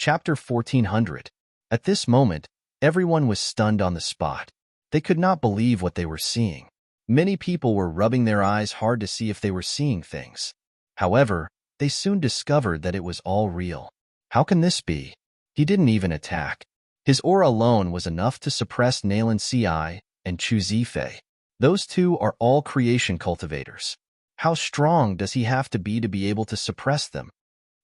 Chapter 1400. At this moment, everyone was stunned on the spot. They could not believe what they were seeing. Many people were rubbing their eyes hard to see if they were seeing things. However, they soon discovered that it was all real. How can this be? He didn't even attack. His aura alone was enough to suppress Nalan Ci and Chu Zifei. Those two are all creation cultivators. How strong does he have to be able to suppress them?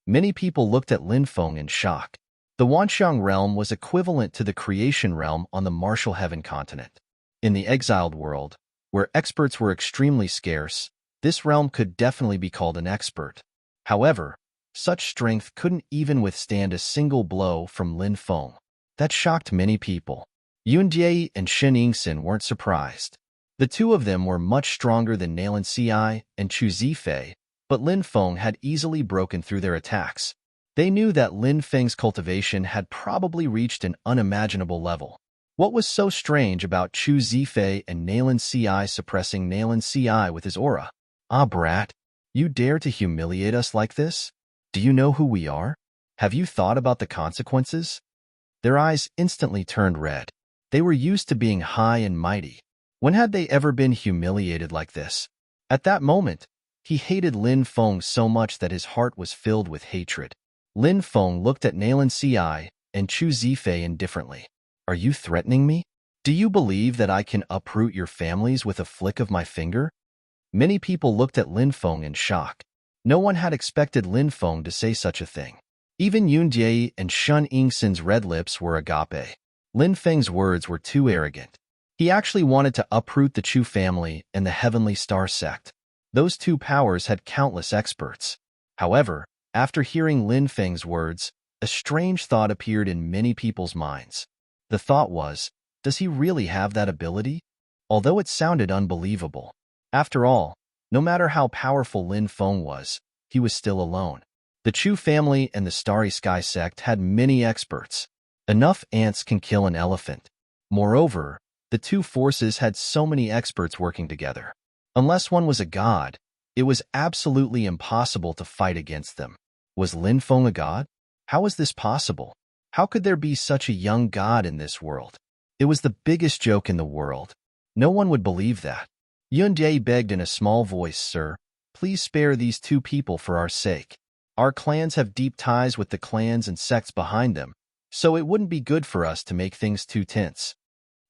Many people looked at Lin Feng in shock. The Wanxiang realm was equivalent to the creation realm on the Martial Heaven continent. In the exiled world, where experts were extremely scarce, this realm could definitely be called an expert. However, such strength couldn't even withstand a single blow from Lin Feng. That shocked many people. Yun Jie and Shen Yingxin weren't surprised. The two of them were much stronger than Nalan Ci and Chu Zifei, but Lin Feng had easily broken through their attacks. They knew that Lin Feng's cultivation had probably reached an unimaginable level. What was so strange about Chu Zifei and Nalan Ci suppressing Nalan Ci with his aura? Ah, brat, you dare to humiliate us like this? Do you know who we are? Have you thought about the consequences? Their eyes instantly turned red. They were used to being high and mighty. When had they ever been humiliated like this? At that moment, he hated Lin Feng so much that his heart was filled with hatred. Lin Feng looked at Nalan Ci and Chu Zifei indifferently. Are you threatening me? Do you believe that I can uproot your families with a flick of my finger? Many people looked at Lin Feng in shock. No one had expected Lin Feng to say such a thing. Even Yun Jie and Shen Yingxin's red lips were agape. Lin Feng's words were too arrogant. He actually wanted to uproot the Chu family and the Heavenly Star sect. Those two powers had countless experts. However, after hearing Lin Feng's words, a strange thought appeared in many people's minds. The thought was, does he really have that ability? Although it sounded unbelievable. After all, no matter how powerful Lin Feng was, he was still alone. The Chu family and the Starry Sky sect had many experts. Enough ants can kill an elephant. Moreover, the two forces had so many experts working together. Unless one was a god, it was absolutely impossible to fight against them. Was Lin Feng a god? How was this possible? How could there be such a young god in this world? It was the biggest joke in the world. No one would believe that. Yun Jie begged in a small voice, Sir, please spare these two people for our sake. Our clans have deep ties with the clans and sects behind them, so it wouldn't be good for us to make things too tense.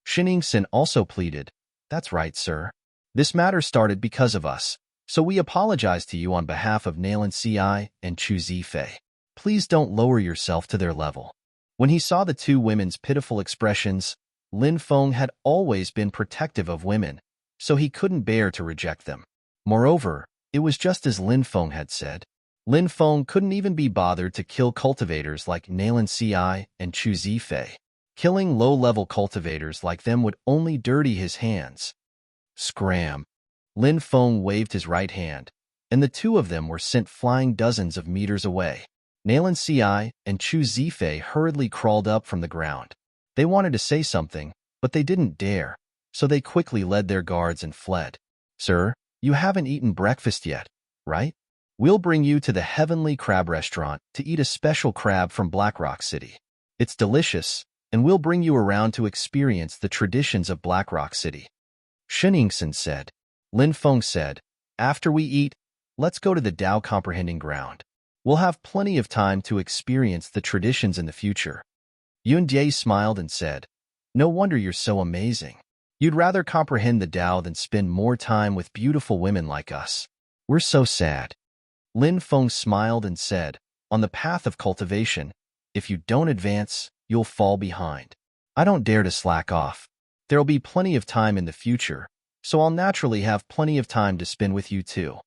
Shen Yingxin also pleaded, That's right, sir. This matter started because of us, so we apologize to you on behalf of Nalan Ci and Chu Zifei. Please don't lower yourself to their level. When he saw the two women's pitiful expressions, Lin Feng had always been protective of women, so he couldn't bear to reject them. Moreover, it was just as Lin Feng had said. Lin Feng couldn't even be bothered to kill cultivators like Nalan Ci and Chu Zifei. Killing low-level cultivators like them would only dirty his hands. Scram! Lin Feng waved his right hand, and the two of them were sent flying dozens of meters away. Nalan Ci and Chu Zifei hurriedly crawled up from the ground. They wanted to say something, but they didn't dare, so they quickly led their guards and fled. Sir, you haven't eaten breakfast yet, right? We'll bring you to the Heavenly Crab Restaurant to eat a special crab from Blackrock City. It's delicious, and we'll bring you around to experience the traditions of Blackrock City. Shen Yingxin said. Lin Feng said, After we eat, let's go to the Dao Comprehending Ground. We'll have plenty of time to experience the traditions in the future. Yun Jie smiled and said, No wonder you're so amazing. You'd rather comprehend the Dao than spend more time with beautiful women like us. We're so sad. Lin Feng smiled and said, On the path of cultivation, if you don't advance, you'll fall behind. I don't dare to slack off. There'll be plenty of time in the future, so I'll naturally have plenty of time to spend with you too.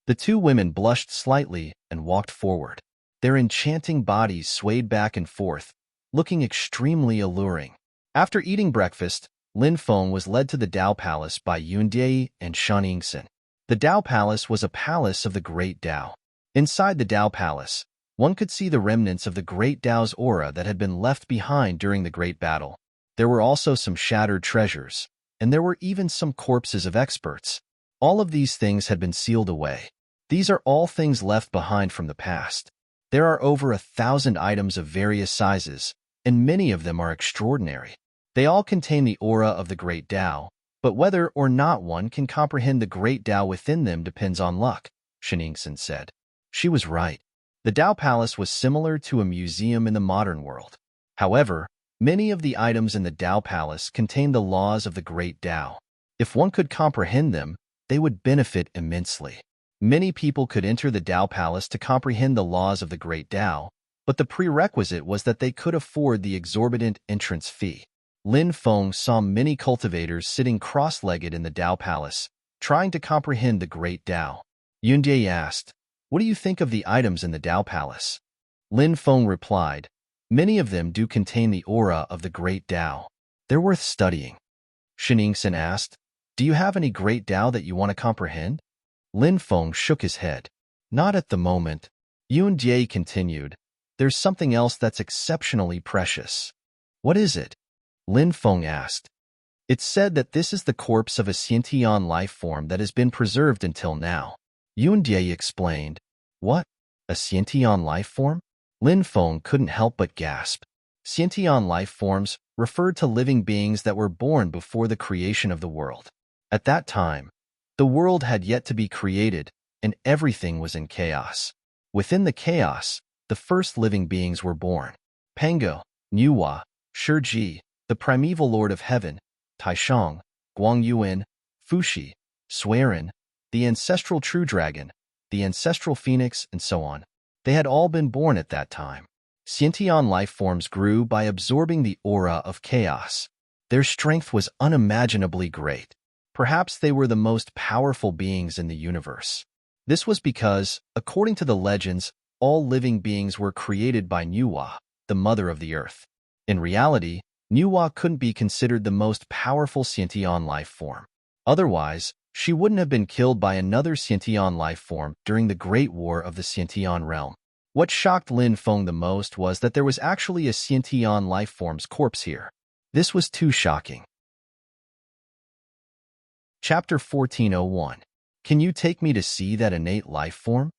The two women blushed slightly and walked forward. Their enchanting bodies swayed back and forth, looking extremely alluring. After eating breakfast, Lin Feng was led to the Dao Palace by Yun Jie and Shen Yingxin. The Dao Palace was a palace of the Great Dao. Inside the Dao Palace, one could see the remnants of the Great Dao's aura that had been left behind during the Great Battle. There were also some shattered treasures, and there were even some corpses of experts. All of these things had been sealed away. These are all things left behind from the past. There are over 1,000 items of various sizes, and many of them are extraordinary. They all contain the aura of the Great Tao, but whether or not one can comprehend the Great Tao within them depends on luck, Shiningsin said. She was right. The Tao Palace was similar to a museum in the modern world. However, many of the items in the Tao Palace contain the laws of the Great Tao. If one could comprehend them, they would benefit immensely. Many people could enter the Tao Palace to comprehend the laws of the Great Tao, but the prerequisite was that they could afford the exorbitant entrance fee. Lin Feng saw many cultivators sitting cross-legged in the Tao Palace, trying to comprehend the Great Tao. Yunjie asked, "What do you think of the items in the Tao Palace?" Lin Feng replied, "Many of them do contain the aura of the Great Tao. They're worth studying." Shiningsin asked, "Do you have any Great Tao that you want to comprehend?" Lin Feng shook his head. "Not at the moment." Yunjie continued, "There's something else that's exceptionally precious." "What is it?" Lin Feng asked. "It's said that this is the corpse of a Xiantian life form that has been preserved until now." Yunjie explained. "What? A Xiantian life form?" Lin Feng couldn't help but gasp. Xiantian life forms referred to living beings that were born before the creation of the world. At that time, the world had yet to be created, and everything was in chaos. Within the chaos, the first living beings were born. Pango, Nuwa, Shiji, the primeval lord of heaven, Taishang, Guangyuan, Fushi, Swerin, the ancestral true dragon, the ancestral phoenix, and so on. They had all been born at that time. Xiantian life forms grew by absorbing the aura of chaos. Their strength was unimaginably great. Perhaps they were the most powerful beings in the universe. This was because, according to the legends, all living beings were created by Nuwa, the mother of the earth. In reality, Nuwa couldn't be considered the most powerful Xiantian life form. Otherwise, she wouldn't have been killed by another Xiantian life form during the Great War of the Xiantian realm. What shocked Lin Feng the most was that there was actually a Xiantian life form's corpse here. This was too shocking. Chapter 1401. Can you take me to see that innate life form?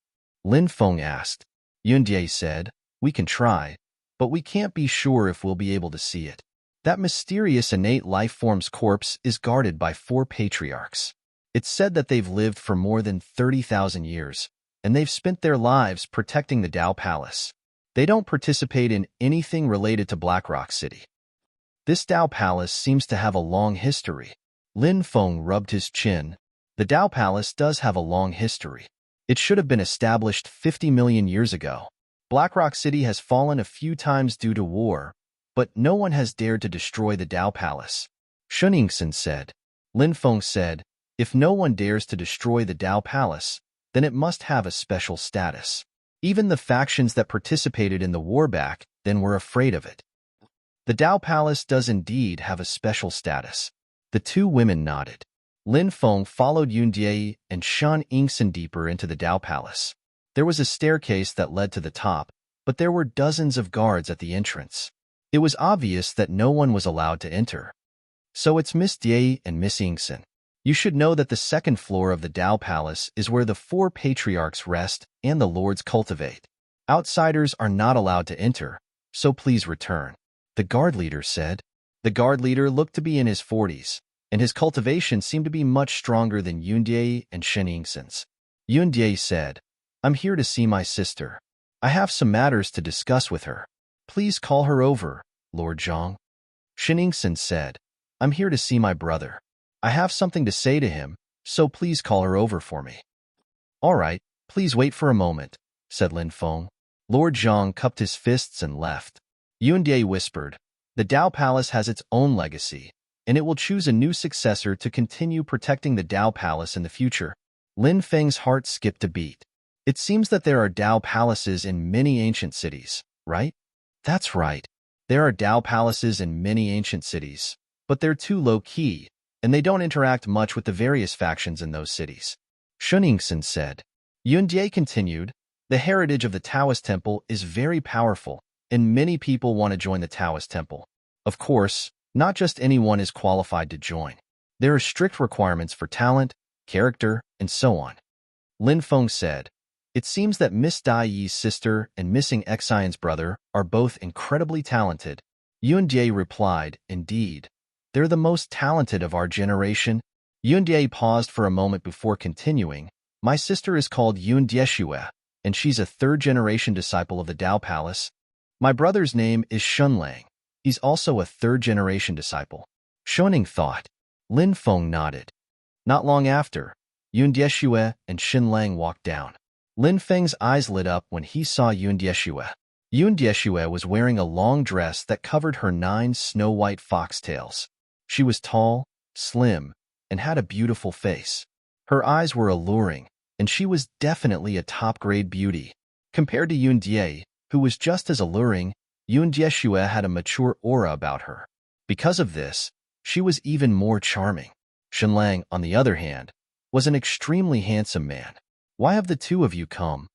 Lin Feng asked. Yunjie said, "We can try, but we can't be sure if we'll be able to see it. That mysterious innate life form's corpse is guarded by 4 patriarchs. It's said that they've lived for more than 30,000 years, and they've spent their lives protecting the Tao Palace. They don't participate in anything related to Blackrock City. This Tao Palace seems to have a long history." Lin Feng rubbed his chin. The Tao Palace does have a long history. It should have been established 50 million years ago. Blackrock City has fallen a few times due to war, but no one has dared to destroy the Tao Palace. Shiningsin said. Lin Feng said, "If no one dares to destroy the Tao Palace, then it must have a special status. Even the factions that participated in the war back then were afraid of it." The Tao Palace does indeed have a special status. The 2 women nodded. Lin Feng followed Yunjie and Shan Yingxin deeper into the Tao Palace. There was a staircase that led to the top, but there were dozens of guards at the entrance. It was obvious that no one was allowed to enter. "So it's Miss Die and Miss Yingxin. You should know that the 2nd floor of the Tao Palace is where the 4 patriarchs rest and the lords cultivate. Outsiders are not allowed to enter, so please return," the guard leader said. The guard leader looked to be in his 40s, and his cultivation seemed to be much stronger than Yunjie and Shen Yingxin's. Yunjie said, "I'm here to see my sister. I have some matters to discuss with her. Please call her over, Lord Zhang." Shen Yingxin said, "I'm here to see my brother. I have something to say to him, so please call her over for me." "All right, please wait for a moment," said Lin Feng. Lord Zhang cupped his fists and left. Yunjie whispered, "The Tao Palace has its own legacy, and it will choose a new successor to continue protecting the Tao Palace in the future." Lin Feng's heart skipped a beat. "It seems that there are Tao Palaces in many ancient cities, right?" "That's right. There are Tao Palaces in many ancient cities, but they're too low-key, and they don't interact much with the various factions in those cities," Shun Yingxin said. Yunjie continued, "The heritage of the Taoist temple is very powerful, and many people want to join the Taoist temple. Of course, not just anyone is qualified to join. There are strict requirements for talent, character, and so on." Lin Feng said, It seems that Miss Dai Yi's sister and missing Xion's brother are both incredibly talented. Yundie replied, indeed. They're the most talented of our generation. Yundie paused for a moment before continuing. My sister is called Yundieshue, and she's a third-generation disciple of the Tao Palace. My brother's name is Shunlang. He's also a third-generation disciple. Shoning thought. Lin Feng nodded. Not long after, Yundieshue and Xinlang walked down. Lin Feng's eyes lit up when he saw Yundieshue. Yundieshue was wearing a long dress that covered her 9 snow-white foxtails. She was tall, slim, and had a beautiful face. Her eyes were alluring, and she was definitely a top-grade beauty. Compared to Yundie, who was just as alluring, Yundieshue had a mature aura about her. Because of this, she was even more charming. Xinlang, on the other hand, was an extremely handsome man. Why have the two of you come?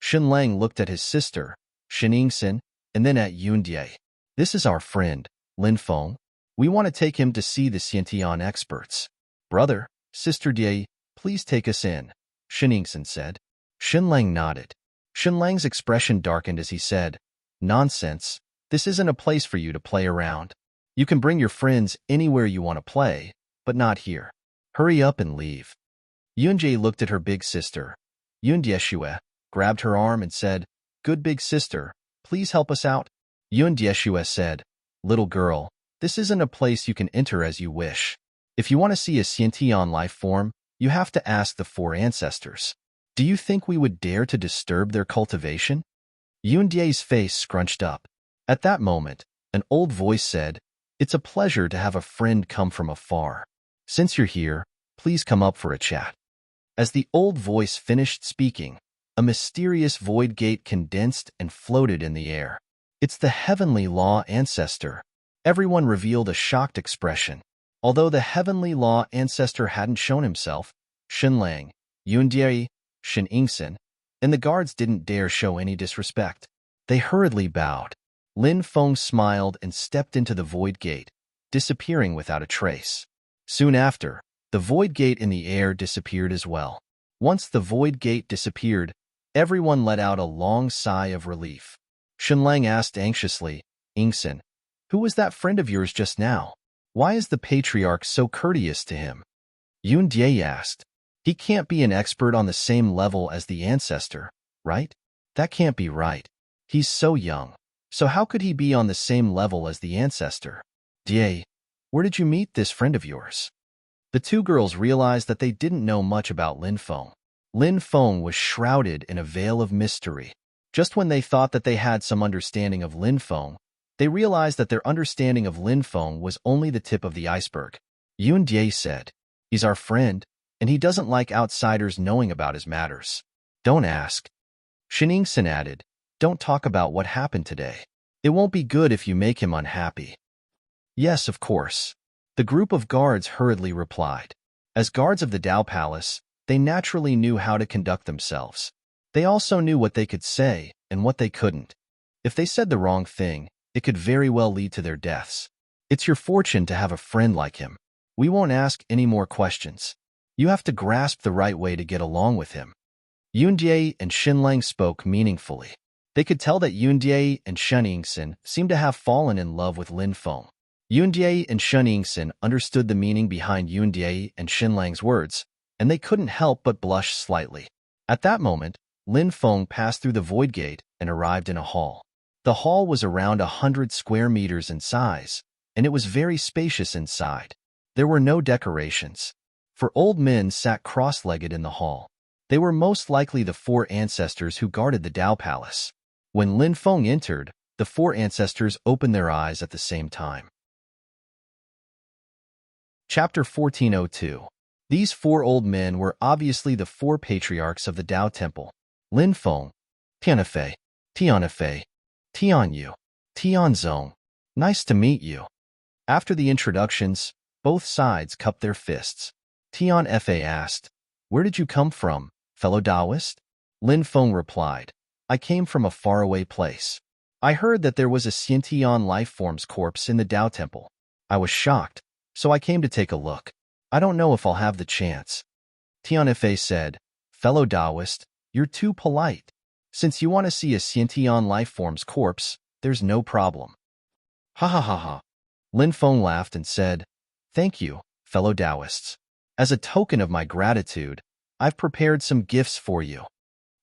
Xinlang looked at his sister, Xiningxin, and then at Yundie. This is our friend, Lin Feng. We want to take him to see the Xiantian experts. Brother, Sister Die, please take us in, Xiningxin said. Xinlang nodded. Xinlang's expression darkened as he said, Nonsense, this isn't a place for you to play around. You can bring your friends anywhere you want to play, but not here. Hurry up and leave. Yunjie looked at her big sister. Yundieshue grabbed her arm and said, Good big sister, please help us out. Yundieshue said, Little girl, this isn't a place you can enter as you wish. If you want to see a Xiantian life form, you have to ask the 4 ancestors. Do you think we would dare to disturb their cultivation? Yundie's face scrunched up. At that moment, an old voice said, It's a pleasure to have a friend come from afar. Since you're here, please come up for a chat. As the old voice finished speaking, a mysterious void gate condensed and floated in the air. It's the Heavenly Law Ancestor. Everyone revealed a shocked expression. Although the Heavenly Law Ancestor hadn't shown himself, Xinlang, Yundie, Xiningxin, and the guards didn't dare show any disrespect. They hurriedly bowed. Lin Feng smiled and stepped into the void gate, disappearing without a trace. Soon after, the void gate in the air disappeared as well. Once the void gate disappeared, everyone let out a long sigh of relief. Xinlang asked anxiously, Ingxin, who was that friend of yours just now? Why is the patriarch so courteous to him? Yundie asked. He can't be an expert on the same level as the ancestor, right? That can't be right. He's so young. So how could he be on the same level as the ancestor? Die, where did you meet this friend of yours? The two girls realized that they didn't know much about Lin Feng. Lin Feng was shrouded in a veil of mystery. Just when they thought that they had some understanding of Lin Feng, they realized that their understanding of Lin Feng was only the tip of the iceberg. Yundie said, He's our friend, and he doesn't like outsiders knowing about his matters. Don't ask. Xiningxin added, Don't talk about what happened today. It won't be good if you make him unhappy. Yes, of course. The group of guards hurriedly replied. As guards of the Tao Palace, they naturally knew how to conduct themselves. They also knew what they could say and what they couldn't. If they said the wrong thing, it could very well lead to their deaths. It's your fortune to have a friend like him. We won't ask any more questions. You have to grasp the right way to get along with him. Yundie and Xinlang spoke meaningfully. They could tell that Yundie and Xiningxin seemed to have fallen in love with Lin Feng. Yundie and Xiningxin understood the meaning behind Yundie and Xinlang's words, and they couldn't help but blush slightly. At that moment, Lin Feng passed through the void gate and arrived in a hall. The hall was around 100 square meters in size, and it was very spacious inside. There were no decorations. 4 old men sat cross-legged in the hall. They were most likely the 4 ancestors who guarded the Tao Palace. When Lin Feng entered, the 4 ancestors opened their eyes at the same time. Chapter 1402. These 4 old men were obviously the 4 patriarchs of the Tao Temple. Lin Feng, Tianfei, Tianfei, Tianyu, Tianzong. Nice to meet you. After the introductions, both sides cupped their fists. Tianfei asked, Where did you come from, fellow Taoist? Lin Feng replied, I came from a faraway place. I heard that there was a Xiantian life form's corpse in the Tao Temple. I was shocked, so I came to take a look. I don't know if I'll have the chance. Tianfei said, Fellow Taoist, you're too polite. Since you want to see a sentient life form's corpse, there's no problem. Ha ha ha ha. Lin Feng laughed and said, "Thank you, fellow Taoists. As a token of my gratitude, I've prepared some gifts for you."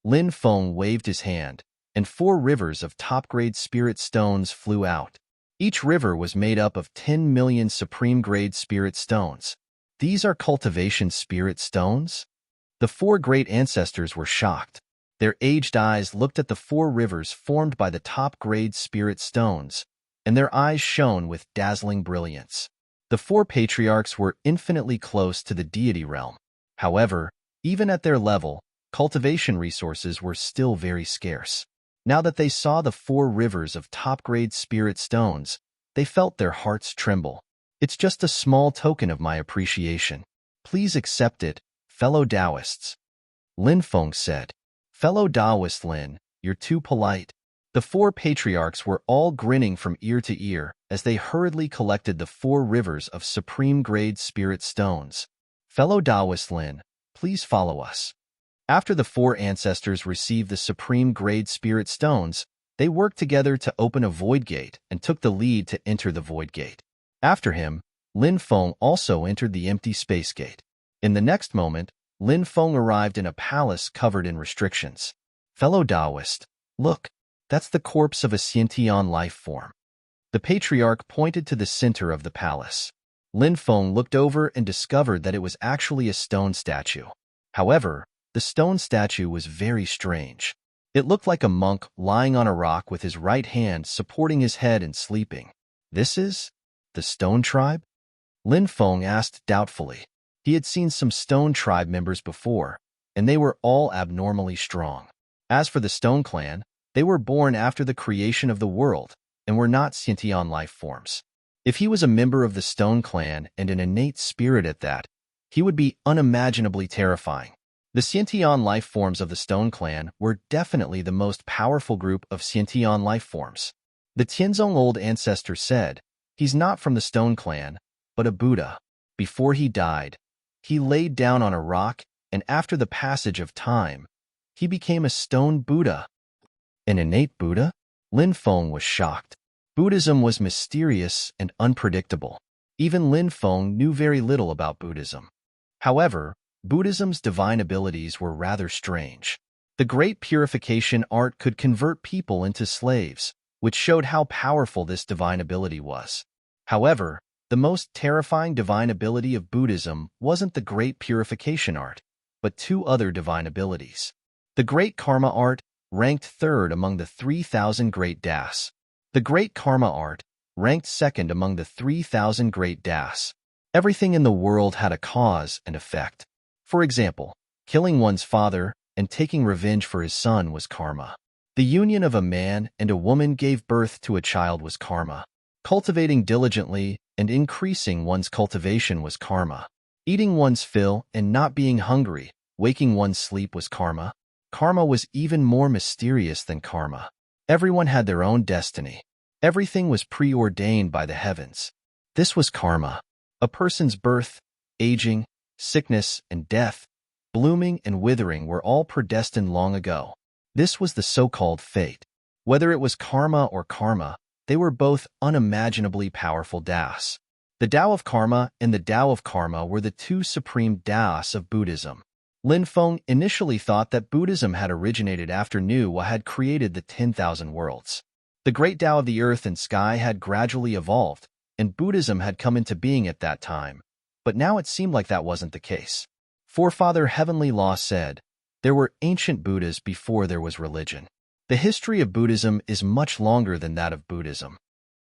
Lin Feng waved his hand, and 4 rivers of top-grade spirit stones flew out. Each river was made up of 10 million supreme-grade spirit stones. These are cultivation spirit stones? The 4 great ancestors were shocked. Their aged eyes looked at the 4 rivers formed by the top-grade spirit stones, and their eyes shone with dazzling brilliance. The 4 patriarchs were infinitely close to the deity realm. However, even at their level, cultivation resources were still very scarce. Now that they saw the 4 rivers of top-grade spirit stones, they felt their hearts tremble. "It's just a small token of my appreciation. Please accept it, fellow Taoists," Lin Feng said. "Fellow Taoist Lin, you're too polite." The 4 patriarchs were all grinning from ear to ear as they hurriedly collected the 4 rivers of supreme-grade spirit stones. "Fellow Taoist Lin, please follow us." After the 4 ancestors received the supreme-grade spirit stones, they worked together to open a void gate and took the lead to enter the void gate. After him, Lin Feng also entered the empty space gate. In the next moment, Lin Feng arrived in a palace covered in restrictions. "Fellow Taoist, look, that's the corpse of a sentient life form." The patriarch pointed to the center of the palace. Lin Feng looked over and discovered that it was actually a stone statue. However, the stone statue was very strange. It looked like a monk lying on a rock with his right hand supporting his head and sleeping. "This is the Stone Tribe?" Lin Feng asked doubtfully. He had seen some Stone Tribe members before, and they were all abnormally strong. As for the Stone Clan, they were born after the creation of the world and were not sentient life forms. If he was a member of the Stone Clan and an innate spirit at that, he would be unimaginably terrifying. The sentient life forms of the Stone Clan were definitely the most powerful group of sentient life forms. The Tianzong old ancestor said, "He's not from the Stone Clan, but a Buddha." Before he died, he laid down on a rock, and after the passage of time, he became a stone Buddha. An innate Buddha? Lin Feng was shocked. Buddhism was mysterious and unpredictable. Even Lin Feng knew very little about Buddhism. However, Buddhism's divine abilities were rather strange. The Great Purification art could convert people into slaves, which showed how powerful this divine ability was. However, the most terrifying divine ability of Buddhism wasn't the Great Purification art, but 2 other divine abilities. The Great Karma art ranked 3rd among the 3,000 Great Das. The Great Karma art ranked 2nd among the 3,000 Great Das. Everything in the world had a cause and effect. For example, killing one's father and taking revenge for his son was karma. The union of a man and a woman gave birth to a child was karma. Cultivating diligently and increasing one's cultivation was karma. Eating one's fill and not being hungry, waking one's sleep was karma. Karma was even more mysterious than karma. Everyone had their own destiny. Everything was preordained by the heavens. This was karma. A person's birth, aging, sickness, and death, blooming and withering were all predestined long ago. This was the so-called fate. Whether it was karma or karma, they were both unimaginably powerful Das. The Tao of Karma and the Tao of Karma were the 2 supreme Das of Buddhism. Lin Feng initially thought that Buddhism had originated after Nuwa had created the 10,000 worlds. The great Tao of the earth and sky had gradually evolved, and Buddhism had come into being at that time. But now it seemed like that wasn't the case. Forefather Heavenly Law said, "There were ancient Buddhas before there was religion." The history of Buddhism is much longer than that of Buddhism.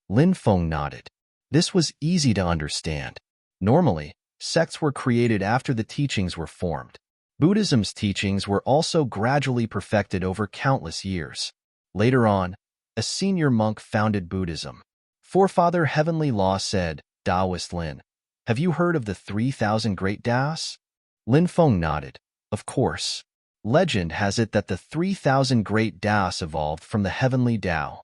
Lin Feng nodded. This was easy to understand. Normally, sects were created after the teachings were formed. Buddhism's teachings were also gradually perfected over countless years. Later on, a senior monk founded Buddhism. Forefather Heavenly Law said, "Taoist Lin, have you heard of the 3,000 Great Das?" Lin Feng nodded. Of course. Legend has it that the 3,000 Great Das evolved from the Heavenly Tao.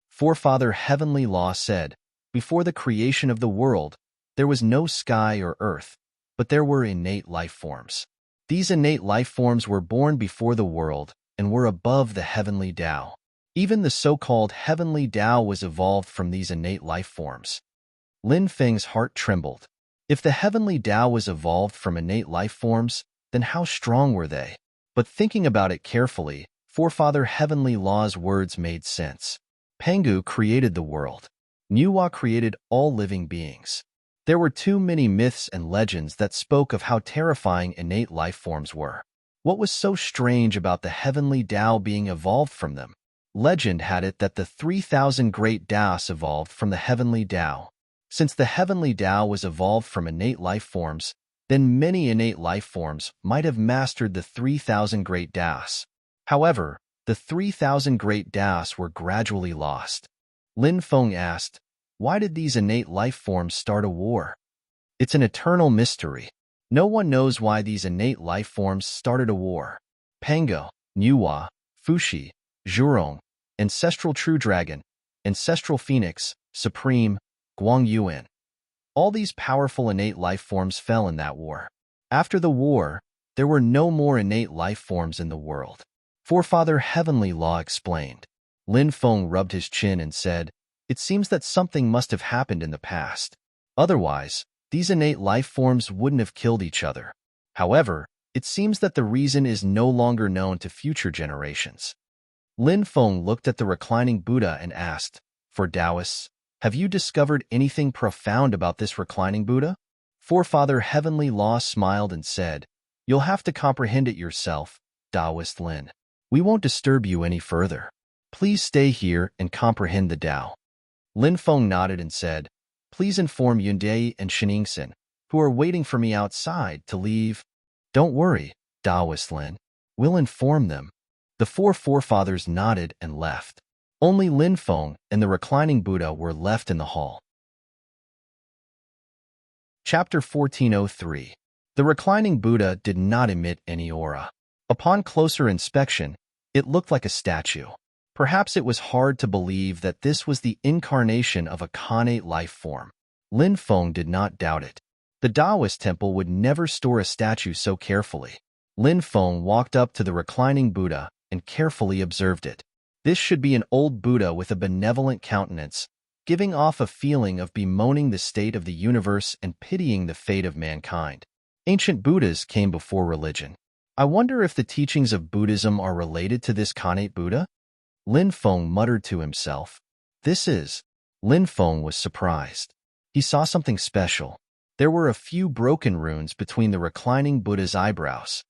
Forefather Heavenly Law said, "Before the creation of the world, there was no sky or earth, but there were innate life forms. These innate life forms were born before the world and were above the heavenly Tao. Even the so-called heavenly Tao was evolved from these innate life forms. Lin Feng's heart trembled. If the heavenly Tao was evolved from innate life forms, then how strong were they? But thinking about it carefully, Forefather Heavenly Law's words made sense. Pengu created the world. Nuwa created all living beings. There were too many myths and legends that spoke of how terrifying innate life forms were. What was so strange about the heavenly Tao being evolved from them? Legend had it that the 3,000 great Taos evolved from the heavenly Tao. Since the heavenly Tao was evolved from innate life forms, then many innate life forms might have mastered the 3,000 great Taos. However, the 3,000 great Taos were gradually lost. Lin Feng asked, why did these innate life forms start a war? It's an eternal mystery. No one knows why these innate life forms started a war. Pango, Nuwa, Fushi, Zhurong, Ancestral True Dragon, Ancestral Phoenix, Supreme, Guang Yuan. All these powerful innate life forms fell in that war. After the war, there were no more innate life forms in the world. Forefather Heavenly Law explained. Lin Feng rubbed his chin and said, it seems that something must have happened in the past. Otherwise, these innate life forms wouldn't have killed each other. However, it seems that the reason is no longer known to future generations. Lin Feng looked at the reclining Buddha and asked, for Taoists, have you discovered anything profound about this reclining Buddha? Forefather Heavenly Law smiled and said, you'll have to comprehend it yourself, Taoist Lin. We won't disturb you any further. Please stay here and comprehend the Tao. Lin Feng nodded and said, please inform Yundai and Shiningsin, who are waiting for me outside, to leave. Don't worry, Taoist Lin. We'll inform them. The four forefathers nodded and left. Only Lin Feng and the reclining Buddha were left in the hall. Chapter 1403. The reclining Buddha did not emit any aura. Upon closer inspection, it looked like a statue. Perhaps it was hard to believe that this was the incarnation of a Khanate life form. Lin Feng did not doubt it. The Taoist temple would never store a statue so carefully. Lin Feng walked up to the reclining Buddha and carefully observed it. This should be an old Buddha with a benevolent countenance, giving off a feeling of bemoaning the state of the universe and pitying the fate of mankind. Ancient Buddhas came before religion. I wonder if the teachings of Buddhism are related to this Khanate Buddha? Lin Feng muttered to himself. Lin Feng was surprised. He saw something special. There were a few broken runes between the reclining Buddha's eyebrows.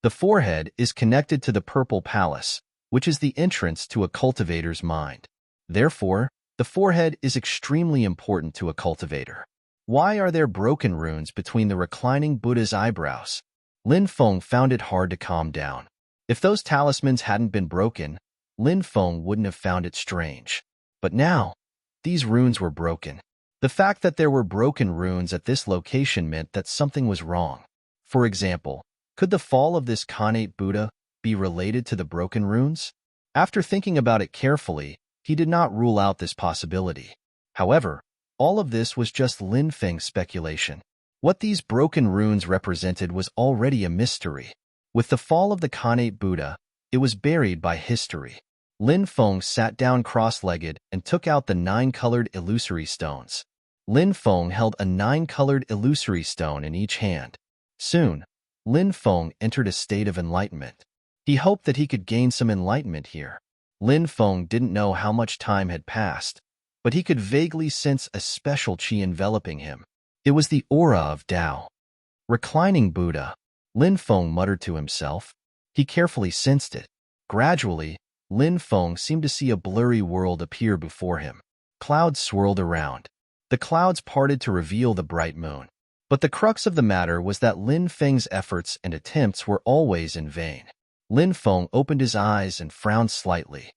The forehead is connected to the purple palace, which is the entrance to a cultivator's mind. Therefore, the forehead is extremely important to a cultivator. Why are there broken runes between the reclining Buddha's eyebrows? Lin Feng found it hard to calm down. If those talismans hadn't been broken, Lin Feng wouldn't have found it strange. But now, these runes were broken. The fact that there were broken runes at this location meant that something was wrong. For example, could the fall of this Khanate Buddha be related to the broken runes? After thinking about it carefully, he did not rule out this possibility. However, all of this was just Lin Feng's speculation. What these broken runes represented was already a mystery. With the fall of the Khanate Buddha, it was buried by history. Lin Feng sat down cross-legged and took out the 9-colored illusory stones. Lin Feng held a 9-colored illusory stone in each hand. Soon, Lin Feng entered a state of enlightenment. He hoped that he could gain some enlightenment here. Lin Feng didn't know how much time had passed, but he could vaguely sense a special qi enveloping him. It was the aura of Tao. Reclining Buddha, Lin Feng muttered to himself. He carefully sensed it. Gradually, Lin Feng seemed to see a blurry world appear before him. Clouds swirled around. The clouds parted to reveal the bright moon. But the crux of the matter was that Lin Feng's efforts and attempts were always in vain. Lin Feng opened his eyes and frowned slightly.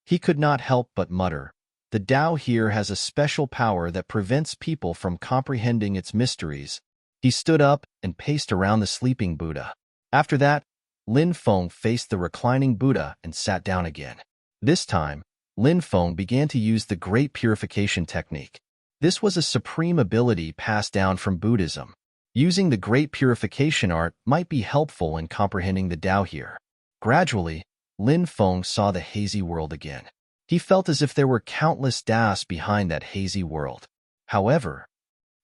He could not help but mutter, the Tao here has a special power that prevents people from comprehending its mysteries. He stood up and paced around the sleeping Buddha. After that, Lin Feng faced the reclining Buddha and sat down again. This time, Lin Feng began to use the Great Purification Technique. This was a supreme ability passed down from Buddhism. Using the Great Purification art might be helpful in comprehending the Tao here. Gradually, Lin Feng saw the hazy world again. He felt as if there were countless Taos behind that hazy world. However,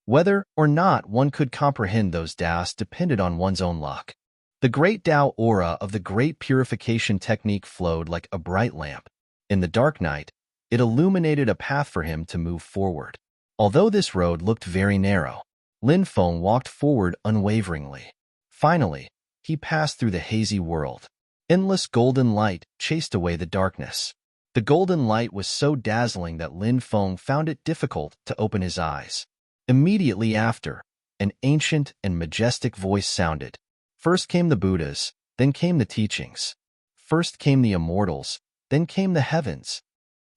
whether or not one could comprehend those Taos depended on one's own luck. The great Tao aura of the Great Purification technique flowed like a bright lamp. In the dark night, it illuminated a path for him to move forward. Although this road looked very narrow, Lin Feng walked forward unwaveringly. Finally, he passed through the hazy world. Endless golden light chased away the darkness. The golden light was so dazzling that Lin Feng found it difficult to open his eyes. Immediately after, an ancient and majestic voice sounded. First came the Buddhas, then came the teachings. First came the immortals, then came the heavens.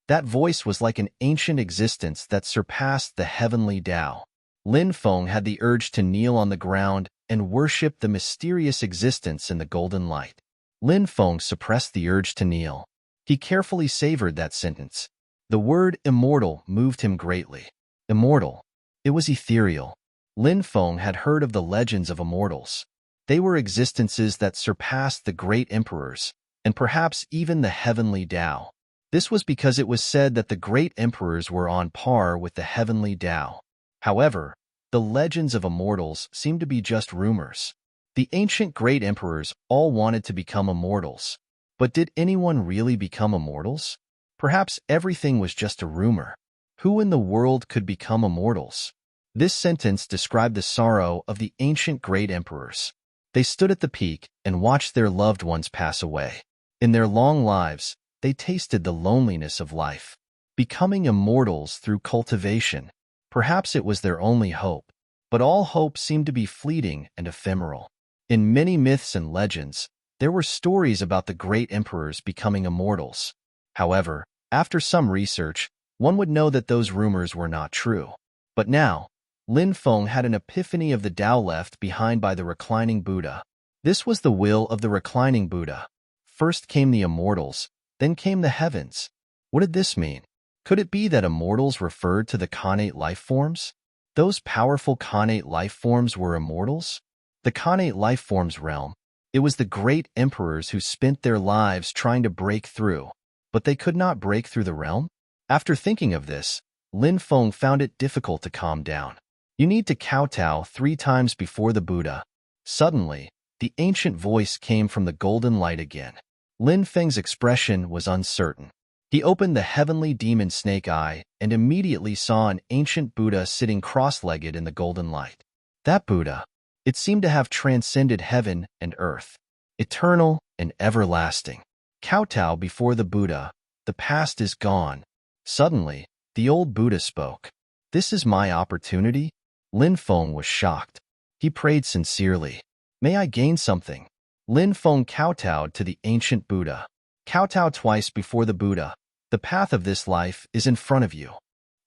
That voice was like an ancient existence that surpassed the heavenly Tao. Lin Feng had the urge to kneel on the ground and worship the mysterious existence in the golden light. Lin Feng suppressed the urge to kneel. He carefully savored that sentence. The word immortal moved him greatly. Immortal. It was ethereal. Lin Feng had heard of the legends of immortals. They were existences that surpassed the great emperors, and perhaps even the heavenly Tao. This was because it was said that the great emperors were on par with the heavenly Tao. However, the legends of immortals seemed to be just rumors. The ancient great emperors all wanted to become immortals. But did anyone really become immortals? Perhaps everything was just a rumor. Who in the world could become immortals? This sentence described the sorrow of the ancient great emperors. They stood at the peak and watched their loved ones pass away. In their long lives, they tasted the loneliness of life. Becoming immortals through cultivation. Perhaps it was their only hope. But all hope seemed to be fleeting and ephemeral. In many myths and legends, there were stories about the great emperors becoming immortals. However, after some research, one would know that those rumors were not true. But now, Lin Feng had an epiphany of the Tao left behind by the reclining Buddha. This was the will of the reclining Buddha. First came the immortals, then came the heavens. What did this mean? Could it be that immortals referred to the connate life forms? Those powerful connate life forms were immortals? The connate life forms realm. It was the great emperors who spent their lives trying to break through, but they could not break through the realm? After thinking of this, Lin Feng found it difficult to calm down. You need to kowtow 3 times before the Buddha. Suddenly, the ancient voice came from the golden light again. Lin Feng's expression was uncertain. He opened the heavenly demon snake eye and immediately saw an ancient Buddha sitting cross-legged in the golden light. That Buddha, it seemed to have transcended heaven and earth, eternal and everlasting. Kowtow before the Buddha, the past is gone. Suddenly, the old Buddha spoke. This is my opportunity? Lin Feng was shocked. He prayed sincerely. May I gain something? Lin Feng kowtowed to the ancient Buddha. Kowtow twice before the Buddha. The path of this life is in front of you.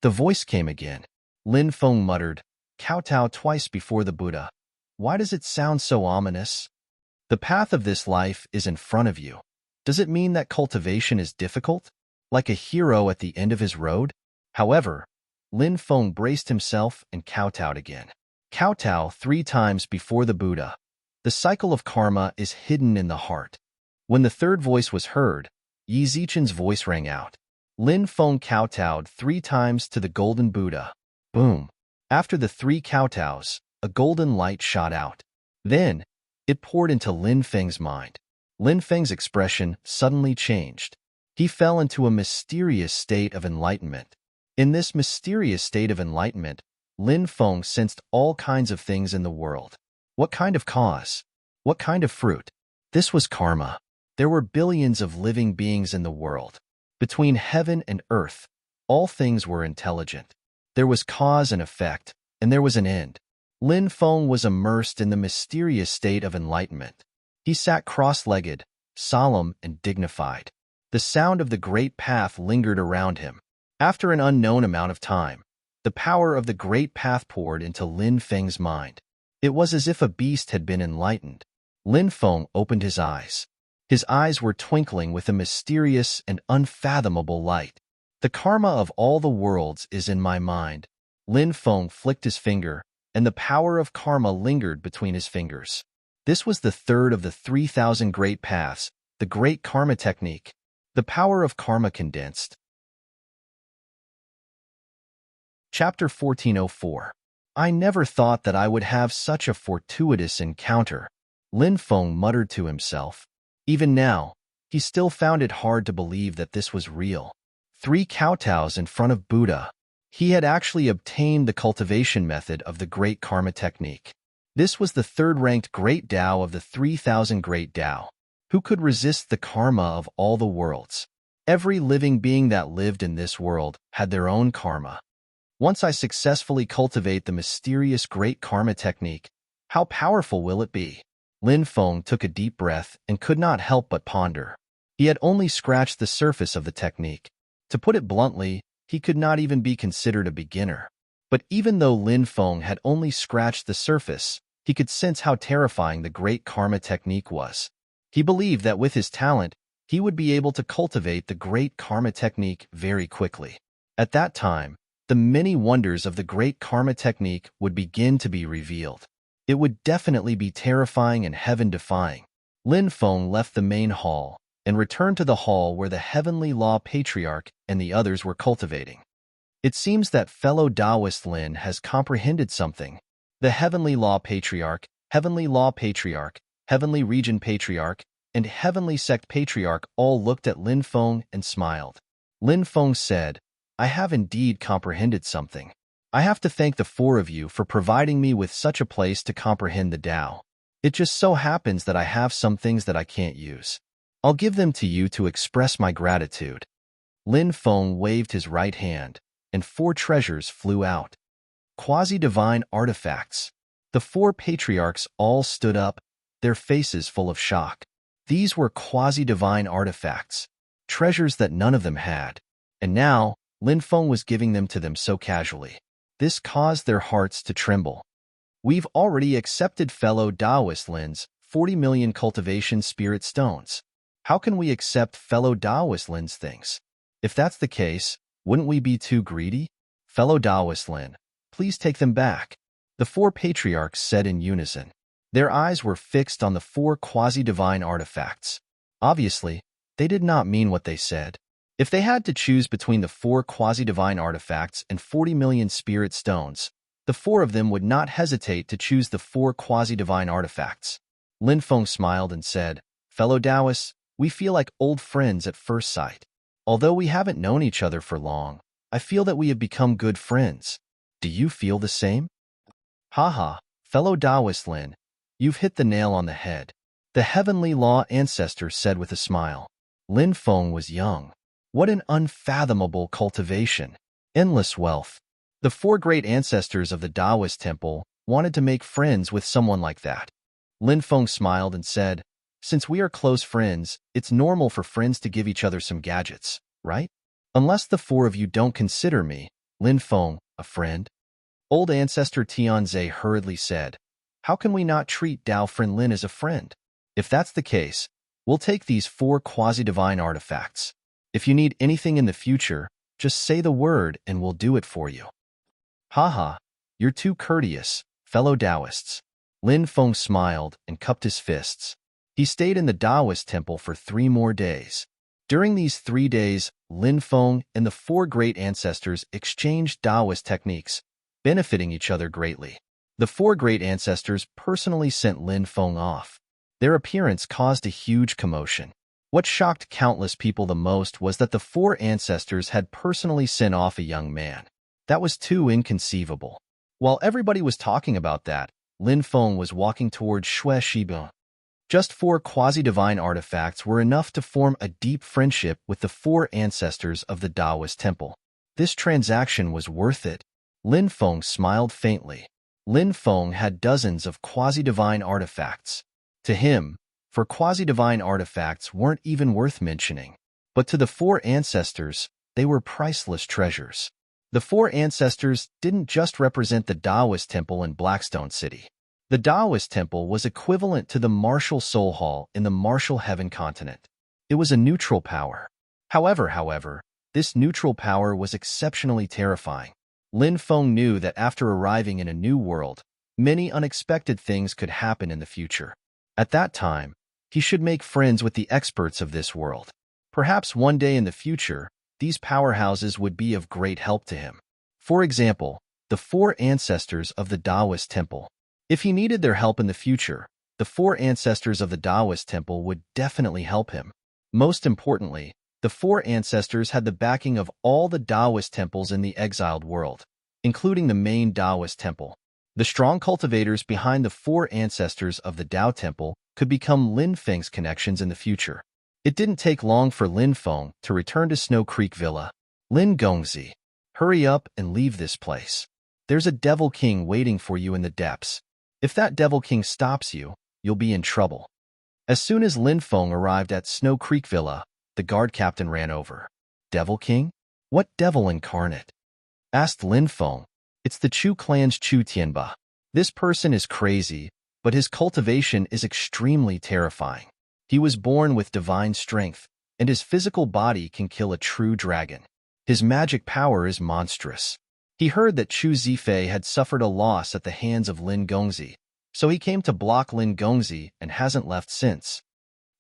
The voice came again. Lin Feng muttered, kowtow twice before the Buddha. Why does it sound so ominous? The path of this life is in front of you. Does it mean that cultivation is difficult? Like a hero at the end of his road? However, Lin Feng braced himself and kowtowed again. Kowtow 3 times before the Buddha. The cycle of karma is hidden in the heart. When the third voice was heard, Yi Zichen's voice rang out. Lin Feng kowtowed 3 times to the golden Buddha. Boom. After the 3 kowtows, a golden light shot out. Then, it poured into Lin Feng's mind. Lin Feng's expression suddenly changed. He fell into a mysterious state of enlightenment. In this mysterious state of enlightenment, Lin Feng sensed all kinds of things in the world. What kind of cause? What kind of fruit? This was karma. There were billions of living beings in the world. Between heaven and earth, all things were intelligent. There was cause and effect, and there was an end. Lin Feng was immersed in the mysterious state of enlightenment. He sat cross-legged, solemn and dignified. The sound of the great path lingered around him. After an unknown amount of time, the power of the great path poured into Lin Feng's mind. It was as if a beast had been enlightened. Lin Feng opened his eyes. His eyes were twinkling with a mysterious and unfathomable light. The karma of all the worlds is in my mind. Lin Feng flicked his finger, and the power of karma lingered between his fingers. This was the third of the 3,000 great paths, the great karma technique. The power of karma condensed. Chapter 1404. I never thought that I would have such a fortuitous encounter, Lin Feng muttered to himself. Even now, he still found it hard to believe that this was real. 3 kowtows in front of Buddha. He had actually obtained the cultivation method of the great karma technique. This was the third-ranked great Tao of the 3,000 great Tao. Who could resist the karma of all the worlds? Every living being that lived in this world had their own karma. Once I successfully cultivate the mysterious great karma technique, how powerful will it be? Lin Feng took a deep breath and could not help but ponder. He had only scratched the surface of the technique. To put it bluntly, he could not even be considered a beginner. But even though Lin Feng had only scratched the surface, he could sense how terrifying the great karma technique was. He believed that with his talent, he would be able to cultivate the great karma technique very quickly. At that time, the many wonders of the great karma technique would begin to be revealed. It would definitely be terrifying and heaven-defying. Lin Feng left the main hall and returned to the hall where the Heavenly Law Patriarch and the others were cultivating. It seems that fellow Taoist Lin has comprehended something. The Heavenly Law Patriarch, Heavenly Law Patriarch, Heavenly Region Patriarch, and Heavenly Sect Patriarch all looked at Lin Feng and smiled. Lin Feng said, I have indeed comprehended something. I have to thank the 4 of you for providing me with such a place to comprehend the Tao. It just so happens that I have some things that I can't use. I'll give them to you to express my gratitude. Lin Feng waved his right hand, and 4 treasures flew out. Quasi-divine artifacts. The 4 patriarchs all stood up, their faces full of shock. These were quasi-divine artifacts, treasures that none of them had. And now, Lin Feng was giving them to them so casually. This caused their hearts to tremble. We've already accepted fellow Taoist Lin's 40 million cultivation spirit stones. How can we accept fellow Taoist Lin's things? If that's the case, wouldn't we be too greedy? Fellow Taoist Lin, please take them back, the 4 patriarchs said in unison. Their eyes were fixed on the 4 quasi-divine artifacts. Obviously, they did not mean what they said. If they had to choose between the 4 quasi-divine artifacts and 40 million spirit stones, the 4 of them would not hesitate to choose the 4 quasi-divine artifacts. Lin Feng smiled and said, Fellow Taoists, we feel like old friends at first sight. Although we haven't known each other for long, I feel that we have become good friends. Do you feel the same? Haha, fellow Taoist Lin, you've hit the nail on the head, the Heavenly Law Ancestor said with a smile. Lin Feng was young. What an unfathomable cultivation. Endless wealth. The 4 great ancestors of the Taoist temple wanted to make friends with someone like that. Lin Feng smiled and said, Since we are close friends, it's normal for friends to give each other some gadgets, right? Unless the 4 of you don't consider me, Lin Feng, a friend. Old ancestor Tianze hurriedly said, How can we not treat Dao friend Lin as a friend? If that's the case, we'll take these 4 quasi-divine artifacts. If you need anything in the future, just say the word and we'll do it for you. Haha, you're too courteous, fellow Taoists. Lin Feng smiled and cupped his fists. He stayed in the Taoist temple for 3 more days. During these 3 days, Lin Feng and the 4 great ancestors exchanged Taoist techniques, benefiting each other greatly. The 4 great ancestors personally sent Lin Feng off. Their appearance caused a huge commotion. What shocked countless people the most was that the 4 ancestors had personally sent off a young man. That was too inconceivable. While everybody was talking about that, Lin Feng was walking towards Xue Shibun. Just 4 quasi-divine artifacts were enough to form a deep friendship with the 4 ancestors of the Taoist temple. This transaction was worth it. Lin Feng smiled faintly. Lin Feng had dozens of quasi-divine artifacts. To him, for quasi-divine artifacts weren't even worth mentioning. But to the 4 ancestors, they were priceless treasures. The 4 ancestors didn't just represent the Taoist temple in Blackstone City. The Taoist temple was equivalent to the martial soul hall in the martial heaven continent. It was a neutral power. However, this neutral power was exceptionally terrifying. Lin Feng knew that after arriving in a new world, many unexpected things could happen in the future. At that time, he should make friends with the experts of this world. Perhaps one day in the future, these powerhouses would be of great help to him. For example, the four ancestors of the Taoist temple. If he needed their help in the future, the four ancestors of the Taoist temple would definitely help him. Most importantly, the four ancestors had the backing of all the Taoist temples in the exiled world, including the main Taoist temple. The strong cultivators behind the four ancestors of the Tao temple could become Lin Feng's connections in the future. It didn't take long for Lin Feng to return to Snow Creek Villa. Lin Gongzi, hurry up and leave this place. There's a Devil King waiting for you in the depths. If that Devil King stops you, you'll be in trouble. As soon as Lin Feng arrived at Snow Creek Villa, the guard captain ran over. Devil King? What devil incarnate? Asked Lin Feng. It's the Chu clan's Chu Tianba. This person is crazy, but his cultivation is extremely terrifying. He was born with divine strength, and his physical body can kill a true dragon. His magic power is monstrous. He heard that Chu Zifei had suffered a loss at the hands of Lin Gongzi, so he came to block Lin Gongzi and hasn't left since.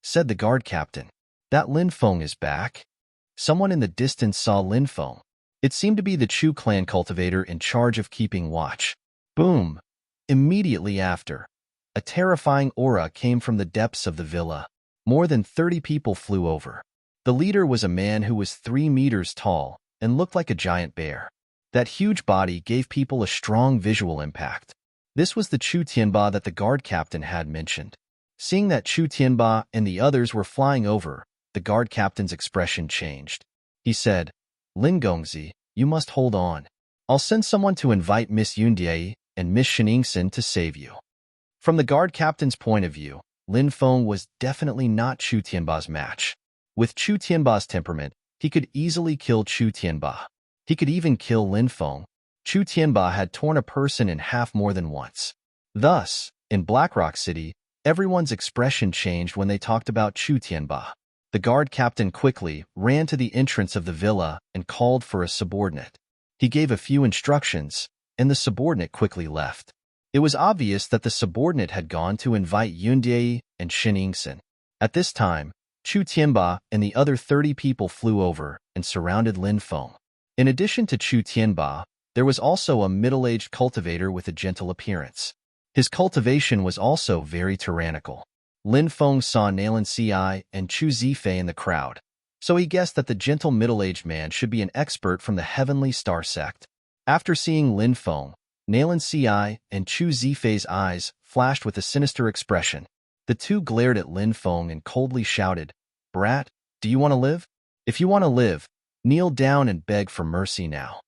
Said the guard captain. That Lin Feng is back? Someone in the distance saw Lin Feng. It seemed to be the Chu clan cultivator in charge of keeping watch. Boom! Immediately after, a terrifying aura came from the depths of the villa. More than 30 people flew over. The leader was a man who was 3 meters tall and looked like a giant bear. That huge body gave people a strong visual impact. This was the Chu Tianba that the guard captain had mentioned. Seeing that Chu Tianba and the others were flying over, the guard captain's expression changed. He said, Lin Gongzi, you must hold on. I'll send someone to invite Miss Yundie and Miss Sheningsen to save you. From the guard captain's point of view, Lin Feng was definitely not Chu Tianba's match. With Chu Tianba's temperament, he could easily kill Chu Tianba. He could even kill Lin Feng. Chu Tianba had torn a person in half more than once. Thus, in Blackrock City, everyone's expression changed when they talked about Chu Tianba. The guard captain quickly ran to the entrance of the villa and called for a subordinate. He gave a few instructions, and the subordinate quickly left. It was obvious that the subordinate had gone to invite Yundie and Sheningsen. At this time, Chu Tianba and the other 30 people flew over and surrounded Lin Feng. In addition to Chu Tianba, there was also a middle-aged cultivator with a gentle appearance. His cultivation was also very tyrannical. Lin Feng saw Nalan Ci and Chu Zifei in the crowd, so he guessed that the gentle middle-aged man should be an expert from the Heavenly Star sect. After seeing Lin Feng, Nalan Ci and Chu Zifei's eyes flashed with a sinister expression. The two glared at Lin Feng and coldly shouted, Brat, do you want to live? If you want to live, kneel down and beg for mercy now.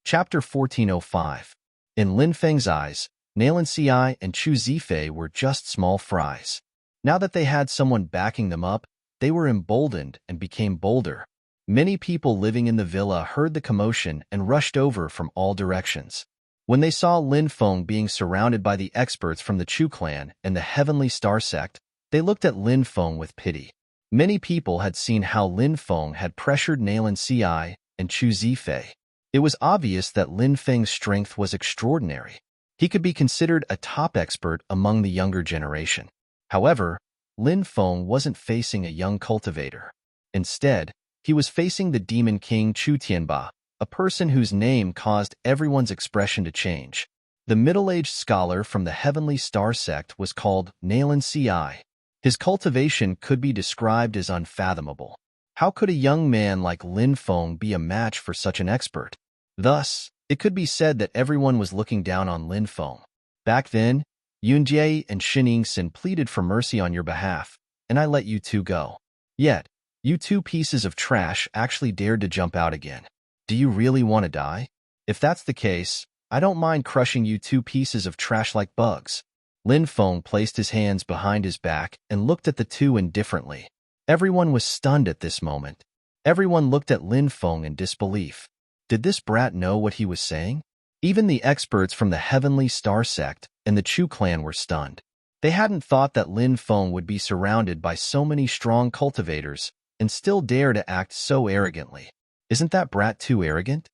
Chapter 1405. In Lin Feng's eyes, Nalan Ci and Chu Zifei were just small fries. Now that they had someone backing them up, they were emboldened and became bolder. Many people living in the villa heard the commotion and rushed over from all directions. When they saw Lin Feng being surrounded by the experts from the Chu clan and the Heavenly Star sect, they looked at Lin Feng with pity. Many people had seen how Lin Feng had pressured Nalan Ci and Chu Zifei. It was obvious that Lin Feng's strength was extraordinary. He could be considered a top expert among the younger generation. However, Lin Feng wasn't facing a young cultivator. Instead, he was facing the Demon King Chu Tianba, a person whose name caused everyone's expression to change. The middle-aged scholar from the Heavenly Star sect was called Nalan Ci. His cultivation could be described as unfathomable. How could a young man like Lin Feng be a match for such an expert? Thus, it could be said that everyone was looking down on Lin Feng. Back then, Yunjie and Sheningsen pleaded for mercy on your behalf, and I let you two go. Yet, you two pieces of trash actually dared to jump out again. Do you really want to die? If that's the case, I don't mind crushing you two pieces of trash like bugs. Lin Feng placed his hands behind his back and looked at the two indifferently. Everyone was stunned at this moment. Everyone looked at Lin Feng in disbelief. Did this brat know what he was saying? Even the experts from the Heavenly Star sect and the Chu clan were stunned. They hadn't thought that Lin Feng would be surrounded by so many strong cultivators and still dare to act so arrogantly. Isn't that brat too arrogant?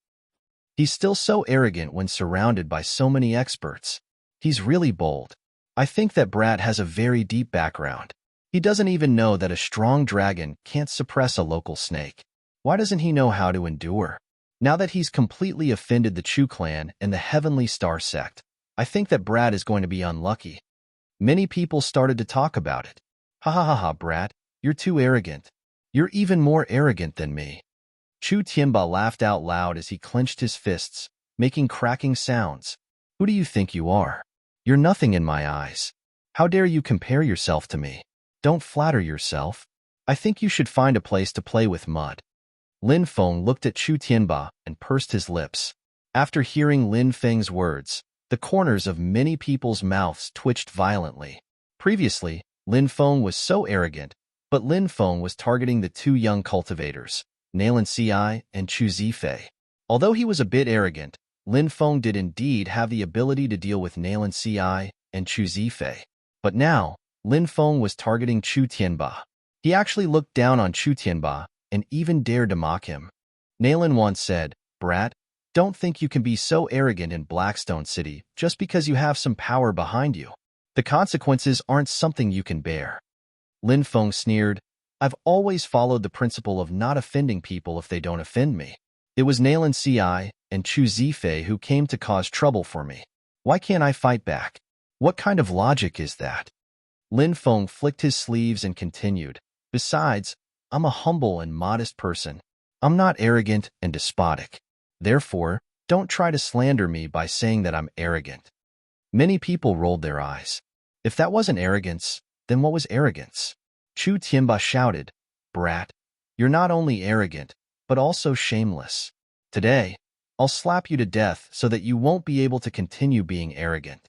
He's still so arrogant when surrounded by so many experts. He's really bold. I think that brat has a very deep background. He doesn't even know that a strong dragon can't suppress a local snake. Why doesn't he know how to endure? Now that he's completely offended the Chu clan and the Heavenly Star sect, I think that brat is going to be unlucky. Many people started to talk about it. Ha ha ha ha, brat, you're too arrogant. You're even more arrogant than me. Chu Tianba laughed out loud as he clenched his fists, making cracking sounds. Who do you think you are? You're nothing in my eyes. How dare you compare yourself to me? Don't flatter yourself. I think you should find a place to play with mud. Lin Feng looked at Chu Tianba and pursed his lips. After hearing Lin Feng's words, the corners of many people's mouths twitched violently. Previously, Lin Feng was so arrogant, but Lin Feng was targeting the two young cultivators, Nalan Ci and Chu Zifei. Although he was a bit arrogant, Lin Feng did indeed have the ability to deal with Nalan Ci and Chu Zifei. But now, Lin Feng was targeting Chu Tianba. He actually looked down on Chu Tianba and even dared to mock him. Nalan once said, "Brat, don't think you can be so arrogant in Blackstone City just because you have some power behind you. The consequences aren't something you can bear." Lin Feng sneered, "I've always followed the principle of not offending people if they don't offend me. It was Nalan Ci and Chu Zifei who came to cause trouble for me. Why can't I fight back? What kind of logic is that?" Lin Feng flicked his sleeves and continued, "Besides, I'm a humble and modest person. I'm not arrogant and despotic. Therefore, don't try to slander me by saying that I'm arrogant." Many people rolled their eyes. If that wasn't arrogance, then what was arrogance? Chu Tianba shouted, "Brat, you're not only arrogant, but also shameless. Today, I'll slap you to death so that you won't be able to continue being arrogant."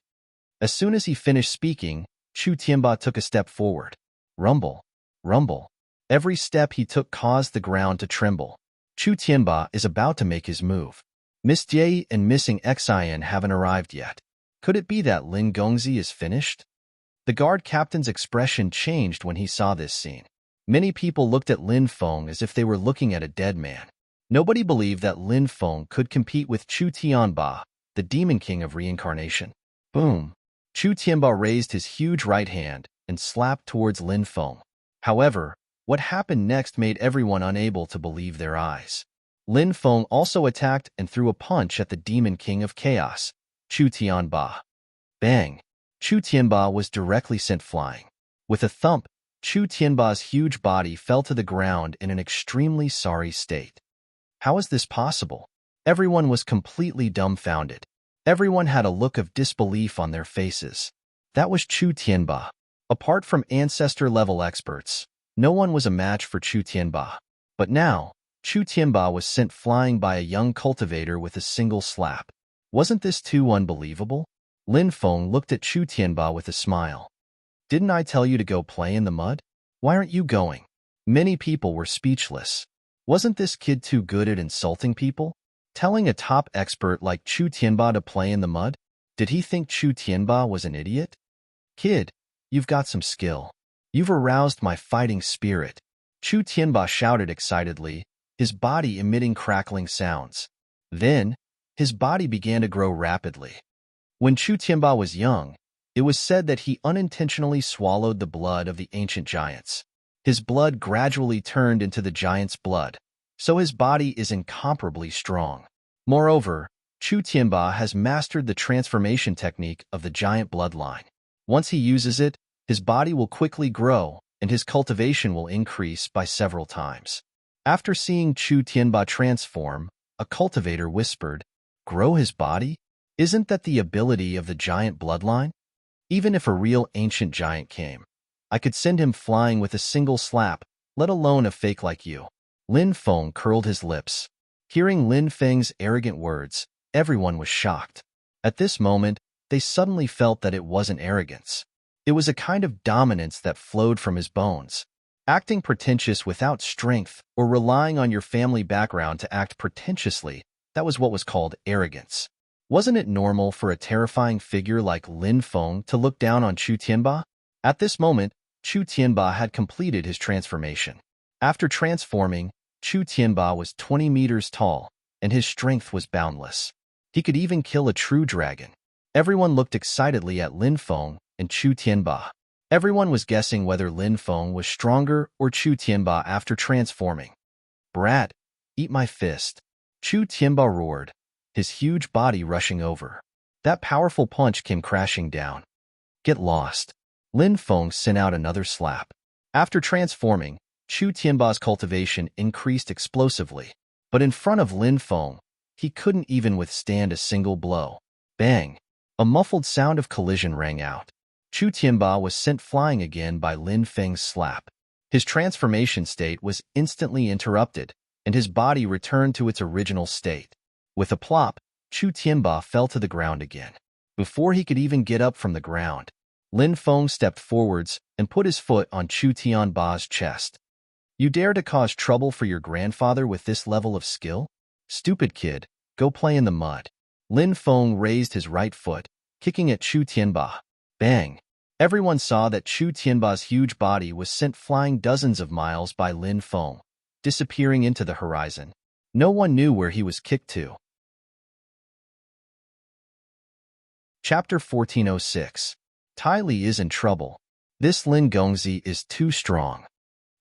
As soon as he finished speaking, Chu Tianba took a step forward. Rumble, rumble. Every step he took caused the ground to tremble. Chu Tianba is about to make his move. Miss Jie and Missing Xian haven't arrived yet. Could it be that Lin Gongzi is finished? The guard captain's expression changed when he saw this scene. Many people looked at Lin Feng as if they were looking at a dead man. Nobody believed that Lin Feng could compete with Chu Tianba, the Demon King of Reincarnation. Boom! Chu Tianba raised his huge right hand and slapped towards Lin Feng. However, what happened next made everyone unable to believe their eyes. Lin Feng also attacked and threw a punch at the Demon King of Chaos, Chu Tianba. Bang! Chu Tianba was directly sent flying. With a thump, Chu Tianba's huge body fell to the ground in an extremely sorry state. How is this possible? Everyone was completely dumbfounded. Everyone had a look of disbelief on their faces. That was Chu Tianba. Apart from ancestor-level experts, no one was a match for Chu Tianba. But now, Chu Tianba was sent flying by a young cultivator with a single slap. Wasn't this too unbelievable? Lin Feng looked at Chu Tianba with a smile. "Didn't I tell you to go play in the mud? Why aren't you going?" Many people were speechless. Wasn't this kid too good at insulting people? Telling a top expert like Chu Tianba to play in the mud? Did he think Chu Tianba was an idiot? "Kid, you've got some skill. You've aroused my fighting spirit." Chu Tianba shouted excitedly, his body emitting crackling sounds. Then, his body began to grow rapidly. When Chu Tianba was young, it was said that he unintentionally swallowed the blood of the ancient giants. His blood gradually turned into the giant's blood, so his body is incomparably strong. Moreover, Chu Tianba has mastered the transformation technique of the giant bloodline. Once he uses it, his body will quickly grow, and his cultivation will increase by several times. After seeing Chu Tianba transform, a cultivator whispered, "Grow his body? Isn't that the ability of the giant bloodline? Even if a real ancient giant came, I could send him flying with a single slap, let alone a fake like you." Lin Feng curled his lips. Hearing Lin Feng's arrogant words, everyone was shocked. At this moment, they suddenly felt that it wasn't arrogance. It was a kind of dominance that flowed from his bones. Acting pretentious without strength or relying on your family background to act pretentiously, that was what was called arrogance. Wasn't it normal for a terrifying figure like Lin Feng to look down on Chu Tianba? At this moment, Chu Tianba had completed his transformation. After transforming, Chu Tianba was 20 meters tall, and his strength was boundless. He could even kill a true dragon. Everyone looked excitedly at Lin Feng and Chu Tianba. Everyone was guessing whether Lin Feng was stronger or Chu Tianba after transforming. "Brat, eat my fist," Chu Tianba roared, his huge body rushing over. That powerful punch came crashing down. "Get lost." Lin Feng sent out another slap. After transforming, Chu Tianba's cultivation increased explosively. But in front of Lin Feng, he couldn't even withstand a single blow. Bang! A muffled sound of collision rang out. Chu Tianba was sent flying again by Lin Feng's slap. His transformation state was instantly interrupted, and his body returned to its original state. With a plop, Chu Tianba fell to the ground again. Before he could even get up from the ground, Lin Feng stepped forwards and put his foot on Chu Tianba's chest. "You dare to cause trouble for your grandfather with this level of skill? Stupid kid, go play in the mud." Lin Feng raised his right foot, kicking at Chu Tianba. Bang! Everyone saw that Chu Tianba's huge body was sent flying dozens of miles by Lin Feng, disappearing into the horizon. No one knew where he was kicked to. Chapter 1406. Tai Li is in trouble. This Lin Gongzi is too strong.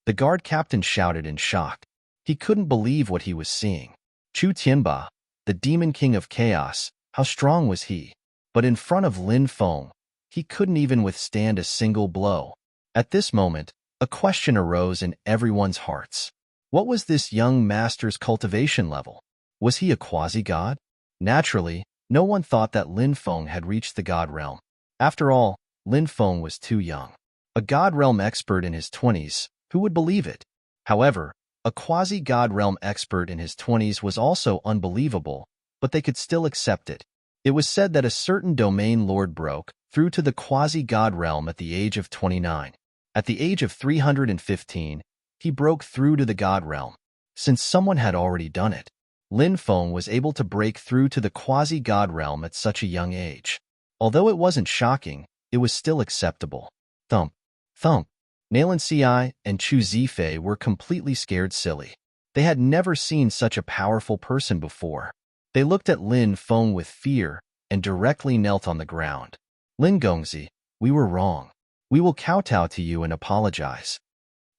The guard captain shouted in shock. He couldn't believe what he was seeing. Chu Tianba, the demon king of chaos, how strong was he? But in front of Lin Feng, he couldn't even withstand a single blow. At this moment, a question arose in everyone's hearts. What was this young master's cultivation level? Was he a quasi-god? Naturally, no one thought that Lin Feng had reached the god realm. After all, Lin Feng was too young. A god realm expert in his 20s, who would believe it? However, a quasi-god realm expert in his 20s was also unbelievable, but they could still accept it. It was said that a certain domain lord broke through to the quasi-god realm at the age of 29. At the age of 315, he broke through to the god realm. Since someone had already done it, Lin Feng was able to break through to the quasi-god realm at such a young age. Although it wasn't shocking, it was still acceptable. Thump, thump. Nalan Ci and Chu Zifei were completely scared silly. They had never seen such a powerful person before. They looked at Lin Feng with fear and directly knelt on the ground. "Lin Gongzi, we were wrong. We will kowtow to you and apologize."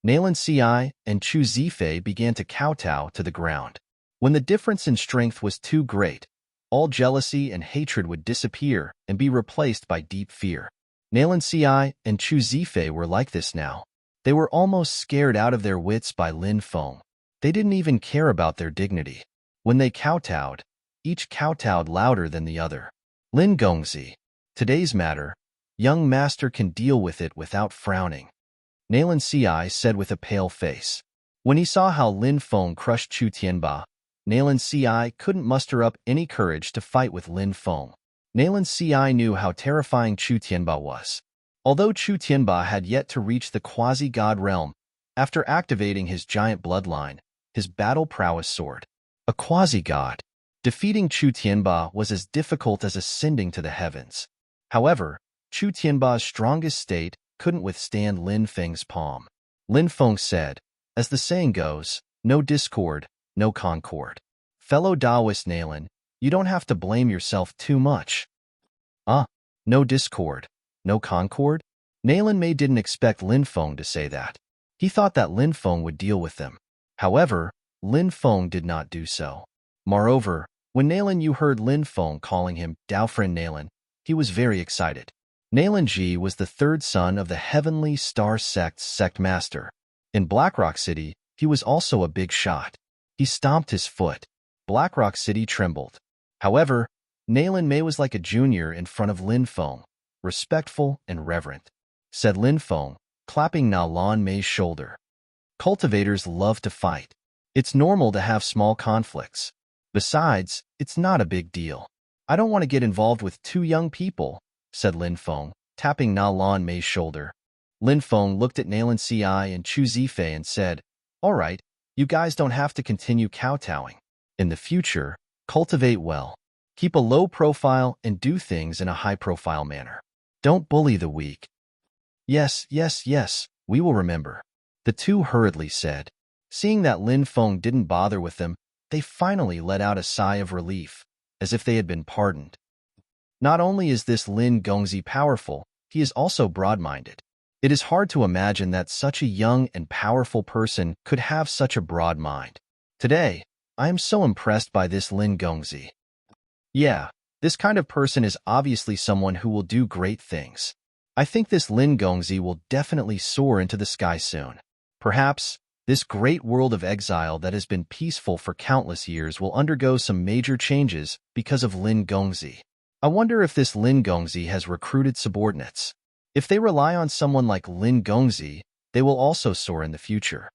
Nalan Ci and Chu Zifei began to kowtow to the ground. When the difference in strength was too great, all jealousy and hatred would disappear and be replaced by deep fear. Nalan Ci and Chu Zifei were like this now. They were almost scared out of their wits by Lin Feng. They didn't even care about their dignity. When they kowtowed, each kowtowed louder than the other. "Lin Gongzi, today's matter, young master can deal with it without frowning," Nalan Ci said with a pale face. When he saw how Lin Feng crushed Chu Tianba, Nalan Ci couldn't muster up any courage to fight with Lin Feng. Nalan Ci knew how terrifying Chu Tianba was. Although Chu Tianba had yet to reach the quasi-god realm, after activating his giant bloodline, his battle prowess soared. A quasi-god. Defeating Chu Tianba was as difficult as ascending to the heavens. However, Chu Tianba's strongest state couldn't withstand Lin Feng's palm. Lin Feng said, "As the saying goes, no discord, no concord." Fellow Taoist Nalan, you don't have to blame yourself too much. No discord, no concord? Nalan Mei didn't expect Lin Feng to say that. He thought that Lin Feng would deal with them. However, Lin Feng did not do so. Moreover, when Nalan Yu heard Lin Feng calling him Dao Friend Nalan, he was very excited. Nalan Ji was the third son of the Heavenly Star Sect's sect master. In Blackrock City, he was also a big shot. He stomped his foot. Blackrock City trembled. However, Nalan Mei was like a junior in front of Lin Feng, respectful and reverent. Said Lin Feng, clapping Nalan Mei's shoulder. "Cultivators love to fight. It's normal to have small conflicts. Besides, it's not a big deal. I don't want to get involved with two young people," said Lin Feng, tapping Nalan Mei's shoulder. Lin Feng looked at Nalan Ci and Chu Zifei and said, "All right, you guys don't have to continue kowtowing. In the future, cultivate well. Keep a low profile and do things in a high-profile manner. Don't bully the weak." Yes, we will remember," the two hurriedly said. Seeing that Lin Feng didn't bother with them, they finally let out a sigh of relief, as if they had been pardoned. Not only is this Lin Gongzi powerful, he is also broad-minded. It is hard to imagine that such a young and powerful person could have such a broad mind. Today, I am so impressed by this Lin Gongzi. Yeah, this kind of person is obviously someone who will do great things. I think this Lin Gongzi will definitely soar into the sky soon. Perhaps, this great world of exile that has been peaceful for countless years will undergo some major changes because of Lin Gongzi. I wonder if this Lin Gongzi has recruited subordinates. If they rely on someone like Lin Gongzi, they will also soar in the future.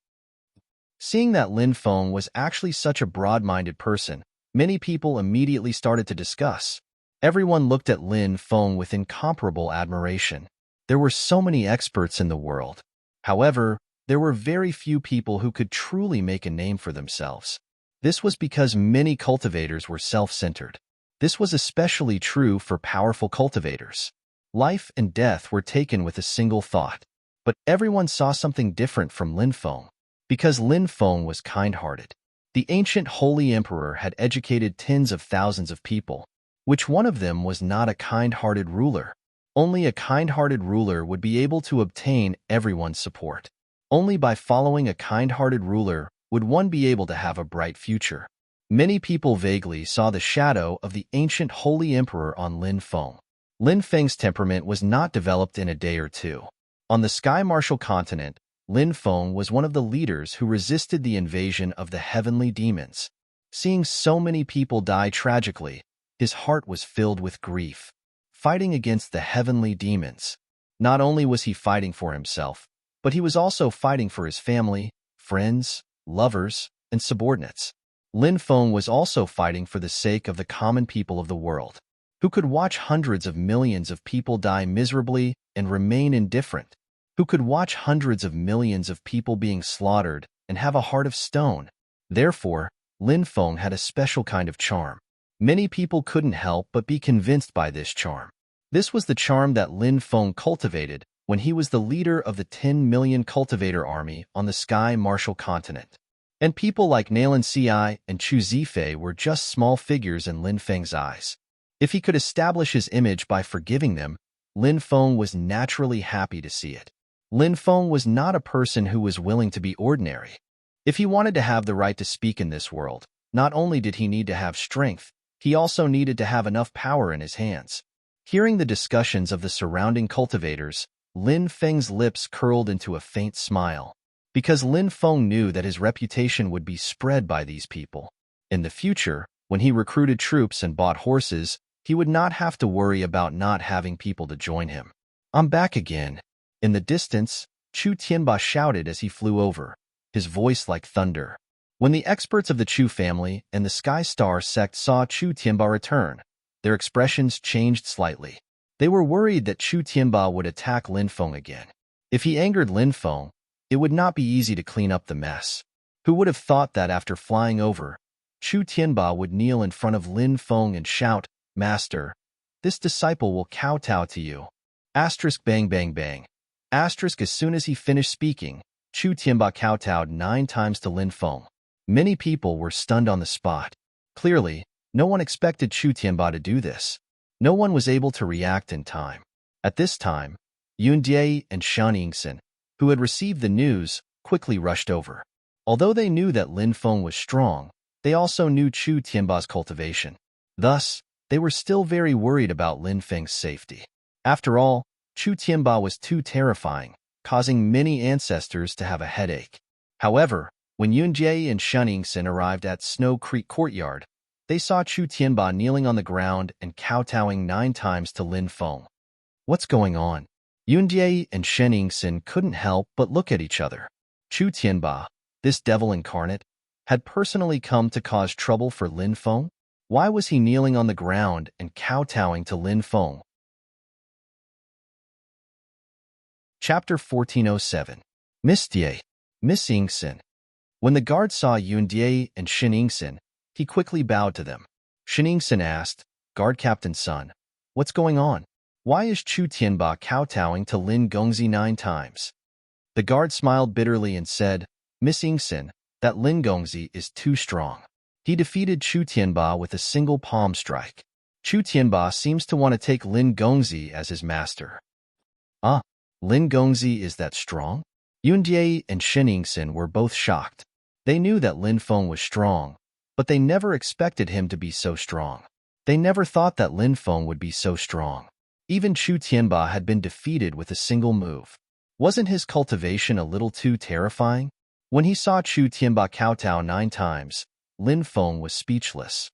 Seeing that Lin Feng was actually such a broad-minded person, many people immediately started to discuss. Everyone looked at Lin Feng with incomparable admiration. There were so many experts in the world. However, there were very few people who could truly make a name for themselves. This was because many cultivators were self-centered. This was especially true for powerful cultivators. Life and death were taken with a single thought. But everyone saw something different from Lin Feng. Because Lin Feng was kind-hearted. The ancient holy emperor had educated tens of thousands of people. Which one of them was not a kind-hearted ruler? Only a kind-hearted ruler would be able to obtain everyone's support. Only by following a kind-hearted ruler would one be able to have a bright future. Many people vaguely saw the shadow of the ancient holy emperor on Lin Feng. Lin Feng's temperament was not developed in a day or two. On the Sky Martial continent, Lin Feng was one of the leaders who resisted the invasion of the heavenly demons. Seeing so many people die tragically, his heart was filled with grief. Fighting against the heavenly demons. Not only was he fighting for himself, but he was also fighting for his family, friends, lovers, and subordinates. Lin Feng was also fighting for the sake of the common people of the world, who could watch hundreds of millions of people die miserably and remain indifferent, who could watch hundreds of millions of people being slaughtered and have a heart of stone. Therefore, Lin Feng had a special kind of charm. Many people couldn't help but be convinced by this charm. This was the charm that Lin Feng cultivated when he was the leader of the 10 million cultivator army on the Sky Martial continent. And people like Nalan Si and Chu Zifei were just small figures in Lin Feng's eyes. If he could establish his image by forgiving them, Lin Feng was naturally happy to see it. Lin Feng was not a person who was willing to be ordinary. If he wanted to have the right to speak in this world, not only did he need to have strength, he also needed to have enough power in his hands. Hearing the discussions of the surrounding cultivators, Lin Feng's lips curled into a faint smile. Because Lin Feng knew that his reputation would be spread by these people. In the future, when he recruited troops and bought horses, he would not have to worry about not having people to join him. I'm back again. In the distance, Chu Tianba shouted as he flew over, his voice like thunder. When the experts of the Chu family and the Sky Star sect saw Chu Tianba return, their expressions changed slightly. They were worried that Chu Tianba would attack Lin Feng again. If he angered Lin Feng, it would not be easy to clean up the mess. Who would have thought that after flying over, Chu Tianba would kneel in front of Lin Feng and shout, "Master, this disciple will kowtow to you." Asterisk bang bang bang. Asterisk as soon as he finished speaking, Chu Tianba kowtowed 9 times to Lin Feng. Many people were stunned on the spot. Clearly, no one expected Chu Tianba to do this. No one was able to react in time. At this time, Yun Die and Shan Yingxin, who had received the news, quickly rushed over. Although they knew that Lin Feng was strong, they also knew Chu Tianba's cultivation. Thus, they were still very worried about Lin Feng's safety. After all, Chu Tianba was too terrifying, causing many ancestors to have a headache. However, when Yun Jie and Shan Yingxin arrived at Snow Creek Courtyard, they saw Chu Tianba kneeling on the ground and kowtowing 9 times to Lin Feng. What's going on? Yun Jie and Shan Yingxin couldn't help but look at each other. Chu Tianba, this devil incarnate, had personally come to cause trouble for Lin Feng? Why was he kneeling on the ground and kowtowing to Lin Feng? Chapter 1407. Misty, Miss Yingxin. When the guard saw Yun Die and Shan Yingxin, he quickly bowed to them. Shan Yingxin asked, "Guard Captain's son, what's going on? Why is Chu Tianba kowtowing to Lin Gongzi 9 times? The guard smiled bitterly and said, "Miss Yingxin, That Lin Gongzi is too strong. He defeated Chu Tianba with a single palm strike. Chu Tianba seems to want to take Lin Gongzi as his master. Ah, Lin Gongzi is that strong? Yun Jie and Shen Yingxin were both shocked. They knew that Lin Feng was strong, but they never expected him to be so strong. They never thought that Lin Feng would be so strong. Even Chu Tianba had been defeated with a single move. Wasn't his cultivation a little too terrifying? When he saw Chu Tianba kowtow 9 times, Lin Feng was speechless.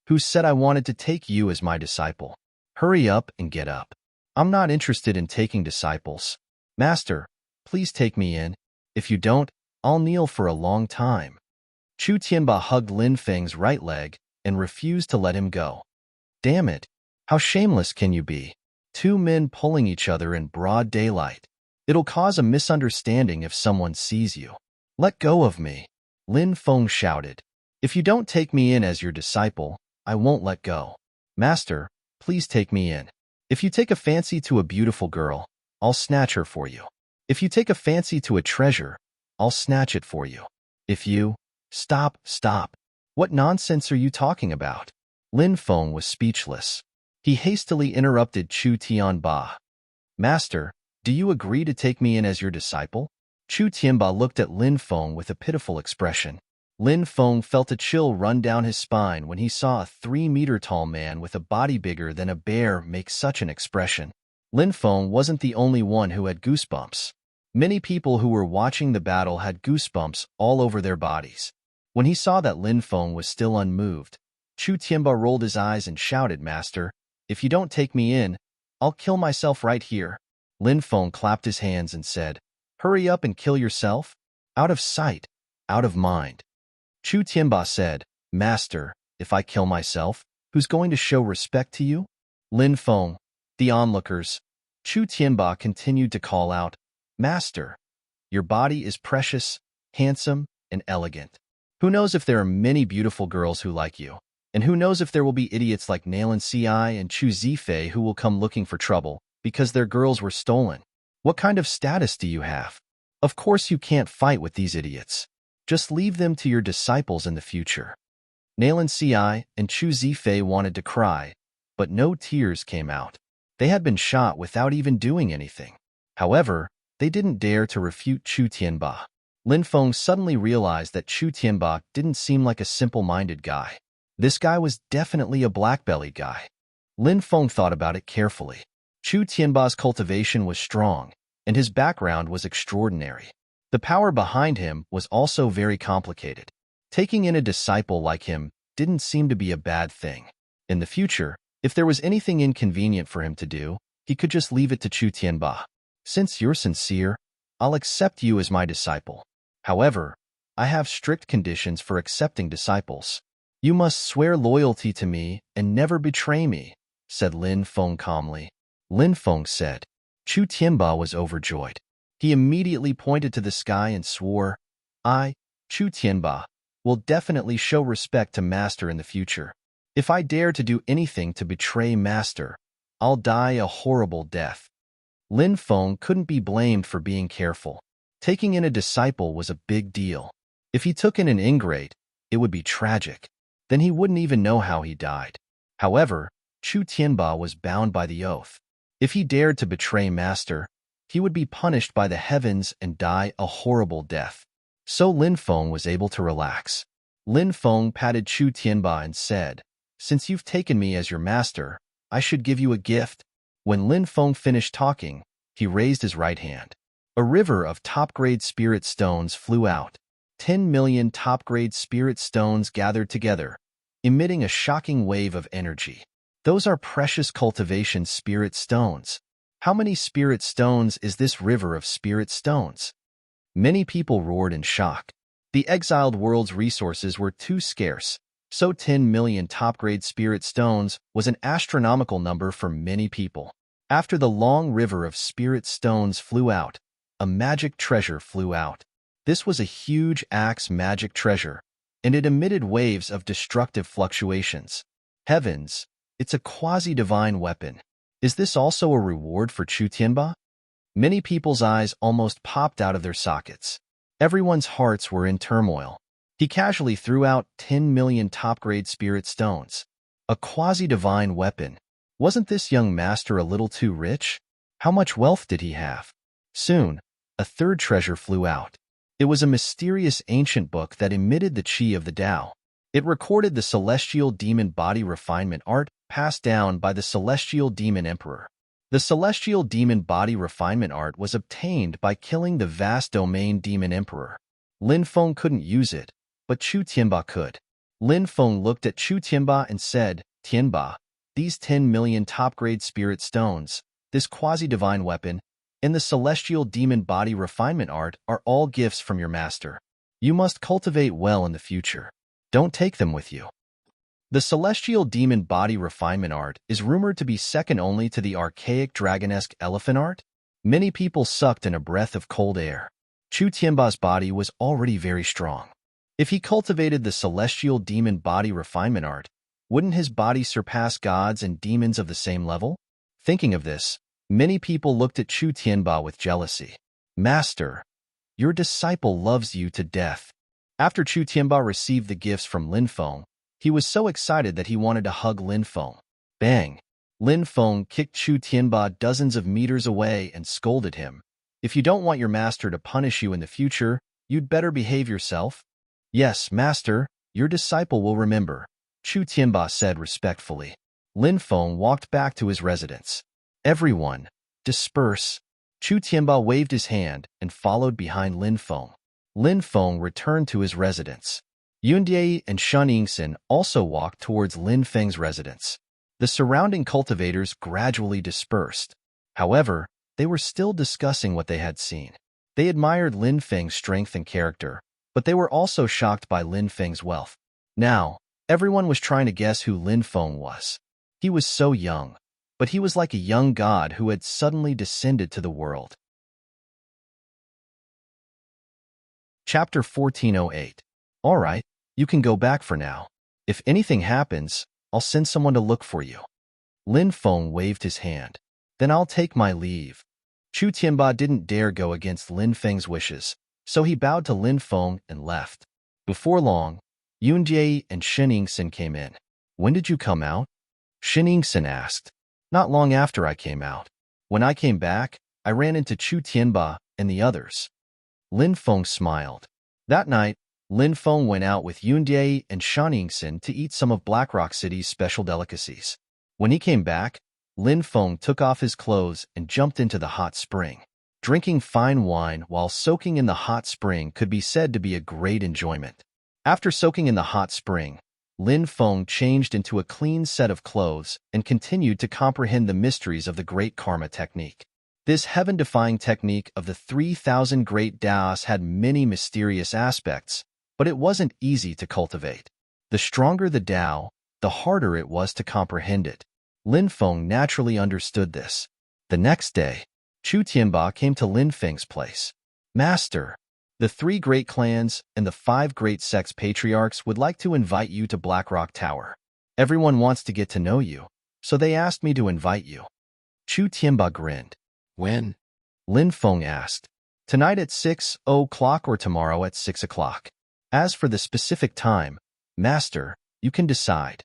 Who said I wanted to take you as my disciple? Hurry up and get up. I'm not interested in taking disciples. Master, please take me in. If you don't, I'll kneel for a long time. Chu Tianba hugged Lin Feng's right leg and refused to let him go. Damn it, how shameless can you be? 2 men pulling each other in broad daylight. It'll cause a misunderstanding if someone sees you. Let go of me, Lin Feng shouted. If you don't take me in as your disciple, I won't let go. Master, please take me in. If you take a fancy to a beautiful girl, I'll snatch her for you. If you take a fancy to a treasure, I'll snatch it for you. If you... Stop. What nonsense are you talking about? Lin Feng was speechless. He hastily interrupted Chu Tianba. Master, do you agree to take me in as your disciple? Chu Tianba looked at Lin Feng with a pitiful expression. Lin Feng felt a chill run down his spine when he saw a 3-meter-tall man with a body bigger than a bear make such an expression. Lin Feng wasn't the only one who had goosebumps. Many people who were watching the battle had goosebumps all over their bodies. When he saw that Lin Feng was still unmoved, Chu Tianba rolled his eyes and shouted, Master, if you don't take me in, I'll kill myself right here. Lin Feng clapped his hands and said, Hurry up and kill yourself. Out of sight, out of mind. Chu Tianba said, Master, if I kill myself, who's going to show respect to you? Lin Feng, the onlookers. Chu Tianba continued to call out, Master, your body is precious, handsome, and elegant. Who knows if there are many beautiful girls who like you? And who knows if there will be idiots like Nalan Ci and Chu Zifei who will come looking for trouble because their girls were stolen? What kind of status do you have? Of course you can't fight with these idiots. Just leave them to your disciples in the future. Nalan Ci and Chu Zifei wanted to cry, but no tears came out. They had been shot without even doing anything. However, they didn't dare to refute Chu Tianba. Lin Feng suddenly realized that Chu Tianba didn't seem like a simple-minded guy. This guy was definitely a black-bellied guy. Lin Feng thought about it carefully. Chu Tianba's cultivation was strong, and his background was extraordinary. The power behind him was also very complicated. Taking in a disciple like him didn't seem to be a bad thing. In the future, if there was anything inconvenient for him to do, he could just leave it to Chu Tianba. Since you're sincere, I'll accept you as my disciple. However, I have strict conditions for accepting disciples. You must swear loyalty to me and never betray me, said Lin Feng calmly. Lin Feng said. Chu Tianba was overjoyed. He immediately pointed to the sky and swore, I, Chu Tianba, will definitely show respect to Master in the future. If I dare to do anything to betray Master, I'll die a horrible death. Lin Feng couldn't be blamed for being careful. Taking in a disciple was a big deal. If he took in an ingrate, it would be tragic. Then he wouldn't even know how he died. However, Chu Tianba was bound by the oath. If he dared to betray Master, he would be punished by the heavens and die a horrible death. So Lin Feng was able to relax. Lin Feng patted Chu Tianba and said, Since you've taken me as your master, I should give you a gift. When Lin Feng finished talking, he raised his right hand. A river of top-grade spirit stones flew out. 10 million top-grade spirit stones gathered together, emitting a shocking wave of energy. Those are precious cultivation spirit stones. How many spirit stones is this river of spirit stones? Many people roared in shock. The exiled world's resources were too scarce, so 10 million top-grade spirit stones was an astronomical number for many people. After the long river of spirit stones flew out, a magic treasure flew out. This was a huge axe magic treasure, and it emitted waves of destructive fluctuations. Heavens, it's a quasi-divine weapon. Is this also a reward for Chu Tianba? Many people's eyes almost popped out of their sockets. Everyone's hearts were in turmoil. He casually threw out 10 million top-grade spirit stones. A quasi-divine weapon. Wasn't this young master a little too rich? How much wealth did he have? Soon, a third treasure flew out. It was a mysterious ancient book that emitted the chi of the Tao. It recorded the celestial demon body refinement art passed down by the celestial demon emperor. The celestial demon body refinement art was obtained by killing the vast domain demon emperor. Lin Feng couldn't use it, but Chu Tianba could. Lin Feng looked at Chu Tianba and said, "Tianba, these 10 million top-grade spirit stones, this quasi-divine weapon, and the celestial demon body refinement art are all gifts from your master. You must cultivate well in the future. Don't take them with you." The celestial demon body refinement art is rumored to be second only to the archaic dragonesque elephant art. Many people sucked in a breath of cold air. Chu Tianba's body was already very strong. If he cultivated the celestial demon body refinement art, wouldn't his body surpass gods and demons of the same level? Thinking of this, many people looked at Chu Tianba with jealousy. "Master, your disciple loves you to death." After Chu Tianba received the gifts from Lin Feng, he was so excited that he wanted to hug Lin Feng. Bang! Lin Feng kicked Chu Tianba dozens of meters away and scolded him. "If you don't want your master to punish you in the future, you'd better behave yourself." "Yes, master, your disciple will remember," Chu Tianba said respectfully. Lin Feng walked back to his residence. "Everyone, disperse." Chu Tianba waved his hand and followed behind Lin Feng. Lin Feng returned to his residence. Yundiei and Shen Yingxin also walked towards Lin Feng's residence. The surrounding cultivators gradually dispersed. However, they were still discussing what they had seen. They admired Lin Feng's strength and character, but they were also shocked by Lin Feng's wealth. Now, everyone was trying to guess who Lin Feng was. He was so young, but he was like a young god who had suddenly descended to the world. Chapter 1408. All right, you can go back for now. If anything happens, I'll send someone to look for you. Lin Feng waved his hand. Then I'll take my leave. Chu Tianba didn't dare go against Lin Feng's wishes, so he bowed to Lin Feng and left. Before long, Yunjie and Shen Yingxin came in. "When did you come out?" Shen Yingxin asked. "Not long after I came out. When I came back, I ran into Chu Tianba and the others." Lin Feng smiled. That night, Lin Feng went out with Yunjie and Shen Yingxin to eat some of Blackrock City's special delicacies. When he came back, Lin Feng took off his clothes and jumped into the hot spring. Drinking fine wine while soaking in the hot spring could be said to be a great enjoyment. After soaking in the hot spring, Lin Feng changed into a clean set of clothes and continued to comprehend the mysteries of the Great Karma technique. This heaven-defying technique of the 3,000 Great Taos had many mysterious aspects, but it wasn't easy to cultivate. The stronger the Tao, the harder it was to comprehend it. Lin Feng naturally understood this. The next day, Chu Tianba came to Lin Feng's place. "Master, the 3 great clans and the 5 great sects patriarchs would like to invite you to Blackrock Tower. Everyone wants to get to know you, so they asked me to invite you." Chu Tianba grinned. "When?" Lin Feng asked. "Tonight at 6 o'clock or tomorrow at 6 o'clock. As for the specific time, Master, you can decide."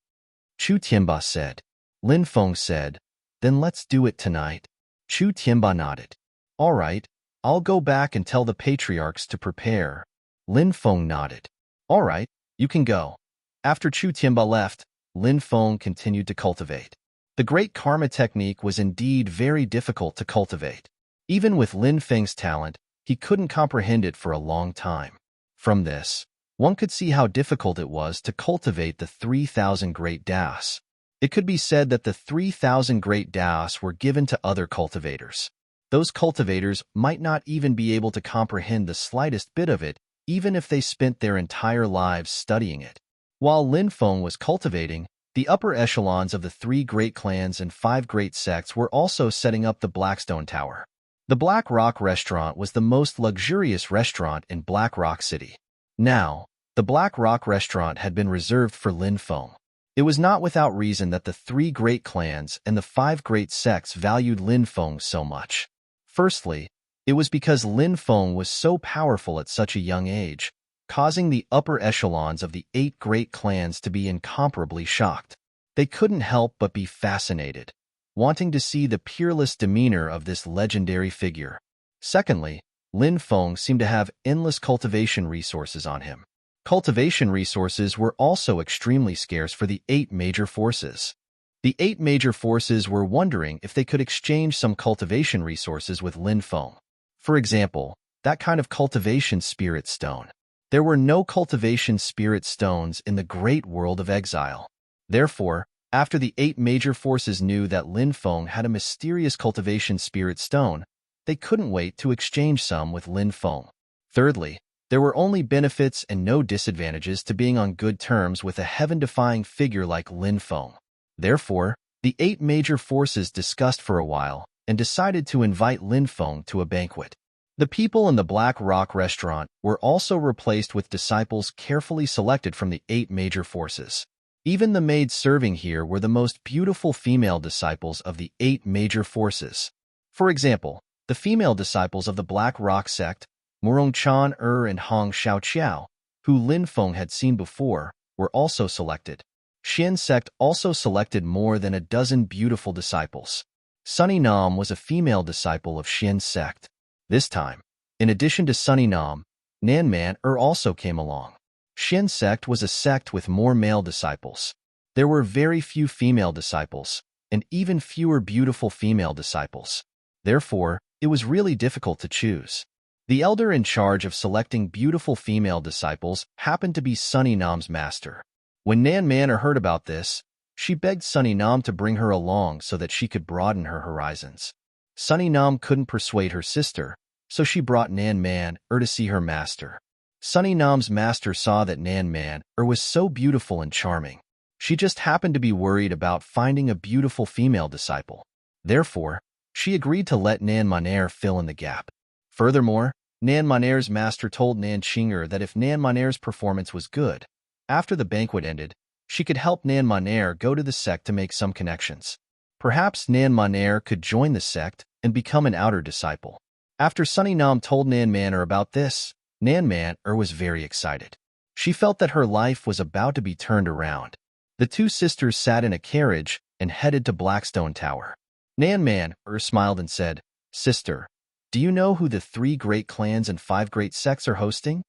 Chu Tianba said. Lin Feng said, "Then let's do it tonight." Chu Tianba nodded. "All right, I'll go back and tell the patriarchs to prepare." Lin Feng nodded. "All right, you can go." After Chu Tianba left, Lin Feng continued to cultivate. The Great Karma technique was indeed very difficult to cultivate. Even with Lin Feng's talent, he couldn't comprehend it for a long time. From this, one could see how difficult it was to cultivate the 3,000 Great Taos. It could be said that the 3,000 Great Taos were given to other cultivators. Those cultivators might not even be able to comprehend the slightest bit of it, even if they spent their entire lives studying it. While Lin Feng was cultivating, the upper echelons of the 3 great clans and 5 great sects were also setting up the Blackstone Tower. The Black Rock restaurant was the most luxurious restaurant in Black Rock City. Now, the Black Rock restaurant had been reserved for Lin Feng. It was not without reason that the 3 great clans and the 5 great sects valued Lin Feng so much. Firstly, it was because Lin Feng was so powerful at such a young age, causing the upper echelons of the 8 great clans to be incomparably shocked. They couldn't help but be fascinated, wanting to see the peerless demeanor of this legendary figure. Secondly, Lin Feng seemed to have endless cultivation resources on him. Cultivation resources were also extremely scarce for the 8 major forces. The 8 major forces were wondering if they could exchange some cultivation resources with Lin Feng. For example, that kind of cultivation spirit stone. There were no cultivation spirit stones in the great world of exile. Therefore, after the 8 major forces knew that Lin Feng had a mysterious cultivation spirit stone, they couldn't wait to exchange some with Lin Feng. Thirdly, there were only benefits and no disadvantages to being on good terms with a heaven-defying figure like Lin Feng. Therefore, the 8 major forces discussed for a while and decided to invite Lin Feng to a banquet. The people in the Black Rock restaurant were also replaced with disciples carefully selected from the 8 major forces. Even the maids serving here were the most beautiful female disciples of the 8 major forces. For example, the female disciples of the Black Rock sect, Murong Chan and Hong Xiaoqiao, who Lin Feng had seen before, were also selected. Xian sect also selected more than a dozen beautiful disciples. Sunny Nam was a female disciple of Xian sect. This time, in addition to Sunny Nam, Nan Man also came along. Xian sect was a sect with more male disciples. There were very few female disciples, and even fewer beautiful female disciples. Therefore, it was really difficult to choose. The elder in charge of selecting beautiful female disciples happened to be Sunny Nam's master. When Nan Man heard about this, she begged Sunny Nam to bring her along so that she could broaden her horizons. Sunny Nam couldn't persuade her sister, so she brought Nan Man to see her master. Sunny Nam's master saw that Nan Man was so beautiful and charming. She just happened to be worried about finding a beautiful female disciple. Therefore, she agreed to let Nan Maner fill in the gap. Furthermore, Nan Maner's master told Nan Qinger that if Nan Maner's performance was good, after the banquet ended, she could help Nan Maner go to the sect to make some connections. Perhaps Nan Maner could join the sect and become an outer disciple. After Sunny Nam told Nan Maner about this, Nan Maner was very excited. She felt that her life was about to be turned around. The two sisters sat in a carriage and headed to Blackstone Tower. Nan Maner smiled and said, "Sister, do you know who the 3 great clans and 5 great sects are hosting?"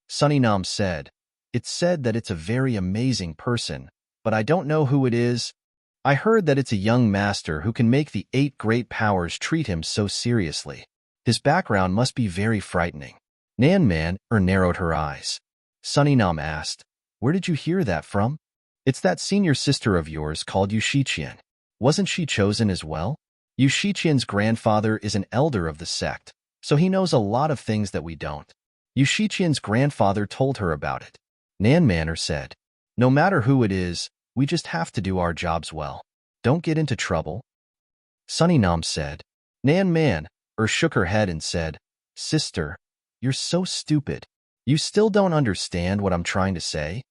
Sunny Nam said, "It's said that it's a very amazing person, but I don't know who it is. I heard that it's a young master who can make the 8 great powers treat him so seriously. His background must be very frightening." Nan Man narrowed her eyes. Sunny Nam asked, "Where did you hear that from?" "It's that senior sister of yours called Yu Shiqian. Wasn't she chosen as well? Yu Shiqian's grandfather is an elder of the sect, so he knows a lot of things that we don't." Yu Shiqian's grandfather told her about it. Nan Manor said, "No matter who it is, we just have to do our jobs well. Don't get into trouble." Sunny Nam said. Nan Man shook her head and said, "Sister, you're so stupid. You still don't understand what I'm trying to say?"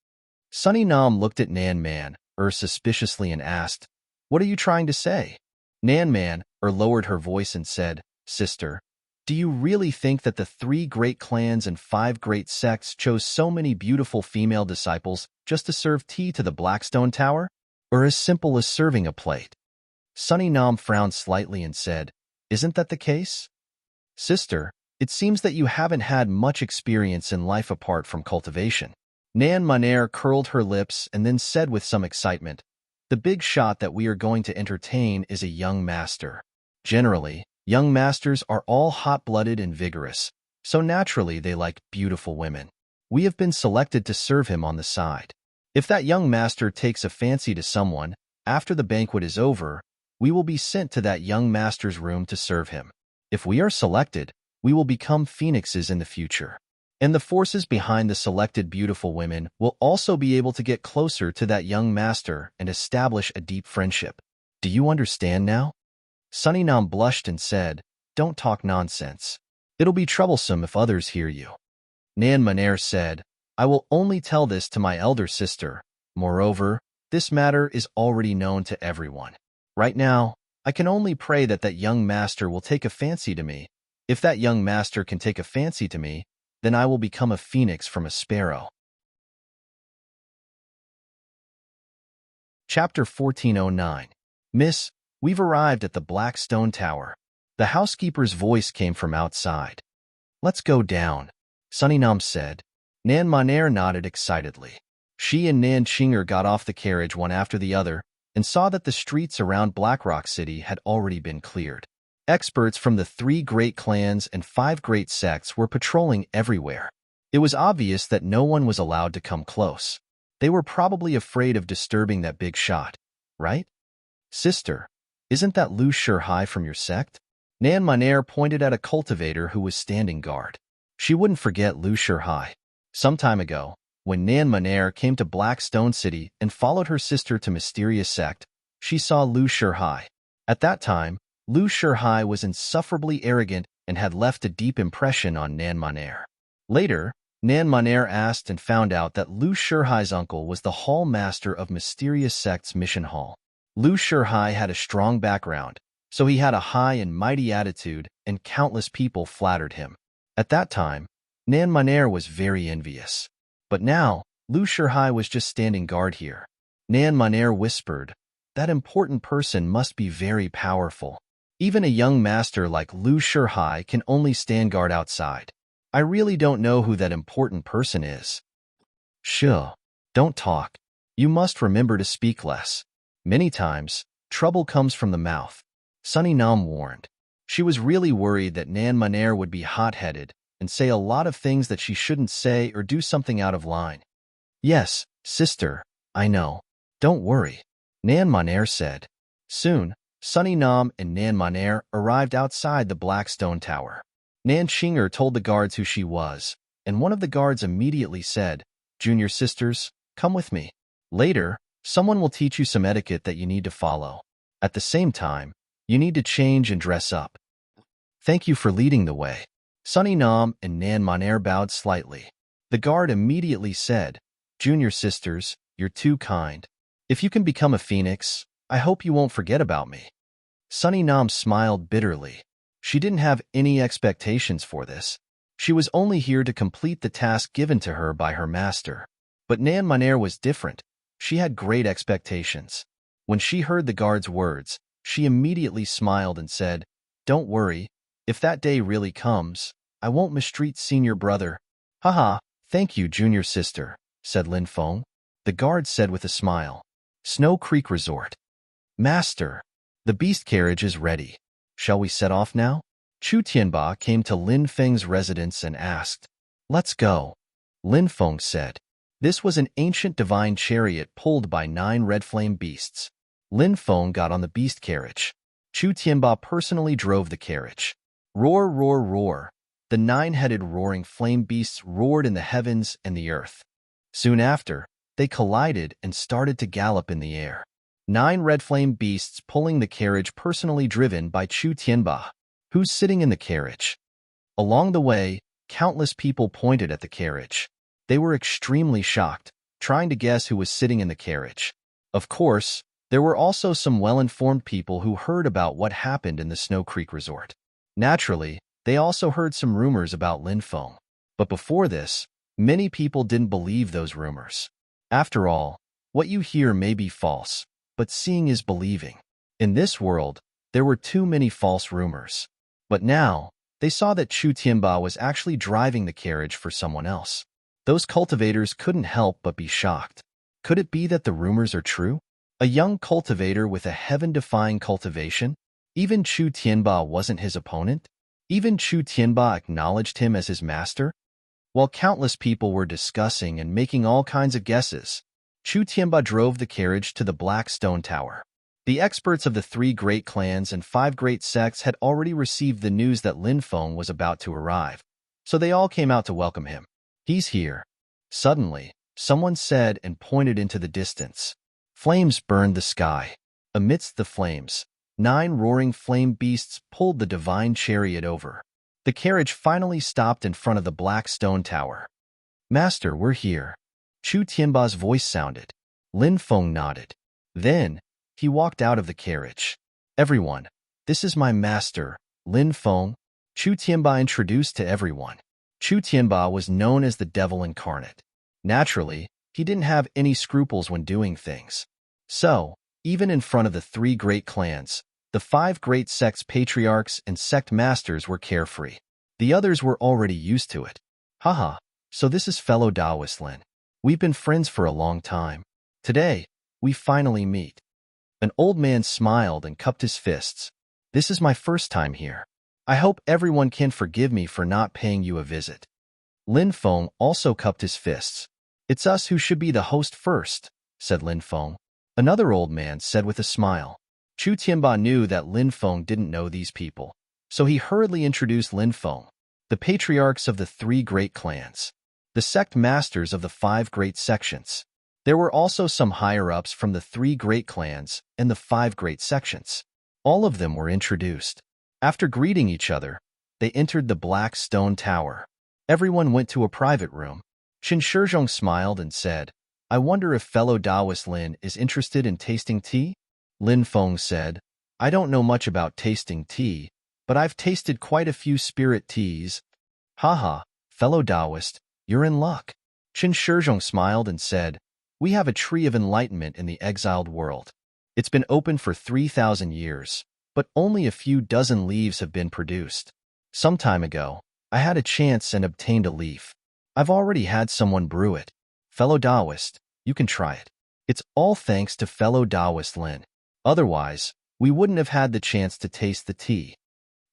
Sunny Nam looked at Nan Man suspiciously and asked, "What are you trying to say?" Nan Man lowered her voice and said, "Sister, do you really think that the 3 great clans and 5 great sects chose so many beautiful female disciples just to serve tea to the Blackstone Tower? Or as simple as serving a plate?" Sunny Nam frowned slightly and said, "Isn't that the case?" "Sister, it seems that you haven't had much experience in life apart from cultivation." Nan Maner curled her lips and then said with some excitement, "The big shot that we are going to entertain is a young master. Generally, young masters are all hot-blooded and vigorous, so naturally they like beautiful women. We have been selected to serve him on the side. If that young master takes a fancy to someone, after the banquet is over, we will be sent to that young master's room to serve him. If we are selected, we will become phoenixes in the future. And the forces behind the selected beautiful women will also be able to get closer to that young master and establish a deep friendship. Do you understand now?" Sunny Nam blushed and said, "Don't talk nonsense. It'll be troublesome if others hear you." Nan Maner said, "I will only tell this to my elder sister. Moreover, this matter is already known to everyone. Right now, I can only pray that that young master will take a fancy to me. If that young master can take a fancy to me, then I will become a phoenix from a sparrow. Chapter 1409. Miss, we've arrived at the Black Stone Tower. The housekeeper's voice came from outside. Let's go down, Sunny Nam said. Nan Monair nodded excitedly. She and Nan Chinger got off the carriage one after the other and saw that the streets around Blackrock City had already been cleared. Experts from the 3 great clans and 5 great sects were patrolling everywhere. It was obvious that no one was allowed to come close. They were probably afraid of disturbing that big shot, right? Sister, isn't that Lu Shihai from your sect? Nan Monair pointed at a cultivator who was standing guard. She wouldn't forget Lu Shihai. Some time ago, when Nan Monair came to Black Stone City and followed her sister to Mysterious Sect, she saw Lu Shihai. At that time, Lu Shihai was insufferably arrogant and had left a deep impression on Nan Monair. Later, Nan Monair asked and found out that Lu Shihai's uncle was the hall master of Mysterious Sect's mission hall. Lu Shihai had a strong background, so he had a high and mighty attitude, and countless people flattered him. At that time, Nan Monair was very envious. But now, Lu Shihai was just standing guard here. Nan Monair whispered, that important person must be very powerful. Even a young master like Lu Shihai can only stand guard outside. I really don't know who that important person is. Shh, don't talk. You must remember to speak less. Many times, trouble comes from the mouth. Sunny Nam warned. She was really worried that Nan Monair would be hot-headed and say a lot of things that she shouldn't say or do something out of line. Yes, sister, I know. Don't worry, Nan Monair said. Soon, Sunny Nam and Nan Monair arrived outside the Black Stone Tower. Nan Chinger told the guards who she was, and one of the guards immediately said, Junior sisters, come with me. Later, someone will teach you some etiquette that you need to follow. At the same time, you need to change and dress up. Thank you for leading the way. Sunny Nam and Nan Monair bowed slightly. The guard immediately said, Junior sisters, you're too kind. If you can become a phoenix, I hope you won't forget about me. Sunny Nam smiled bitterly. She didn't have any expectations for this. She was only here to complete the task given to her by her master. But Nan Monair was different. She had great expectations. When she heard the guard's words, she immediately smiled and said, Don't worry, if that day really comes, I won't mistreat senior brother. Haha, thank you, junior sister, said Lin Feng. The guard said with a smile. Snow Creek Resort. Master, the beast carriage is ready. Shall we set off now? Chu Tianba came to Lin Feng's residence and asked. Let's go. Lin Feng said. This was an ancient divine chariot pulled by 9 red flame beasts. Lin Feng got on the beast carriage. Chu Tianba personally drove the carriage. Roar, roar, roar. The 9-headed roaring flame beasts roared in the heavens and the earth. Soon after, they collided and started to gallop in the air. 9 red flame beasts pulling the carriage personally driven by Chu Tianba, who's sitting in the carriage. Along the way, countless people pointed at the carriage. They were extremely shocked, trying to guess who was sitting in the carriage. Of course, there were also some well-informed people who heard about what happened in the Snow Creek Resort. Naturally, they also heard some rumors about Lin Feng. But before this, many people didn't believe those rumors. After all, what you hear may be false, but seeing is believing. In this world, there were too many false rumors. But now, they saw that Chu Tianba was actually driving the carriage for someone else. Those cultivators couldn't help but be shocked. Could it be that the rumors are true? A young cultivator with a heaven-defying cultivation? Even Chu Tianba wasn't his opponent? Even Chu Tianba acknowledged him as his master? While countless people were discussing and making all kinds of guesses, Chu Tianba drove the carriage to the Black Stone Tower. The experts of the 3 great clans and 5 great sects had already received the news that Lin Feng was about to arrive, so they all came out to welcome him. He's here. Suddenly, someone said and pointed into the distance. Flames burned the sky. Amidst the flames, 9 roaring flame beasts pulled the divine chariot over. The carriage finally stopped in front of the Black Stone Tower. Master, we're here. Chu Tianba's voice sounded. Lin Feng nodded. Then, he walked out of the carriage. Everyone, this is my master, Lin Feng. Chu Tianba introduced to everyone. Chu Tianba was known as the devil incarnate. Naturally, he didn't have any scruples when doing things. So, even in front of the three great clans, the five great sects' patriarchs and sect masters were carefree. The others were already used to it. Haha, so this is fellow Taoist Lin. We've been friends for a long time. Today, we finally meet. An old man smiled and cupped his fists. This is my first time here. I hope everyone can forgive me for not paying you a visit. Lin Feng also cupped his fists. It's us who should be the host first, said Lin Feng. Another old man said with a smile. Chu Tianba knew that Lin Feng didn't know these people, so he hurriedly introduced Lin Feng, the patriarchs of the three great clans, the sect masters of the five great sections. There were also some higher-ups from the three great clans and the five great sections. All of them were introduced. After greeting each other, they entered the black stone tower. Everyone went to a private room. Qin Shizhong smiled and said, I wonder if fellow Taoist Lin is interested in tasting tea? Lin Feng said, I don't know much about tasting tea, but I've tasted quite a few spirit teas. Haha, fellow Taoist, you're in luck. Qin Shizhong smiled and said, we have a tree of enlightenment in the exiled world. It's been open for 3,000 years, but only a few dozen leaves have been produced. Some time ago, I had a chance and obtained a leaf. I've already had someone brew it. Fellow Taoist, you can try it. It's all thanks to fellow Taoist Lin. Otherwise, we wouldn't have had the chance to taste the tea.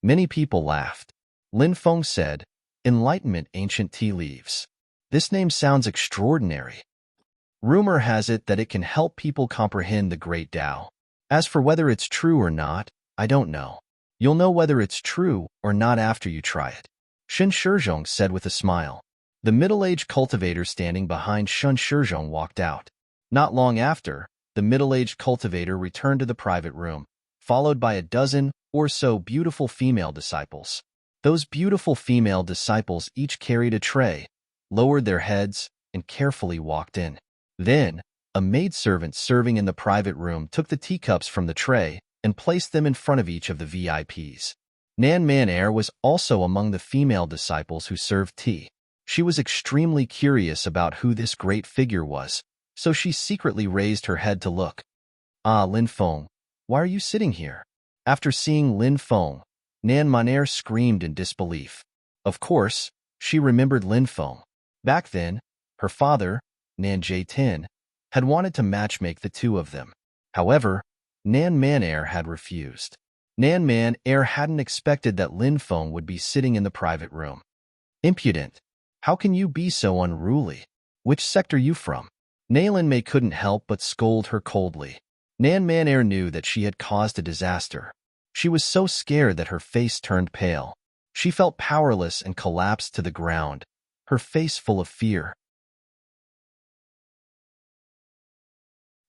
Many people laughed. Lin Feng said, Enlightenment Ancient Tea Leaves. This name sounds extraordinary. Rumor has it that it can help people comprehend the great Tao. As for whether it's true or not, I don't know. You'll know whether it's true or not after you try it. Qin Shizhong said with a smile. The middle-aged cultivator standing behind Qin Shizhong walked out. Not long after, the middle-aged cultivator returned to the private room, followed by a dozen or so beautiful female disciples. Those beautiful female disciples each carried a tray, lowered their heads, and carefully walked in. Then, a maidservant serving in the private room took the teacups from the tray and placed them in front of each of the VIPs. Nan Man-er was also among the female disciples who served tea. She was extremely curious about who this great figure was, so she secretly raised her head to look. Ah, Lin Feng, why are you sitting here? After seeing Lin Feng, Nan Man-er screamed in disbelief. Of course, she remembered Lin Feng. Back then, her father, Nan Jie-tin, had wanted to matchmake the two of them. However, Nan Man-er had refused. Nan Man-er hadn't expected that Lin Feng would be sitting in the private room. Impudent! How can you be so unruly? Which sect are you from? Nalin Mei couldn't help but scold her coldly. Nan Man-er knew that she had caused a disaster. She was so scared that her face turned pale. She felt powerless and collapsed to the ground, her face full of fear.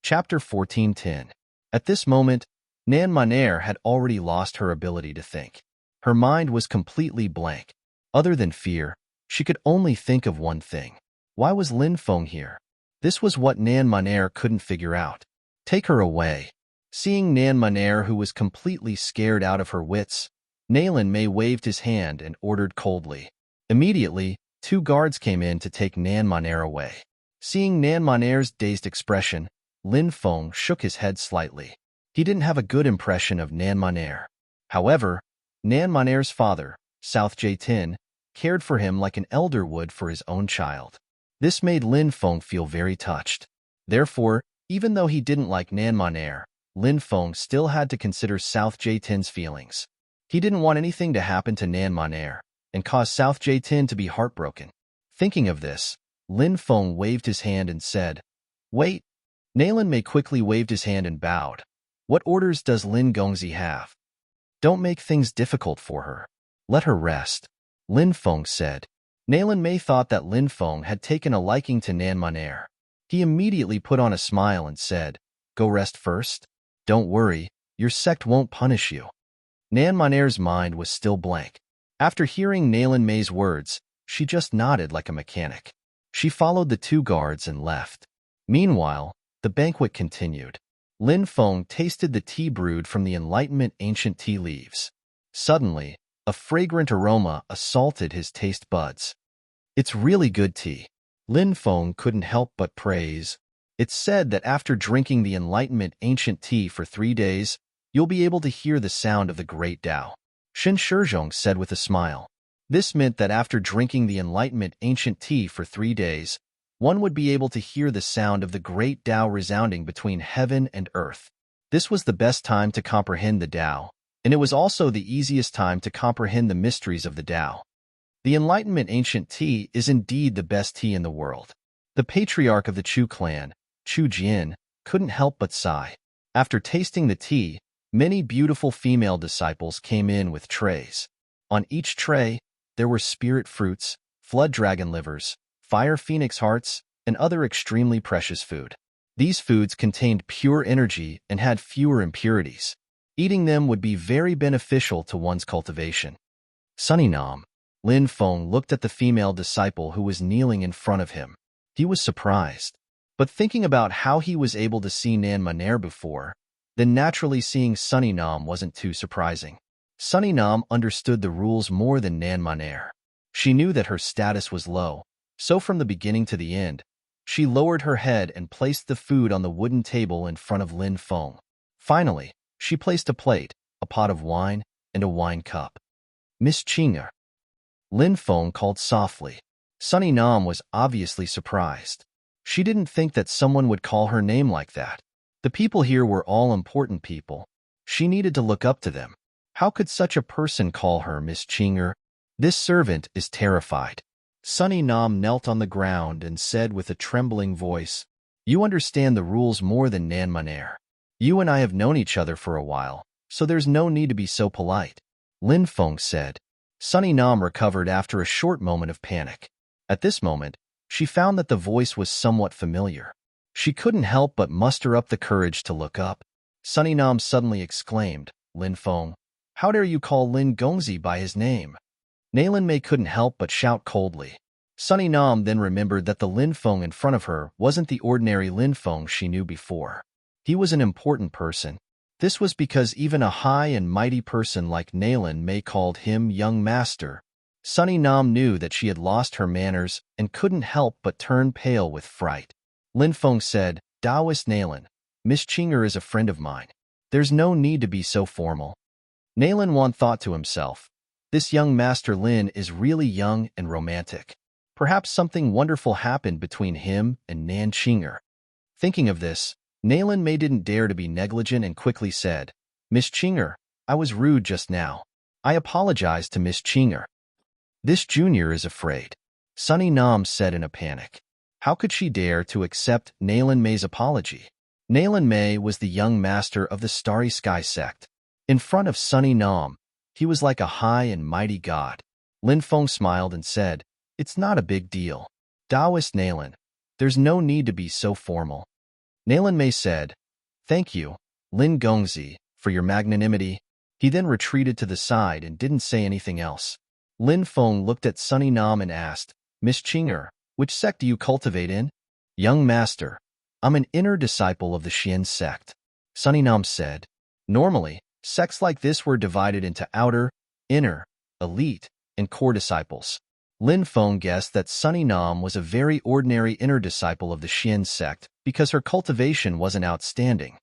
Chapter 14:10. At this moment, Nan Man-er had already lost her ability to think. Her mind was completely blank. Other than fear, she could only think of one thing. Why was Lin Feng here? This was what Nan Man-er couldn't figure out. Take her away. Seeing Nan Man-er, who was completely scared out of her wits, Nalin Mei waved his hand and ordered coldly. Immediately, 2 guards came in to take Nan Man-er away. Seeing Nan Man-er's dazed expression, Lin Feng shook his head slightly. He didn't have a good impression of Nan Man-er. However, Nan Man-er's father, South Jie-tin, cared for him like an elder would for his own child. This made Lin Feng feel very touched. Therefore, even though he didn't like Nan Man-er, Lin Feng still had to consider South Jie-tin's feelings. He didn't want anything to happen to Nan Man-er and cause South Jie-tin to be heartbroken. Thinking of this, Lin Feng waved his hand and said, Wait. Nalin Mei quickly waved his hand and bowed. What orders does Lin Gongzi have? Don't make things difficult for her. Let her rest, Lin Feng said. Nalin Mei thought that Lin Feng had taken a liking to Nan Man-er. He immediately put on a smile and said, Go rest first. Don't worry, your sect won't punish you. Nan Man-er's mind was still blank. After hearing Nalin Mei's words, she just nodded like a mechanic. She followed the 2 guards and left. Meanwhile, the banquet continued. Lin Feng tasted the tea brewed from the Enlightenment Ancient Tea Leaves. Suddenly, a fragrant aroma assaulted his taste buds. It's really good tea. Lin Feng couldn't help but praise. It's said that after drinking the enlightenment ancient tea for 3 days, you'll be able to hear the sound of the great Tao. Shen Shizhong said with a smile. This meant that after drinking the enlightenment ancient tea for 3 days, one would be able to hear the sound of the great Tao resounding between heaven and earth. This was the best time to comprehend the Tao, and it was also the easiest time to comprehend the mysteries of the Tao. The enlightenment ancient tea is indeed the best tea in the world. The patriarch of the Chu clan, Chu Jian, couldn't help but sigh. After tasting the tea, many beautiful female disciples came in with trays. On each tray, there were spirit fruits, flood dragon livers, fire phoenix hearts, and other extremely precious food. These foods contained pure energy and had fewer impurities. Eating them would be very beneficial to one's cultivation. Sunny Nam, Lin Feng looked at the female disciple who was kneeling in front of him. He was surprised. But thinking about how he was able to see Nan Maner before, then naturally seeing Sunny Nam wasn't too surprising. Sunny Nam understood the rules more than Nan Maner. She knew that her status was low, so from the beginning to the end, she lowered her head and placed the food on the wooden table in front of Lin Feng. Finally, she placed a plate, a pot of wine, and a wine cup. Miss Chinger, Lin Feng called softly. Sunny Nam was obviously surprised. She didn't think that someone would call her name like that. The people here were all important people. She needed to look up to them. How could such a person call her Miss Chinger? This servant is terrified. Sunny Nam knelt on the ground and said with a trembling voice, "You understand the rules more than Nan Maner. You and I have known each other for a while, so there's no need to be so polite." Lin Feng said. Sunny Nam recovered after a short moment of panic. At this moment, she found that the voice was somewhat familiar. She couldn't help but muster up the courage to look up. Sunny Nam suddenly exclaimed, "Lin Feng, how dare you call Lin Gongzi by his name?" Nalan Mei couldn't help but shout coldly. Sunny Nam then remembered that the Lin Feng in front of her wasn't the ordinary Lin Feng she knew before. He was an important person. This was because even a high and mighty person like Nalan Mei called him young master. Sunny Nam knew that she had lost her manners and couldn't help but turn pale with fright. Lin Feng said, "Taoist Nalan, Miss Chinger is a friend of mine. There's no need to be so formal." Nalan Wan thought to himself, this young Master Lin is really young and romantic. Perhaps something wonderful happened between him and Nan Chinger. Thinking of this, Nalan Mei didn't dare to be negligent and quickly said, "Miss Chinger, I was rude just now. I apologize to Miss Chinger." "This junior is afraid," Sunny Nam said in a panic. How could she dare to accept Nalan Mei's apology? Nalan Mei was the young master of the Starry Sky sect. In front of Sunny Nam, he was like a high and mighty god. Lin Feng smiled and said, "It's not a big deal. Taoist Nalan, there's no need to be so formal." Nalan Mei said, "Thank you, Lin Gongzi, for your magnanimity." He then retreated to the side and didn't say anything else. Lin Feng looked at Sunny Nam and asked, "Miss Chinger, which sect do you cultivate in?" "Young master, I'm an inner disciple of the Xian sect," Sunny Nam said. Normally, sects like this were divided into outer, inner, elite, and core disciples. Lin Feng guessed that Sunny Nam was a very ordinary inner disciple of the Xian sect because her cultivation wasn't outstanding.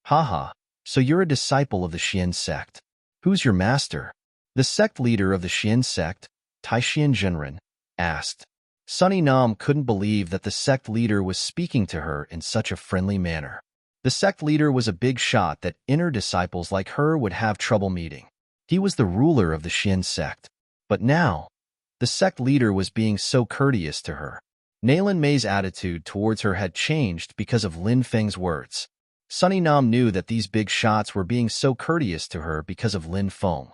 "Haha, so you're a disciple of the Xian sect. Who's your master?" The sect leader of the Xian sect, Taixian Zhenren, asked. Sunny Nam couldn't believe that the sect leader was speaking to her in such a friendly manner. The sect leader was a big shot that inner disciples like her would have trouble meeting. He was the ruler of the Xian sect. But now, the sect leader was being so courteous to her. Nalan Mei's attitude towards her had changed because of Lin Feng's words. Sunny Nam knew that these big shots were being so courteous to her because of Lin Feng.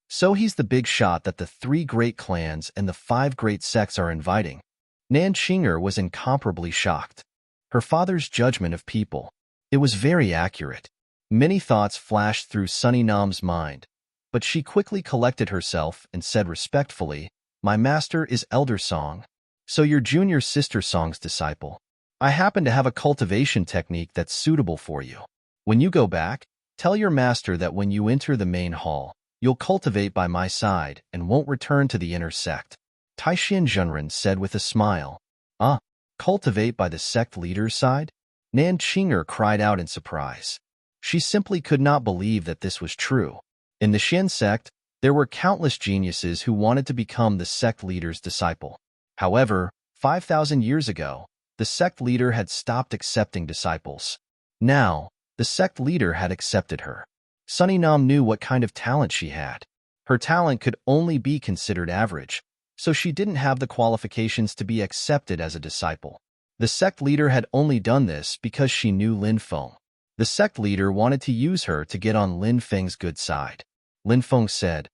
So he's the big shot that the 3 great clans and the 5 great sects are inviting. Nan Chinger was incomparably shocked. Her father's judgment of people. It was very accurate. Many thoughts flashed through Sunny Nam's mind, but she quickly collected herself and said respectfully, "My master is Elder Song. So you're junior sister Song's disciple. I happen to have a cultivation technique that's suitable for you. When you go back, tell your master that when you enter the main hall, you'll cultivate by my side and won't return to the inner sect." Taishin Zhenren said with a smile. Ah, cultivate by the sect leader's side? Nan Qinger cried out in surprise. She simply could not believe that this was true. In the Xin sect, there were countless geniuses who wanted to become the sect leader's disciple. However, 5,000 years ago, the sect leader had stopped accepting disciples. Now, the sect leader had accepted her. Sunny Nam knew what kind of talent she had. Her talent could only be considered average, so she didn't have the qualifications to be accepted as a disciple. The sect leader had only done this because she knew Lin Feng. The sect leader wanted to use her to get on Lin Feng's good side. Lin Feng said,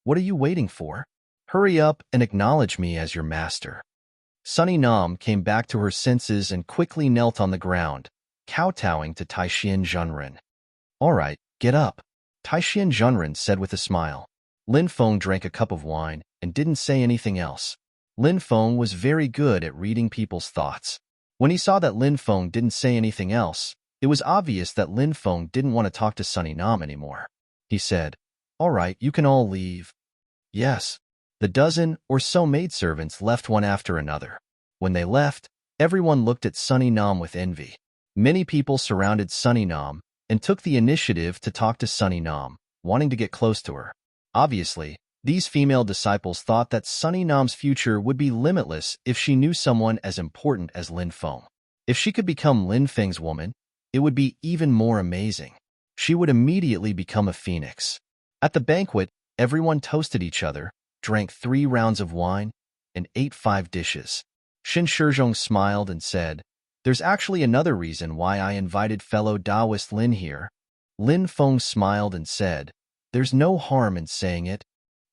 "What are you waiting for? Hurry up and acknowledge me as your master." Sunny Nam came back to her senses and quickly knelt on the ground, kowtowing to Taishin Zhenren. "All right, get up," Taishin Zhenren said with a smile. Lin Feng drank a cup of wine and didn't say anything else. Lin Feng was very good at reading people's thoughts. When he saw that Lin Feng didn't say anything else, it was obvious that Lin Feng didn't want to talk to Sunny Nam anymore. He said, "All right, you can all leave." Yes. The dozen or so maidservants left one after another. When they left, everyone looked at Sunny Nam with envy. Many people surrounded Sunny Nam and took the initiative to talk to Sunny Nam, wanting to get close to her. Obviously, these female disciples thought that Sunny Nam's future would be limitless if she knew someone as important as Lin Feng. If she could become Lin Feng's woman, it would be even more amazing. She would immediately become a phoenix. At the banquet, everyone toasted each other, drank 3 rounds of wine, and ate 5 dishes. Xin Shizhong smiled and said, "There's actually another reason why I invited fellow Taoist Lin here." Lin Feng smiled and said, "There's no harm in saying it.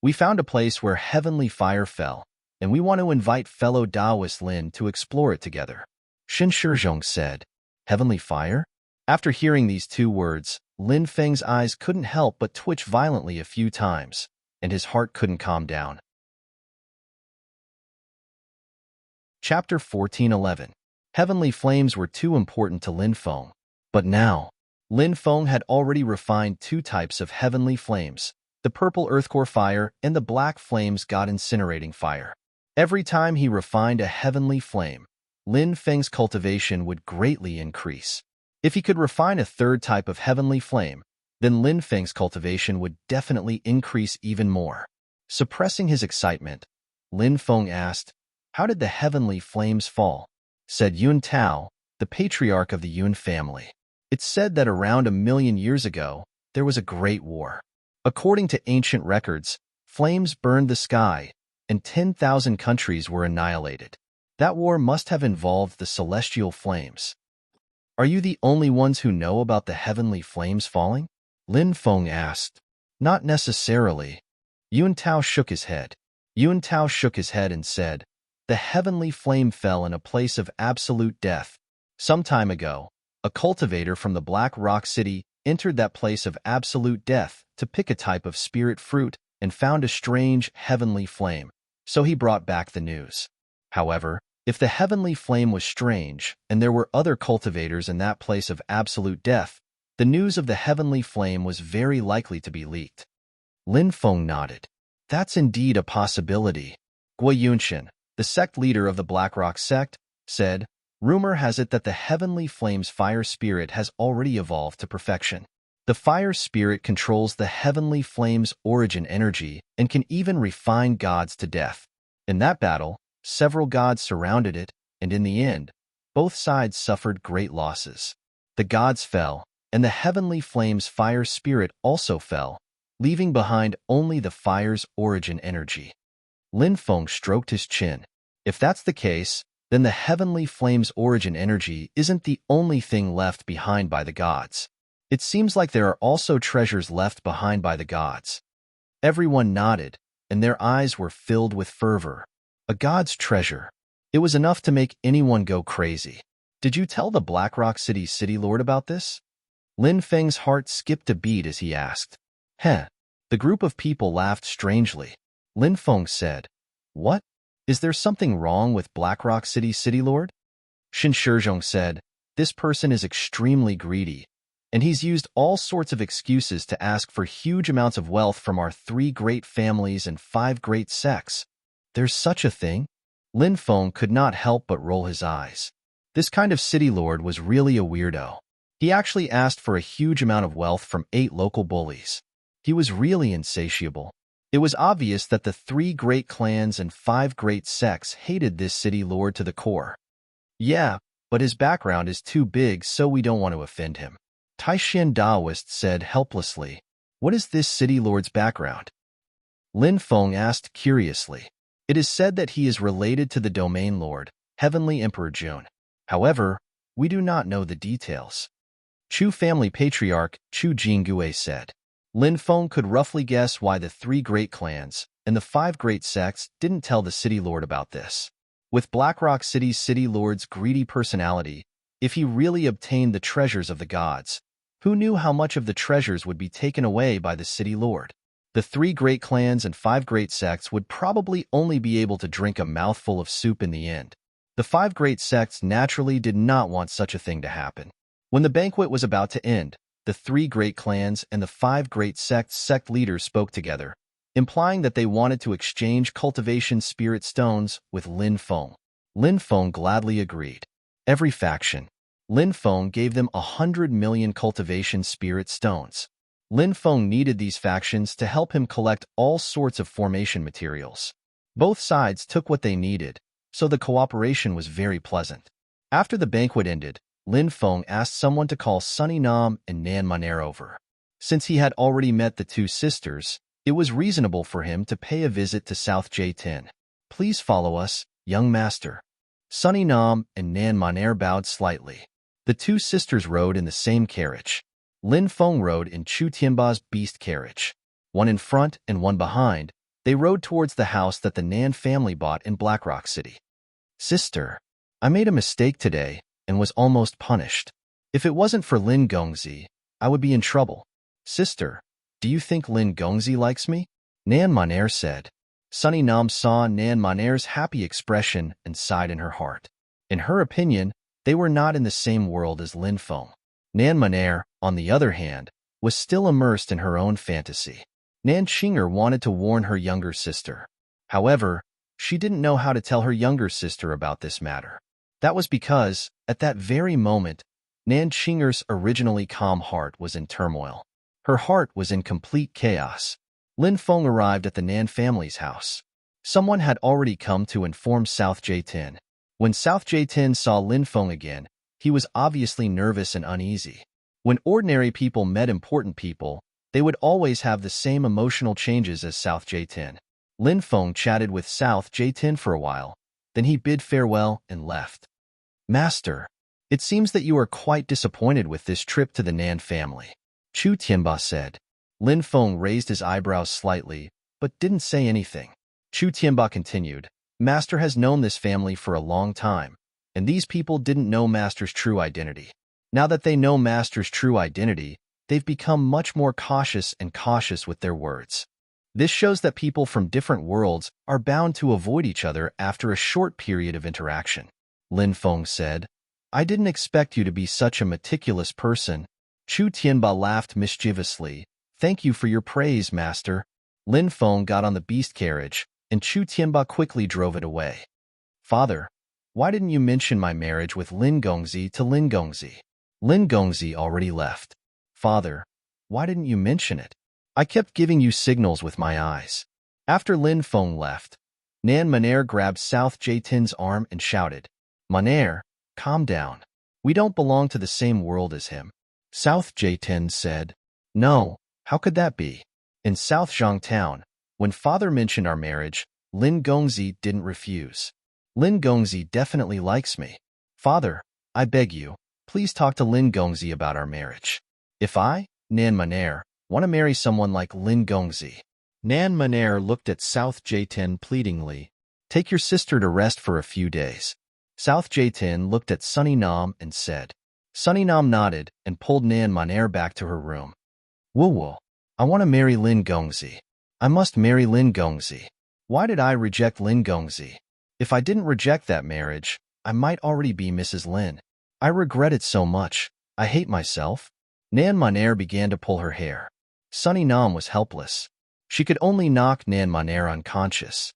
We found a place where heavenly fire fell, and we want to invite fellow Taoist Lin to explore it together." Xin Shizhong said, "Heavenly fire?" After hearing these 2 words, Lin Feng's eyes couldn't help but twitch violently a few times, and his heart couldn't calm down. Chapter 14:11. Heavenly flames were too important to Lin Feng. But now, Lin Feng had already refined 2 types of heavenly flames, the purple earthcore fire and the black flames god incinerating fire. Every time he refined a heavenly flame, Lin Feng's cultivation would greatly increase. If he could refine a 3rd type of heavenly flame, then Lin Feng's cultivation would definitely increase even more. Suppressing his excitement, Lin Feng asked, "How did the heavenly flames fall?" Said Yun Tao, the patriarch of the Yun family. "It's said that around 1,000,000 years ago, there was a great war. According to ancient records, flames burned the sky, and 10,000 countries were annihilated. That war must have involved the celestial flames." "Are you the only ones who know about the heavenly flames falling?" Lin Feng asked. "Not necessarily." Yun Tao shook his head. Yun Tao shook his head and said, "The heavenly flame fell in a place of absolute death. Some time ago, a cultivator from the Black Rock City entered that place of absolute death to pick a type of spirit fruit and found a strange heavenly flame, so he brought back the news. However, if the heavenly flame was strange and there were other cultivators in that place of absolute death, the news of the heavenly flame was very likely to be leaked." Lin Feng nodded. "That's indeed a possibility." Gui Yunshin, the sect leader of the Blackrock sect, said, "Rumor has it that the heavenly flame's fire spirit has already evolved to perfection. The fire spirit controls the heavenly flame's origin energy and can even refine gods to death. In that battle, several gods surrounded it, and in the end, both sides suffered great losses. The gods fell, and the heavenly flame's fire spirit also fell, leaving behind only the fire's origin energy." Lin Feng stroked his chin. "If that's the case, then the heavenly flame's origin energy isn't the only thing left behind by the gods. It seems like there are also treasures left behind by the gods." Everyone nodded, and their eyes were filled with fervor. A god's treasure. It was enough to make anyone go crazy. "Did you tell the Blackrock City City Lord about this?" Lin Feng's heart skipped a beat as he asked. "Heh." The group of people laughed strangely. Lin Feng said, "What? Is there something wrong with Blackrock City City Lord?" Xin Shizhong said, "This person is extremely greedy, and he's used all sorts of excuses to ask for huge amounts of wealth from our 3 great families and 5 great sects. There's such a thing? Lin Feng could not help but roll his eyes. This kind of city lord was really a weirdo. He actually asked for a huge amount of wealth from 8 local bullies. He was really insatiable. It was obvious that the 3 great clans and 5 great sects hated this city lord to the core. Yeah, but his background is too big, so we don't want to offend him. Taishan Daoist said helplessly. What is this city lord's background? Lin Feng asked curiously. It is said that he is related to the domain lord, Heavenly Emperor Jun. However, we do not know the details. Chu family patriarch Chu Jingue said. Lin Feng could roughly guess why the 3 great clans and the 5 great sects didn't tell the city lord about this. With Blackrock City's city lord's greedy personality, if he really obtained the treasures of the gods, who knew how much of the treasures would be taken away by the city lord? The 3 great clans and 5 great sects would probably only be able to drink a mouthful of soup in the end. The 5 great sects naturally did not want such a thing to happen. When the banquet was about to end, the 3 great clans and the 5 great sects sect leaders spoke together, implying that they wanted to exchange cultivation spirit stones with Lin Feng. Lin Feng gladly agreed. Every faction. Lin Feng gave them 100 million cultivation spirit stones. Lin Feng needed these factions to help him collect all sorts of formation materials. Both sides took what they needed, so the cooperation was very pleasant. After the banquet ended, Lin Feng asked someone to call Sunny Nam and Nan Maner over. Since he had already met the 2 sisters, it was reasonable for him to pay a visit to South J10. Please follow us, young master. Sunny Nam and Nan Maner bowed slightly. The 2 sisters rode in the same carriage. Lin Feng rode in Chu Tianba's beast carriage. One in front and one behind, they rode towards the house that the Nan family bought in Blackrock City. Sister, I made a mistake today and was almost punished. If it wasn't for Lin Gongzi, I would be in trouble. Sister, do you think Lin Gongzi likes me? Nan Maner said. Sunny Nam saw Nan Maner's happy expression and sighed in her heart. In her opinion, they were not in the same world as Lin Feng. Nan Maner, on the other hand, was still immersed in her own fantasy. Nan Qinger wanted to warn her younger sister. However, she didn't know how to tell her younger sister about this matter. That was because, at that very moment, Nan Qinger's originally calm heart was in turmoil. Her heart was in complete chaos. Lin Feng arrived at the Nan family's house. Someone had already come to inform South J10. When South J10 saw Lin Feng again, he was obviously nervous and uneasy. When ordinary people met important people, they would always have the same emotional changes as South J10. Lin Feng chatted with South J10 for a while, then he bid farewell and left. Master, it seems that you are quite disappointed with this trip to the Nan family. Chu Tianba said. Lin Feng raised his eyebrows slightly, but didn't say anything. Chu Tianba continued. Master has known this family for a long time, and these people didn't know Master's true identity. Now that they know Master's true identity, they've become much more cautious with their words. This shows that people from different worlds are bound to avoid each other after a short period of interaction. Lin Feng said, I didn't expect you to be such a meticulous person. Chu Tianba laughed mischievously. Thank you for your praise, Master. Lin Feng got on the beast carriage, and Chu Tianba quickly drove it away. Father, why didn't you mention my marriage with Lin Gongzi to Lin Gongzi? Lin Gongzi already left. Father, why didn't you mention it? I kept giving you signals with my eyes. After Lin Feng left, Nan Maner grabbed South J10's arm and shouted, Maner, calm down. We don't belong to the same world as him. South J10 said, No, how could that be? In South Zhang Town, when Father mentioned our marriage, Lin Gongzi didn't refuse. Lin Gongzi definitely likes me. Father, I beg you, please talk to Lin Gongzi about our marriage. If I, Nan Maner, want to marry someone like Lin Gongzi. Nan Maner looked at South J10 pleadingly. Take your sister to rest for a few days. South J10 looked at Sunny Nam and said. Sunny Nam nodded and pulled Nan Maner back to her room. Woo-woo, I want to marry Lin Gongzi. I must marry Lin Gongzi. Why did I reject Lin Gongzi? If I didn't reject that marriage, I might already be Mrs. Lin. I regret it so much. I hate myself. Nan Maner began to pull her hair. Sunny Nam was helpless. She could only knock Nan Maner unconscious.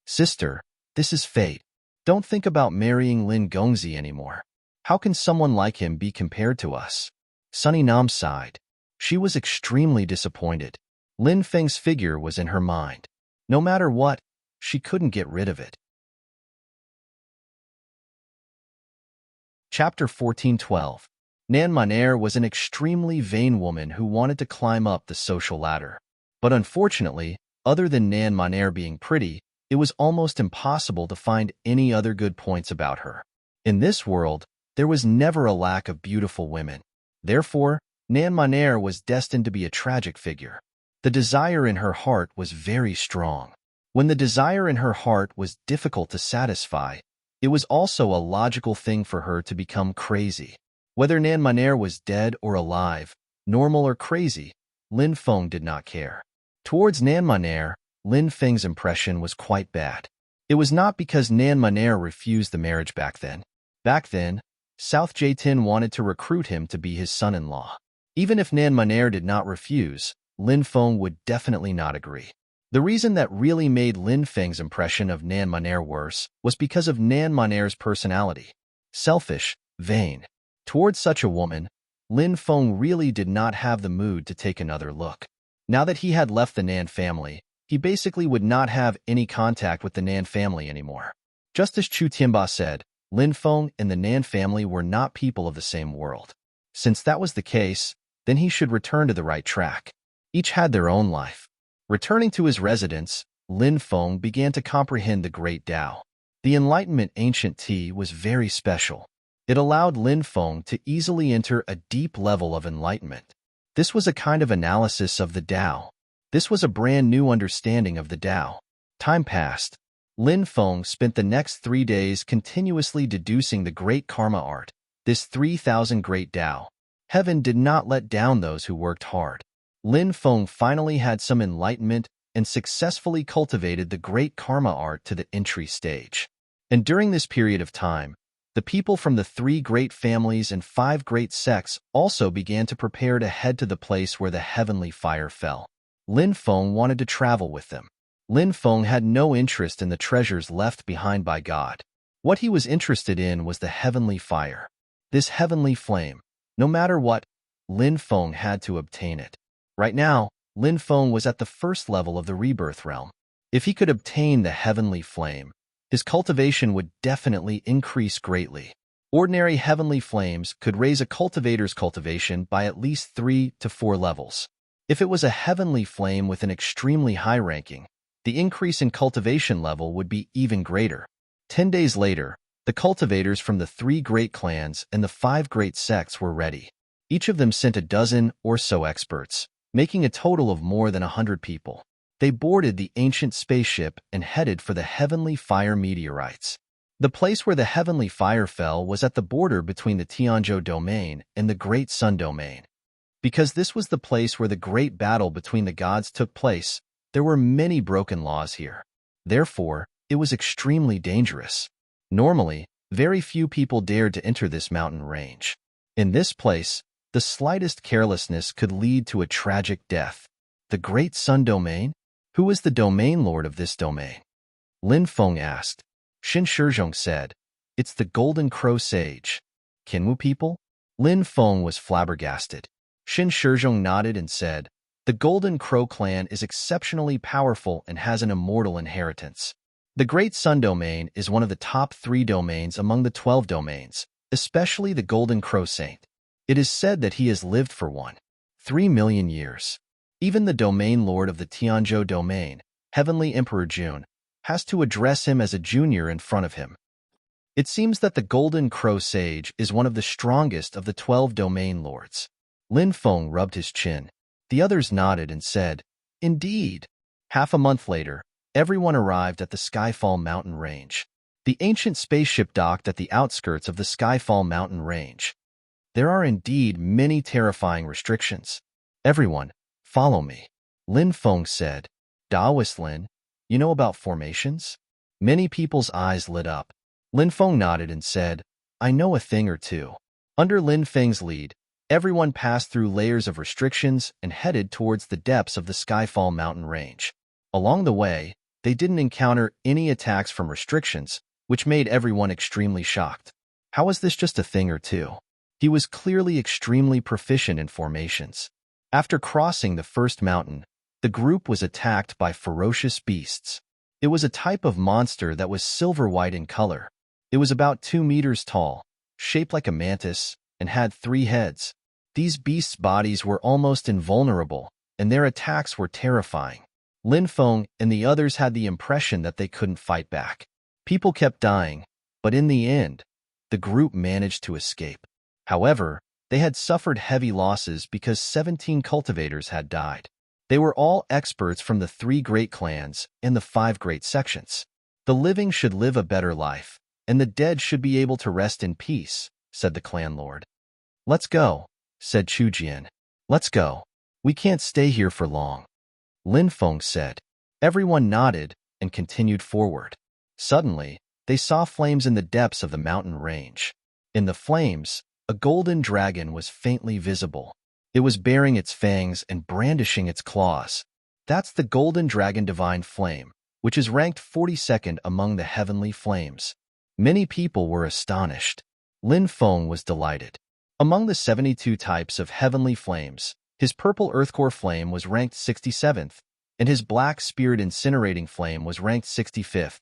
Sister, this is fate. Don't think about marrying Lin Gongzi anymore. How can someone like him be compared to us? Sunny Nam sighed. She was extremely disappointed. Lin Feng's figure was in her mind. No matter what, she couldn't get rid of it. Chapter 14:12. Nan Manair was an extremely vain woman who wanted to climb up the social ladder. But unfortunately, other than Nan Manair being pretty, it was almost impossible to find any other good points about her. In this world, there was never a lack of beautiful women. Therefore, Nan Manair was destined to be a tragic figure. The desire in her heart was very strong. When the desire in her heart was difficult to satisfy, it was also a logical thing for her to become crazy. Whether Nan Manair was dead or alive, normal or crazy, Lin Feng did not care. Towards Nan Manair, Lin Feng's impression was quite bad. It was not because Nan Manair refused the marriage back then. Back then, South Jaitin wanted to recruit him to be his son-in-law. Even if Nan Manair did not refuse, Lin Feng would definitely not agree. The reason that really made Lin Feng's impression of Nan Manair worse was because of Nan Manair's personality. Selfish, vain. Towards such a woman, Lin Feng really did not have the mood to take another look. Now that he had left the Nan family, he basically would not have any contact with the Nan family anymore. Just as Chu Tianba said, Lin Feng and the Nan family were not people of the same world. Since that was the case, then he should return to the right track. Each had their own life. Returning to his residence, Lin Feng began to comprehend the Great Tao. The Enlightenment ancient tea was very special. It allowed Lin Feng to easily enter a deep level of enlightenment. This was a kind of analysis of the Tao. This was a brand new understanding of the Tao. Time passed. Lin Feng spent the next 3 days continuously deducing the great karma art, this 3,000 great Tao. Heaven did not let down those who worked hard. Lin Feng finally had some enlightenment and successfully cultivated the great karma art to the entry stage. And during this period of time, the people from the 3 great families and 5 great sects also began to prepare to head to the place where the heavenly fire fell. Lin Feng wanted to travel with them. Lin Feng had no interest in the treasures left behind by God. What he was interested in was the heavenly fire. This heavenly flame, no matter what, Lin Feng had to obtain it. Right now, Lin Feng was at the first level of the rebirth realm. If he could obtain the heavenly flame, his cultivation would definitely increase greatly. Ordinary heavenly flames could raise a cultivator's cultivation by at least 3 to 4 levels. If it was a heavenly flame with an extremely high ranking, the increase in cultivation level would be even greater. 10 days later, the cultivators from the 3 great clans and the 5 great sects were ready. Each of them sent a dozen or so experts, making a total of more than 100 people. They boarded the ancient spaceship and headed for the heavenly fire meteorites. The place where the heavenly fire fell was at the border between the Tianzhou domain and the Great Sun domain. Because this was the place where the great battle between the gods took place, there were many broken laws here. Therefore, it was extremely dangerous. Normally, very few people dared to enter this mountain range. In this place, the slightest carelessness could lead to a tragic death. The Great Sun domain? Who is the domain lord of this domain? Lin Feng asked. Xin Shizhong said, It's the Golden Crow Sage. Kinwu people? Lin Feng was flabbergasted. Xin Shizhong nodded and said, The Golden Crow clan is exceptionally powerful and has an immortal inheritance. The Great Sun domain is one of the top 3 domains among the 12 domains, especially the Golden Crow Saint. It is said that he has lived for 3 million years. Even the domain lord of the Tianzhou domain, Heavenly Emperor Jun, has to address him as a junior in front of him. It seems that the Golden Crow Sage is one of the strongest of the 12 domain lords. Lin Feng rubbed his chin. The others nodded and said, Indeed. Half a month later, everyone arrived at the Skyfall mountain range. The ancient spaceship docked at the outskirts of the Skyfall mountain range. There are indeed many terrifying restrictions. Everyone, follow me. Lin Feng said. Daoist Lin, you know about formations? Many people's eyes lit up. Lin Feng nodded and said, I know a thing or two. Under Lin Feng's lead, everyone passed through layers of restrictions and headed towards the depths of the Skyfall mountain range. Along the way, They didn't encounter any attacks from restrictions, which made everyone extremely shocked. How was this just a thing or two? He was clearly extremely proficient in formations. After crossing the first mountain, the group was attacked by ferocious beasts. It was a type of monster that was silver-white in color. It was about 2 meters tall, shaped like a mantis, and had 3 heads. These beasts' bodies were almost invulnerable, and their attacks were terrifying. Lin Feng and the others had the impression that they couldn't fight back. People kept dying, but in the end, the group managed to escape. However, they had suffered heavy losses because 17 cultivators had died. They were all experts from the 3 great clans and the 5 great sections. The living should live a better life, and the dead should be able to rest in peace, said the clan lord. Let's go, said Chu Jian. Let's go. We can't stay here for long. Lin Feng said. Everyone nodded and continued forward. Suddenly, they saw flames in the depths of the mountain range. In the flames, a golden dragon was faintly visible. It was baring its fangs and brandishing its claws. That's the golden dragon divine flame, which is ranked 42nd among the heavenly flames. Many people were astonished. Lin Feng was delighted. Among the 72 types of heavenly flames, his purple earthcore flame was ranked 67th, and his black spirit incinerating flame was ranked 65th.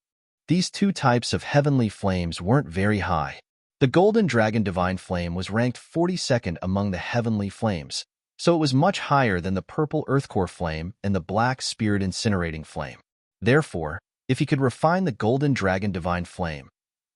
These 2 types of heavenly flames weren't very high. The golden dragon divine flame was ranked 42nd among the heavenly flames, so it was much higher than the purple earthcore flame and the black spirit incinerating flame. Therefore, if he could refine the golden dragon divine flame,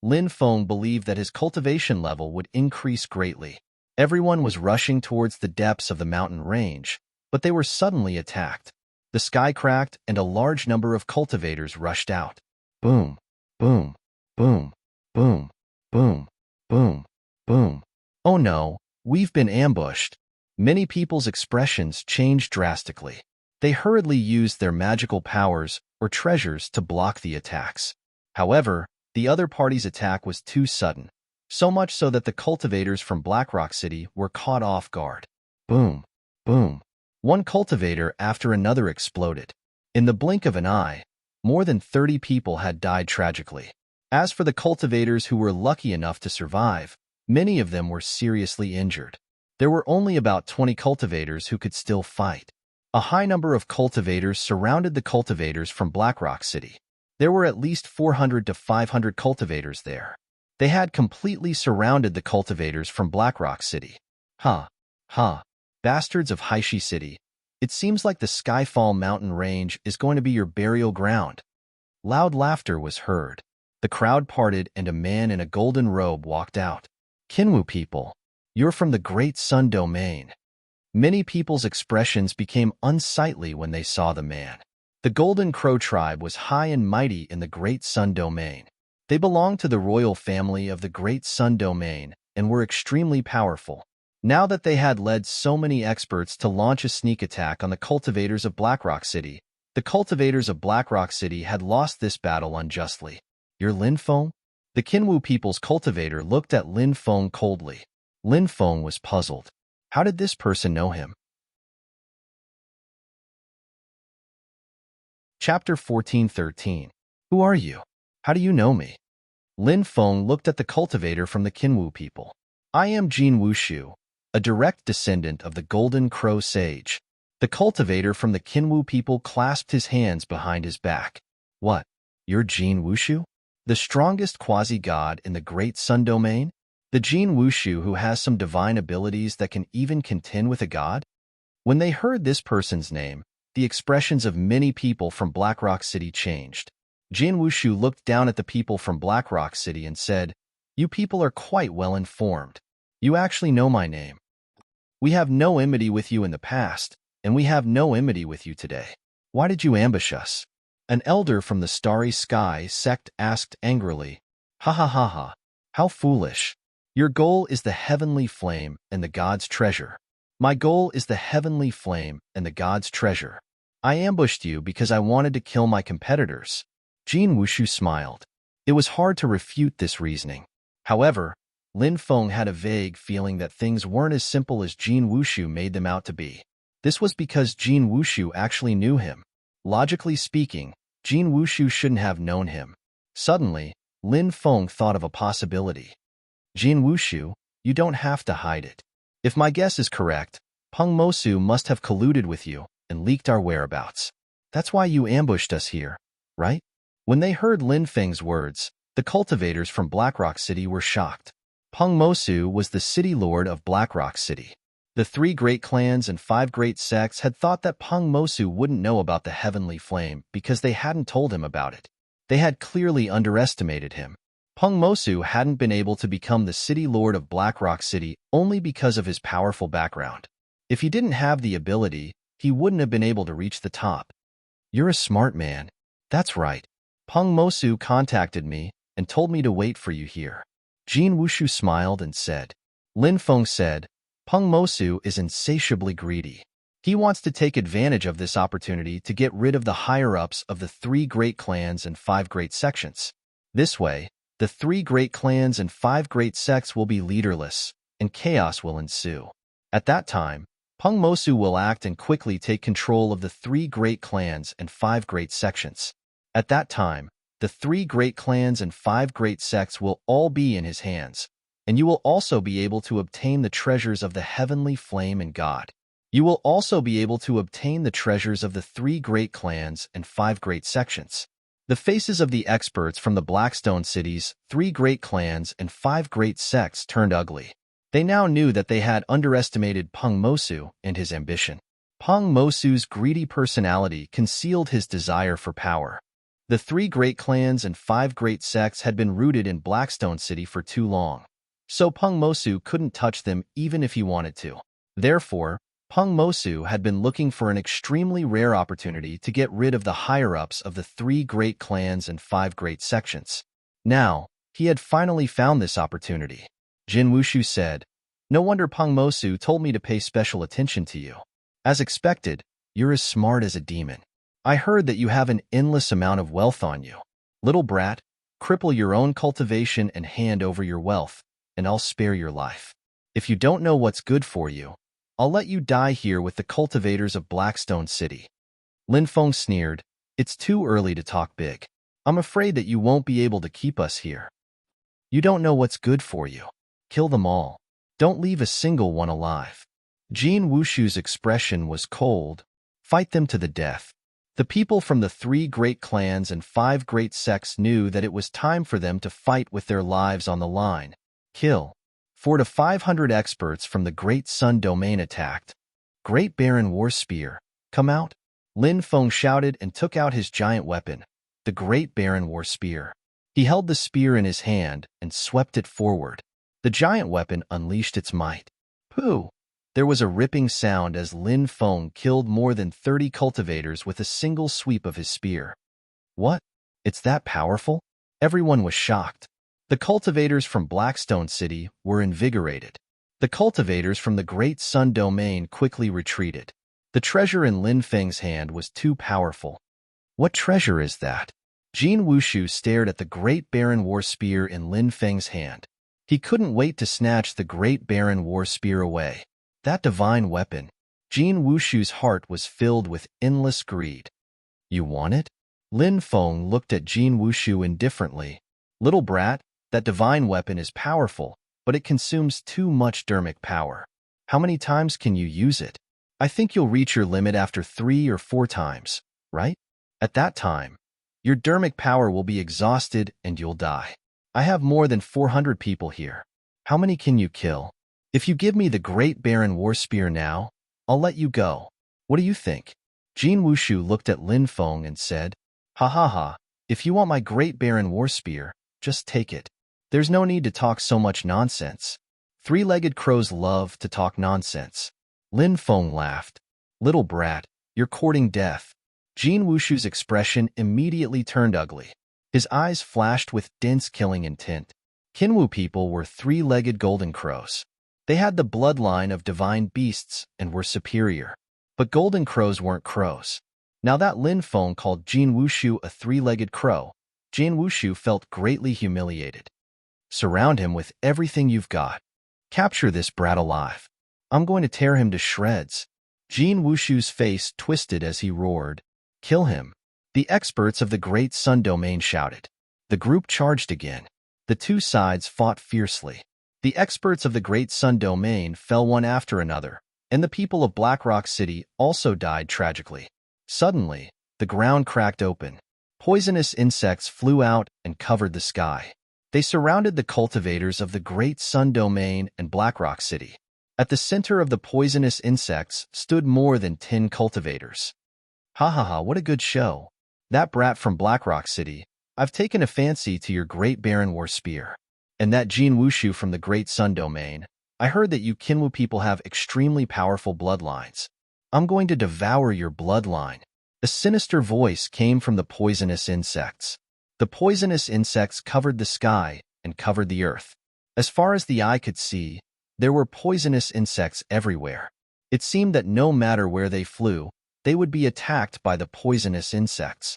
Lin Feng believed that his cultivation level would increase greatly. Everyone was rushing towards the depths of the mountain range, but they were suddenly attacked. The sky cracked and a large number of cultivators rushed out. Boom, boom, boom, boom, boom, boom, boom. Oh no, we've been ambushed. Many people's expressions changed drastically. They hurriedly used their magical powers or treasures to block the attacks. However, the other party's attack was too sudden, so much so that the cultivators from Blackrock City were caught off guard. Boom, boom. One cultivator after another exploded. In the blink of an eye, more than 30 people had died tragically. As for the cultivators who were lucky enough to survive, many of them were seriously injured. There were only about 20 cultivators who could still fight. A high number of cultivators surrounded the cultivators from Blackrock City. There were at least 400 to 500 cultivators there. They had completely surrounded the cultivators from Blackrock City. Ha, ha, bastards of Haishi City. It seems like the Skyfall mountain range is going to be your burial ground. Loud laughter was heard. The crowd parted and a man in a golden robe walked out. Kinwu people, you're from the Great Sun Domain. Many people's expressions became unsightly when they saw the man. The Golden Crow tribe was high and mighty in the Great Sun Domain. They belonged to the royal family of the Great Sun Domain and were extremely powerful. Now that they had led so many experts to launch a sneak attack on the cultivators of Blackrock City, the cultivators of Blackrock City had lost this battle unjustly. You're Lin Feng? The Kinwu people's cultivator looked at Lin Feng coldly. Lin Feng was puzzled. How did this person know him? Chapter 14:13. Who are you? How do you know me? Lin Feng looked at the cultivator from the Kinwu people. I am Jin Wushu, a direct descendant of the Golden Crow Sage. The cultivator from the Kinwu people clasped his hands behind his back. What? You're Jin Wushu? The strongest quasi-god in the Great Sun Domain? The Jin Wushu who has some divine abilities that can even contend with a god? When they heard this person's name, the expressions of many people from Blackrock City changed. Jin Wushu looked down at the people from Blackrock City and said, You people are quite well informed. You actually know my name. We have no enmity with you in the past, and we have no enmity with you today. Why did you ambush us? An elder from the Starry Sky sect asked angrily. Ha ha ha ha. How foolish. Your goal is the heavenly flame and the god's treasure. My goal is the heavenly flame and the god's treasure. I ambushed you because I wanted to kill my competitors. Jin Wushu smiled. It was hard to refute this reasoning. However, Lin Feng had a vague feeling that things weren't as simple as Jin Wushu made them out to be. This was because Jin Wushu actually knew him. Logically speaking, Jin Wushu shouldn't have known him. Suddenly, Lin Feng thought of a possibility. Jin Wushu, you don't have to hide it. If my guess is correct, Peng Mosu must have colluded with you and leaked our whereabouts. That's why you ambushed us here, right? When they heard Lin Feng's words, the cultivators from Blackrock City were shocked. Peng Mosu was the city lord of Blackrock City. The 3 great clans and 5 great sects had thought that Peng Mosu wouldn't know about the heavenly flame because they hadn't told him about it. They had clearly underestimated him. Peng Mosu hadn't been able to become the city lord of Blackrock City only because of his powerful background. If he didn't have the ability, he wouldn't have been able to reach the top. You're a smart man. That's right. Peng Mosu contacted me and told me to wait for you here. Jin Wushu smiled and said. Lin Feng said, Peng Mosu is insatiably greedy. He wants to take advantage of this opportunity to get rid of the higher-ups of the 3 great clans and 5 great sections. This way, the 3 great clans and 5 great sects will be leaderless, and chaos will ensue. At that time, Peng Mosu will act and quickly take control of the 3 great clans and 5 great sections. At that time, the 3 great clans and 5 great sects will all be in his hands, and you will also be able to obtain the treasures of the heavenly flame and God. You will also be able to obtain the treasures of the 3 great clans and 5 great sections. The faces of the experts from the Blackstone cities, 3 great clans, and 5 great sects turned ugly. They now knew that they had underestimated Peng Mosu and his ambition. Peng Mosu's greedy personality concealed his desire for power. The 3 great clans and 5 great sects had been rooted in Blackstone City for too long, so Peng Mosu couldn't touch them even if he wanted to. Therefore, Peng Mosu had been looking for an extremely rare opportunity to get rid of the higher-ups of the 3 great clans and 5 great sections. Now, he had finally found this opportunity. Jin Wushu said, No wonder Peng Mosu told me to pay special attention to you. As expected, you're as smart as a demon. I heard that you have an endless amount of wealth on you. Little brat, cripple your own cultivation and hand over your wealth, and I'll spare your life. If you don't know what's good for you, I'll let you die here with the cultivators of Blackstone City. Lin Feng sneered, It's too early to talk big. I'm afraid that you won't be able to keep us here. You don't know what's good for you. Kill them all. Don't leave a single one alive. Jin Wushu's expression was cold. Fight them to the death. The people from the 3 great clans and 5 great sects knew that it was time for them to fight with their lives on the line. Kill. 400 to 500 experts from the Great Sun Domain attacked. Great Baron War Spear, come out. Lin Feng shouted and took out his giant weapon, the Great Baron War Spear. He held the spear in his hand and swept it forward. The giant weapon unleashed its might. Pooh! There was a ripping sound as Lin Feng killed more than 30 cultivators with a single sweep of his spear. What? It's that powerful? Everyone was shocked. The cultivators from Blackstone City were invigorated. The cultivators from the Great Sun Domain quickly retreated. The treasure in Lin Feng's hand was too powerful. What treasure is that? Jin Wushu stared at the Great Baron War Spear in Lin Feng's hand. He couldn't wait to snatch the Great Baron War Spear away. That divine weapon. Jin Wushu's heart was filled with endless greed. You want it? Lin Feng looked at Jin Wushu indifferently. Little brat, that divine weapon is powerful, but it consumes too much dermic power. How many times can you use it? I think you'll reach your limit after 3 or 4 times, right? At that time, your dermic power will be exhausted and you'll die. I have more than 400 people here. How many can you kill? If you give me the Great Baron War Spear now, I'll let you go. What do you think? Jin Wushu looked at Lin Feng and said, Ha ha ha, if you want my Great Baron War Spear, just take it. There's no need to talk so much nonsense. 3-legged crows love to talk nonsense. Lin Feng laughed. Little brat, you're courting death. Jin Wushu's expression immediately turned ugly. His eyes flashed with dense killing intent. Kinwu people were 3-legged golden crows. They had the bloodline of divine beasts and were superior. But golden crows weren't crows. Now that Lin Feng called Jin Wushu a 3-legged crow, Jin Wushu felt greatly humiliated. Surround him with everything you've got. Capture this brat alive. I'm going to tear him to shreds. Jin Wushu's face twisted as he roared. Kill him. The experts of the Great Sun Domain shouted. The group charged again. The two sides fought fiercely. The experts of the Great Sun Domain fell one after another, and the people of Blackrock City also died tragically. Suddenly, the ground cracked open. Poisonous insects flew out and covered the sky. They surrounded the cultivators of the Great Sun Domain and Blackrock City. At the center of the poisonous insects stood more than 10 cultivators. Ha ha ha, what a good show. That brat from Blackrock City, I've taken a fancy to your Great Baron War Spear. And that Jin Wushu from the Great Sun Domain, I heard that you Kinwu people have extremely powerful bloodlines. I'm going to devour your bloodline. A sinister voice came from the poisonous insects. The poisonous insects covered the sky and covered the earth. As far as the eye could see, there were poisonous insects everywhere. It seemed that no matter where they flew, they would be attacked by the poisonous insects.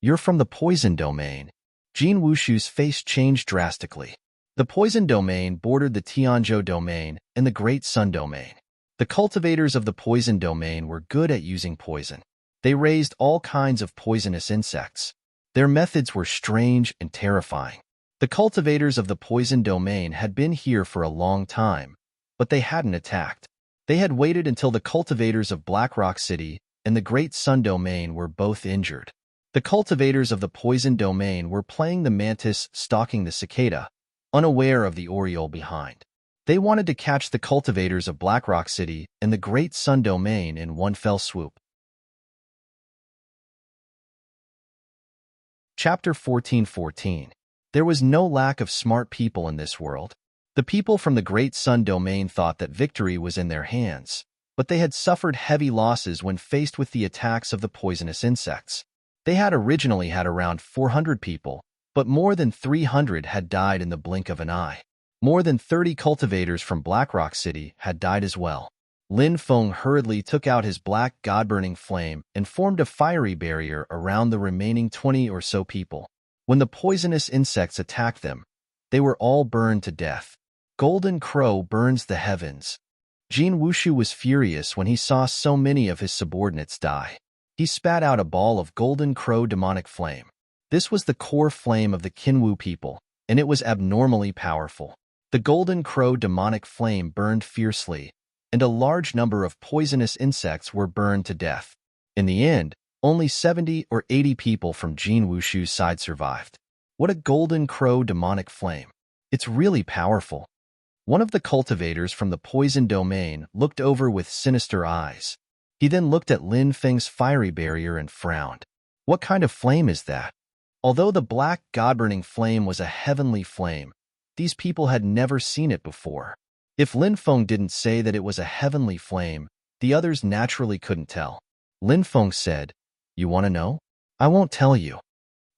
You're from the Poison Domain. Jin Wushu's face changed drastically. The Poison Domain bordered the Tianzhou Domain and the Great Sun Domain. The cultivators of the Poison Domain were good at using poison. They raised all kinds of poisonous insects. Their methods were strange and terrifying. The cultivators of the Poison Domain had been here for a long time, but they hadn't attacked. They had waited until the cultivators of Blackrock City and the Great Sun Domain were both injured. The cultivators of the Poison Domain were playing the mantis stalking the cicada, unaware of the oriole behind. They wanted to catch the cultivators of Blackrock City and the Great Sun Domain in one fell swoop. Chapter 14:14. There was no lack of smart people in this world. The people from the Great Sun Domain thought that victory was in their hands, but they had suffered heavy losses when faced with the attacks of the poisonous insects. They had originally had around 400 people, but more than 300 had died in the blink of an eye. More than 30 cultivators from Blackrock City had died as well. Lin Feng hurriedly took out his black god-burning flame and formed a fiery barrier around the remaining 20 or so people. When the poisonous insects attacked them, they were all burned to death. Golden Crow burns the heavens. Jin Wushu was furious when he saw so many of his subordinates die. He spat out a ball of Golden Crow demonic flame. This was the core flame of the Kinwu people, and it was abnormally powerful. The Golden Crow demonic flame burned fiercely, and a large number of poisonous insects were burned to death. In the end, only 70 or 80 people from Jin Wushu's side survived. What a Golden Crow demonic flame. It's really powerful. One of the cultivators from the Poison Domain looked over with sinister eyes. He then looked at Lin Feng's fiery barrier and frowned. What kind of flame is that? Although the black god-burning flame was a heavenly flame, these people had never seen it before. If Lin Feng didn't say that it was a heavenly flame, the others naturally couldn't tell. Lin Feng said, "You want to know? I won't tell you."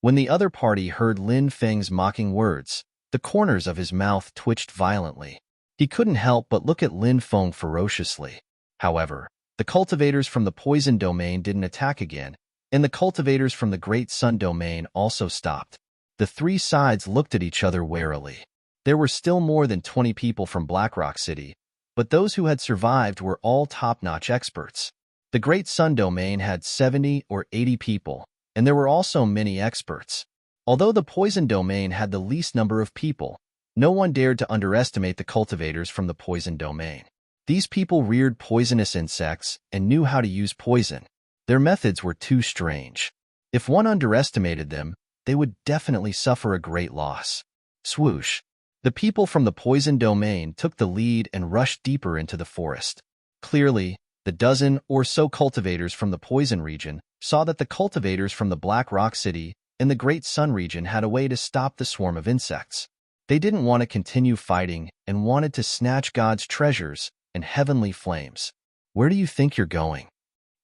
When the other party heard Lin Feng's mocking words, the corners of his mouth twitched violently. He couldn't help but look at Lin Feng ferociously. However, the cultivators from the Poison Domain didn't attack again, and the cultivators from the Great Sun Domain also stopped. The three sides looked at each other warily. There were still more than 20 people from Blackrock City, but those who had survived were all top-notch experts. The Great Sun Domain had 70 or 80 people, and there were also many experts. Although the Poison Domain had the least number of people, no one dared to underestimate the cultivators from the Poison Domain. These people reared poisonous insects and knew how to use poison. Their methods were too strange. If one underestimated them, they would definitely suffer a great loss. Swoosh! The people from the Poison Domain took the lead and rushed deeper into the forest. Clearly, the dozen or so cultivators from the Poison region saw that the cultivators from the Black Rock City and the Great Sun region had a way to stop the swarm of insects. They didn't want to continue fighting and wanted to snatch God's treasures and heavenly flames. Where do you think you're going?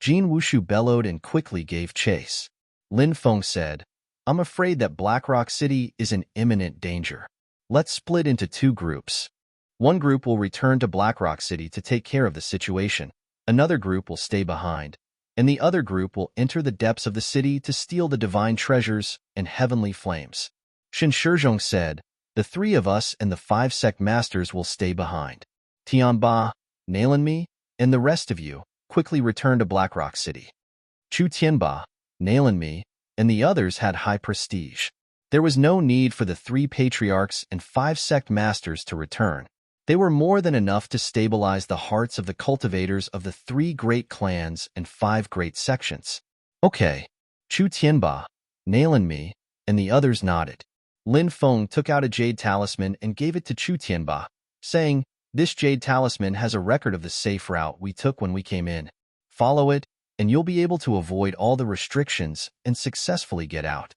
Jin Wushu bellowed and quickly gave chase. Lin Feng said, I'm afraid that Blackrock City is in imminent danger. Let's split into two groups. One group will return to Blackrock City to take care of the situation. Another group will stay behind, and the other group will enter the depths of the city to steal the divine treasures and heavenly flames. Shen Shizhong said, the three of us and the 5 sect masters will stay behind. Tianba, Nalanmi, and the rest of you quickly return to Blackrock City. Chu Tianba, Nalanmi, and the others had high prestige. There was no need for the 3 patriarchs and 5 sect masters to return. They were more than enough to stabilize the hearts of the cultivators of the 3 great clans and 5 great sections. Okay, Chu Tianba, Nailin Me, and the others nodded. Lin Feng took out a jade talisman and gave it to Chu Tianba, saying, "This jade talisman has a record of the safe route we took when we came in. Follow it, and you'll be able to avoid all the restrictions and successfully get out."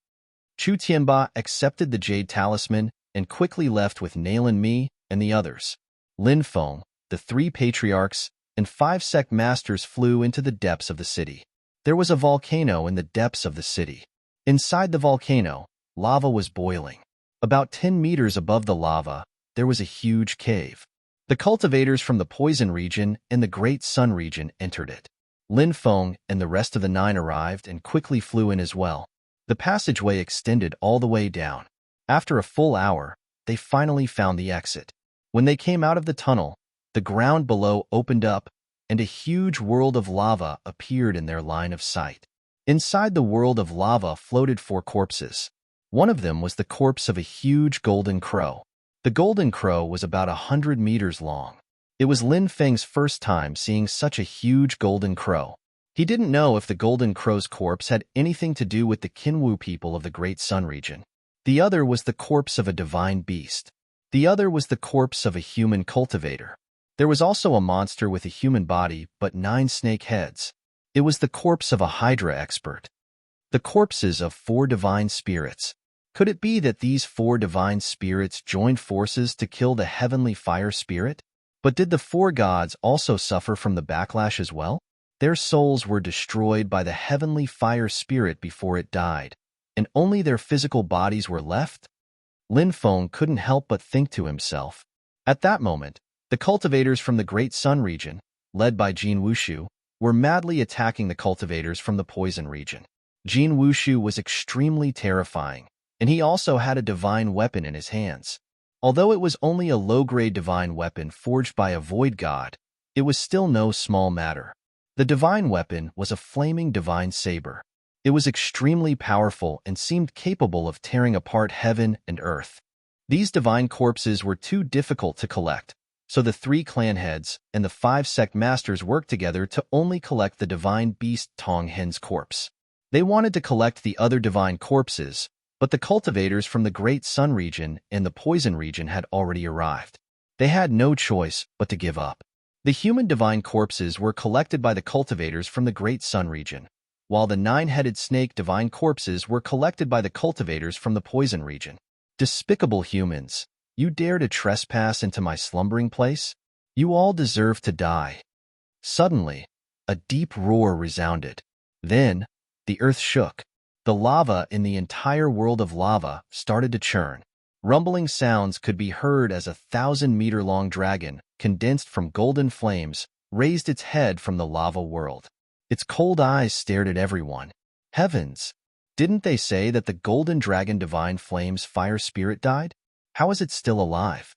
Chu Tianba accepted the jade talisman and quickly left with Nailin Me and the others. Lin Feng, the 3 patriarchs, and 5 sect masters flew into the depths of the city. There was a volcano in the depths of the city. Inside the volcano, lava was boiling. About 10 meters above the lava, there was a huge cave. The cultivators from the Poison region and the Great Sun region entered it. Lin Feng and the rest of the 9 arrived and quickly flew in as well. The passageway extended all the way down. After a full hour, they finally found the exit. When they came out of the tunnel, the ground below opened up, and a huge world of lava appeared in their line of sight. Inside the world of lava floated 4 corpses. One of them was the corpse of a huge golden crow. The golden crow was about 100 meters long. It was Lin Feng's first time seeing such a huge golden crow. He didn't know if the golden crow's corpse had anything to do with the Qinwu people of the Great Sun region. The other was the corpse of a divine beast. The other was the corpse of a human cultivator. There was also a monster with a human body but 9 snake heads. It was the corpse of a Hydra expert. The corpses of 4 divine spirits. Could it be that these 4 divine spirits joined forces to kill the heavenly fire spirit? But did the 4 gods also suffer from the backlash as well? Their souls were destroyed by the heavenly fire spirit before it died, and only their physical bodies were left? Lin Feng couldn't help but think to himself. At that moment, the cultivators from the Great Sun region, led by Jin Wushu, were madly attacking the cultivators from the Poison region. Jin Wushu was extremely terrifying, and he also had a divine weapon in his hands. Although it was only a low-grade divine weapon forged by a void god, it was still no small matter. The divine weapon was a flaming divine saber. It was extremely powerful and seemed capable of tearing apart heaven and earth. These divine corpses were too difficult to collect, so the 3 clan heads and the 5 sect masters worked together to only collect the divine beast Tong Hen's corpse. They wanted to collect the other divine corpses, but the cultivators from the Great Sun region and the Poison region had already arrived. They had no choice but to give up. The human divine corpses were collected by the cultivators from the Great Sun region, while the 9-headed snake divine corpses were collected by the cultivators from the Poison region. Despicable humans, you dare to trespass into my slumbering place? You all deserve to die. Suddenly, a deep roar resounded. Then, the earth shook. The lava in the entire world of lava started to churn. Rumbling sounds could be heard as a 1,000-meter-long dragon, condensed from golden flames, raised its head from the lava world. Its cold eyes stared at everyone. Heavens! Didn't they say that the golden dragon divine flames fire spirit died? How is it still alive?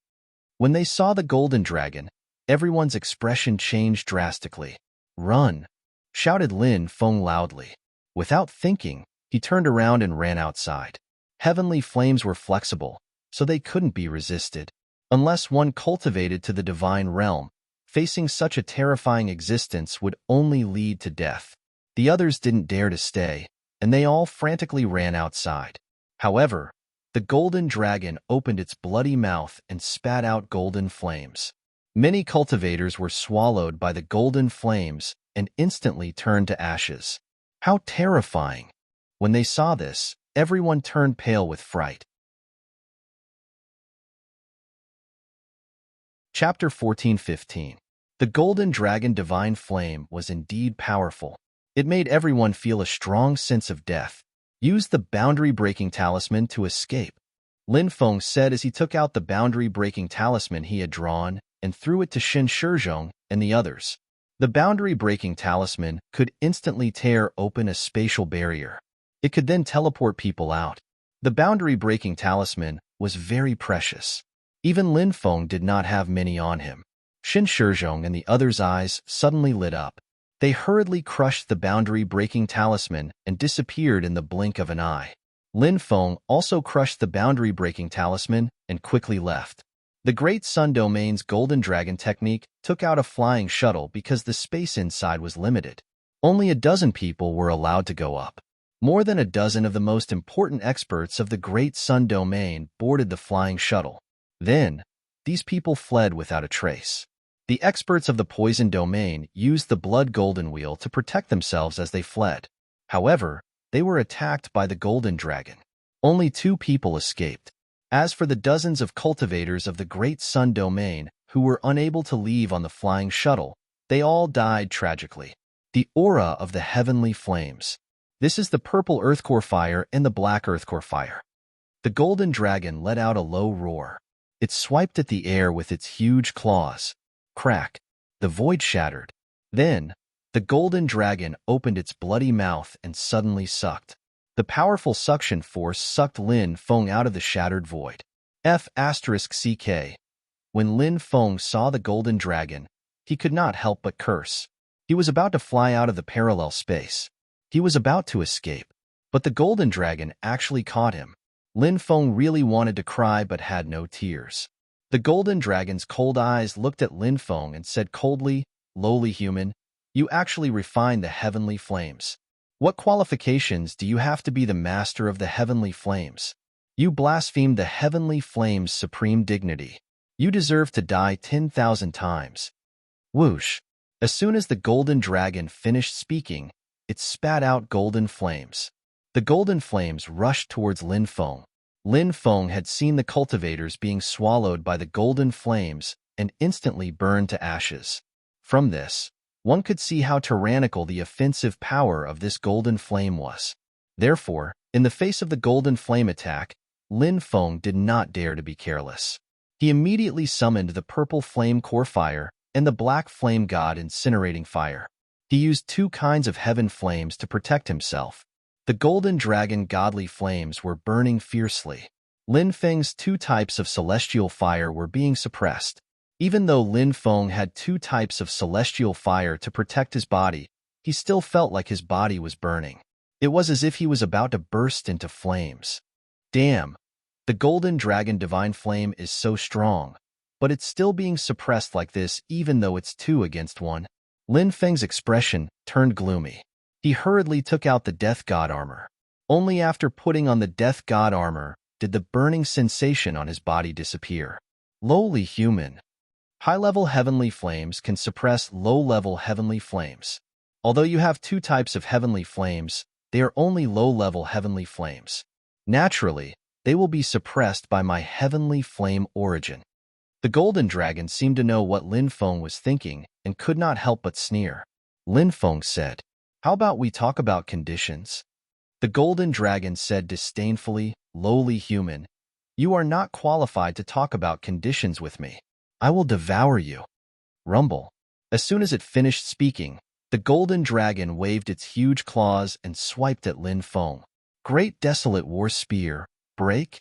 When they saw the golden dragon, everyone's expression changed drastically. "Run!" shouted Lin Feng loudly. Without thinking, he turned around and ran outside. Heavenly flames were flexible, so they couldn't be resisted. Unless one cultivated to the divine realm, facing such a terrifying existence would only lead to death. The others didn't dare to stay, and they all frantically ran outside. However, the golden dragon opened its bloody mouth and spat out golden flames. Many cultivators were swallowed by the golden flames and instantly turned to ashes. How terrifying! When they saw this, everyone turned pale with fright. Chapter 14-15. The golden dragon divine flame was indeed powerful. It made everyone feel a strong sense of death. Use the boundary-breaking talisman to escape, Lin Feng said as he took out the boundary-breaking talisman he had drawn and threw it to Shen Shizhong and the others. The boundary-breaking talisman could instantly tear open a spatial barrier. It could then teleport people out. The boundary-breaking talisman was very precious. Even Lin Feng did not have many on him. Shen Shizhong and the others' eyes suddenly lit up. They hurriedly crushed the boundary-breaking talisman and disappeared in the blink of an eye. Lin Feng also crushed the boundary-breaking talisman and quickly left. The Great Sun Domain's Golden Dragon technique took out a flying shuttle because the space inside was limited. Only a dozen people were allowed to go up. More than a dozen of the most important experts of the Great Sun Domain boarded the flying shuttle. Then, these people fled without a trace. The experts of the Poison Domain used the Blood Golden Wheel to protect themselves as they fled. However, they were attacked by the Golden Dragon. Only 2 people escaped. As for the dozens of cultivators of the Great Sun Domain who were unable to leave on the flying shuttle, they all died tragically. The aura of the heavenly flames. This is the purple earthcore fire and the black earthcore fire. The Golden Dragon let out a low roar. It swiped at the air with its huge claws. Crack. The void shattered. Then, the Golden Dragon opened its bloody mouth and suddenly sucked. The powerful suction force sucked Lin Feng out of the shattered void. F***CK. When Lin Feng saw the Golden Dragon, he could not help but curse. He was about to fly out of the parallel space. He was about to escape, but the Golden Dragon actually caught him. Lin Feng really wanted to cry but had no tears. The Golden Dragon's cold eyes looked at Lin Feng and said coldly, "Lowly human, you actually refined the heavenly flames. What qualifications do you have to be the master of the heavenly flames? You blasphemed the heavenly flames' supreme dignity. You deserve to die 10,000 times." Whoosh! As soon as the Golden Dragon finished speaking, it spat out golden flames. The golden flames rushed towards Lin Feng. Lin Feng had seen the cultivators being swallowed by the golden flames and instantly burned to ashes. From this, one could see how tyrannical the offensive power of this golden flame was. Therefore, in the face of the golden flame attack, Lin Feng did not dare to be careless. He immediately summoned the purple flame core fire and the black flame god incinerating fire. He used 2 kinds of heaven flames to protect himself. The Golden Dragon godly flames were burning fiercely. Lin Feng's 2 types of celestial fire were being suppressed. Even though Lin Feng had 2 types of celestial fire to protect his body, he still felt like his body was burning. It was as if he was about to burst into flames. Damn! The Golden Dragon Divine Flame is so strong, but it's still being suppressed like this even though it's 2 against 1. Lin Feng's expression turned gloomy. He hurriedly took out the Death God armor. Only after putting on the Death God armor did the burning sensation on his body disappear. Lowly human. High-level heavenly flames can suppress low-level heavenly flames. Although you have 2 types of heavenly flames, they are only low-level heavenly flames. Naturally, they will be suppressed by my heavenly flame origin. The Golden Dragon seemed to know what Lin Feng was thinking and could not help but sneer. Lin Feng said, "How about we talk about conditions?" The Golden Dragon said disdainfully, "Lowly human, you are not qualified to talk about conditions with me. I will devour you." Rumble. As soon as it finished speaking, the Golden Dragon waved its huge claws and swiped at Lin Feng. Great Desolate War Spear, break?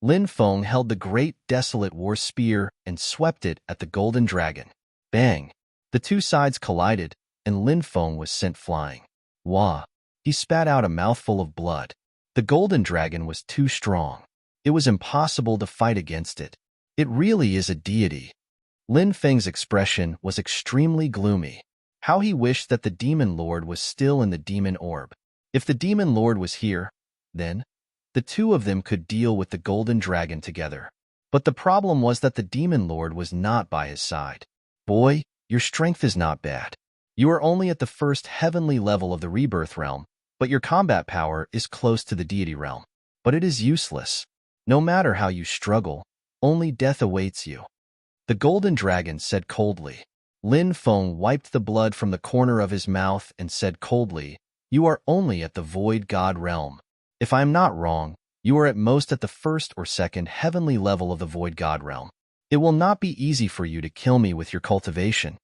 Lin Feng held the Great Desolate War Spear and swept it at the Golden Dragon. Bang! The 2 sides collided, and Lin Feng was sent flying. Wah! He spat out a mouthful of blood. The Golden Dragon was too strong. It was impossible to fight against it. It really is a deity. Lin Feng's expression was extremely gloomy. How he wished that the Demon Lord was still in the Demon Orb. If the Demon Lord was here, then the 2 of them could deal with the Golden Dragon together. But the problem was that the Demon Lord was not by his side. Boy, your strength is not bad. You are only at the first heavenly level of the Rebirth Realm, but your combat power is close to the Deity Realm. But it is useless. No matter how you struggle, only death awaits you. The Golden Dragon said coldly. Lin Feng wiped the blood from the corner of his mouth and said coldly, "You are only at the Void God Realm. If I am not wrong, you are at most at the 1st or 2nd heavenly level of the Void God Realm. It will not be easy for you to kill me with your cultivation.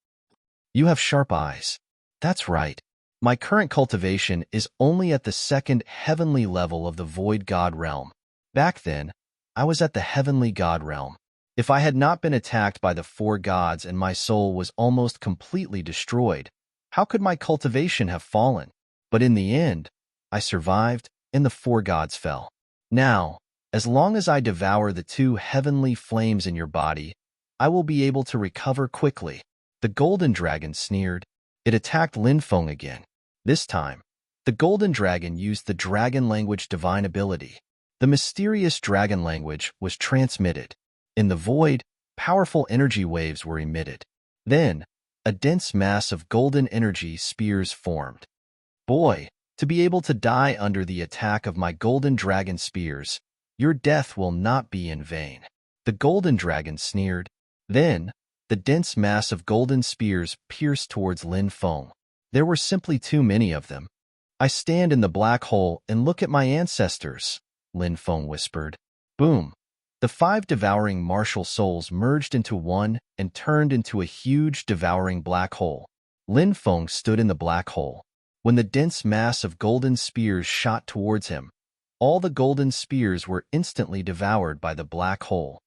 You have sharp eyes. That's right. My current cultivation is only at the 2nd heavenly level of the Void God Realm. Back then, I was at the Heavenly God Realm. If I had not been attacked by the 4 gods and my soul was almost completely destroyed, How could my cultivation have fallen? But in the end, I survived, and the 4 gods fell. Now, as long as I devour the 2 heavenly flames in your body, I will be able to recover quickly. The golden dragon sneered. It attacked Lin Feng again. This time, the golden dragon used the dragon language divine ability. The mysterious dragon language was transmitted. In the void, powerful energy waves were emitted. Then, a dense mass of golden energy spears formed. Boy, to be able to die under the attack of my golden dragon spears, your death will not be in vain. The golden dragon sneered. Then, the dense mass of golden spears pierced towards Lin Feng. There were simply too many of them. I stand in the black hole and look at my ancestors, Lin Feng whispered. Boom! The 5 devouring martial souls merged into one and turned into a huge devouring black hole. Lin Feng stood in the black hole. When the dense mass of golden spears shot towards him, all the golden spears were instantly devoured by the black hole.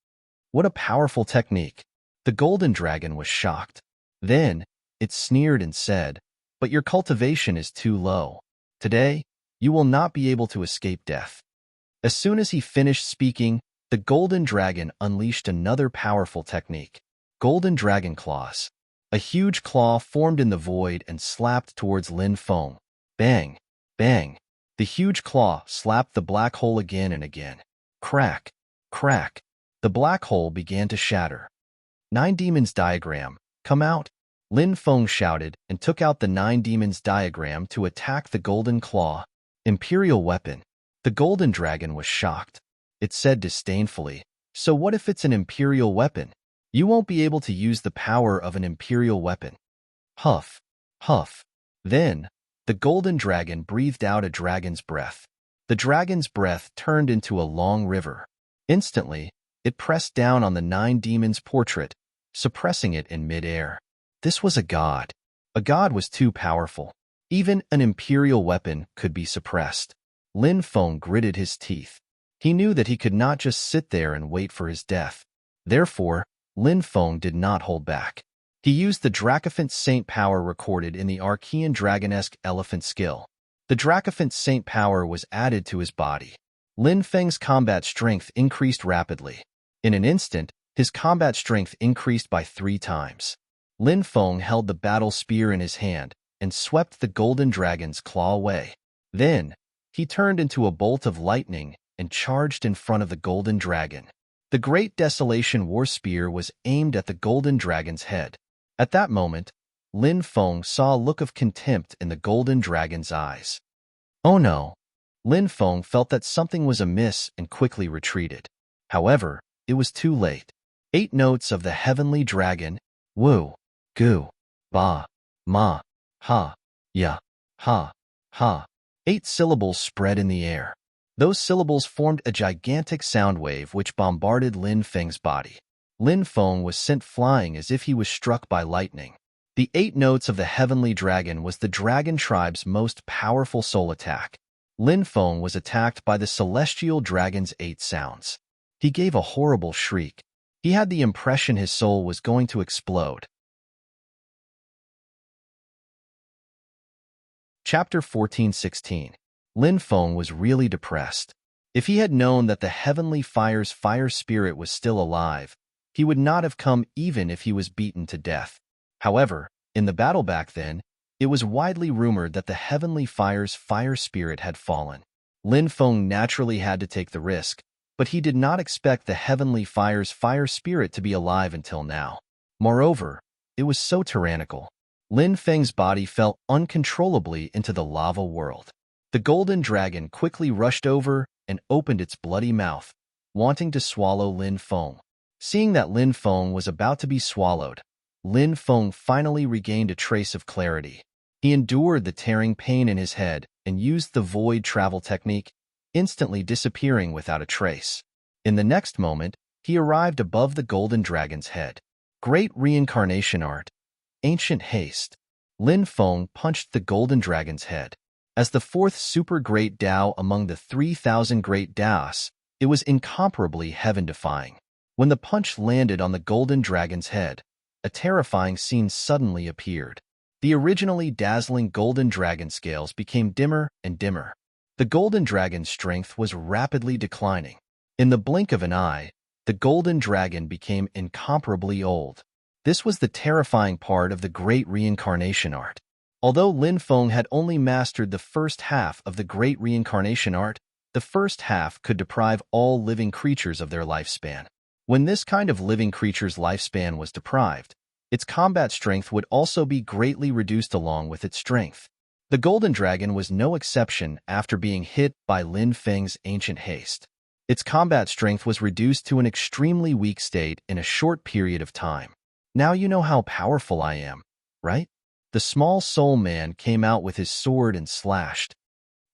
What a powerful technique! The golden dragon was shocked. Then, it sneered and said, "But your cultivation is too low. Today, you will not be able to escape death." As soon as he finished speaking, the golden dragon unleashed another powerful technique. Golden dragon claws. A huge claw formed in the void and slapped towards Lin Feng. Bang! Bang! The huge claw slapped the black hole again and again. Crack! Crack! The black hole began to shatter. 9 demons diagram, come out! Lin Feng shouted and took out the 9 demons diagram to attack the golden claw. Imperial weapon. The golden dragon was shocked. It said disdainfully, "So what if it's an imperial weapon? You won't be able to use the power of an imperial weapon." Huff, huff. Then, the golden dragon breathed out a dragon's breath. The dragon's breath turned into a long river. Instantly, it pressed down on the 9 demons' portrait, suppressing it in mid-air. This was a god. A god was too powerful. Even an imperial weapon could be suppressed. Lin Feng gritted his teeth. He knew that he could not just sit there and wait for his death. Therefore, Lin Feng did not hold back. He used the Dracophant Saint power recorded in the Archean Dragonesque Elephant skill. The Dracophant Saint power was added to his body. Lin Feng's combat strength increased rapidly. In an instant, his combat strength increased by 3 times. Lin Feng held the battle spear in his hand and swept the golden dragon's claw away. Then, he turned into a bolt of lightning and charged in front of the golden dragon. The Great Desolation War Spear was aimed at the golden dragon's head. At that moment, Lin Feng saw a look of contempt in the golden dragon's eyes. Oh no! Lin Feng felt that something was amiss and quickly retreated. However, it was too late. 8 notes of the heavenly dragon, wu, gu, ba, ma, ha, ya, ha, ha. 8 syllables spread in the air. Those syllables formed a gigantic sound wave which bombarded Lin Feng's body. Lin Feng was sent flying as if he was struck by lightning. The 8 notes of the heavenly dragon was the dragon tribe's most powerful soul attack. Lin Feng was attacked by the celestial dragon's 8 sounds. He gave a horrible shriek. He had the impression his soul was going to explode. Chapter 14:16. Lin Feng was really depressed. If he had known that the heavenly fire's fire spirit was still alive, he would not have come even if he was beaten to death. However, in the battle back then, it was widely rumored that the heavenly fire's fire spirit had fallen. Lin Feng naturally had to take the risk, but he did not expect the heavenly fire's fire spirit to be alive until now. Moreover, it was so tyrannical. Lin Feng's body fell uncontrollably into the lava world. The golden dragon quickly rushed over and opened its bloody mouth, wanting to swallow Lin Feng. Seeing that Lin Feng was about to be swallowed, Lin Feng finally regained a trace of clarity. He endured the tearing pain in his head and used the void travel technique, instantly disappearing without a trace. In the next moment, he arrived above the golden dragon's head. Great reincarnation art. Ancient haste. Lin Feng punched the golden dragon's head. As the 4th super great Dao among the 3,000 great Daos, it was incomparably heaven-defying. When the punch landed on the golden dragon's head, a terrifying scene suddenly appeared. The originally dazzling golden dragon scales became dimmer and dimmer. The golden dragon's strength was rapidly declining. In the blink of an eye, the golden dragon became incomparably old. This was the terrifying part of the great reincarnation art. Although Lin Feng had only mastered the first half of the great reincarnation art, the first half could deprive all living creatures of their lifespan. When this kind of living creature's lifespan was deprived, its combat strength would also be greatly reduced along with its strength. The golden dragon was no exception after being hit by Lin Feng's ancient haste. Its combat strength was reduced to an extremely weak state in a short period of time. Now you know how powerful I am, right? The small soul man came out with his sword and slashed.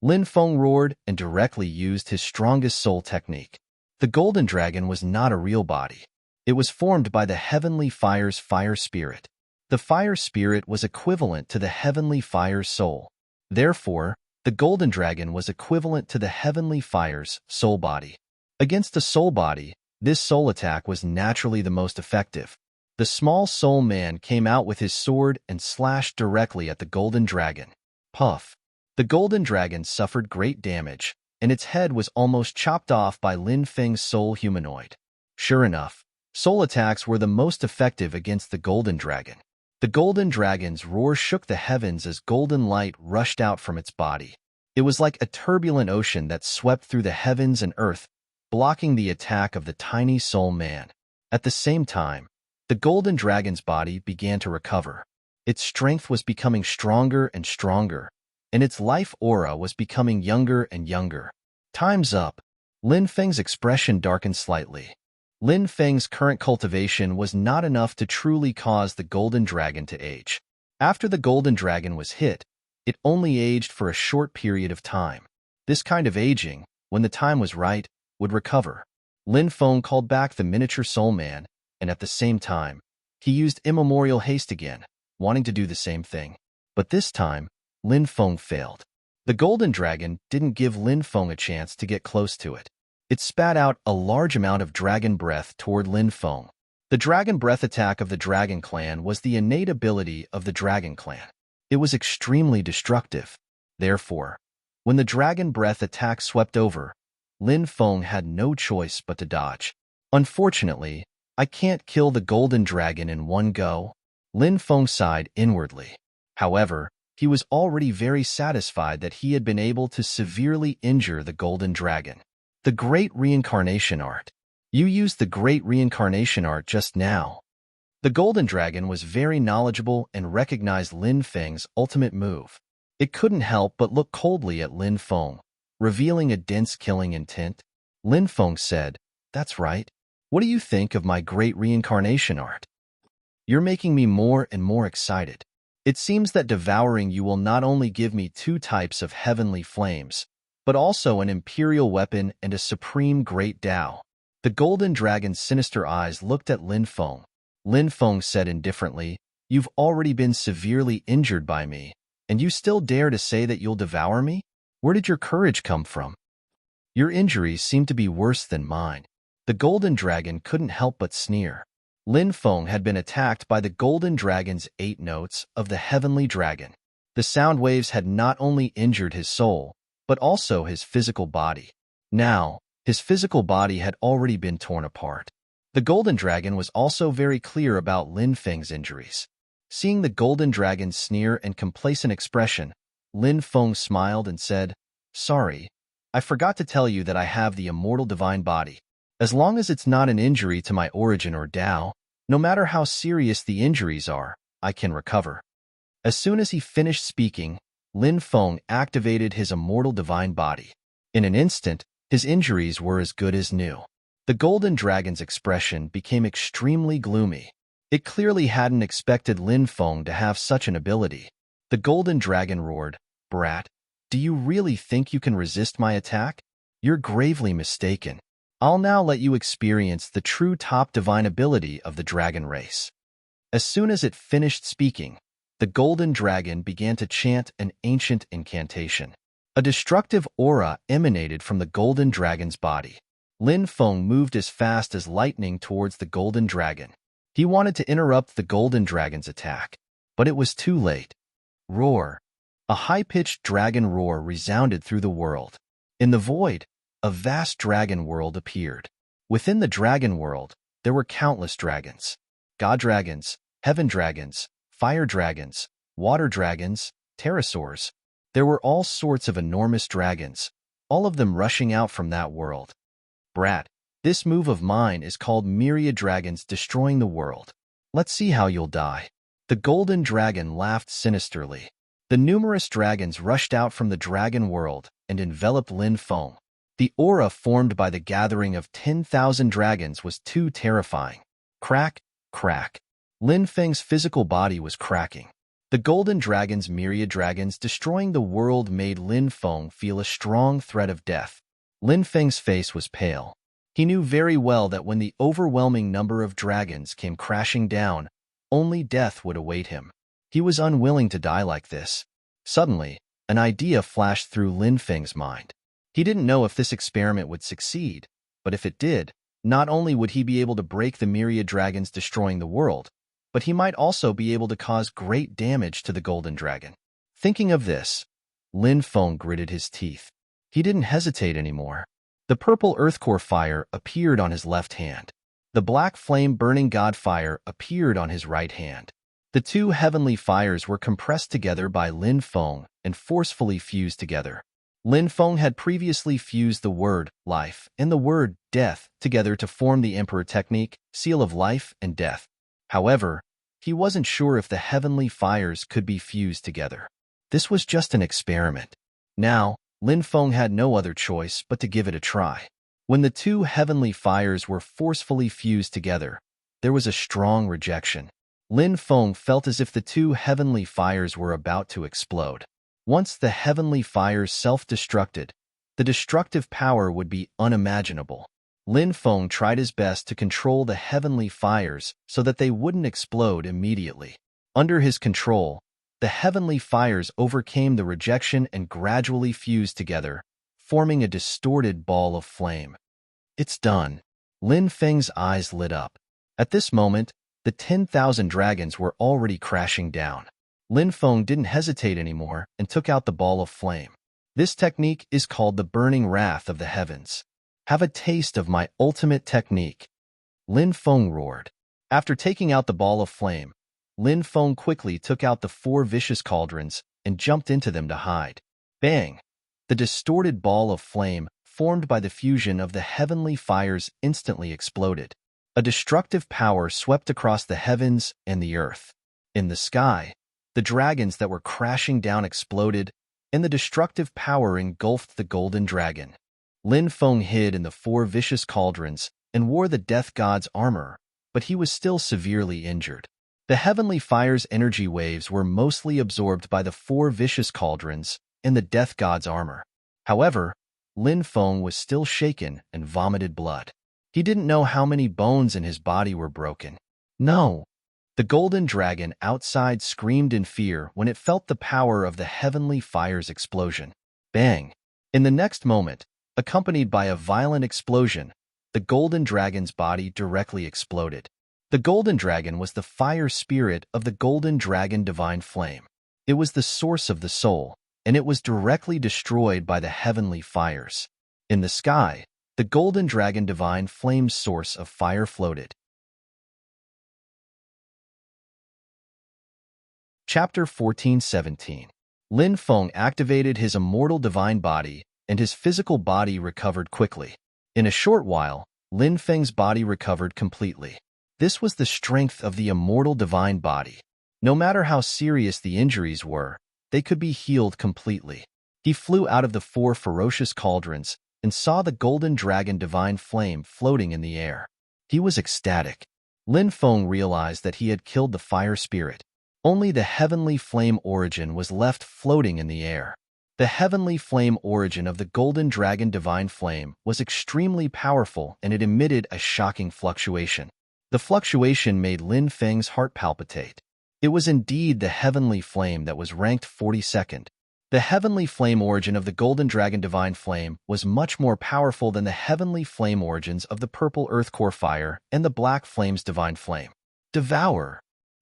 Lin Feng roared and directly used his strongest soul technique. The golden dragon was not a real body. It was formed by the heavenly fire's fire spirit. The fire spirit was equivalent to the heavenly fire's soul. Therefore, the golden dragon was equivalent to the heavenly fire's soul body. Against the soul body, this soul attack was naturally the most effective. The small soul man came out with his sword and slashed directly at the golden dragon. Puff! The golden dragon suffered great damage, and its head was almost chopped off by Lin Feng's soul humanoid. Sure enough, soul attacks were the most effective against the golden dragon. The golden dragon's roar shook the heavens as golden light rushed out from its body. It was like a turbulent ocean that swept through the heavens and earth, blocking the attack of the tiny soul man. At the same time, the golden dragon's body began to recover. Its strength was becoming stronger and stronger, and its life aura was becoming younger and younger. Time's up. Lin Feng's expression darkened slightly. Lin Feng's current cultivation was not enough to truly cause the golden dragon to age. After the golden dragon was hit, it only aged for a short period of time. This kind of aging, when the time was right, would recover. Lin Feng called back the miniature soul man, and at the same time, he used immemorial haste again, wanting to do the same thing. But this time, Lin Feng failed. The golden dragon didn't give Lin Feng a chance to get close to it. It spat out a large amount of dragon breath toward Lin Feng. The dragon breath attack of the dragon clan was the innate ability of the dragon clan. It was extremely destructive. Therefore, when the dragon breath attack swept over, Lin Feng had no choice but to dodge. Unfortunately, I can't kill the golden dragon in one go. Lin Feng sighed inwardly. However, he was already very satisfied that he had been able to severely injure the golden dragon. The Great Reincarnation Art. You used the Great Reincarnation Art just now. The golden dragon was very knowledgeable and recognized Lin Feng's ultimate move. It couldn't help but look coldly at Lin Feng, revealing a dense killing intent. Lin Feng said, "That's right. What do you think of my Great Reincarnation Art? You're making me more and more excited. It seems that devouring you will not only give me 2 types of heavenly flames, but also an imperial weapon and a supreme great Tao." The golden dragon's sinister eyes looked at Lin Feng. Lin Feng said indifferently, "You've already been severely injured by me, and you still dare to say that you'll devour me? Where did your courage come from? Your injuries seem to be worse than mine." The golden dragon couldn't help but sneer. Lin Feng had been attacked by the golden dragon's 8 notes of the heavenly dragon. The sound waves had not only injured his soul, but also his physical body. Now, his physical body had already been torn apart. The golden dragon was also very clear about Lin Feng's injuries. Seeing the golden dragon's sneer and complacent expression, Lin Feng smiled and said, "Sorry, I forgot to tell you that I have the immortal divine body. As long as it's not an injury to my origin or Tao, no matter how serious the injuries are, I can recover." As soon as he finished speaking, Lin Feng activated his immortal divine body. In an instant, his injuries were as good as new. The golden dragon's expression became extremely gloomy. It clearly hadn't expected Lin Feng to have such an ability. The golden dragon roared, "Brat, do you really think you can resist my attack? You're gravely mistaken. I'll now let you experience the true top divine ability of the dragon race." As soon as it finished speaking, the golden dragon began to chant an ancient incantation. A destructive aura emanated from the golden dragon's body. Lin Feng moved as fast as lightning towards the golden dragon. He wanted to interrupt the golden dragon's attack. But it was too late. Roar! A high-pitched dragon roar resounded through the world. In the void, a vast dragon world appeared. Within the dragon world, there were countless dragons. God dragons, heaven dragons, fire dragons, water dragons, pterosaurs. There were all sorts of enormous dragons, all of them rushing out from that world. Brat, this move of mine is called myriad dragons destroying the world. Let's see how you'll die. The golden dragon laughed sinisterly. The numerous dragons rushed out from the dragon world and enveloped Lin Feng. The aura formed by the gathering of 10,000 dragons was too terrifying. Crack, crack. Lin Feng's physical body was cracking. The golden dragon's myriad dragons destroying the world made Lin Feng feel a strong threat of death. Lin Feng's face was pale. He knew very well that when the overwhelming number of dragons came crashing down, only death would await him. He was unwilling to die like this. Suddenly, an idea flashed through Lin Feng's mind. He didn't know if this experiment would succeed, but if it did, not only would he be able to break the myriad dragons destroying the world, but he might also be able to cause great damage to the golden dragon. Thinking of this, Lin Feng gritted his teeth. He didn't hesitate anymore. The purple earth core fire appeared on his left hand. The black flame burning god fire appeared on his right hand. The two heavenly fires were compressed together by Lin Feng and forcefully fused together. Lin Feng had previously fused the word life and the word death together to form the Emperor technique, seal of life and death. However, he wasn't sure if the heavenly fires could be fused together. This was just an experiment. Now, Lin Feng had no other choice but to give it a try. When the two heavenly fires were forcefully fused together, there was a strong rejection. Lin Feng felt as if the two heavenly fires were about to explode. Once the heavenly fires self-destructed, the destructive power would be unimaginable. Lin Feng tried his best to control the heavenly fires so that they wouldn't explode immediately. Under his control, the heavenly fires overcame the rejection and gradually fused together, forming a distorted ball of flame. It's done. Lin Feng's eyes lit up. At this moment, the 10,000 dragons were already crashing down. Lin Feng didn't hesitate anymore and took out the ball of flame. This technique is called the burning wrath of the heavens. Have a taste of my ultimate technique. Lin Feng roared. After taking out the ball of flame, Lin Feng quickly took out the 4 vicious cauldrons and jumped into them to hide. Bang! The distorted ball of flame, formed by the fusion of the heavenly fires, instantly exploded. A destructive power swept across the heavens and the earth. In the sky, the dragons that were crashing down exploded, and the destructive power engulfed the golden dragon. Lin Feng hid in the 4 vicious cauldrons and wore the death god's armor, but he was still severely injured. The heavenly fire's energy waves were mostly absorbed by the 4 vicious cauldrons and the death god's armor. However, Lin Feng was still shaken and vomited blood. He didn't know how many bones in his body were broken. No! The golden dragon outside screamed in fear when it felt the power of the heavenly fire's explosion. Bang! In the next moment, accompanied by a violent explosion, the golden dragon's body directly exploded. The golden dragon was the fire spirit of the golden dragon divine flame. It was the source of the soul, and it was directly destroyed by the heavenly fires. In the sky, the golden dragon divine flame's source of fire floated. Chapter 14-17. Lin Feng activated his immortal divine body, and his physical body recovered quickly. In a short while, Lin Feng's body recovered completely. This was the strength of the immortal divine body. No matter how serious the injuries were, they could be healed completely. He flew out of the 4 ferocious cauldrons and saw the golden dragon divine flame floating in the air. He was ecstatic. Lin Feng realized that he had killed the fire spirit. Only the heavenly flame origin was left floating in the air. The heavenly flame origin of the golden dragon divine flame was extremely powerful, and it emitted a shocking fluctuation. The fluctuation made Lin Feng's heart palpitate. It was indeed the heavenly flame that was ranked 42nd. The heavenly flame origin of the golden dragon divine flame was much more powerful than the heavenly flame origins of the purple earth core fire and the black flame's divine flame. Devour!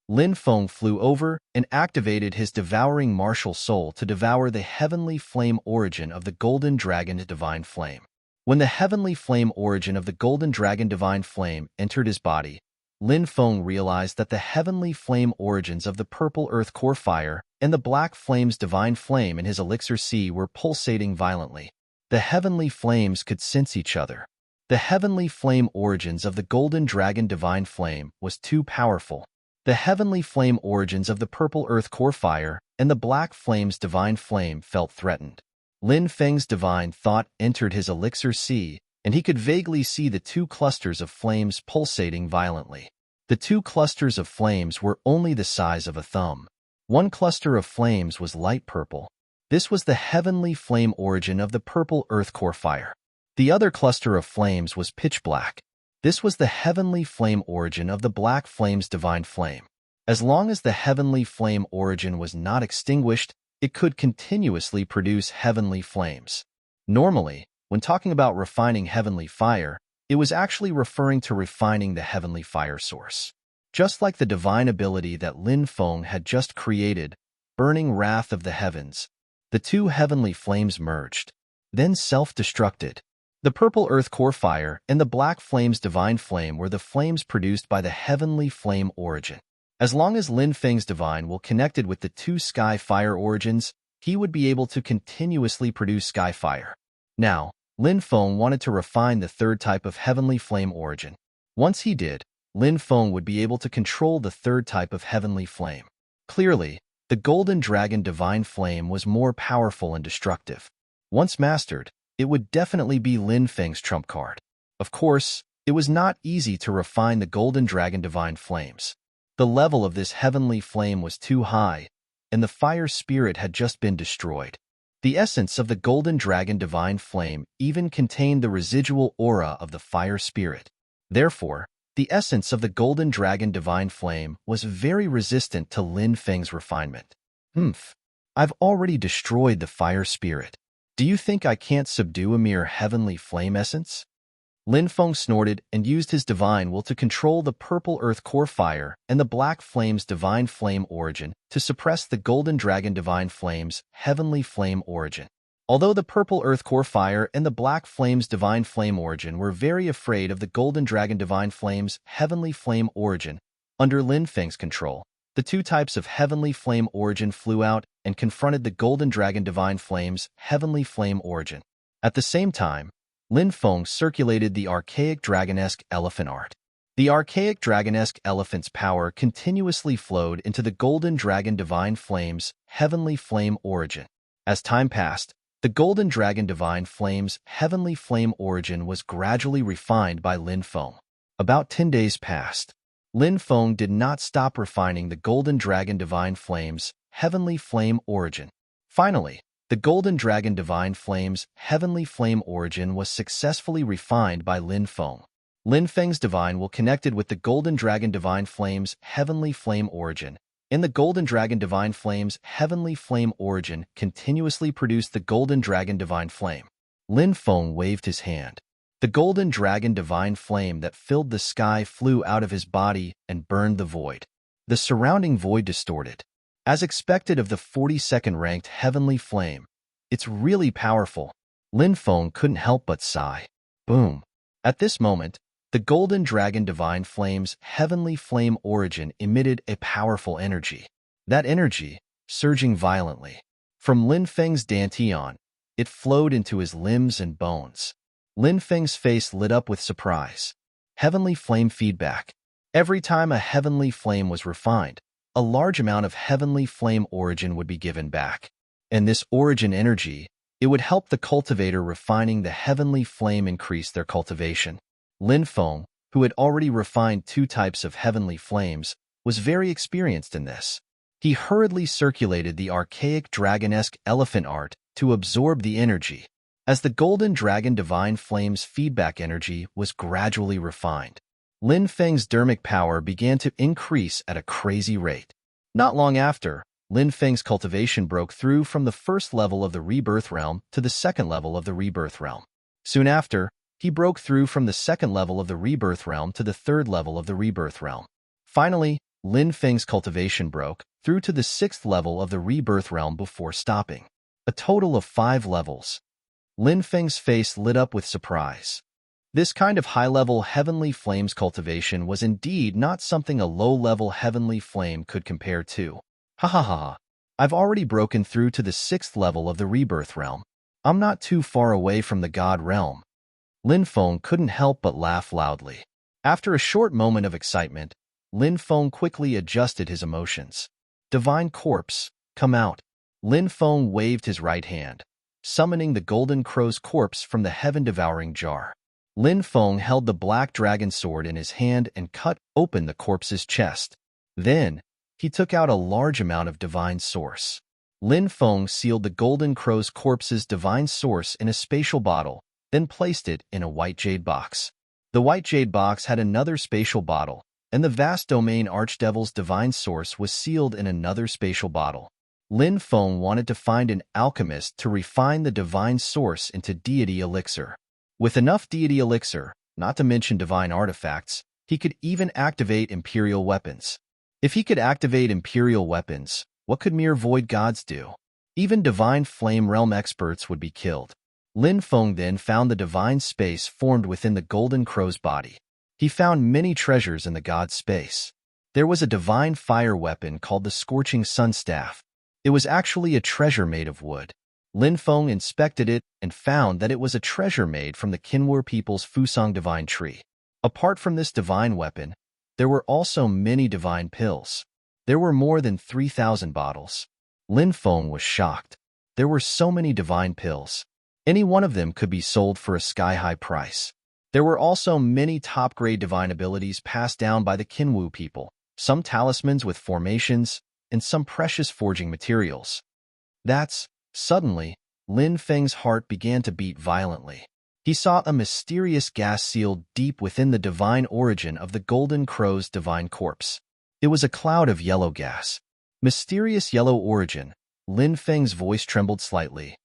Lin Feng flew over and activated his devouring martial soul to devour the heavenly flame origin of the golden dragon divine flame. When the heavenly flame origin of the golden dragon divine flame entered his body, Lin Feng realized that the heavenly flame origins of the purple earth core fire and the black flame's divine flame in his elixir sea were pulsating violently. The heavenly flames could sense each other. The heavenly flame origins of the golden dragon divine flame was too powerful. The heavenly flame origins of the purple earth core fire and the black flame's divine flame felt threatened. Lin Feng's divine thought entered his elixir sea, and he could vaguely see the two clusters of flames pulsating violently. The two clusters of flames were only the size of a thumb. One cluster of flames was light purple. This was the heavenly flame origin of the purple earth core fire. The other cluster of flames was pitch black. This was the heavenly flame origin of the black flame's divine flame. As long as the heavenly flame origin was not extinguished, it could continuously produce heavenly flames. Normally, when talking about refining heavenly fire, it was actually referring to refining the heavenly fire source. Just like the divine ability that Lin Feng had just created, burning wrath of the heavens, the two heavenly flames merged, then self-destructed. The purple earth core fire and the black flame's divine flame were the flames produced by the heavenly flame origin. As long as Lin Feng's divine will connected with the two sky fire origins, he would be able to continuously produce sky fire. Now, Lin Feng wanted to refine the third type of heavenly flame origin. Once he did, Lin Feng would be able to control the third type of heavenly flame. Clearly, the golden dragon divine flame was more powerful and destructive. Once mastered, it would definitely be Lin Feng's trump card. Of course, it was not easy to refine the golden dragon divine flames. The level of this heavenly flame was too high, and the fire spirit had just been destroyed. The essence of the golden dragon divine flame even contained the residual aura of the fire spirit. Therefore, the essence of the golden dragon divine flame was very resistant to Lin Feng's refinement. I've already destroyed the fire spirit. Do you think I can't subdue a mere heavenly flame essence? Lin Feng snorted and used his divine will to control the purple earth core fire and the black flame's divine flame origin to suppress the golden dragon divine flame's heavenly flame origin. Although the purple earth core fire and the black flame's divine flame origin were very afraid of the golden dragon divine flame's heavenly flame origin, under Lin Feng's control, the two types of heavenly flame origin flew out and confronted the golden dragon divine flame's heavenly flame origin. At the same time, Lin Feng circulated the archaic dragonesque elephant art. The archaic dragonesque elephant's power continuously flowed into the golden dragon divine flame's heavenly flame origin. As time passed, the golden dragon divine flame's heavenly flame origin was gradually refined by Lin Feng. About 10 days passed. Lin Feng did not stop refining the golden dragon divine flame's heavenly flame origin. Finally, the golden dragon divine flame's heavenly flame origin was successfully refined by Lin Feng. Lin Feng's divine will connected with the golden dragon divine flame's heavenly flame origin, and the golden dragon divine flame's heavenly flame origin continuously produced the golden dragon divine flame. Lin Feng waved his hand. The golden dragon divine flame that filled the sky flew out of his body and burned the void. The surrounding void distorted. As expected of the 42nd ranked heavenly flame, it's really powerful. Lin Feng couldn't help but sigh. Boom. At this moment, the golden dragon divine flame's heavenly flame origin emitted a powerful energy. That energy, surging violently. From Lin Feng's dantian, it flowed into his limbs and bones. Lin Feng's face lit up with surprise. Heavenly flame feedback. Every time a heavenly flame was refined, a large amount of heavenly flame origin would be given back. And this origin energy, it would help the cultivator refining the heavenly flame increase their cultivation. Lin Feng, who had already refined 2 types of heavenly flames, was very experienced in this. He hurriedly circulated the archaic dragonesque elephant art to absorb the energy. As the golden dragon divine flame's feedback energy was gradually refined, Lin Feng's dermic power began to increase at a crazy rate. Not long after, Lin Feng's cultivation broke through from the first level of the rebirth realm to the second level of the rebirth realm. Soon after, he broke through from the second level of the rebirth realm to the third level of the rebirth realm. Finally, Lin Feng's cultivation broke through to the 6th level of the rebirth realm before stopping. A total of 5 levels. Lin Feng's face lit up with surprise. This kind of high-level heavenly flames cultivation was indeed not something a low-level heavenly flame could compare to. Ha ha ha ha. I've already broken through to the 6th level of the rebirth realm. I'm not too far away from the god realm. Lin Feng couldn't help but laugh loudly. After a short moment of excitement, Lin Feng quickly adjusted his emotions. Divine corpse, come out. Lin Feng waved his right hand, summoning the golden crow's corpse from the heaven-devouring jar. Lin Feng held the black dragon sword in his hand and cut open the corpse's chest. Then, he took out a large amount of divine source. Lin Feng sealed the golden crow's corpse's divine source in a spatial bottle, then placed it in a white jade box. The white jade box had another spatial bottle, and the vast domain archdevil's divine source was sealed in another spatial bottle. Lin Feng wanted to find an alchemist to refine the divine source into deity elixir. With enough deity elixir, not to mention divine artifacts, he could even activate imperial weapons. If he could activate imperial weapons, what could mere void gods do? Even divine flame realm experts would be killed. Lin Feng then found the divine space formed within the golden crow's body. He found many treasures in the god's space. There was a divine fire weapon called the Scorching Sun Staff. It was actually a treasure made of wood. Lin Feng inspected it and found that it was a treasure made from the Qinwu people's Fusang divine tree. Apart from this divine weapon, there were also many divine pills. There were more than 3,000 bottles. Lin Feng was shocked. There were so many divine pills. Any one of them could be sold for a sky-high price. There were also many top-grade divine abilities passed down by the Qinwu people, some talismans with formations, and some precious forging materials. Suddenly, Lin Feng's heart began to beat violently. He saw a mysterious gas sealed deep within the divine origin of the golden crow's divine corpse. It was a cloud of yellow gas. Mysterious yellow origin. Lin Feng's voice trembled slightly.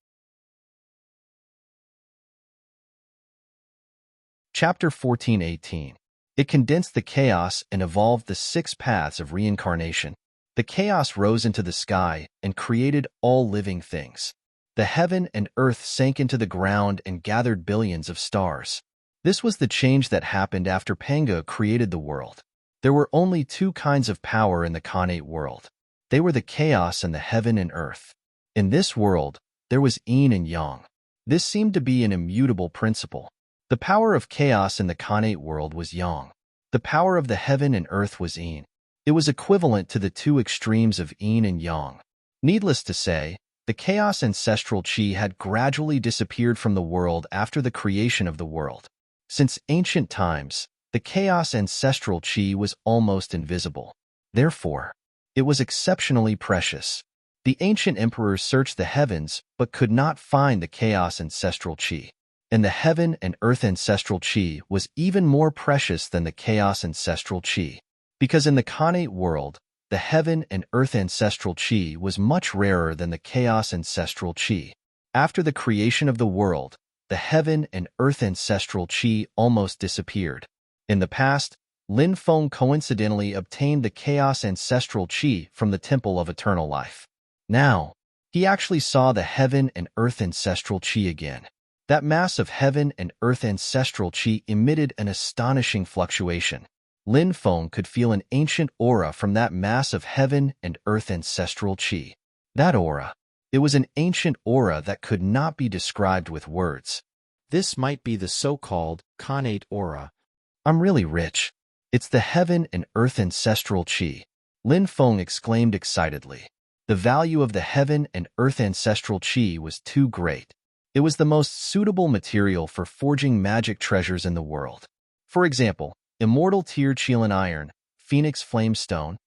Chapter 14:18. It condensed the chaos and evolved the 6 paths of reincarnation. The chaos rose into the sky and created all living things. The heaven and earth sank into the ground and gathered billions of stars. This was the change that happened after Panga created the world. There were only 2 kinds of power in the Khanate world. They were the chaos and the heaven and earth. In this world, there was yin and yang. This seemed to be an immutable principle. The power of chaos in the Khanate world was yang. The power of the heaven and earth was yin. It was equivalent to the 2 extremes of yin and yang. Needless to say, the chaos ancestral chi had gradually disappeared from the world after the creation of the world. Since ancient times, the chaos ancestral chi was almost invisible. Therefore, it was exceptionally precious. The ancient emperors searched the heavens but could not find the chaos ancestral chi. And the heaven and earth ancestral chi was even more precious than the chaos ancestral chi. Because in the Khanate world, the heaven and earth ancestral chi was much rarer than the chaos ancestral chi. After the creation of the world, the heaven and earth ancestral chi almost disappeared. In the past, Lin Feng coincidentally obtained the chaos ancestral chi from the Temple of Eternal Life. Now, he actually saw the heaven and earth ancestral chi again. That mass of heaven and earth ancestral chi emitted an astonishing fluctuation. Lin Feng could feel an ancient aura from that mass of heaven and earth ancestral chi. That aura. It was an ancient aura that could not be described with words. This might be the so-called Khanate aura. I'm really rich. It's the heaven and earth ancestral chi. Lin Feng exclaimed excitedly. The value of the heaven and earth ancestral chi was too great. It was the most suitable material for forging magic treasures in the world. For example, immortal Tear Chilan iron, phoenix flame stone,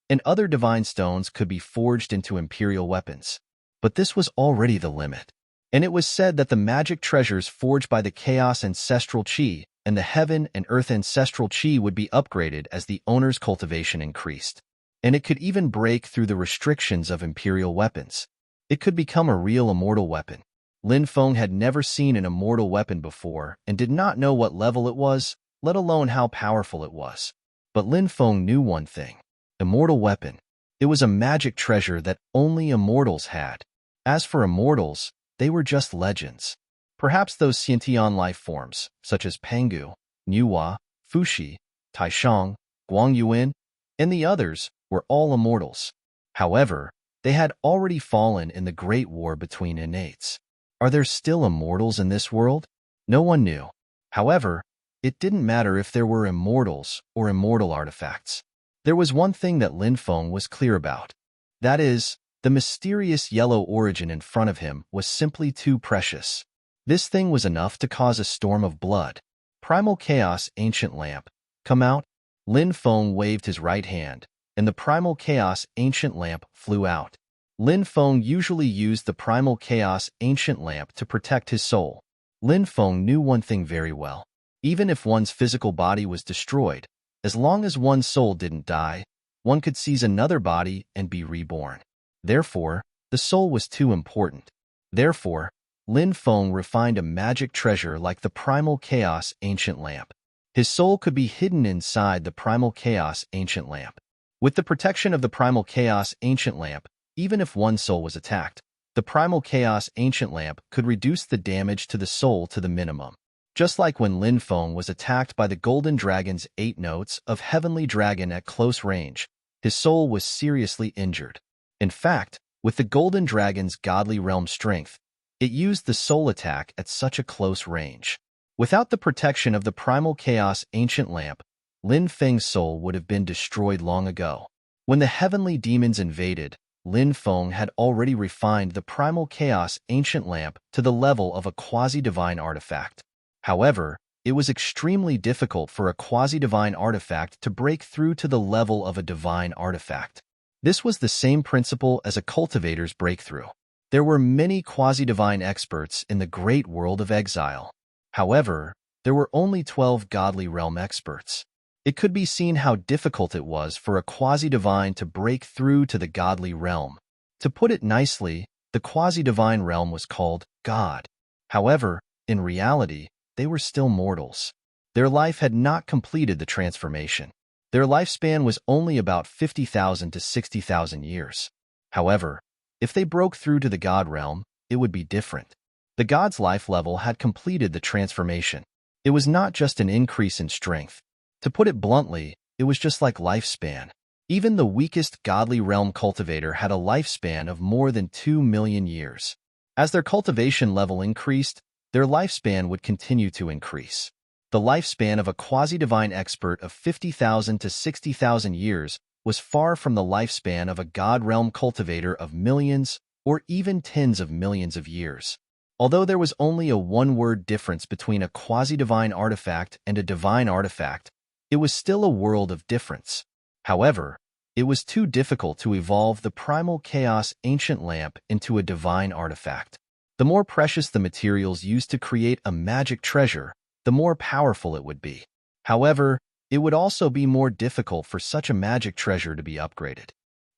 and other divine stones could be forged into imperial weapons. But this was already the limit. And it was said that the magic treasures forged by the chaos ancestral chi and the heaven and earth ancestral chi would be upgraded as the owner's cultivation increased. And it could even break through the restrictions of imperial weapons. It could become a real immortal weapon. Lin Feng had never seen an immortal weapon before and did not know what level it was, let alone how powerful it was. But Lin Feng knew one thing. Immortal weapon. It was a magic treasure that only immortals had. As for immortals, they were just legends. Perhaps those sentient life forms, such as Pengu, Nuwa, Fuxi, Taishang, Guangyuan, and the others, were all immortals. However, they had already fallen in the Great War between innates. Are there still immortals in this world? No one knew. However, it didn't matter if there were immortals or immortal artifacts. There was one thing that Lin Feng was clear about. That is, the mysterious yellow origin in front of him was simply too precious. This thing was enough to cause a storm of blood. Primal Chaos Ancient Lamp. Come out. Lin Feng waved his right hand, and the Primal Chaos Ancient Lamp flew out. Lin Feng usually used the Primal Chaos Ancient Lamp to protect his soul. Lin Feng knew one thing very well. Even if one's physical body was destroyed, as long as one's soul didn't die, one could seize another body and be reborn. Therefore, the soul was too important. Therefore, Lin Feng refined a magic treasure like the Primal Chaos Ancient Lamp. His soul could be hidden inside the Primal Chaos Ancient Lamp. With the protection of the Primal Chaos Ancient Lamp, even if one soul was attacked, the Primal Chaos Ancient Lamp could reduce the damage to the soul to the minimum. Just like when Lin Feng was attacked by the Golden Dragon's 8 notes of Heavenly Dragon at close range, his soul was seriously injured. In fact, with the Golden Dragon's godly realm strength, it used the soul attack at such a close range. Without the protection of the Primal Chaos Ancient Lamp, Lin Feng's soul would have been destroyed long ago. When the heavenly demons invaded, Lin Feng had already refined the Primal Chaos Ancient Lamp to the level of a quasi-divine artifact. However, it was extremely difficult for a quasi-divine artifact to break through to the level of a divine artifact. This was the same principle as a cultivator's breakthrough. There were many quasi-divine experts in the great world of exile. However, there were only 12 godly realm experts. It could be seen how difficult it was for a quasi-divine to break through to the godly realm. To put it nicely, the quasi-divine realm was called God. However, in reality, they were still mortals. Their life had not completed the transformation. Their lifespan was only about 50,000 to 60,000 years. However, if they broke through to the God realm, it would be different. The God's life level had completed the transformation. It was not just an increase in strength. To put it bluntly, it was just like lifespan. Even the weakest godly realm cultivator had a lifespan of more than 2 million years. As their cultivation level increased, their lifespan would continue to increase. The lifespan of a quasi-divine expert of 50,000 to 60,000 years was far from the lifespan of a God realm cultivator of millions or even tens of millions of years. Although there was only a one-word difference between a quasi-divine artifact and a divine artifact, it was still a world of difference. However, it was too difficult to evolve the Primal Chaos Ancient Lamp into a divine artifact. The more precious the materials used to create a magic treasure, the more powerful it would be. However, it would also be more difficult for such a magic treasure to be upgraded.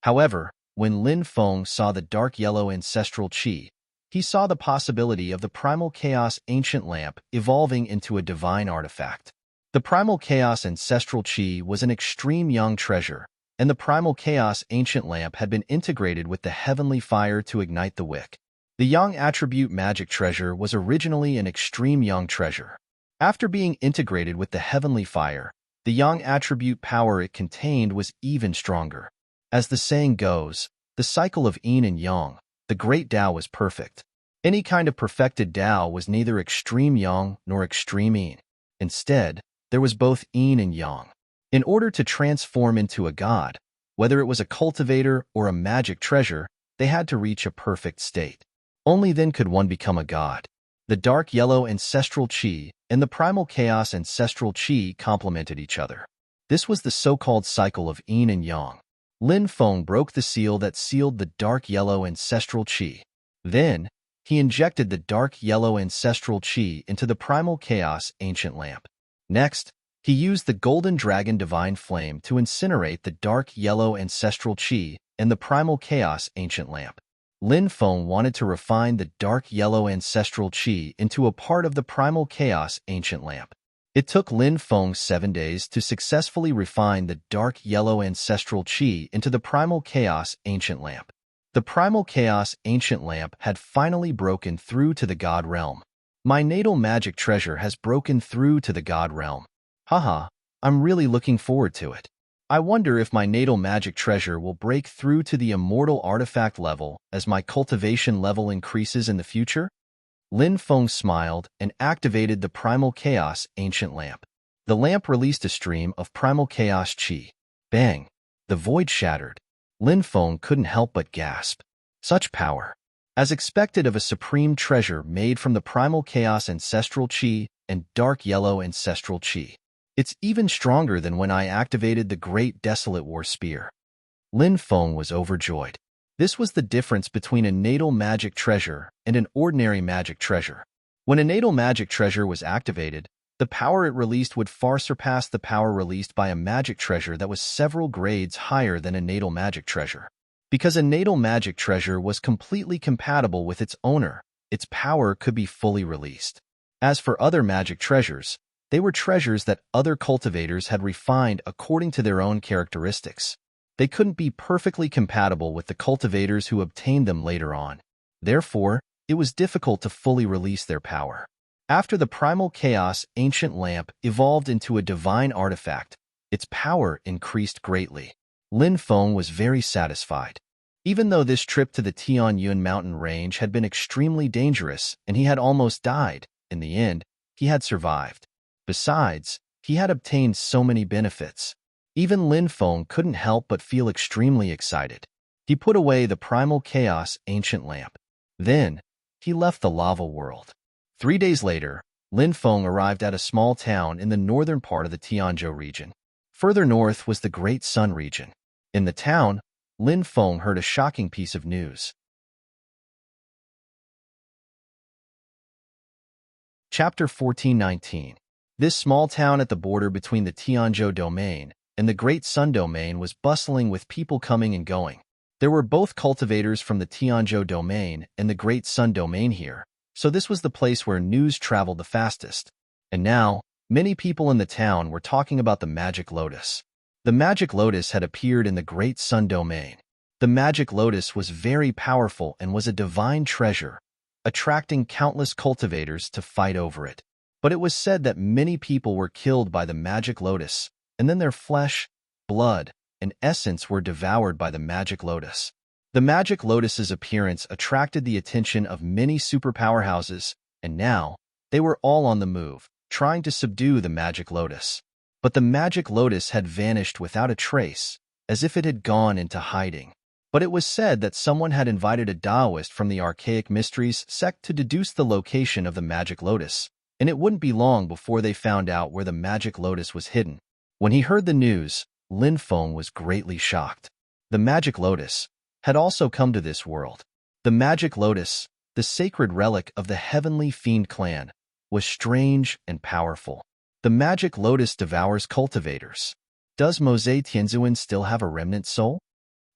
However, when Lin Feng saw the dark yellow ancestral qi, he saw the possibility of the Primal Chaos Ancient Lamp evolving into a divine artifact. The Primal Chaos Ancestral Qi was an extreme young treasure, and the Primal Chaos Ancient Lamp had been integrated with the heavenly fire to ignite the wick. The Yang attribute magic treasure was originally an extreme Yang treasure. After being integrated with the heavenly fire, the Yang attribute power it contained was even stronger. As the saying goes, the cycle of yin and yang, the great Tao was perfect. Any kind of perfected Tao was neither extreme yang nor extreme yin. Instead, there was both yin and yang. In order to transform into a god, whether it was a cultivator or a magic treasure, they had to reach a perfect state. Only then could one become a god. The dark yellow ancestral qi and the primal chaos ancestral qi complemented each other. This was the so-called cycle of yin and yang. Lin Feng broke the seal that sealed the dark yellow ancestral qi. Then, he injected the dark yellow ancestral qi into the primal chaos ancient lamp. Next, he used the golden dragon divine flame to incinerate the dark yellow ancestral qi and the primal chaos ancient lamp. Lin Feng wanted to refine the dark yellow ancestral qi into a part of the primal chaos ancient lamp. It took Lin Feng 7 days to successfully refine the dark yellow ancestral qi into the Primal Chaos Ancient Lamp. The Primal Chaos Ancient Lamp had finally broken through to the God Realm. My natal magic treasure has broken through to the God Realm. Haha, I'm really looking forward to it. I wonder if my natal magic treasure will break through to the immortal artifact level as my cultivation level increases in the future? Lin Feng smiled and activated the Primal Chaos Ancient Lamp. The lamp released a stream of Primal Chaos Qi. Bang! The void shattered. Lin Feng couldn't help but gasp. Such power! As expected of a supreme treasure made from the Primal Chaos Ancestral Qi and Dark Yellow Ancestral Qi. It's even stronger than when I activated the Great Desolate War Spear. Lin Feng was overjoyed. This was the difference between a natal magic treasure and an ordinary magic treasure. When a natal magic treasure was activated, the power it released would far surpass the power released by a magic treasure that was several grades higher than a natal magic treasure. Because a natal magic treasure was completely compatible with its owner, its power could be fully released. As for other magic treasures, they were treasures that other cultivators had refined according to their own characteristics. They couldn't be perfectly compatible with the cultivators who obtained them later on. Therefore, it was difficult to fully release their power. After the Primal Chaos Ancient Lamp evolved into a divine artifact, its power increased greatly. Lin Feng was very satisfied. Even though this trip to the Tianyun mountain range had been extremely dangerous and he had almost died, in the end, he had survived. Besides, he had obtained so many benefits. Even Lin Feng couldn't help but feel extremely excited. He put away the Primal Chaos Ancient Lamp. Then, he left the lava world. 3 days later, Lin Feng arrived at a small town in the northern part of the Tianzhou region. Further north was the Great Sun region. In the town, Lin Feng heard a shocking piece of news. Chapter 1419. This small town at the border between the Tianzhou domain and the Great Sun domain was bustling with people coming and going. There were both cultivators from the Tianzhou domain and the Great Sun domain here, so this was the place where news traveled the fastest. And now, many people in the town were talking about the Magic Lotus. The Magic Lotus had appeared in the Great Sun domain. The Magic Lotus was very powerful and was a divine treasure, attracting countless cultivators to fight over it. But it was said that many people were killed by the Magic Lotus, and then their flesh, blood, and essence were devoured by the Magic Lotus. The Magic Lotus's appearance attracted the attention of many superpower houses, and now, they were all on the move, trying to subdue the Magic Lotus. But the Magic Lotus had vanished without a trace, as if it had gone into hiding. But it was said that someone had invited a Taoist from the Archaic Mysteries sect to deduce the location of the Magic Lotus, and it wouldn't be long before they found out where the Magic Lotus was hidden. When he heard the news, Lin Feng was greatly shocked. The Magic Lotus had also come to this world. The Magic Lotus, the sacred relic of the Heavenly Fiend clan, was strange and powerful. The Magic Lotus devours cultivators. Does Mosei Tianzuan still have a remnant soul?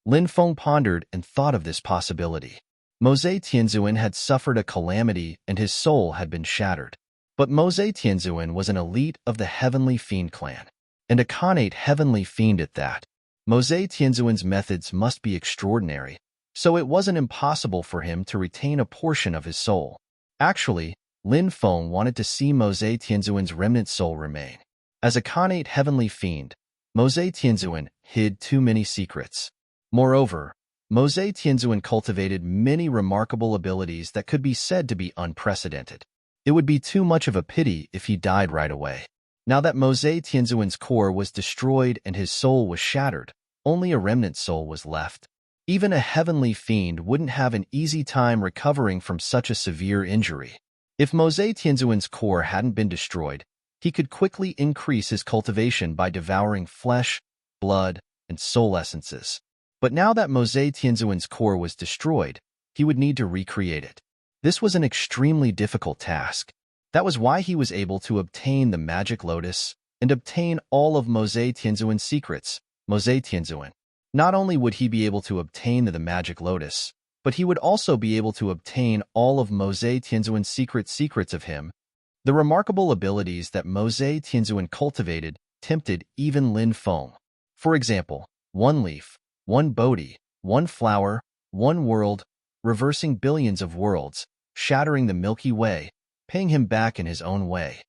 Lin Feng pondered and thought of this possibility. Mosei Tianzuan had suffered a calamity and his soul had been shattered. But Mosei Tianzuan was an elite of the Heavenly Fiend clan, and a connate Heavenly Fiend at that. Mosei Tianzuan's methods must be extraordinary, so it wasn't impossible for him to retain a portion of his soul. Actually, Lin Feng wanted to see Mosei Tianzuan's remnant soul remain. As a connate Heavenly Fiend, Mosei Tianzuan hid too many secrets. Moreover, Mosei Tianzuan cultivated many remarkable abilities that could be said to be unprecedented. It would be too much of a pity if he died right away. Now that Mosei Tianzuan's core was destroyed and his soul was shattered, only a remnant soul was left. Even a Heavenly Fiend wouldn't have an easy time recovering from such a severe injury. If Mosei Tianzuan's core hadn't been destroyed, he could quickly increase his cultivation by devouring flesh, blood, and soul essences. But now that Mosei Tianzuan's core was destroyed, he would need to recreate it. This was an extremely difficult task. That was why he was able to obtain the Magic Lotus and obtain all of Mosei Tianzuan's secrets. Mosei Tianzuan. Not only would he be able to obtain the Magic Lotus, but he would also be able to obtain all of Mosei Tianzuan's secrets of him The remarkable abilities that Mose Tianzuan cultivated tempted even Lin Feng. For example, one leaf, one Bodhi, one flower, one world, reversing billions of worlds, shattering the Milky Way, paying him back in his own way.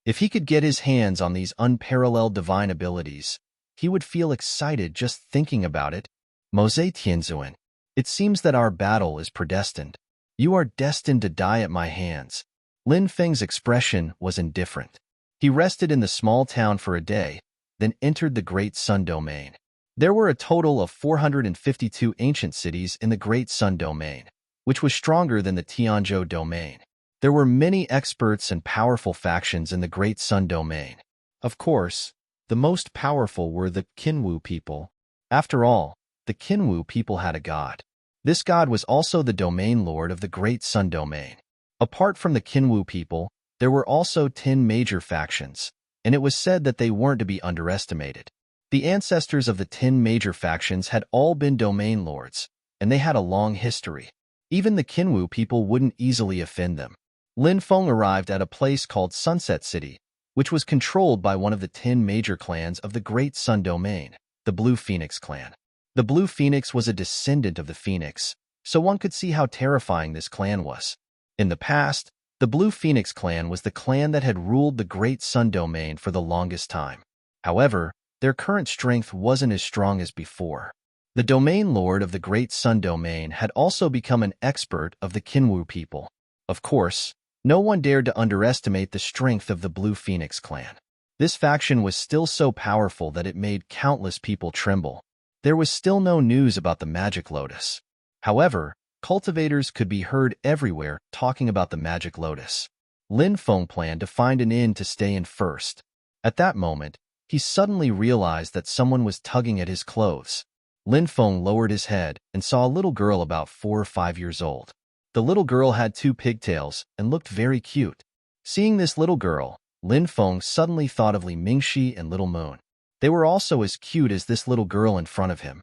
If he could get his hands on these unparalleled divine abilities, he would feel excited just thinking about it. Mose Tianzuan, it seems that our battle is predestined. You are destined to die at my hands. Lin Feng's expression was indifferent. He rested in the small town for a day, then entered the Great Sun Domain. There were a total of 452 ancient cities in the Great Sun Domain, which was stronger than the Tianzhou Domain. There were many experts and powerful factions in the Great Sun Domain. Of course, the most powerful were the Qinwu people. After all, the Qinwu people had a god. This god was also the domain lord of the Great Sun Domain. Apart from the Qinwu people, there were also 10 major factions, and it was said that they weren't to be underestimated. The ancestors of the 10 major factions had all been domain lords, and they had a long history. Even the Qinwu people wouldn't easily offend them. Lin Feng arrived at a place called Sunset City, which was controlled by one of the 10 major clans of the Great Sun Domain, the Blue Phoenix clan. The Blue Phoenix was a descendant of the Phoenix, so one could see how terrifying this clan was. In the past, the Blue Phoenix clan was the clan that had ruled the Great Sun Domain for the longest time. However, their current strength wasn't as strong as before. The domain lord of the Great Sun Domain had also become an expert of the Qinwu people. Of course, no one dared to underestimate the strength of the Blue Phoenix clan. This faction was still so powerful that it made countless people tremble. There was still no news about the magic lotus. However, cultivators could be heard everywhere talking about the magic lotus. Lin Feng planned to find an inn to stay in first. At that moment, he suddenly realized that someone was tugging at his clothes. Lin Feng lowered his head and saw a little girl about 4 or 5 years old. The little girl had 2 pigtails and looked very cute. Seeing this little girl, Lin Feng suddenly thought of Li Mingxi and Little Moon. They were also as cute as this little girl in front of him.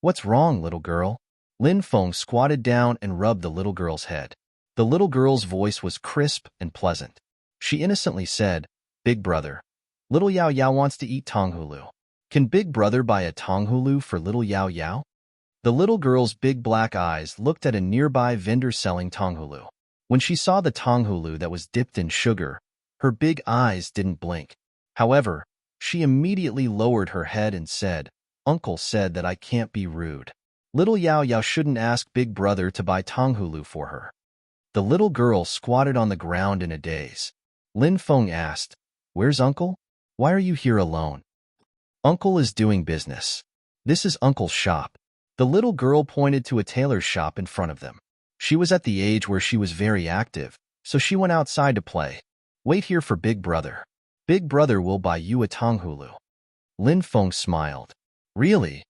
"What's wrong, little girl?" Lin Feng squatted down and rubbed the little girl's head. The little girl's voice was crisp and pleasant. She innocently said, "Big brother, little Yao Yao wants to eat tonghulu. Can Big brother buy a tonghulu for little Yao Yao?" The little girl's big black eyes looked at a nearby vendor selling tonghulu. When she saw the tonghulu that was dipped in sugar, her big eyes didn't blink. However, she immediately lowered her head and said, "Uncle said that I can't be rude. Little Yao Yao shouldn't ask Big brother to buy tonghulu for her." The little girl squatted on the ground in a daze. Lin Feng asked, "Where's Uncle? Why are you here alone?" "Uncle is doing business. This is Uncle's shop." The little girl pointed to a tailor's shop in front of them. She was at the age where she was very active, so she went outside to play. "Wait here for Big brother. Big brother will buy you a tonghulu." Lin Feng smiled. "Really?"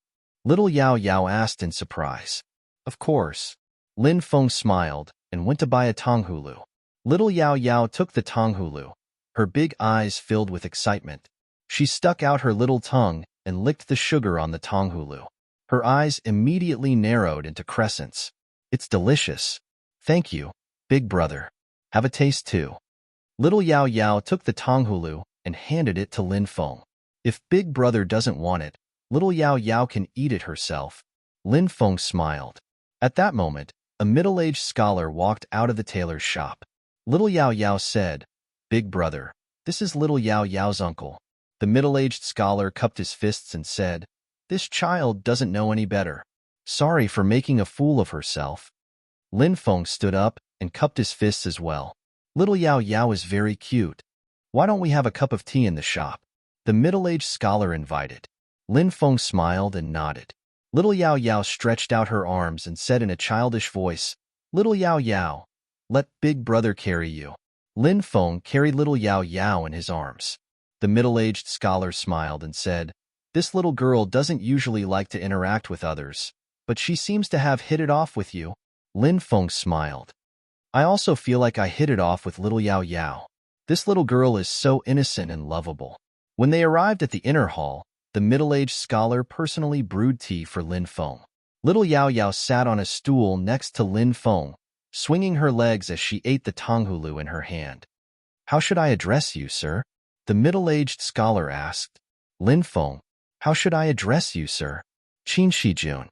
Little Yao Yao asked in surprise. "Of course." Lin Feng smiled and went to buy a tonghulu. Little Yao Yao took the tonghulu. Her big eyes filled with excitement. She stuck out her little tongue and licked the sugar on the tonghulu. Her eyes immediately narrowed into crescents. "It's delicious. Thank you, Big brother. Have a taste too." Little Yao Yao took the tonghulu and handed it to Lin Feng. "If Big brother doesn't want it, little Yao Yao can eat it herself." Lin Feng smiled. At that moment, a middle-aged scholar walked out of the tailor's shop. Little Yao Yao said, "Big brother, this is little Yao Yao's uncle." The middle-aged scholar cupped his fists and said, "This child doesn't know any better. Sorry for making a fool of herself." Lin Feng stood up and cupped his fists as well. "Little Yao Yao is very cute. Why don't we have a cup of tea in the shop?" The middle-aged scholar invited. Lin Feng smiled and nodded. Little Yao Yao stretched out her arms and said in a childish voice, "Little Yao Yao, let Big brother carry you." Lin Feng carried little Yao Yao in his arms. The middle-aged scholar smiled and said, "This little girl doesn't usually like to interact with others, but she seems to have hit it off with you." Lin Feng smiled. "I also feel like I hit it off with little Yao Yao. This little girl is so innocent and lovable." When they arrived at the inner hall, the middle-aged scholar personally brewed tea for Lin Feng. Little Yao Yao sat on a stool next to Lin Feng, swinging her legs as she ate the tonghulu in her hand. How should I address you, sir? The middle-aged scholar asked. Lin Feng. How should I address you, sir? Qin Shijun.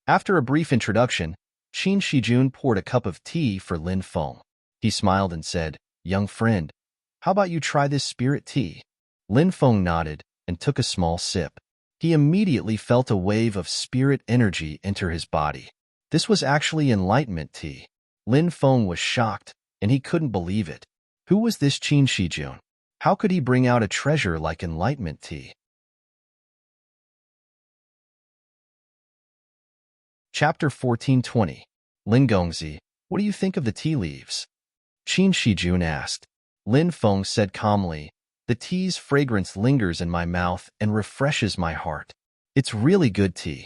After a brief introduction, Qin Shijun poured a cup of tea for Lin Feng. He smiled and said, Young friend, how about you try this spirit tea? Lin Feng nodded and took a small sip. He immediately felt a wave of spirit energy enter his body. This was actually enlightenment tea. Lin Feng was shocked, and he couldn't believe it. Who was this Qin Shijun? How could he bring out a treasure like enlightenment tea? Chapter 1420. Lin Gongzi, what do you think of the tea leaves? Qin Shijun asked. Lin Feng said calmly, the tea's fragrance lingers in my mouth and refreshes my heart. It's really good tea.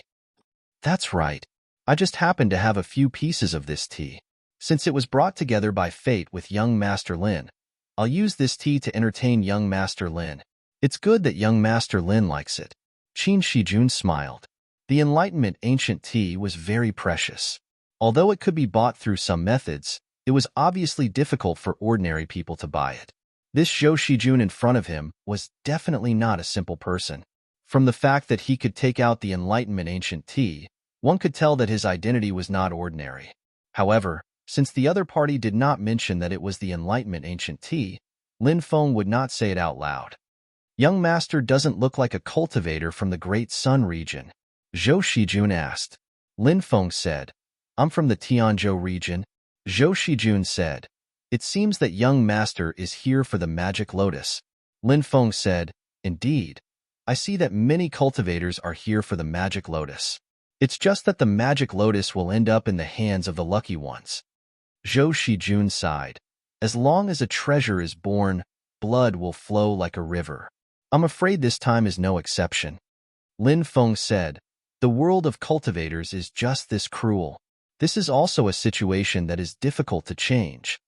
That's right. I just happened to have a few pieces of this tea. Since it was brought together by fate with young Master Lin, I'll use this tea to entertain young Master Lin. It's good that young Master Lin likes it. Qin Shijun smiled. The Enlightenment ancient tea was very precious. Although it could be bought through some methods, it was obviously difficult for ordinary people to buy it. This Zhou Shijun in front of him was definitely not a simple person. From the fact that he could take out the Enlightenment ancient tea, one could tell that his identity was not ordinary. However, since the other party did not mention that it was the Enlightenment ancient tea, Lin Feng would not say it out loud. Young Master doesn't look like a cultivator from the Great Sun region. Zhou Shijun asked. Lin Feng said, I'm from the Tianzhou region. Zhou Shijun said, it seems that young Master is here for the magic lotus. Lin Feng said, indeed. I see that many cultivators are here for the magic lotus. It's just that the magic lotus will end up in the hands of the lucky ones. Zhou Shijun sighed. As long as a treasure is born, blood will flow like a river. I'm afraid this time is no exception. Lin Feng said, the world of cultivators is just this cruel. This is also a situation that is difficult to change.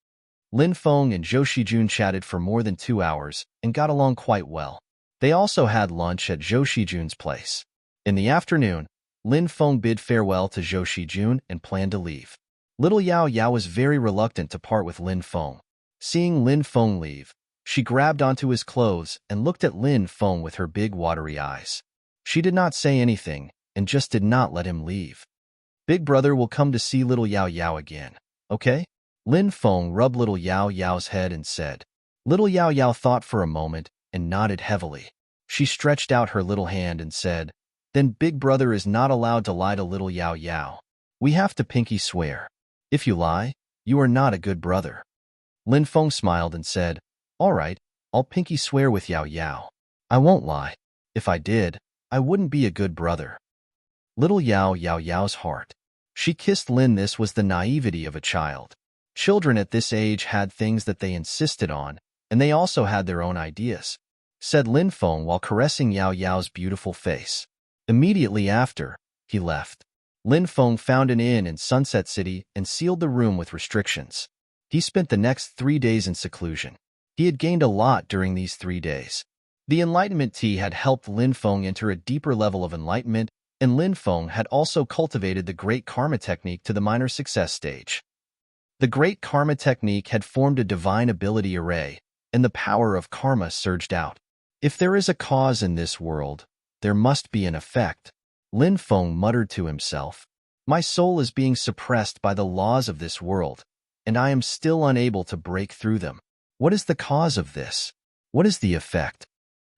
Lin Feng and Zhou Shijun chatted for more than 2 hours and got along quite well. They also had lunch at Zhou Shijun's place. In the afternoon, Lin Feng bid farewell to Zhou Shijun and planned to leave. Little Yao Yao was very reluctant to part with Lin Feng. Seeing Lin Feng leave, she grabbed onto his clothes and looked at Lin Feng with her big watery eyes. She did not say anything and just did not let him leave. Big brother will come to see little Yao Yao again, okay? Lin Feng rubbed little Yao Yao's head and said. Little Yao Yao thought for a moment and nodded heavily. She stretched out her little hand and said, then big brother is not allowed to lie to little Yao Yao. We have to pinky swear. If you lie, you are not a good brother. Lin Feng smiled and said, all right, I'll pinky swear with Yao Yao. I won't lie. If I did, I wouldn't be a good brother. Little Yao Yao's heart. She kissed Lin. This was the naivety of a child. Children at this age had things that they insisted on, and they also had their own ideas, said Lin Feng while caressing Yao Yao's beautiful face. Immediately after, he left. Lin Feng found an inn in Sunset City and sealed the room with restrictions. He spent the next 3 days in seclusion. He had gained a lot during these 3 days. The Enlightenment tea had helped Lin Feng enter a deeper level of enlightenment, and Lin Feng had also cultivated the Great Karma Technique to the minor success stage. The Great Karma Technique had formed a divine ability array, and the power of karma surged out. If there is a cause in this world, there must be an effect. Lin Feng muttered to himself. My soul is being suppressed by the laws of this world, and I am still unable to break through them. What is the cause of this? What is the effect?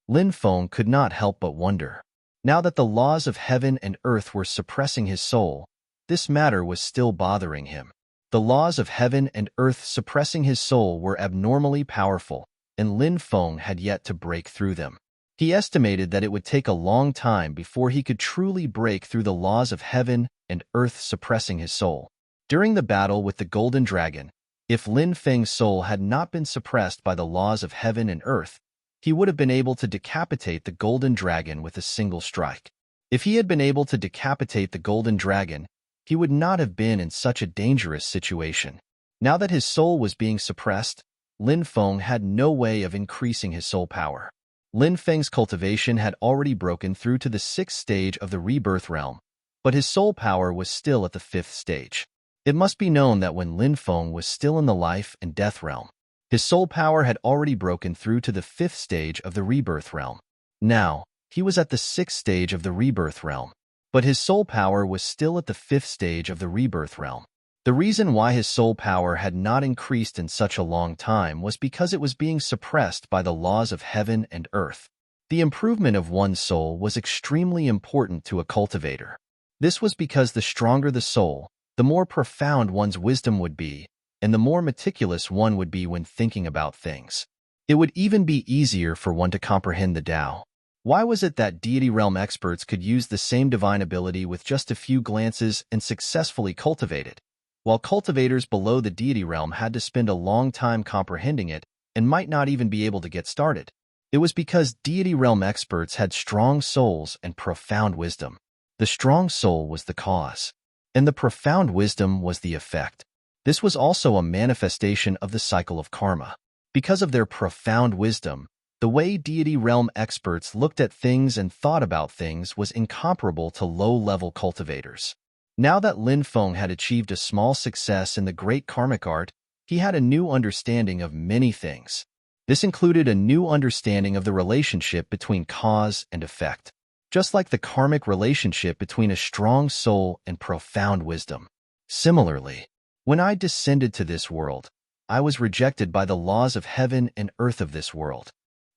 Lin Feng could not help but wonder. Now that the laws of heaven and earth were suppressing his soul, this matter was still bothering him. The laws of heaven and earth suppressing his soul were abnormally powerful, and Lin Feng had yet to break through them. He estimated that it would take a long time before he could truly break through the laws of heaven and earth suppressing his soul. During the battle with the Golden Dragon, if Lin Feng's soul had not been suppressed by the laws of heaven and earth, he would have been able to decapitate the Golden Dragon with a single strike. If he had been able to decapitate the Golden Dragon, he would not have been in such a dangerous situation. Now that his soul was being suppressed, Lin Feng had no way of increasing his soul power. Lin Feng's cultivation had already broken through to the 6th stage of the rebirth realm, but his soul power was still at the 5th stage. It must be known that when Lin Feng was still in the life and death realm, His soul power had already broken through to the 5th stage of the rebirth realm. Now, he was at the 6th stage of the rebirth realm, but his soul power was still at the 5th stage of the rebirth realm. The reason why his soul power had not increased in such a long time was because it was being suppressed by the laws of heaven and earth. The improvement of one's soul was extremely important to a cultivator. This was because the stronger the soul, the more profound one's wisdom would be, and the more meticulous one would be when thinking about things. It would even be easier for one to comprehend the Tao. Why was it that deity realm experts could use the same divine ability with just a few glances and successfully cultivate it, while cultivators below the deity realm had to spend a long time comprehending it and might not even be able to get started? It was because deity realm experts had strong souls and profound wisdom. The strong soul was the cause, and the profound wisdom was the effect. This was also a manifestation of the cycle of karma. Because of their profound wisdom, the way deity realm experts looked at things and thought about things was incomparable to low-level cultivators. Now that Lin Feng had achieved a small success in the great karmic art, he had a new understanding of many things. This included a new understanding of the relationship between cause and effect, just like the karmic relationship between a strong soul and profound wisdom. Similarly, when I descended to this world, I was rejected by the laws of heaven and earth of this world.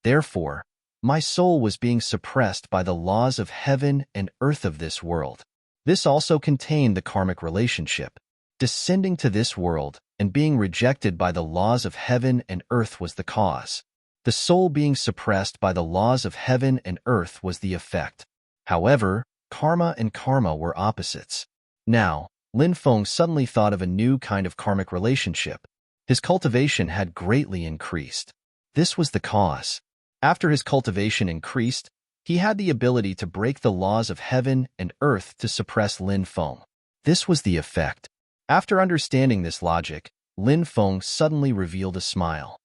Therefore, my soul was being suppressed by the laws of heaven and earth of this world. This also contained the karmic relationship. Descending to this world and being rejected by the laws of heaven and earth was the cause. The soul being suppressed by the laws of heaven and earth was the effect. However, karma and karma were opposites. Now, Lin Feng suddenly thought of a new kind of karmic relationship. His cultivation had greatly increased. This was the cause. After his cultivation increased, he had the ability to break the laws of heaven and earth to suppress Lin Feng. This was the effect. After understanding this logic, Lin Feng suddenly revealed a smile.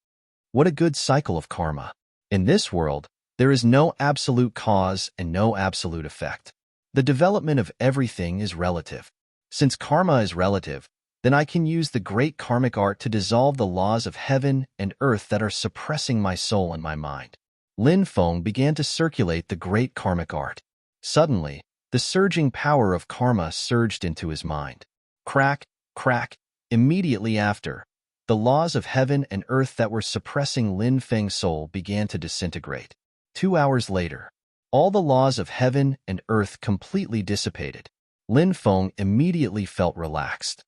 What a good cycle of karma. In this world, there is no absolute cause and no absolute effect. The development of everything is relative. Since karma is relative, then I can use the great karmic art to dissolve the laws of heaven and earth that are suppressing my soul and my mind. Lin Feng began to circulate the great karmic art. Suddenly, the surging power of karma surged into his mind. Crack, crack. Immediately after, the laws of heaven and earth that were suppressing Lin Feng's soul began to disintegrate. 2 hours later, all the laws of heaven and earth completely dissipated. Lin Feng immediately felt relaxed.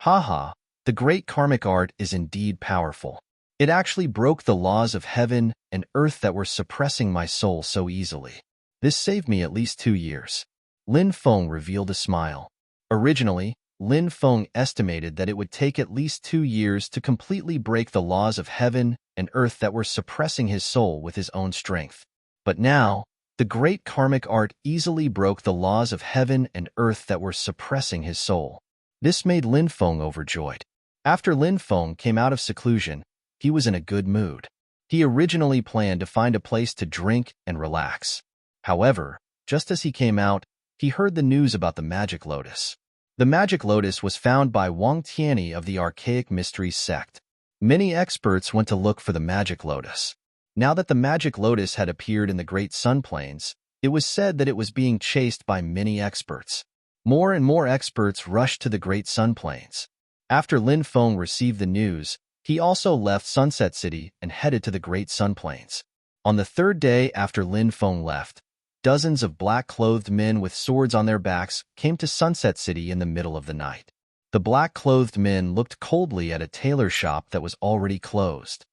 Haha, the great karmic art is indeed powerful. It actually broke the laws of heaven and earth that were suppressing my soul so easily. This saved me at least 2 years. Lin Feng revealed a smile. Originally, Lin Feng estimated that it would take at least 2 years to completely break the laws of heaven and earth that were suppressing his soul with his own strength. But now, the great karmic art easily broke the laws of heaven and earth that were suppressing his soul. This made Lin Feng overjoyed. After Lin Feng came out of seclusion, he was in a good mood. He originally planned to find a place to drink and relax. However, just as he came out, he heard the news about the magic lotus. The magic lotus was found by Wang Tianyi of the Archaic Mysteries sect. Many experts went to look for the magic lotus. Now that the magic lotus had appeared in the Great Sun Plains, it was said that it was being chased by many experts. More and more experts rushed to the Great Sun Plains. After Lin Feng received the news, he also left Sunset City and headed to the Great Sun Plains. On the 3rd day after Lin Feng left, dozens of black-clothed men with swords on their backs came to Sunset City in the middle of the night. The black-clothed men looked coldly at a tailor shop that was already closed.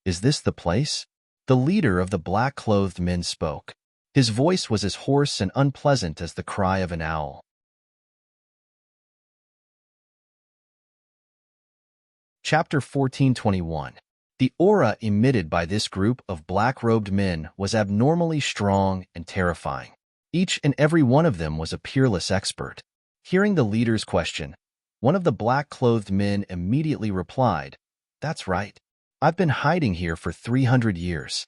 "Is this the place?" The leader of the black-clothed men spoke. His voice was as hoarse and unpleasant as the cry of an owl. Chapter 1421. The aura emitted by this group of black-robed men was abnormally strong and terrifying. Each and every one of them was a peerless expert. Hearing the leader's question, one of the black-clothed men immediately replied, "That's right. I've been hiding here for 300 years.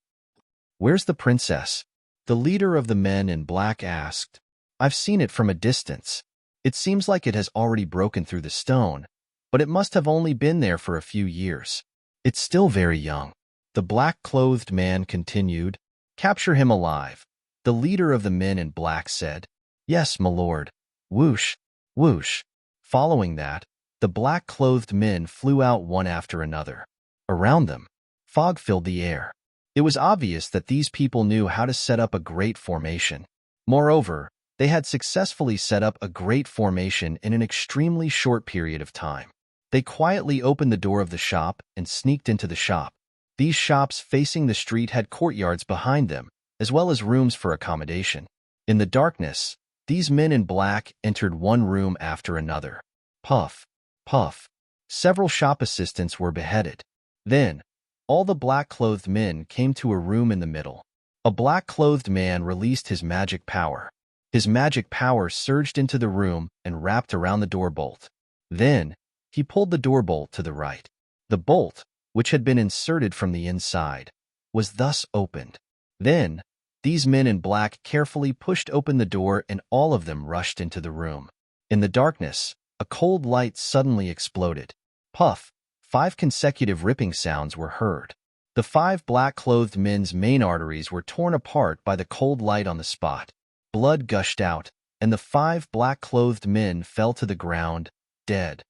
Where's the princess?" The leader of the men in black asked. "I've seen it from a distance. It seems like it has already broken through the stone, but it must have only been there for a few years." It's still very young. The black-clothed man continued. Capture him alive. The leader of the men in black said. Yes, my lord. Whoosh, whoosh. Following that, the black-clothed men flew out one after another. Around them, fog filled the air. It was obvious that these people knew how to set up a great formation. Moreover, they had successfully set up a great formation in an extremely short period of time. They quietly opened the door of the shop and sneaked into the shop. These shops facing the street had courtyards behind them, as well as rooms for accommodation. In the darkness, these men in black entered one room after another. Puff, puff. Several shop assistants were beheaded. Then, all the black-clothed men came to a room in the middle. A black-clothed man released his magic power. His magic power surged into the room and wrapped around the door bolt. Then, he pulled the door bolt to the right. The bolt, which had been inserted from the inside, was thus opened. Then, these men in black carefully pushed open the door and all of them rushed into the room. In the darkness, a cold light suddenly exploded. Puff! 5 consecutive ripping sounds were heard. The 5 black-clothed men's main arteries were torn apart by the cold light on the spot. Blood gushed out, and the 5 black-clothed men fell to the ground, dead.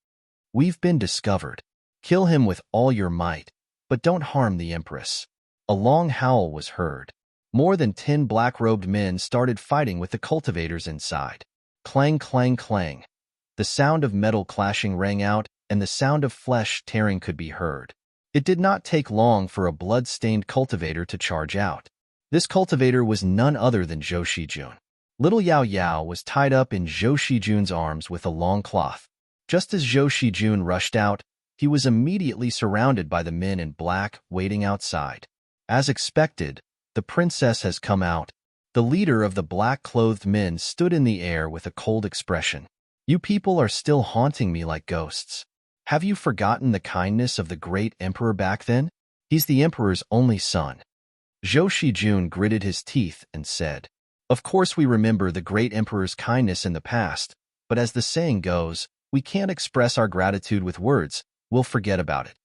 We've been discovered. Kill him with all your might, but don't harm the Empress. A long howl was heard. More than 10 black-robed men started fighting with the cultivators inside. Clang, clang, clang. The sound of metal clashing rang out, and the sound of flesh tearing could be heard. It did not take long for a blood-stained cultivator to charge out. This cultivator was none other than Zhou Shijun. Little Yao Yao was tied up in Zhou Shijun's arms with a long cloth. Just as Zhou Shijun rushed out, he was immediately surrounded by the men in black waiting outside. As expected, the princess has come out. The leader of the black-clothed men stood in the air with a cold expression. You people are still haunting me like ghosts. Have you forgotten the kindness of the great emperor back then? He's the emperor's only son. Zhou Shijun gritted his teeth and said, Of course we remember the great emperor's kindness in the past, but as the saying goes, we can't express our gratitude with words, we'll forget about it.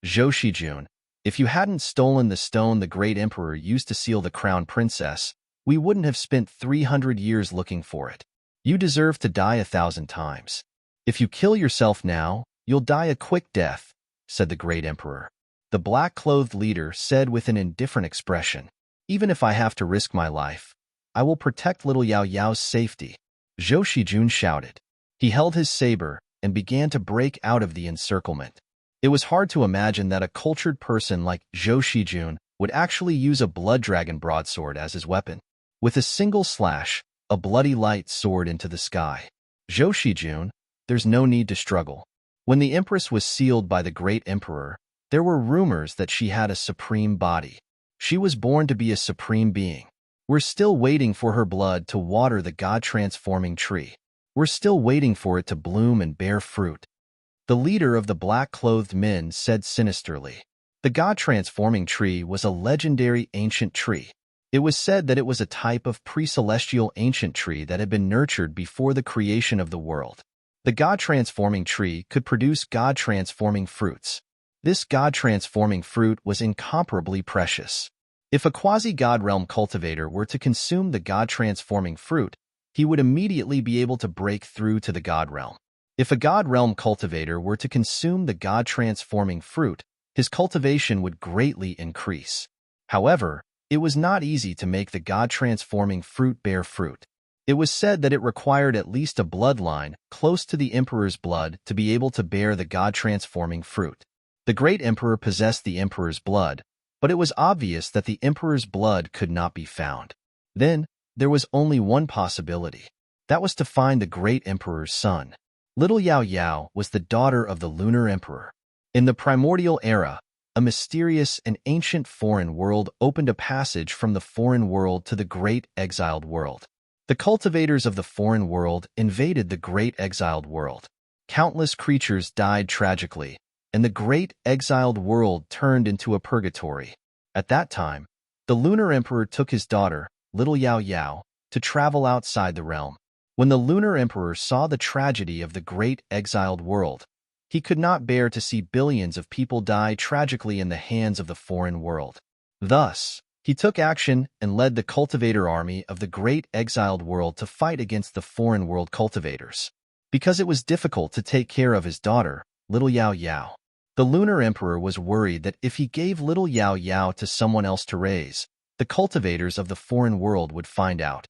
Zhou Shijun, if you hadn't stolen the stone the great emperor used to seal the crown princess, we wouldn't have spent 300 years looking for it. You deserve to die 1,000 times. If you kill yourself now, you'll die a quick death, said the great emperor. The black-clothed leader said with an indifferent expression, Even if I have to risk my life, I will protect little Yao Yao's safety. Zhou Shijun shouted. He held his saber and began to break out of the encirclement. It was hard to imagine that a cultured person like Zhou Shijun would actually use a blood dragon broadsword as his weapon. With a single slash, a bloody light soared into the sky. Zhou Shijun, there's no need to struggle. When the Empress was sealed by the great emperor, there were rumors that she had a supreme body. She was born to be a supreme being. We're still waiting for her blood to water the God-transforming tree. We're still waiting for it to bloom and bear fruit. The leader of the black-clothed men said sinisterly. The God-transforming tree was a legendary ancient tree. It was said that it was a type of pre-celestial ancient tree that had been nurtured before the creation of the world. The God-transforming tree could produce God-transforming fruits. This God-transforming fruit was incomparably precious. If a quasi-God realm cultivator were to consume the God-transforming fruit, he would immediately be able to break through to the God realm. If a God realm cultivator were to consume the God-transforming fruit, his cultivation would greatly increase. However, it was not easy to make the God-transforming fruit bear fruit. It was said that it required at least a bloodline close to the emperor's blood to be able to bear the God-transforming fruit. The great emperor possessed the emperor's blood, but it was obvious that the emperor's blood could not be found. Then, there was only one possibility. That was to find the great emperor's son. Little Yao Yao was the daughter of the lunar emperor. In the primordial era, a mysterious and ancient foreign world opened a passage from the foreign world to the great exiled world. The cultivators of the foreign world invaded the great exiled world. Countless creatures died tragically, and the great exiled world turned into a purgatory. At that time, the lunar emperor took his daughter, little Yao Yao, to travel outside the realm. When the lunar emperor saw the tragedy of the great exiled world, He could not bear to see billions of people die tragically in the hands of the foreign world. Thus, he took action and led the cultivator army of the great exiled world to fight against the foreign world cultivators. Because it was difficult to take care of his daughter, little Yao Yao. The lunar emperor was worried that if he gave little Yao Yao to someone else to raise, the cultivators of the foreign world would find out.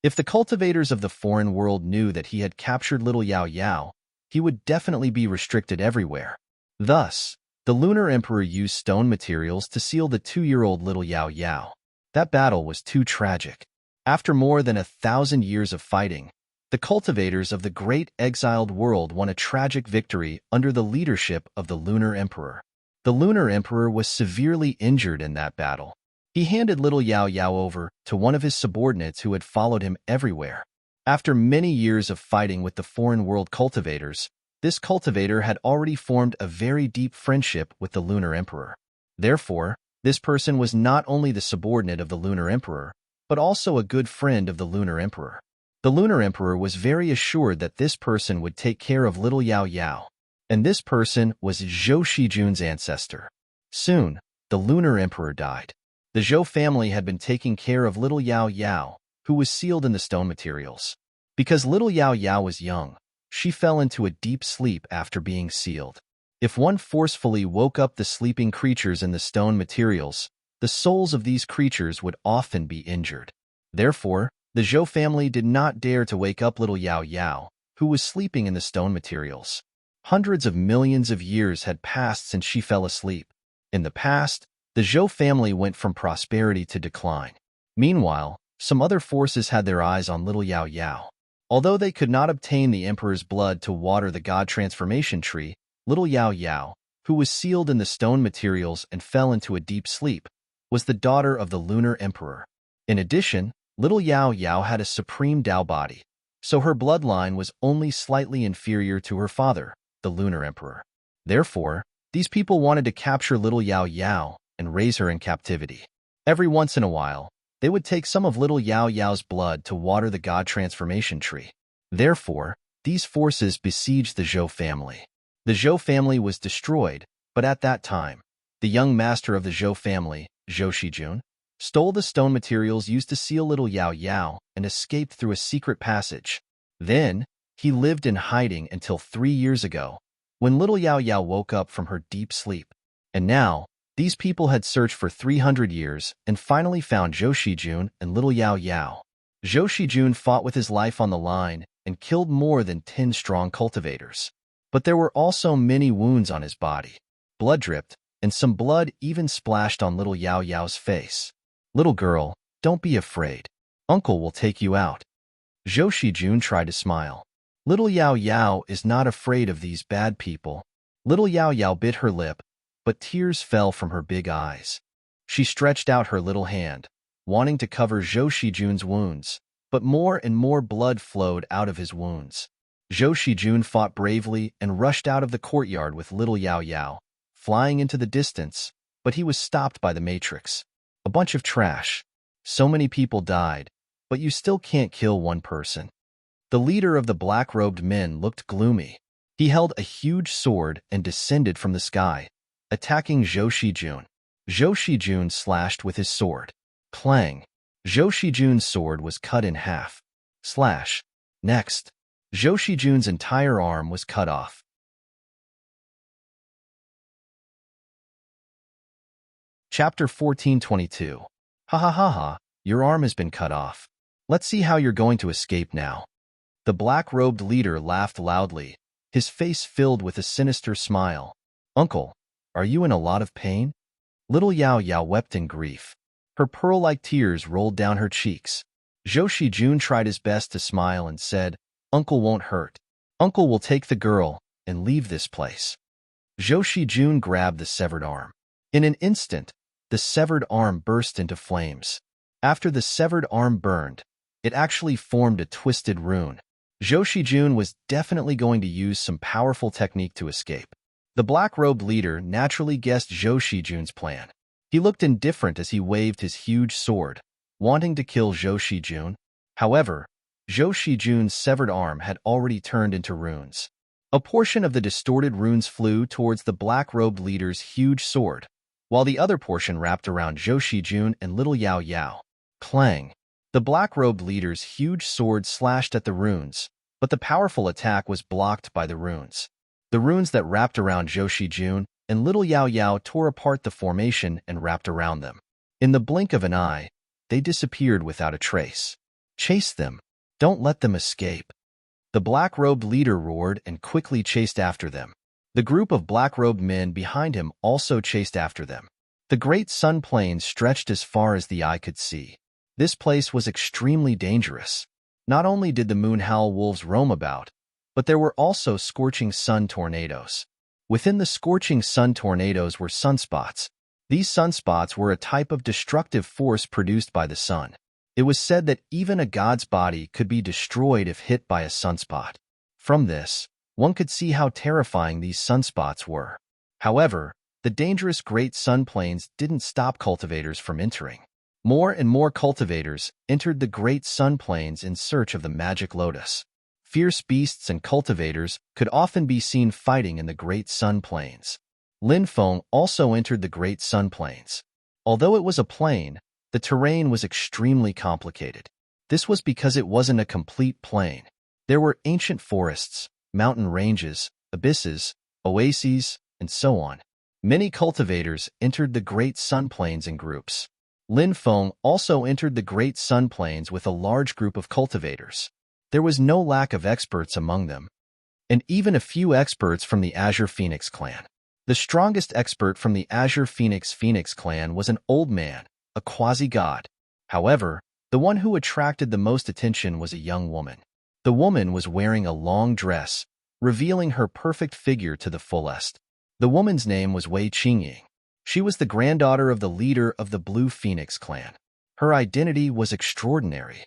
If the cultivators of the foreign world knew that he had captured little Yao Yao, he would definitely be restricted everywhere. Thus, the lunar emperor used stone materials to seal the 2-year-old little Yao Yao. That battle was too tragic. After more than 1,000 years of fighting, the cultivators of the great exiled world won a tragic victory under the leadership of the lunar emperor. The lunar emperor was severely injured in that battle. He handed little Yao Yao over to one of his subordinates who had followed him everywhere. After many years of fighting with the foreign world cultivators, this cultivator had already formed a very deep friendship with the lunar emperor. Therefore, this person was not only the subordinate of the lunar emperor, but also a good friend of the lunar emperor. The lunar emperor was very assured that this person would take care of little Yao Yao, and this person was Zhou Shijun's ancestor. Soon, the lunar emperor died. The Zhou family had been taking care of little Yao Yao, who was sealed in the stone materials. Because little Yao Yao was young, she fell into a deep sleep after being sealed. If one forcefully woke up the sleeping creatures in the stone materials, the souls of these creatures would often be injured. Therefore, the Zhou family did not dare to wake up little Yao Yao, who was sleeping in the stone materials. Hundreds of millions of years had passed since she fell asleep. In the past, the Zhou family went from prosperity to decline. Meanwhile, some other forces had their eyes on little Yao Yao. Although they could not obtain the emperor's blood to water the god transformation tree, little Yao Yao, who was sealed in the stone materials and fell into a deep sleep, was the daughter of the lunar emperor. In addition, little Yao Yao had a supreme Tao body, so her bloodline was only slightly inferior to her father, the lunar emperor. Therefore, these people wanted to capture little Yao Yao and raise her in captivity. Every once in a while, they would take some of little Yao Yao's blood to water the god transformation tree. Therefore, these forces besieged the Zhou family. The Zhou family was destroyed, but at that time, the young master of the Zhou family, Zhou Shijun, stole the stone materials used to seal little Yao Yao and escaped through a secret passage. Then, he lived in hiding until 3 years ago, when little Yao Yao woke up from her deep sleep. And now, these people had searched for 300 years and finally found Zhou Shijun and little Yao Yao. Zhou Shijun fought with his life on the line and killed more than 10 strong cultivators. But there were also many wounds on his body. Blood dripped, and some blood even splashed on little Yao Yao's face. "Little girl, don't be afraid. Uncle will take you out." Zhou Shijun tried to smile. Little Yao Yao is not afraid of these bad people. Little Yao Yao bit her lip, but tears fell from her big eyes. She stretched out her little hand, wanting to cover Zhou Shijun's wounds, but more and more blood flowed out of his wounds. Zhou Shijun fought bravely and rushed out of the courtyard with little Yao Yao, flying into the distance, but he was stopped by the Matrix. "A bunch of trash. So many people died, but you still can't kill one person." The leader of the black-robed men looked gloomy. He held a huge sword and descended from the sky, attacking Zhou Shijun. Zhou Shijun slashed with his sword. Clang! Zhou Shijun's sword was cut in half. Slash! Next, Zhou Shijun's entire arm was cut off. Chapter 1422. Ha ha ha ha, your arm has been cut off. Let's see how you're going to escape now. The black-robed leader laughed loudly, his face filled with a sinister smile. "Uncle, are you in a lot of pain?" Little Yao Yao wept in grief. Her pearl-like tears rolled down her cheeks. Zhou Shijun tried his best to smile and said, "Uncle won't hurt. Uncle will take the girl and leave this place." Zhou Shijun grabbed the severed arm. In an instant, the severed arm burst into flames. After the severed arm burned, it actually formed a twisted rune. Zhou Shijun was definitely going to use some powerful technique to escape. The black-robed leader naturally guessed Zhou Shijun's plan. He looked indifferent as he waved his huge sword, wanting to kill Zhou Shijun. However, Zhou Shijun's severed arm had already turned into runes. A portion of the distorted runes flew towards the black-robed leader's huge sword, while the other portion wrapped around Zhou Shijun and little Yao Yao. Clang! The black-robed leader's huge sword slashed at the runes, but the powerful attack was blocked by the runes. The runes that wrapped around Zhou Shijun and little Yao Yao tore apart the formation and wrapped around them. In the blink of an eye, they disappeared without a trace. Chase them. Don't let them escape. The black-robed leader roared and quickly chased after them. The group of black-robed men behind him also chased after them. The great sun plains stretched as far as the eye could see. This place was extremely dangerous. Not only did the moon-howl wolves roam about, but there were also scorching sun tornadoes. Within the scorching sun tornadoes were sunspots. These sunspots were a type of destructive force produced by the sun. It was said that even a god's body could be destroyed if hit by a sunspot. From this, one could see how terrifying these sunspots were. However, the dangerous great sun plains didn't stop cultivators from entering. More and more cultivators entered the great sun plains in search of the magic lotus. Fierce beasts and cultivators could often be seen fighting in the great sun plains. Lin Feng also entered the great sun plains. Although it was a plain, the terrain was extremely complicated. This was because it wasn't a complete plain. There were ancient forests, mountain ranges, abysses, oases, and so on. Many cultivators entered the great sun plains in groups. Lin Feng also entered the great sun plains with a large group of cultivators. There was no lack of experts among them, and even a few experts from the Azure Phoenix clan. The strongest expert from the Azure Phoenix clan was an old man, a quasi-god. However, the one who attracted the most attention was a young woman. The woman was wearing a long dress, revealing her perfect figure to the fullest. The woman's name was Wei Qingying. She was the granddaughter of the leader of the Blue Phoenix clan. Her identity was extraordinary.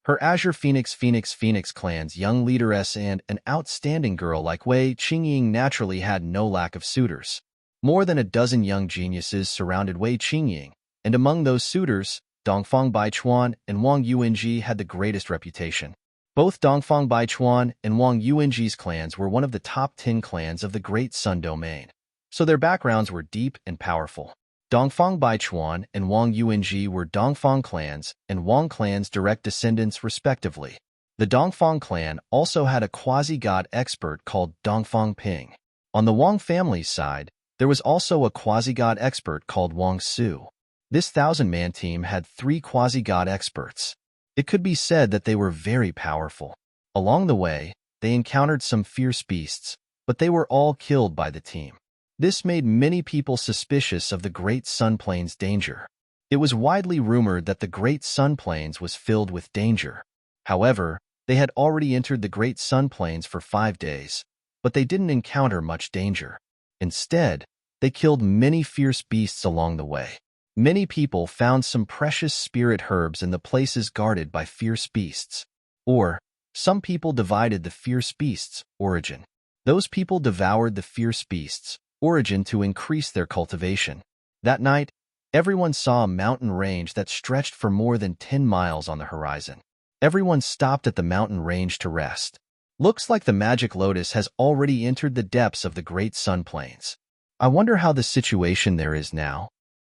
Her Azure Phoenix clan's young leaderess and an outstanding girl like Wei Qingying naturally had no lack of suitors. More than a dozen young geniuses surrounded Wei Qingying, and among those suitors, Dongfang Baichuan and Wang Yuanji had the greatest reputation. Both Dongfang Baichuan and Wang Yuanji's clans were one of the top 10 clans of the Great Sun Domain, so their backgrounds were deep and powerful. Dongfang Baichuan and Wang Yuanji were Dongfang clans and Wang clan's direct descendants respectively. The Dongfang clan also had a quasi-god expert called Dongfang Ping. On the Wang family's side, there was also a quasi-god expert called Wang Su. This 1,000-man team had 3 quasi-god experts. It could be said that they were very powerful. Along the way, they encountered some fierce beasts, but they were all killed by the team. This made many people suspicious of the Great Sun Plains' danger. It was widely rumored that the Great Sun Plains was filled with danger. However, they had already entered the Great Sun Plains for 5 days, but they didn't encounter much danger. Instead, they killed many fierce beasts along the way. Many people found some precious spirit herbs in the places guarded by fierce beasts. Or, some people divided the fierce beasts' origin. Those people devoured the fierce beasts' origin to increase their cultivation. That night, everyone saw a mountain range that stretched for more than 10 miles on the horizon. Everyone stopped at the mountain range to rest. Looks like the magic lotus has already entered the depths of the Great Sun Plains. I wonder how the situation there is now.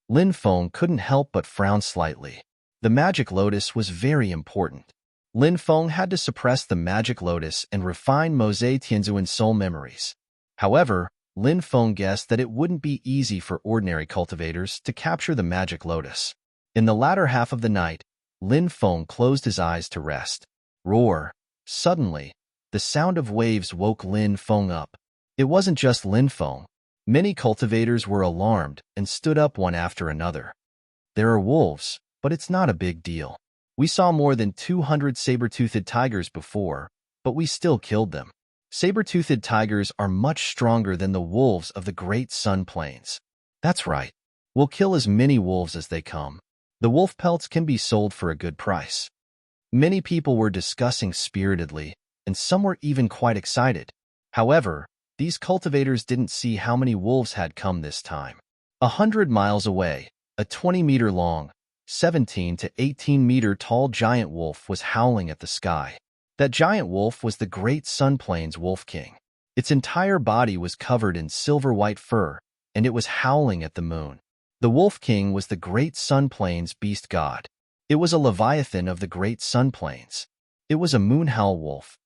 Lin Feng couldn't help but frown slightly. The magic lotus was very important. Lin Feng had to suppress the magic lotus and refine Mosei Tianzuan's soul memories. However, Lin Feng guessed that it wouldn't be easy for ordinary cultivators to capture the magic lotus. In the latter half of the night, Lin Feng closed his eyes to rest. Roar! Suddenly, the sound of waves woke Lin Feng up. It wasn't just Lin Feng. Many cultivators were alarmed and stood up one after another. There are wolves, but it's not a big deal. We saw more than 200 saber-toothed tigers before, but we still killed them. Saber-toothed tigers are much stronger than the wolves of the Great Sun Plains. That's right. We'll kill as many wolves as they come. The wolf pelts can be sold for a good price. Many people were discussing spiritedly, and some were even quite excited. However, these cultivators didn't see how many wolves had come this time. 100 miles away, a 20-meter-long, 17 to 18-meter-tall giant wolf was howling at the sky. That giant wolf was the Great Sun Plains Wolf King. Its entire body was covered in silver-white fur, and it was howling at the moon. The Wolf King was the great Sun Plains beast god. It was a leviathan of the great Sun Plains. It was a moonhowl wolf.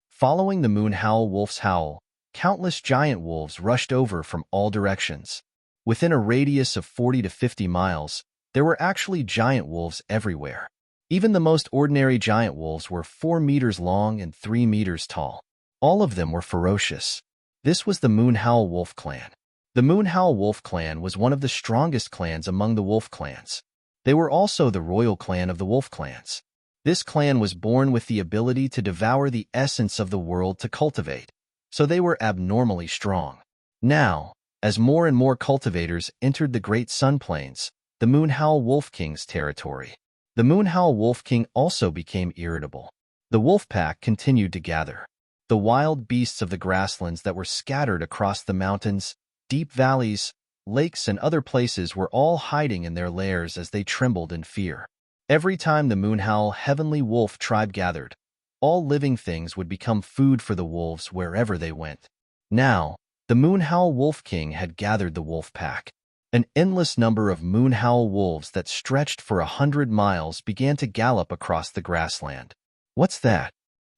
Following the moonhowl wolf's howl, countless giant wolves rushed over from all directions. Within a radius of 40 to 50 miles, there were actually giant wolves everywhere. Even the most ordinary giant wolves were 4 meters long and 3 meters tall. All of them were ferocious. This was the Moonhowl Wolf Clan. The Moonhowl Wolf Clan was one of the strongest clans among the wolf clans. They were also the royal clan of the wolf clans. This clan was born with the ability to devour the essence of the world to cultivate, so they were abnormally strong. Now, as more and more cultivators entered the Great Sun Plains, the Moonhowl Wolf King's territory, the Moonhowl Wolf King also became irritable. The wolf pack continued to gather. The wild beasts of the grasslands that were scattered across the mountains, deep valleys, lakes, and other places were all hiding in their lairs as they trembled in fear. Every time the Moonhowl Heavenly Wolf tribe gathered, all living things would become food for the wolves wherever they went. Now, the Moonhowl Wolf King had gathered the wolf pack. An endless number of moonhowl wolves that stretched for 100 miles began to gallop across the grassland. What's that?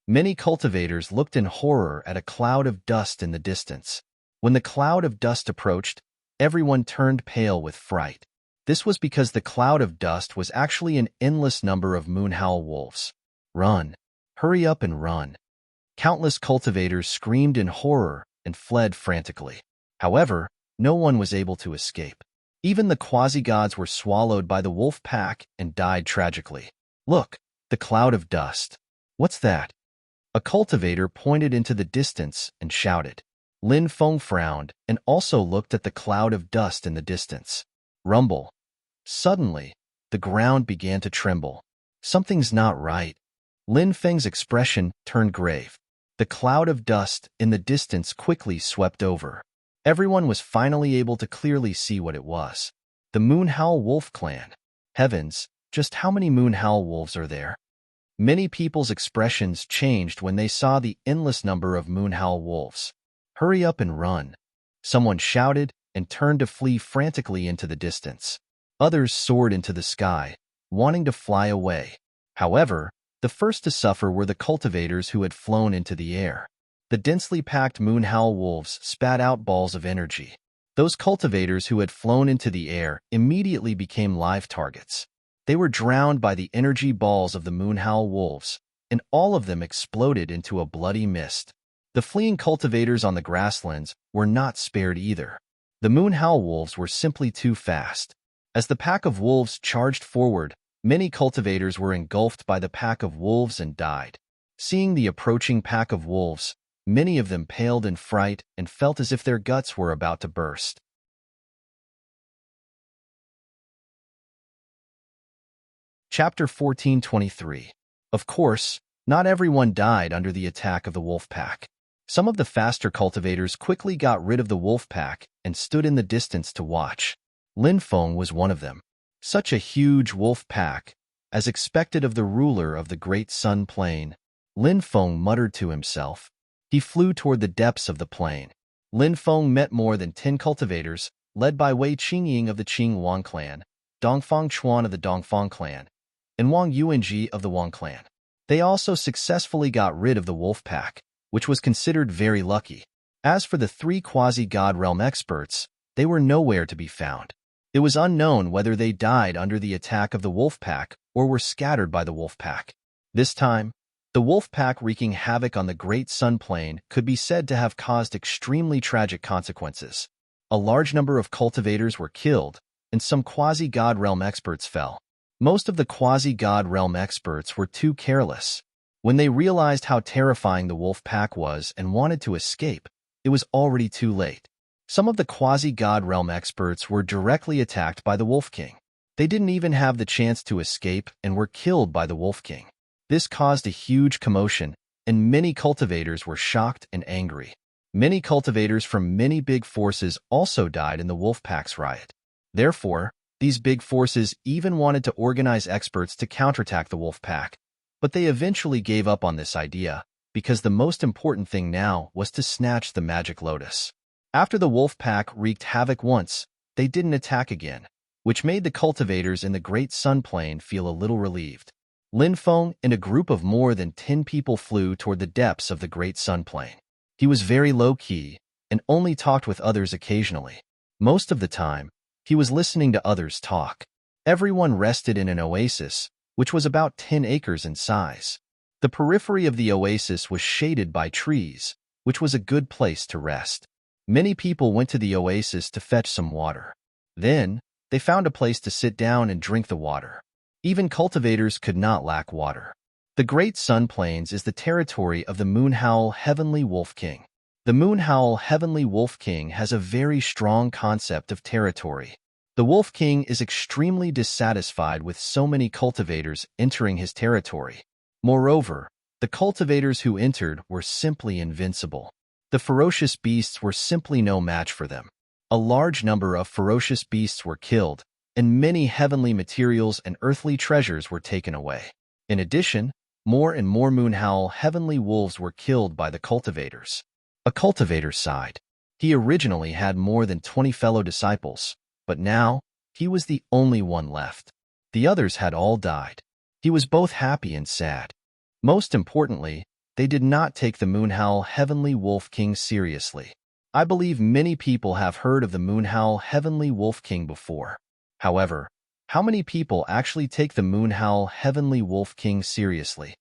Many cultivators looked in horror at a cloud of dust in the distance. When the cloud of dust approached, everyone turned pale with fright. This was because the cloud of dust was actually an endless number of moonhowl wolves. Run! Hurry up and run! Countless cultivators screamed in horror and fled frantically. However, no one was able to escape. Even the quasi-gods were swallowed by the wolf pack and died tragically. Look, the cloud of dust. What's that? A cultivator pointed into the distance and shouted. Lin Feng frowned and also looked at the cloud of dust in the distance. Rumble. Suddenly, the ground began to tremble. Something's not right. Lin Feng's expression turned grave. The cloud of dust in the distance quickly swept over. Everyone was finally able to clearly see what it was. The Moonhowl Wolf Clan. Heavens, just how many Moonhowl wolves are there? Many people's expressions changed when they saw the endless number of Moonhowl wolves. Hurry up and run. Someone shouted and turned to flee frantically into the distance. Others soared into the sky, wanting to fly away. However, the first to suffer were the cultivators who had flown into the air. The densely packed moonhowl wolves spat out balls of energy. Those cultivators who had flown into the air immediately became live targets. They were drowned by the energy balls of the moonhowl wolves, and all of them exploded into a bloody mist. The fleeing cultivators on the grasslands were not spared either. The moonhowl wolves were simply too fast. As the pack of wolves charged forward, many cultivators were engulfed by the pack of wolves and died. Seeing the approaching pack of wolves, many of them paled in fright and felt as if their guts were about to burst. Chapter 14:23. Of course, not everyone died under the attack of the wolf pack. Some of the faster cultivators quickly got rid of the wolf pack and stood in the distance to watch. Lin Feng was one of them. Such a huge wolf pack, as expected of the ruler of the Great Sun Plain, Lin Feng muttered to himself. He flew toward the depths of the plain. Lin Feng met more than 10 cultivators, led by Wei Qingying of the Qingwang clan, Dongfang Chuan of the Dongfang clan, and Wang Yuanji of the Wang clan. They also successfully got rid of the wolf pack, which was considered very lucky. As for the 3 quasi-god realm experts, they were nowhere to be found. It was unknown whether they died under the attack of the wolf pack or were scattered by the wolf pack. This time, the wolf pack wreaking havoc on the Great Sun Plain could be said to have caused extremely tragic consequences. A large number of cultivators were killed, and some quasi-god realm experts fell. Most of the quasi-god realm experts were too careless. When they realized how terrifying the wolf pack was and wanted to escape, it was already too late. Some of the quasi-god realm experts were directly attacked by the Wolf King. They didn't even have the chance to escape and were killed by the Wolf King. This caused a huge commotion, and many cultivators were shocked and angry. Many cultivators from many big forces also died in the wolf pack's riot. Therefore, these big forces even wanted to organize experts to counterattack the wolf pack, but they eventually gave up on this idea, because the most important thing now was to snatch the magic lotus. After the wolf pack wreaked havoc once, they didn't attack again, which made the cultivators in the Great Sun Plain feel a little relieved. Lin Feng and a group of more than 10 people flew toward the depths of the Great Sun Plain. He was very low-key and only talked with others occasionally. Most of the time, he was listening to others talk. Everyone rested in an oasis, which was about 10 acres in size. The periphery of the oasis was shaded by trees, which was a good place to rest. Many people went to the oasis to fetch some water. Then, they found a place to sit down and drink the water. Even cultivators could not lack water. The Great Sun Plains is the territory of the Moonhowl Heavenly Wolf King. The Moonhowl Heavenly Wolf King has a very strong concept of territory. The Wolf King is extremely dissatisfied with so many cultivators entering his territory. Moreover, the cultivators who entered were simply invincible. The ferocious beasts were simply no match for them. A large number of ferocious beasts were killed, and many heavenly materials and earthly treasures were taken away. In addition, more and more Moonhowl heavenly wolves were killed by the cultivators. A cultivator sighed. He originally had more than 20 fellow disciples, but now he was the only one left. The others had all died. He was both happy and sad. Most importantly, they did not take the Moonhowl Heavenly Wolf King seriously. I believe many people have heard of the Moonhowl Heavenly Wolf King before. However, how many people actually take the Moonhowl Heavenly Wolf King seriously?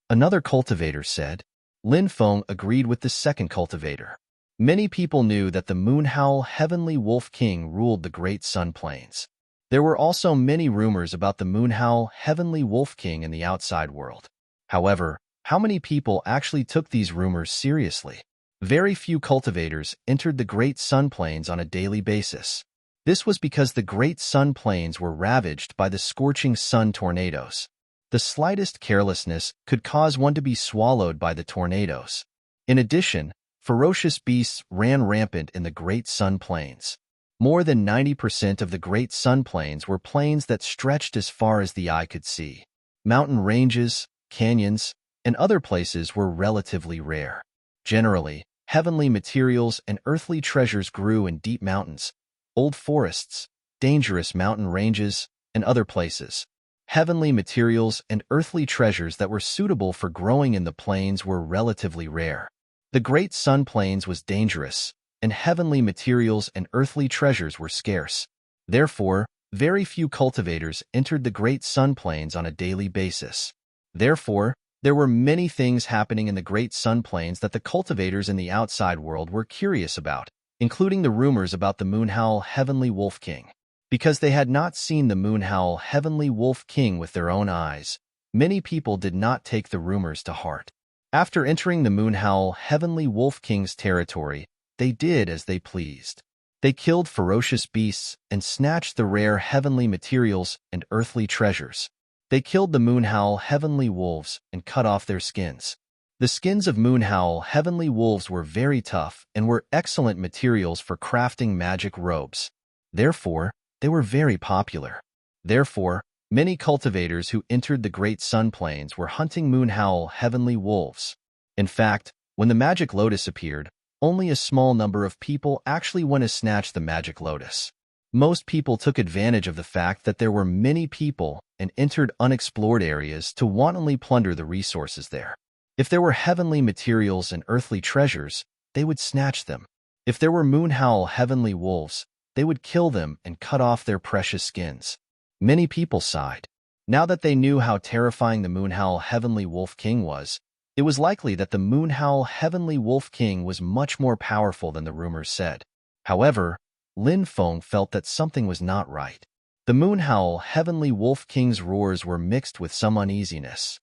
Another cultivator said. Lin Feng agreed with the second cultivator. Many people knew that the Moonhowl Heavenly Wolf King ruled the Great Sun Plains. There were also many rumors about the Moonhowl Heavenly Wolf King in the outside world. However, how many people actually took these rumors seriously? Very few cultivators entered the Great Sun Plains on a daily basis. This was because the Great Sun Plains were ravaged by the scorching sun tornadoes. The slightest carelessness could cause one to be swallowed by the tornadoes. In addition, ferocious beasts ran rampant in the Great Sun Plains. More than 90% of the Great Sun Plains were plains that stretched as far as the eye could see. Mountain ranges, canyons, and other places were relatively rare. Generally, heavenly materials and earthly treasures grew in deep mountains, old forests, dangerous mountain ranges, and other places. Heavenly materials and earthly treasures that were suitable for growing in the plains were relatively rare. The Great Sun Plains was dangerous, and heavenly materials and earthly treasures were scarce. Therefore, very few cultivators entered the Great Sun Plains on a daily basis. Therefore, there were many things happening in the Great Sun Plains that the cultivators in the outside world were curious about, including the rumors about the Moonhowl Heavenly Wolf King. Because they had not seen the Moonhowl Heavenly Wolf King with their own eyes, many people did not take the rumors to heart. After entering the Moonhowl Heavenly Wolf King's territory, they did as they pleased. They killed ferocious beasts and snatched the rare heavenly materials and earthly treasures. They killed the Moonhowl Heavenly Wolves and cut off their skins. The skins of Moonhowl Heavenly Wolves were very tough and were excellent materials for crafting magic robes. Therefore, they were very popular. Therefore, many cultivators who entered the Great Sun Plains were hunting Moonhowl Heavenly Wolves. In fact, when the magic lotus appeared, only a small number of people actually went to snatch the magic lotus. Most people took advantage of the fact that there were many people and entered unexplored areas to wantonly plunder the resources there. If there were heavenly materials and earthly treasures, they would snatch them. If there were Moonhowl Heavenly Wolves, they would kill them and cut off their precious skins. Many people sighed. Now that they knew how terrifying the Moonhowl Heavenly Wolf King was, it was likely that the Moonhowl Heavenly Wolf King was much more powerful than the rumors said. However, Lin Feng felt that something was not right. The Moonhowl Heavenly Wolf King's roars were mixed with some uneasiness.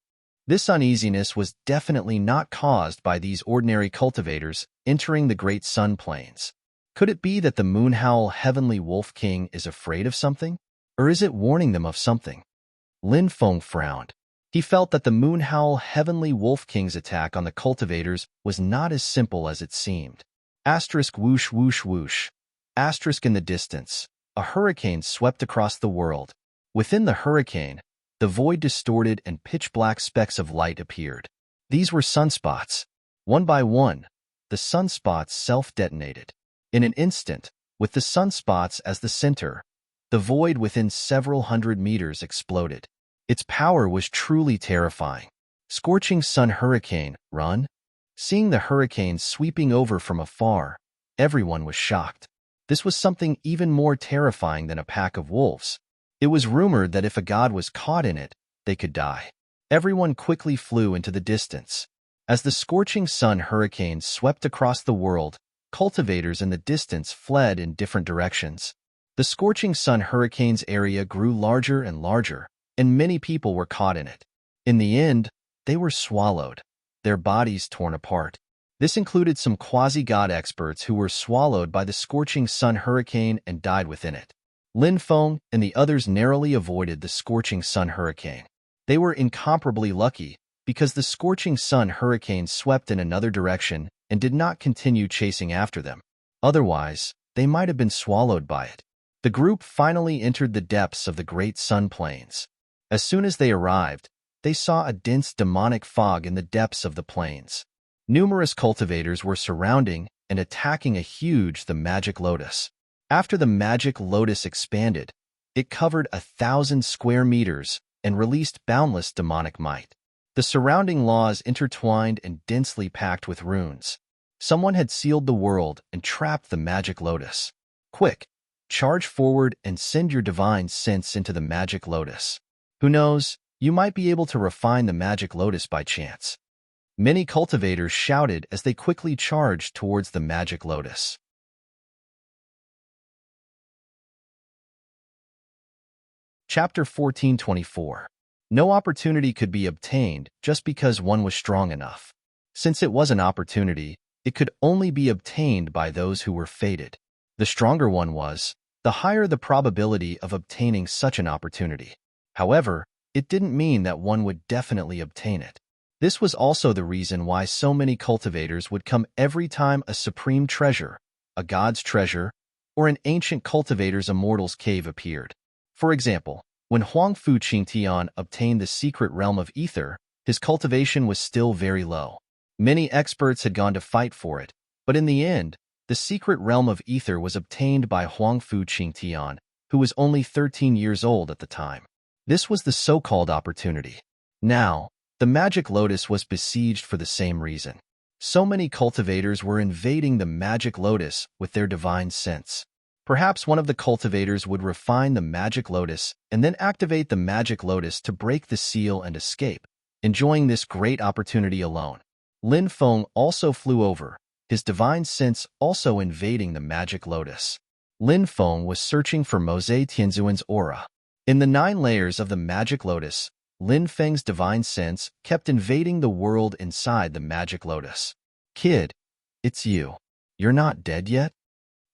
This uneasiness was definitely not caused by these ordinary cultivators entering the Great Sun Plains. Could it be that the Moonhowl Heavenly Wolf King is afraid of something? Or is it warning them of something? Lin Feng frowned. He felt that the Moonhowl Heavenly Wolf King's attack on the cultivators was not as simple as it seemed. Asterisk whoosh whoosh whoosh. Asterisk in the distance. A hurricane swept across the world. Within the hurricane, the void distorted and pitch-black specks of light appeared. These were sunspots. One by one, the sunspots self-detonated. In an instant, with the sunspots as the center, the void within several hundred meters exploded. Its power was truly terrifying. Scorching sun hurricane, run? Seeing the hurricane sweeping over from afar, everyone was shocked. This was something even more terrifying than a pack of wolves. It was rumored that if a god was caught in it, they could die. Everyone quickly flew into the distance. As the scorching sun hurricane swept across the world, cultivators in the distance fled in different directions. The scorching sun hurricane's area grew larger and larger, and many people were caught in it. In the end, they were swallowed, their bodies torn apart. This included some quasi-god experts who were swallowed by the scorching sun hurricane and died within it. Lin Feng and the others narrowly avoided the scorching sun hurricane. They were incomparably lucky because the scorching sun hurricane swept in another direction and did not continue chasing after them. Otherwise, they might have been swallowed by it. The group finally entered the depths of the Great Sun Plains. As soon as they arrived, they saw a dense demonic fog in the depths of the plains. Numerous cultivators were surrounding and attacking the magic lotus. After the magic lotus expanded, it covered 1,000 square meters and released boundless demonic might. The surrounding laws intertwined and densely packed with runes. Someone had sealed the world and trapped the magic lotus. Quick, charge forward and send your divine sense into the magic lotus. Who knows, you might be able to refine the magic lotus by chance. Many cultivators shouted as they quickly charged towards the magic lotus. Chapter 1424. No opportunity could be obtained just because one was strong enough. Since it was an opportunity, it could only be obtained by those who were fated. The stronger one was, the higher the probability of obtaining such an opportunity. However, it didn't mean that one would definitely obtain it. This was also the reason why so many cultivators would come every time a supreme treasure, a god's treasure, or an ancient cultivator's immortal's cave appeared. For example, when Huangfu Qingtian obtained the secret realm of ether, his cultivation was still very low. Many experts had gone to fight for it, but in the end, the secret realm of ether was obtained by Huangfu Qingtian, who was only 13 years old at the time. This was the so-called opportunity. Now, the magic lotus was besieged for the same reason. So many cultivators were invading the magic lotus with their divine sense. Perhaps one of the cultivators would refine the magic lotus and then activate the magic lotus to break the seal and escape, enjoying this great opportunity alone. Lin Feng also flew over, his divine sense also invading the magic lotus. Lin Feng was searching for Mose Tianzuan's aura. In the 9 layers of the magic lotus, Lin Feng's divine sense kept invading the world inside the magic lotus. Kid, it's you. You're not dead yet?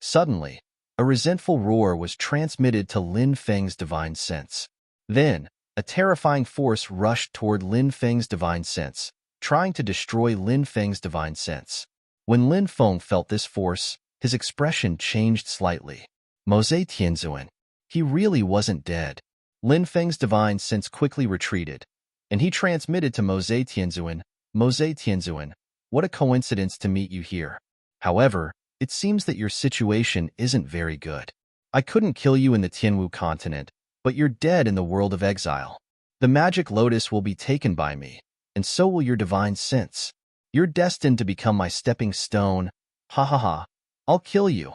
Suddenly, a resentful roar was transmitted to Lin Feng's divine sense. Then, a terrifying force rushed toward Lin Feng's divine sense, trying to destroy Lin Feng's divine sense. When Lin Feng felt this force, his expression changed slightly. Mose Tianzuan. He really wasn't dead. Lin Feng's divine sense quickly retreated, and he transmitted to Mose Tianzuan, Mose Tianzuan, what a coincidence to meet you here. However, it seems that your situation isn't very good. I couldn't kill you in the Tianwu continent, but you're dead in the world of exile. The magic lotus will be taken by me, and so will your divine sense. You're destined to become my stepping stone. Ha ha ha. I'll kill you.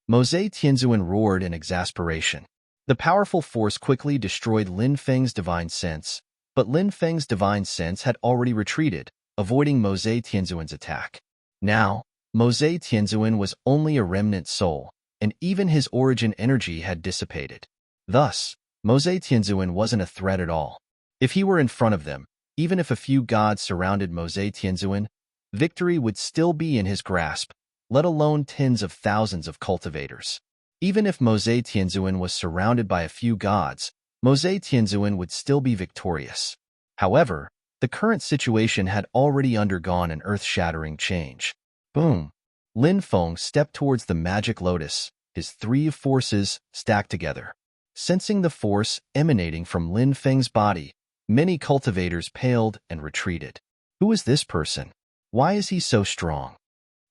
Mose Tianzuan roared in exasperation. The powerful force quickly destroyed Lin Feng's divine sense, but Lin Feng's divine sense had already retreated, avoiding Mose Tianzuan's attack. Now, Mose Tianzuan was only a remnant soul, and even his origin energy had dissipated. Thus, Mose Tianzuan wasn't a threat at all. If he were in front of them, even if a few gods surrounded Mose Tianzuan, victory would still be in his grasp, let alone tens of thousands of cultivators. Even if Mose Tianzuan was surrounded by a few gods, Mose Tianzuan would still be victorious. However, the current situation had already undergone an earth-shattering change. Boom! Lin Feng stepped towards the magic lotus, his 3 forces stacked together. Sensing the force emanating from Lin Feng's body, many cultivators paled and retreated. Who is this person? Why is he so strong?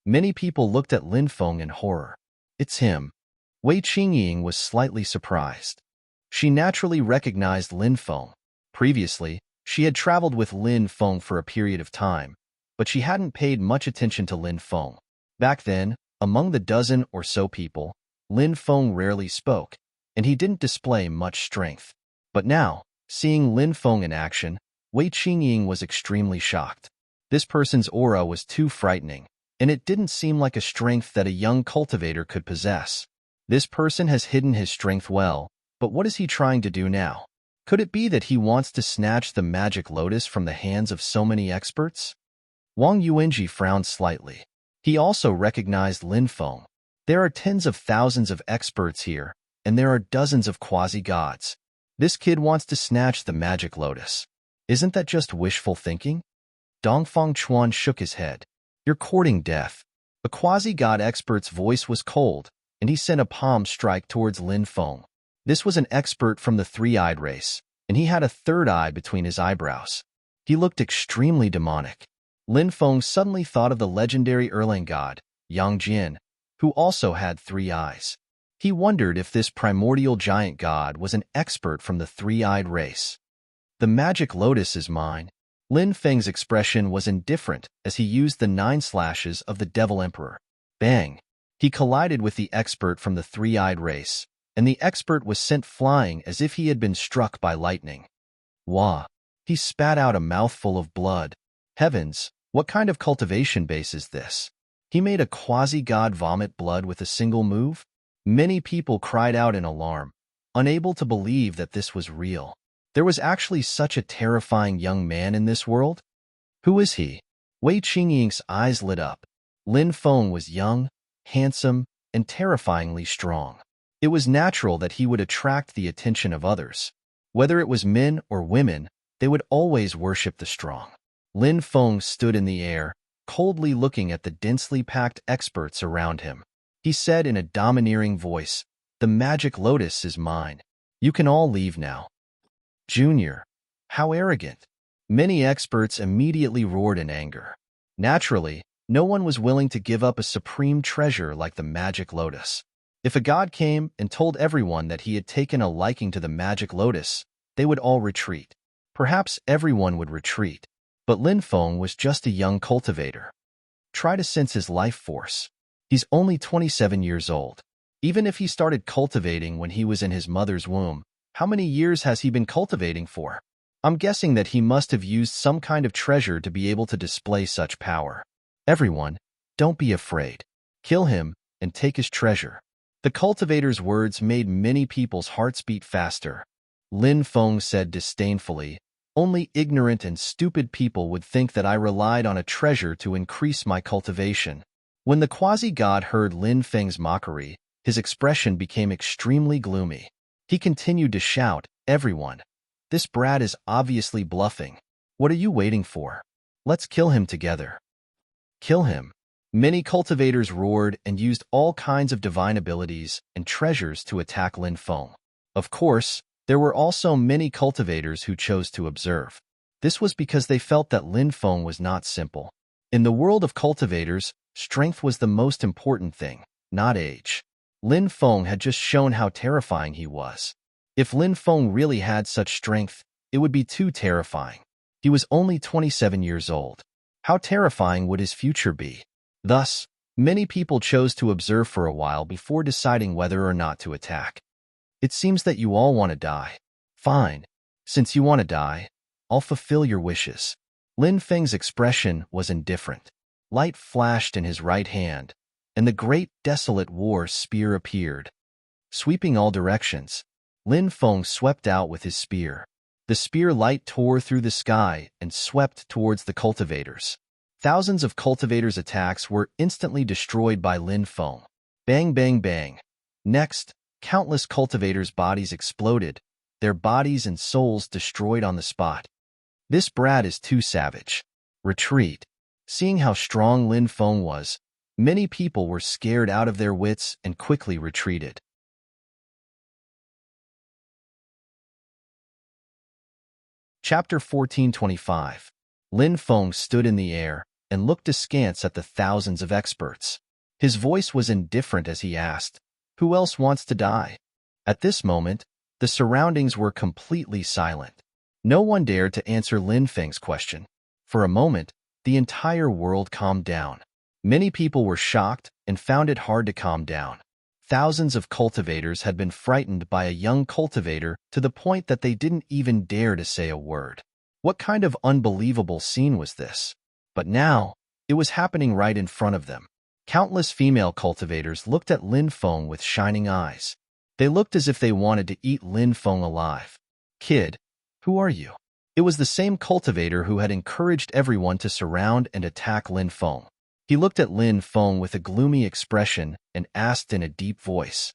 Many people looked at Lin Feng in horror. It's him. Wei Qingying was slightly surprised. She naturally recognized Lin Feng. Previously, she had traveled with Lin Feng for a period of time, but she hadn't paid much attention to Lin Feng. Back then, among the dozen or so people, Lin Feng rarely spoke, and he didn't display much strength. But now, seeing Lin Feng in action, Wei Qingying was extremely shocked. This person's aura was too frightening, and it didn't seem like a strength that a young cultivator could possess. This person has hidden his strength well, but what is he trying to do now? Could it be that he wants to snatch the magic lotus from the hands of so many experts? Wang Yuanji frowned slightly. He also recognized Lin Feng. There are tens of thousands of experts here, and there are dozens of quasi-gods. This kid wants to snatch the magic lotus. Isn't that just wishful thinking? Dongfang Chuan shook his head. You're courting death. A quasi-god expert's voice was cold, and he sent a palm strike towards Lin Feng. This was an expert from the three-eyed race, and he had a third eye between his eyebrows. He looked extremely demonic. Lin Feng suddenly thought of the legendary Erlang god, Yang Jin, who also had 3 eyes. He wondered if this primordial giant god was an expert from the three-eyed race. The magic lotus is mine. Lin Feng's expression was indifferent as he used the 9 slashes of the Devil Emperor. Bang! He collided with the expert from the three-eyed race, and the expert was sent flying as if he had been struck by lightning. Wah! He spat out a mouthful of blood. Heavens, what kind of cultivation base is this? He made a quasi-god vomit blood with a single move? Many people cried out in alarm, unable to believe that this was real. There was actually such a terrifying young man in this world? Who is he? Wei Qingying's eyes lit up. Lin Feng was young, handsome, and terrifyingly strong. It was natural that he would attract the attention of others. Whether it was men or women, they would always worship the strong. Lin Feng stood in the air, coldly looking at the densely packed experts around him. He said in a domineering voice, "The magic lotus is mine. You can all leave now." Junior. How arrogant. Many experts immediately roared in anger. Naturally, no one was willing to give up a supreme treasure like the magic lotus. If a god came and told everyone that he had taken a liking to the magic lotus, they would all retreat. Perhaps everyone would retreat, but Lin Feng was just a young cultivator. Try to sense his life force. He's only 27 years old. Even if he started cultivating when he was in his mother's womb, how many years has he been cultivating for? I'm guessing that he must have used some kind of treasure to be able to display such power. Everyone, don't be afraid. Kill him and take his treasure. The cultivator's words made many people's hearts beat faster. Lin Feng said disdainfully, "Only ignorant and stupid people would think that I relied on a treasure to increase my cultivation." When the quasi-god heard Lin Feng's mockery, his expression became extremely gloomy. He continued to shout, "Everyone, this brat is obviously bluffing. What are you waiting for? Let's kill him together." Kill him. Many cultivators roared and used all kinds of divine abilities and treasures to attack Lin Feng. Of course, there were also many cultivators who chose to observe. This was because they felt that Lin Feng was not simple. In the world of cultivators, strength was the most important thing, not age. Lin Feng had just shown how terrifying he was. If Lin Feng really had such strength, it would be too terrifying. He was only 27 years old. How terrifying would his future be? Thus, many people chose to observe for a while before deciding whether or not to attack. It seems that you all want to die. Fine. Since you want to die, I'll fulfill your wishes. Lin Feng's expression was indifferent. Light flashed in his right hand, and the great desolate war spear appeared. Sweeping all directions, Lin Feng swept out with his spear. The spear light tore through the sky and swept towards the cultivators. Thousands of cultivators' attacks were instantly destroyed by Lin Feng. Bang, bang, bang. Next, countless cultivators' bodies exploded, their bodies and souls destroyed on the spot. This brat is too savage. Retreat. Seeing how strong Lin Feng was, many people were scared out of their wits and quickly retreated. Chapter 1425. Lin Feng stood in the air and looked askance at the thousands of experts. His voice was indifferent as he asked, "Who else wants to die?" At this moment, the surroundings were completely silent. No one dared to answer Lin Feng's question. For a moment, the entire world calmed down. Many people were shocked and found it hard to calm down. Thousands of cultivators had been frightened by a young cultivator to the point that they didn't even dare to say a word. What kind of unbelievable scene was this? But now, it was happening right in front of them. Countless female cultivators looked at Lin Feng with shining eyes. They looked as if they wanted to eat Lin Feng alive. "Kid, who are you?" It was the same cultivator who had encouraged everyone to surround and attack Lin Feng. He looked at Lin Feng with a gloomy expression and asked in a deep voice,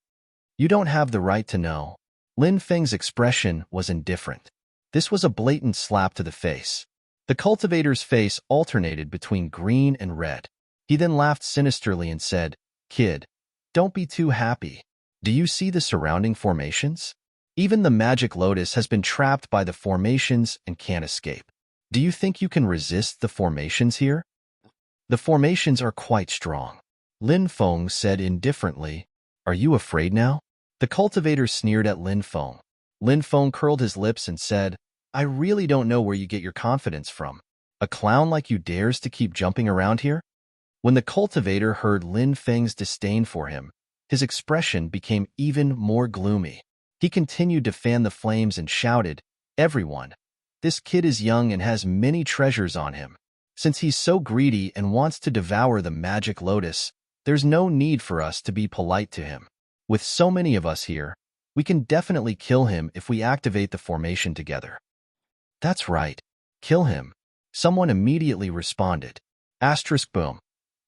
"You don't have the right to know." Lin Feng's expression was indifferent. This was a blatant slap to the face. The cultivator's face alternated between green and red. He then laughed sinisterly and said, "Kid, don't be too happy. Do you see the surrounding formations? Even the magic lotus has been trapped by the formations and can't escape. Do you think you can resist the formations here? The formations are quite strong." Lin Feng said indifferently, "Are you afraid now?" The cultivator sneered at Lin Feng. Lin Feng curled his lips and said, "I really don't know where you get your confidence from. A clown like you dares to keep jumping around here?" When the cultivator heard Lin Feng's disdain for him, his expression became even more gloomy. He continued to fan the flames and shouted, "Everyone, this kid is young and has many treasures on him. Since he's so greedy and wants to devour the magic lotus, there's no need for us to be polite to him. With so many of us here, we can definitely kill him if we activate the formation together." "That's right. Kill him." Someone immediately responded. Asterisk boom.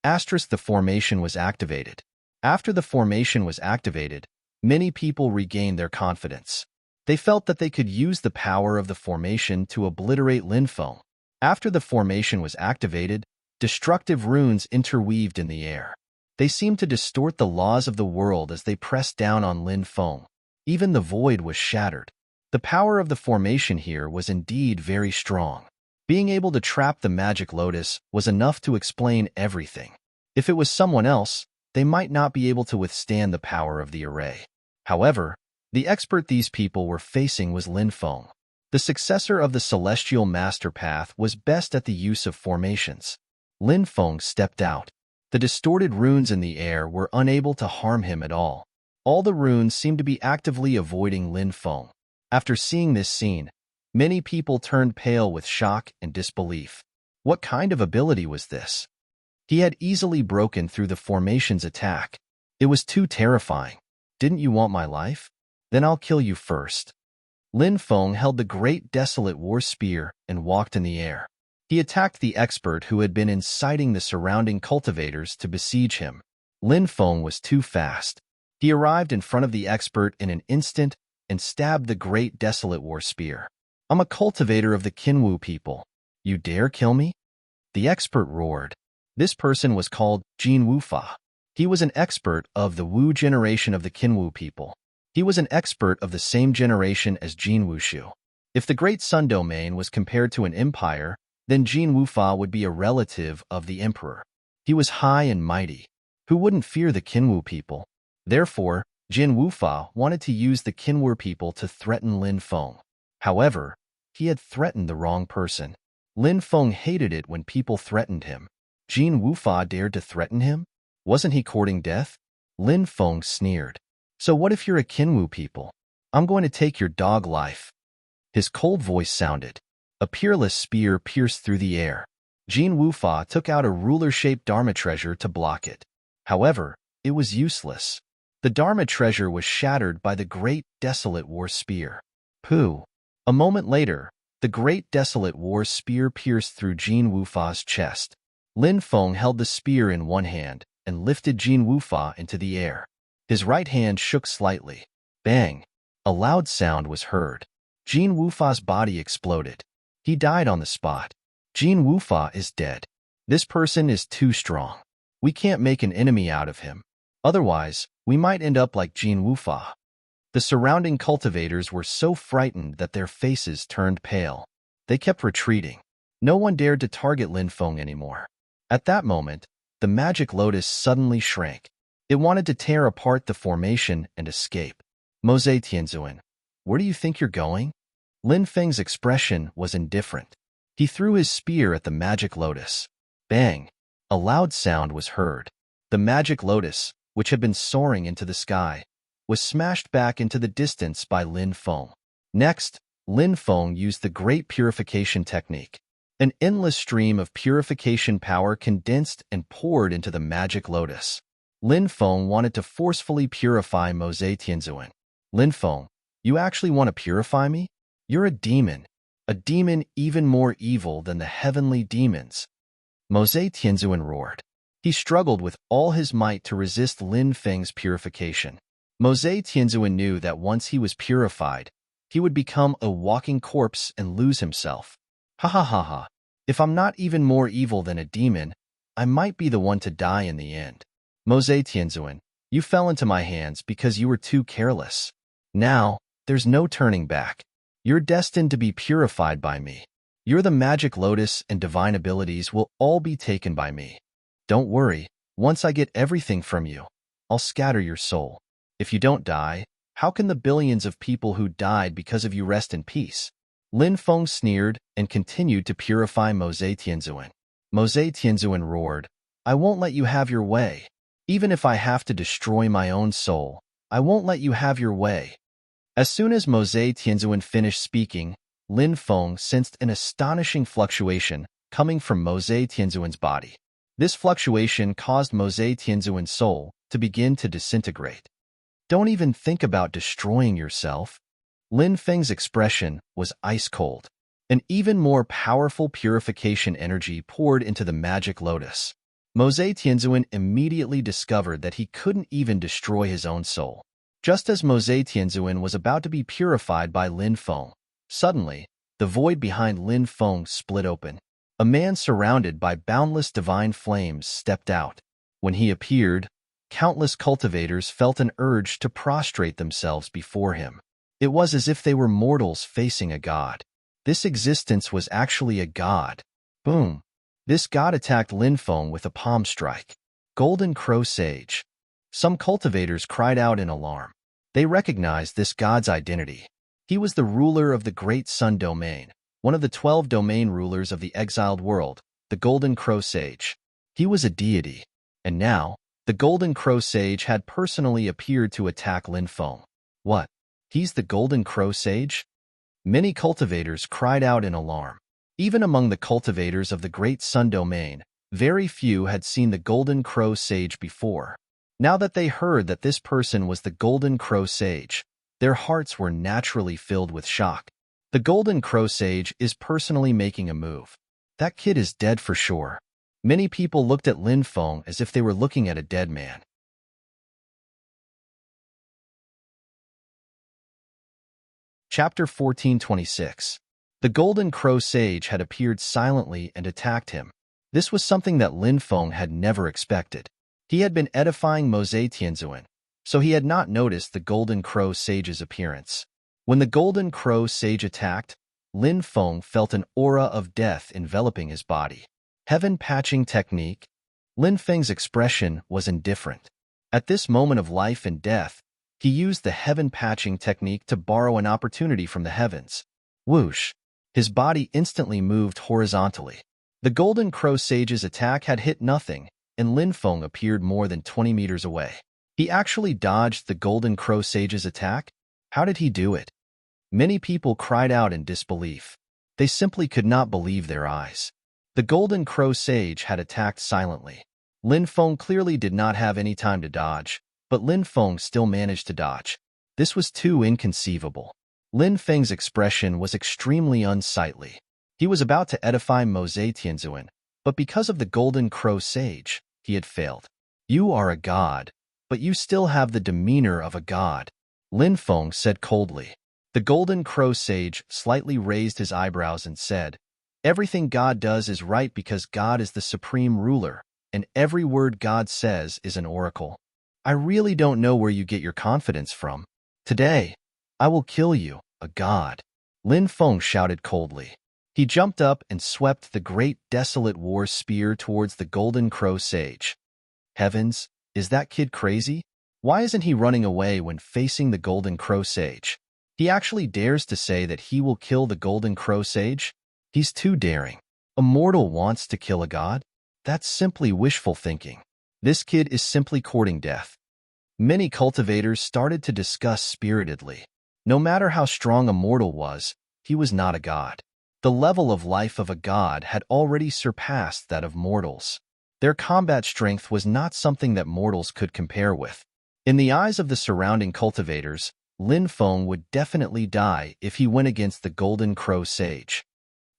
Asterisk the formation was activated. After the formation was activated, many people regained their confidence. They felt that they could use the power of the formation to obliterate Lin Feng. After the formation was activated, destructive runes interweaved in the air. They seemed to distort the laws of the world as they pressed down on Lin Feng. Even the void was shattered. The power of the formation here was indeed very strong. Being able to trap the magic lotus was enough to explain everything. If it was someone else, they might not be able to withstand the power of the array. However, the expert these people were facing was Lin Feng. The successor of the celestial master path was best at the use of formations. Lin Feng stepped out. The distorted runes in the air were unable to harm him at all. All the runes seemed to be actively avoiding Lin Feng. After seeing this scene, many people turned pale with shock and disbelief. What kind of ability was this? He had easily broken through the formation's attack. It was too terrifying. "Didn't you want my life? Then I'll kill you first." Lin Feng held the great desolate war spear and walked in the air. He attacked the expert who had been inciting the surrounding cultivators to besiege him. Lin Feng was too fast. He arrived in front of the expert in an instant and stabbed the great desolate war spear. "I'm a cultivator of the Qinwu people. You dare kill me?" The expert roared. This person was called Jin Wufa. He was an expert of the Wu generation of the Qinwu people. He was an expert of the same generation as Jin Wushu. If the Great Sun Domain was compared to an empire, then Jin Wufa would be a relative of the emperor. He was high and mighty. Who wouldn't fear the Qinwu people? Therefore, Jin Wufa wanted to use the Qinwu people to threaten Lin Feng. However, he had threatened the wrong person. Lin Feng hated it when people threatened him. Jin Wufa dared to threaten him? Wasn't he courting death? Lin Feng sneered. "So what if you're a Qinwu people? I'm going to take your dog life." His cold voice sounded. A peerless spear pierced through the air. Jin Wufa took out a ruler-shaped Dharma treasure to block it. However, it was useless. The Dharma treasure was shattered by the great desolate war spear. Pooh! A moment later, the great desolate war spear pierced through Jin Wufa's chest. Lin Feng held the spear in one hand and lifted Jin Wufa into the air. His right hand shook slightly. Bang! A loud sound was heard. Jin Wufa's body exploded. He died on the spot. Jin Wufa is dead. This person is too strong. We can't make an enemy out of him. Otherwise, we might end up like Jin Wufa. The surrounding cultivators were so frightened that their faces turned pale. They kept retreating. No one dared to target Lin Feng anymore. At that moment, the magic lotus suddenly shrank. It wanted to tear apart the formation and escape. Mose Tianzuan, where do you think you're going? Lin Feng's expression was indifferent. He threw his spear at the magic lotus. Bang! A loud sound was heard. The magic lotus, which had been soaring into the sky, was smashed back into the distance by Lin Feng. Next, Lin Feng used the Great Purification Technique. An endless stream of purification power condensed and poured into the magic lotus. Lin Feng wanted to forcefully purify Mose Tianzuan. Lin Feng, you actually want to purify me? You're a demon even more evil than the heavenly demons. Mose Tianzuan roared. He struggled with all his might to resist Lin Feng's purification. Mose Tianzuan knew that once he was purified, he would become a walking corpse and lose himself. Ha ha ha ha. If I'm not even more evil than a demon, I might be the one to die in the end. Mose Tianzuan, you fell into my hands because you were too careless. Now, there's no turning back. You're destined to be purified by me. You're the magic lotus and divine abilities will all be taken by me. Don't worry, once I get everything from you, I'll scatter your soul. If you don't die, how can the billions of people who died because of you rest in peace? Lin Feng sneered and continued to purify Mose Tianzuan. Mose Tianzuan roared, I won't let you have your way. Even if I have to destroy my own soul, I won't let you have your way. As soon as Mose Tianzuan finished speaking, Lin Feng sensed an astonishing fluctuation coming from Mose Tianzuan's body. This fluctuation caused Mose Tianzuan's soul to begin to disintegrate. Don't even think about destroying yourself. Lin Feng's expression was ice cold. An even more powerful purification energy poured into the magic lotus. Mose Tianzuan immediately discovered that he couldn't even destroy his own soul. Just as Mose Tianzuan was about to be purified by Lin Feng, suddenly, the void behind Lin Feng split open. A man surrounded by boundless divine flames stepped out. When he appeared, countless cultivators felt an urge to prostrate themselves before him. It was as if they were mortals facing a god. This existence was actually a god. Boom! This god attacked Lin Feng with a palm strike. Golden Crow Sage. Some cultivators cried out in alarm. They recognized this god's identity. He was the ruler of the Great Sun Domain, one of the 12 domain rulers of the exiled world, the Golden Crow Sage. He was a deity. And now, the Golden Crow Sage had personally appeared to attack Lin Feng. What? He's the Golden Crow Sage? Many cultivators cried out in alarm. Even among the cultivators of the Great Sun Domain, very few had seen the Golden Crow Sage before. Now that they heard that this person was the Golden Crow Sage, their hearts were naturally filled with shock. The Golden Crow Sage is personally making a move. That kid is dead for sure. Many people looked at Lin Feng as if they were looking at a dead man. Chapter 1426. The Golden Crow Sage had appeared silently and attacked him. This was something that Lin Feng had never expected. He had been edifying Mose Tianzuan, so he had not noticed the Golden Crow Sage's appearance. When the Golden Crow Sage attacked, Lin Feng felt an aura of death enveloping his body. Heaven Patching Technique. Lin Feng's expression was indifferent. At this moment of life and death, he used the Heaven Patching Technique to borrow an opportunity from the heavens. Whoosh! His body instantly moved horizontally. The Golden Crow Sage's attack had hit nothing, and Lin Feng appeared more than 20 meters away. He actually dodged the Golden Crow Sage's attack? How did he do it? Many people cried out in disbelief. They simply could not believe their eyes. The Golden Crow Sage had attacked silently. Lin Feng clearly did not have any time to dodge, but Lin Feng still managed to dodge. This was too inconceivable. Lin Feng's expression was extremely unsightly. He was about to edify Mose Tianzuan, but because of the Golden Crow Sage, he had failed. You are a god, but you still have the demeanor of a god, Lin Feng said coldly. The Golden Crow Sage slightly raised his eyebrows and said, Everything God does is right because God is the supreme ruler, and every word God says is an oracle. I really don't know where you get your confidence from. Today, I will kill you, a god. Lin Feng shouted coldly. He jumped up and swept the great desolate war spear towards the Golden Crow Sage. Heavens, is that kid crazy? Why isn't he running away when facing the Golden Crow Sage? He actually dares to say that he will kill the Golden Crow Sage? He's too daring. A mortal wants to kill a god? That's simply wishful thinking. This kid is simply courting death. Many cultivators started to discuss spiritedly. No matter how strong a mortal was, he was not a god. The level of life of a god had already surpassed that of mortals. Their combat strength was not something that mortals could compare with. In the eyes of the surrounding cultivators, Lin Feng would definitely die if he went against the Golden Crow Sage.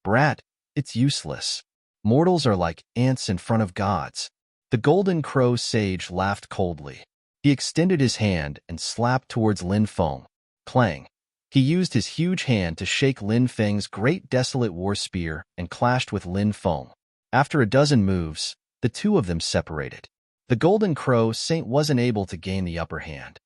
Brat, it's useless. Mortals are like ants in front of gods. The Golden Crow Sage laughed coldly. He extended his hand and slapped towards Lin Feng. Clang. He used his huge hand to shake Lin Feng's great desolate war spear and clashed with Lin Feng. After a dozen moves, the two of them separated. The Golden Crow Saint wasn't able to gain the upper hand.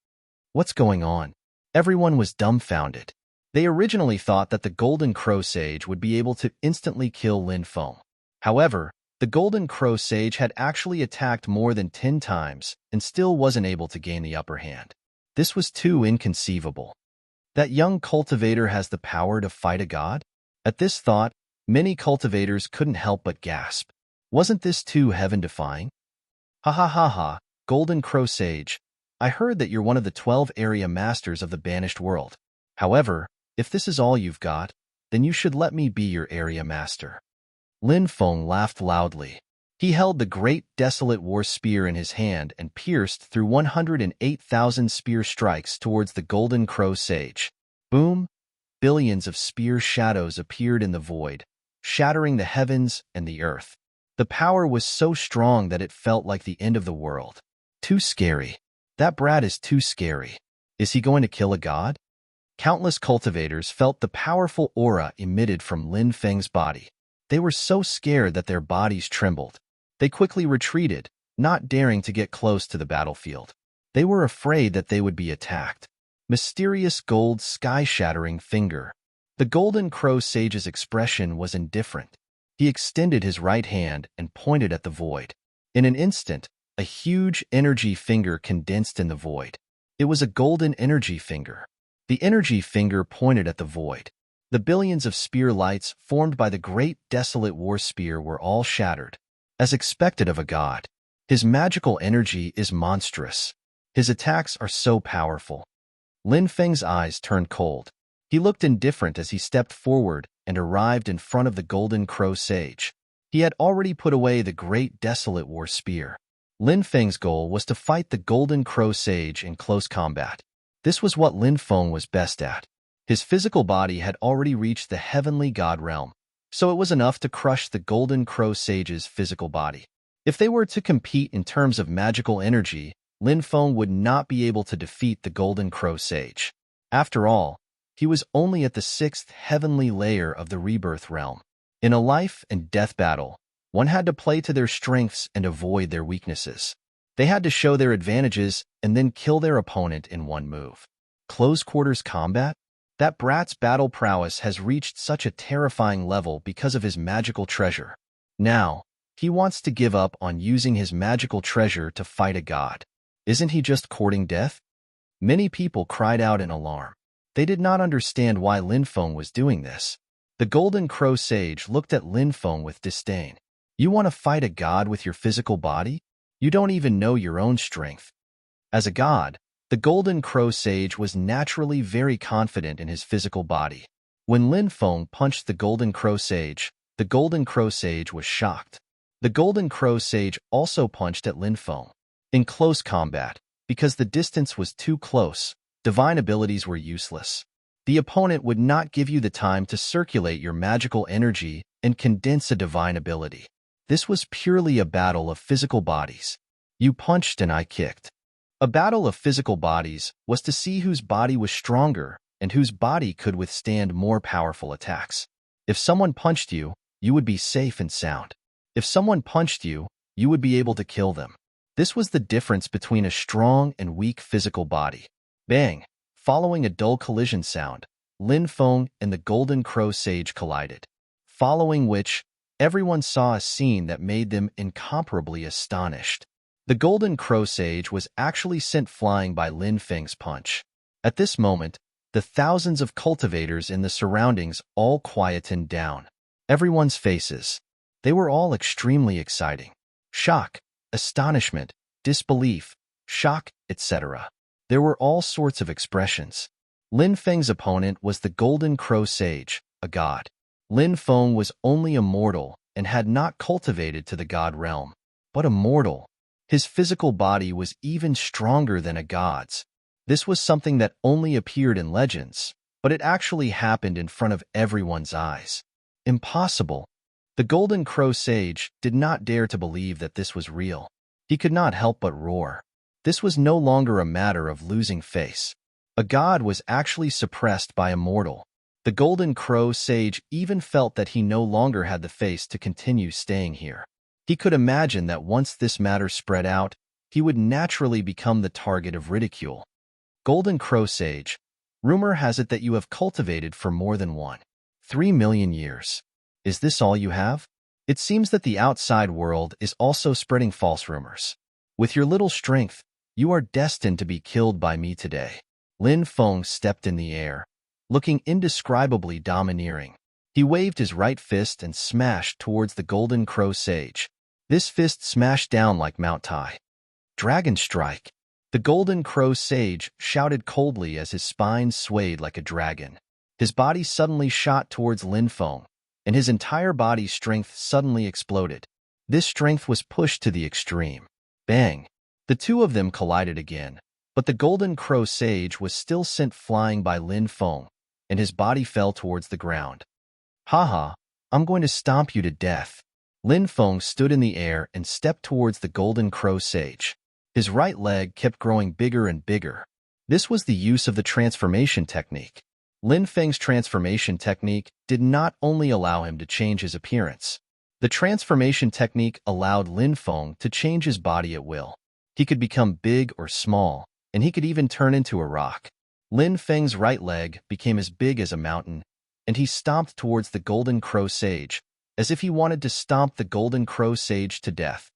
What's going on? Everyone was dumbfounded. They originally thought that the Golden Crow Sage would be able to instantly kill Lin Feng. However, the Golden Crow Sage had actually attacked more than 10 times and still wasn't able to gain the upper hand. This was too inconceivable. That young cultivator has the power to fight a god? At this thought, many cultivators couldn't help but gasp. Wasn't this too heaven-defying? Ha ha ha ha, Golden Crow Sage. I heard that you're one of the 12 area masters of the banished world. However, if this is all you've got, then you should let me be your area master. Lin Feng laughed loudly. He held the great desolate war spear in his hand and pierced through 108,000 spear strikes towards the Golden Crow Sage. Boom! Billions of spear shadows appeared in the void, shattering the heavens and the earth. The power was so strong that it felt like the end of the world. Too scary. That brat is too scary. Is he going to kill a god? Countless cultivators felt the powerful aura emitted from Lin Feng's body. They were so scared that their bodies trembled. They quickly retreated, not daring to get close to the battlefield. They were afraid that they would be attacked. Mysterious gold sky-shattering finger. The Golden Crow Sage's expression was indifferent. He extended his right hand and pointed at the void. In an instant, a huge energy finger condensed in the void. It was a golden energy finger. The energy finger pointed at the void. The billions of spear lights formed by the great desolate war spear were all shattered. As expected of a god, his magical energy is monstrous. His attacks are so powerful. Lin Feng's eyes turned cold. He looked indifferent as he stepped forward and arrived in front of the Golden Crow Sage. He had already put away the great desolate war spear. Lin Feng's goal was to fight the Golden Crow Sage in close combat. This was what Lin Feng was best at. His physical body had already reached the heavenly god realm, so it was enough to crush the Golden Crow Sage's physical body. If they were to compete in terms of magical energy, Lin Feng would not be able to defeat the Golden Crow Sage. After all, he was only at the 6th heavenly layer of the rebirth realm. In a life and death battle, one had to play to their strengths and avoid their weaknesses. They had to show their advantages and then kill their opponent in one move. Close quarters combat? That brat's battle prowess has reached such a terrifying level because of his magical treasure. Now, he wants to give up on using his magical treasure to fight a god. Isn't he just courting death? Many people cried out in alarm. They did not understand why Lin Feng was doing this. The Golden Crow Sage looked at Lin Feng with disdain. You want to fight a god with your physical body? You don't even know your own strength. As a god, the Golden Crow Sage was naturally very confident in his physical body. When Lin Feng punched the Golden Crow Sage was shocked. The Golden Crow Sage also punched at Lin Feng. In close combat, because the distance was too close, divine abilities were useless. The opponent would not give you the time to circulate your magical energy and condense a divine ability. This was purely a battle of physical bodies. You punched and I kicked. A battle of physical bodies was to see whose body was stronger and whose body could withstand more powerful attacks. If someone punched you, you would be safe and sound. If someone punched you, you would be able to kill them. This was the difference between a strong and weak physical body. Bang! Following a dull collision sound, Lin Feng and the Golden Crow Sage collided. following which, everyone saw a scene that made them incomparably astonished. The golden crow sage was actually sent flying by Lin Feng's punch. At this moment, the thousands of cultivators in the surroundings all quietened down. Everyone's faces. They were all extremely exciting. Shock, astonishment, disbelief, shock, etc. There were all sorts of expressions. Lin Feng's opponent was the golden crow sage, a god. Lin Feng was only a mortal and had not cultivated to the god realm. But a mortal. His physical body was even stronger than a god's. This was something that only appeared in legends, but it actually happened in front of everyone's eyes. Impossible. The golden crow sage did not dare to believe that this was real. He could not help but roar. This was no longer a matter of losing face. A god was actually suppressed by a mortal. The golden crow sage even felt that he no longer had the face to continue staying here. He could imagine that once this matter spread out, he would naturally become the target of ridicule. Golden crow sage, rumor has it that you have cultivated for more than 3 million years. Is this all you have? It seems that the outside world is also spreading false rumors. With your little strength, you are destined to be killed by me today. Lin Feng stepped in the air, looking indescribably domineering. He waved his right fist and smashed towards the golden crow sage. This fist smashed down like Mount Tai. Dragon strike. The golden crow sage shouted coldly as his spine swayed like a dragon. His body suddenly shot towards Lin Feng, and his entire body's strength suddenly exploded. This strength was pushed to the extreme. Bang! The two of them collided again, but the golden crow sage was still sent flying by Lin Feng, and his body fell towards the ground. Haha, I'm going to stomp you to death. Lin Feng stood in the air and stepped towards the golden crow sage. His right leg kept growing bigger and bigger. This was the use of the transformation technique. Lin Feng's transformation technique did not only allow him to change his appearance. The transformation technique allowed Lin Feng to change his body at will. He could become big or small, and he could even turn into a rock. Lin Feng's right leg became as big as a mountain, and he stomped towards the golden crow sage, as if he wanted to stomp the golden crow sage to death.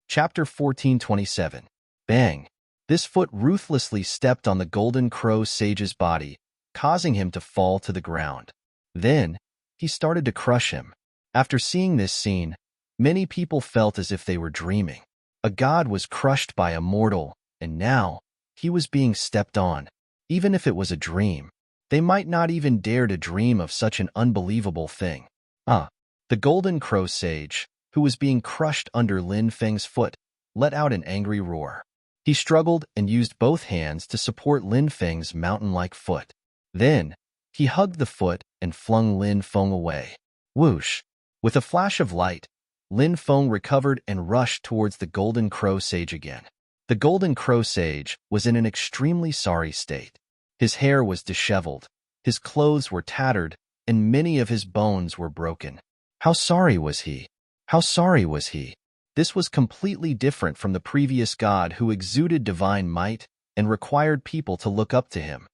Chapter 1427. Bang! This foot ruthlessly stepped on the golden crow sage's body, causing him to fall to the ground. Then, he started to crush him. After seeing this scene, many people felt as if they were dreaming. A god was crushed by a mortal, and now, he was being stepped on. Even if it was a dream, they might not even dare to dream of such an unbelievable thing. The golden crow sage, who was being crushed under Lin Feng's foot, let out an angry roar. He struggled and used both hands to support Lin Feng's mountain-like foot. Then, he hugged the foot and flung Lin Feng away. Whoosh! With a flash of light, Lin Feng recovered and rushed towards the golden crow sage again. The golden crow sage was in an extremely sorry state. His hair was disheveled, his clothes were tattered, and many of his bones were broken. How sorry was he? How sorry was he? This was completely different from the previous god who exuded divine might and required people to look up to him.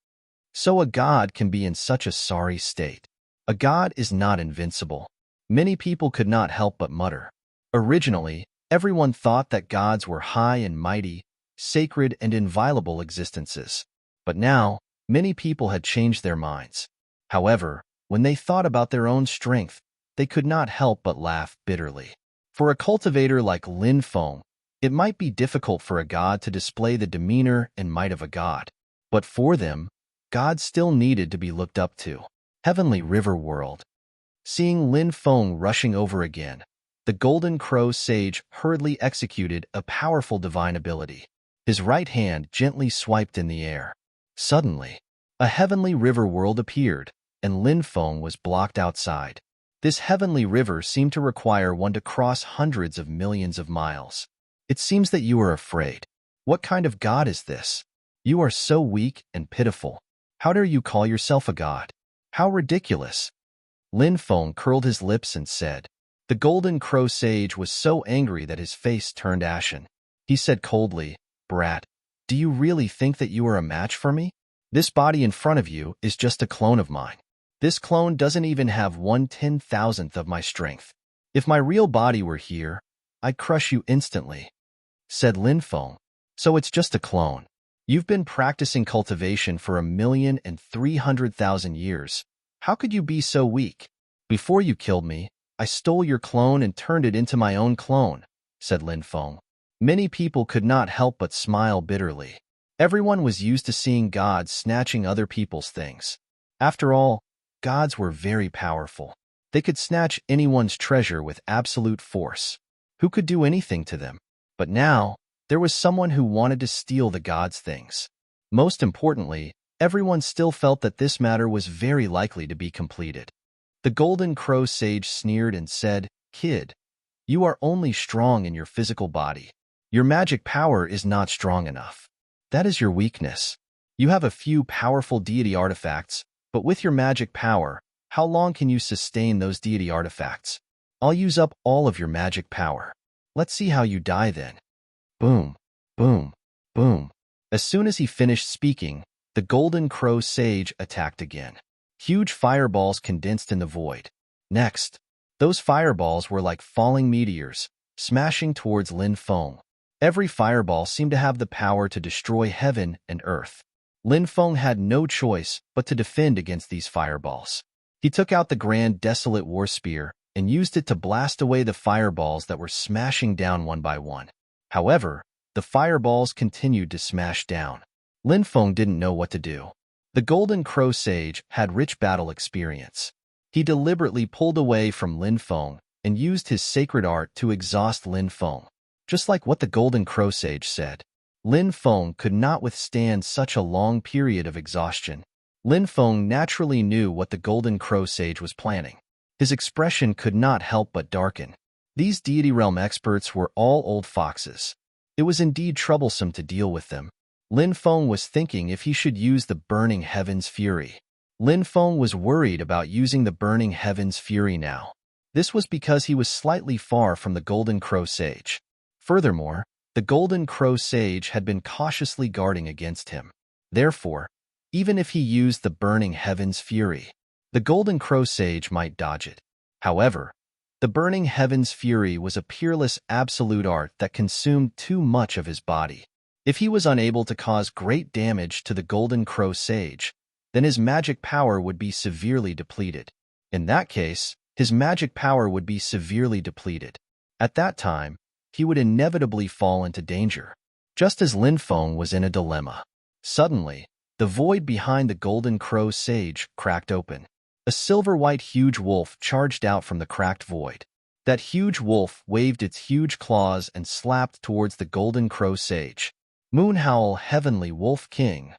So a god can be in such a sorry state. A god is not invincible. Many people could not help but mutter. Originally, everyone thought that gods were high and mighty, sacred and inviolable existences. But now, many people had changed their minds. However, when they thought about their own strength, they could not help but laugh bitterly. For a cultivator like Lin Feng, it might be difficult for a god to display the demeanor and might of a god. But for them, gods still needed to be looked up to. Heavenly River World. Seeing Lin Feng rushing over again, the golden crow sage hurriedly executed a powerful divine ability. His right hand gently swiped in the air. Suddenly, a heavenly river world appeared, and Lin Feng was blocked outside. This heavenly river seemed to require one to cross hundreds of millions of miles. It seems that you are afraid. What kind of god is this? You are so weak and pitiful. How dare you call yourself a god? How ridiculous! Lin Feng curled his lips and said. The golden crow sage was so angry that his face turned ashen. He said coldly, Brat, do you really think that you are a match for me? This body in front of you is just a clone of mine. This clone doesn't even have 1/10,000th of my strength. If my real body were here, I'd crush you instantly," said Lin Feng. "So it's just a clone. You've been practicing cultivation for 1,300,000 years. How could you be so weak? Before you killed me, I stole your clone and turned it into my own clone," said Lin Feng. Many people could not help but smile bitterly. Everyone was used to seeing gods snatching other people's things. After all, gods were very powerful. They could snatch anyone's treasure with absolute force. Who could do anything to them? But now, there was someone who wanted to steal the gods' things. Most importantly, everyone still felt that this matter was very likely to be completed. The Golden Crow Sage sneered and said, "Kid, you are only strong in your physical body. Your magic power is not strong enough. That is your weakness. You have a few powerful deity artifacts, but with your magic power, how long can you sustain those deity artifacts? I'll use up all of your magic power. Let's see how you die then." Boom, boom, boom. As soon as he finished speaking, the Golden Crow Sage attacked again. Huge fireballs condensed in the void. Next, those fireballs were like falling meteors, smashing towards Lin Feng. Every fireball seemed to have the power to destroy heaven and earth. Lin Feng had no choice but to defend against these fireballs. He took out the Grand Desolate War Spear and used it to blast away the fireballs that were smashing down one by one. However, the fireballs continued to smash down. Lin Feng didn't know what to do. The Golden Crow Sage had rich battle experience. He deliberately pulled away from Lin Feng and used his sacred art to exhaust Lin Feng. Just like what the Golden Crow Sage said, Lin Feng could not withstand such a long period of exhaustion. Lin Feng naturally knew what the Golden Crow Sage was planning. His expression could not help but darken. These Deity Realm experts were all old foxes. It was indeed troublesome to deal with them. Lin Feng was thinking if he should use the Burning Heaven's Fury. Lin Feng was worried about using the Burning Heaven's Fury now. This was because he was slightly far from the Golden Crow Sage. Furthermore, the Golden Crow Sage had been cautiously guarding against him. Therefore, even if he used the Burning Heaven's Fury, the Golden Crow Sage might dodge it. However, the Burning Heaven's Fury was a peerless absolute art that consumed too much of his body. If he was unable to cause great damage to the Golden Crow Sage, then his magic power would be severely depleted. In that case, his magic power would be severely depleted. At that time, he would inevitably fall into danger, just as Lin Feng was in a dilemma. Suddenly, the void behind the Golden Crow Sage cracked open. A silver-white huge wolf charged out from the cracked void. That huge wolf waved its huge claws and slapped towards the Golden Crow Sage. Moonhowl, Heavenly Wolf King.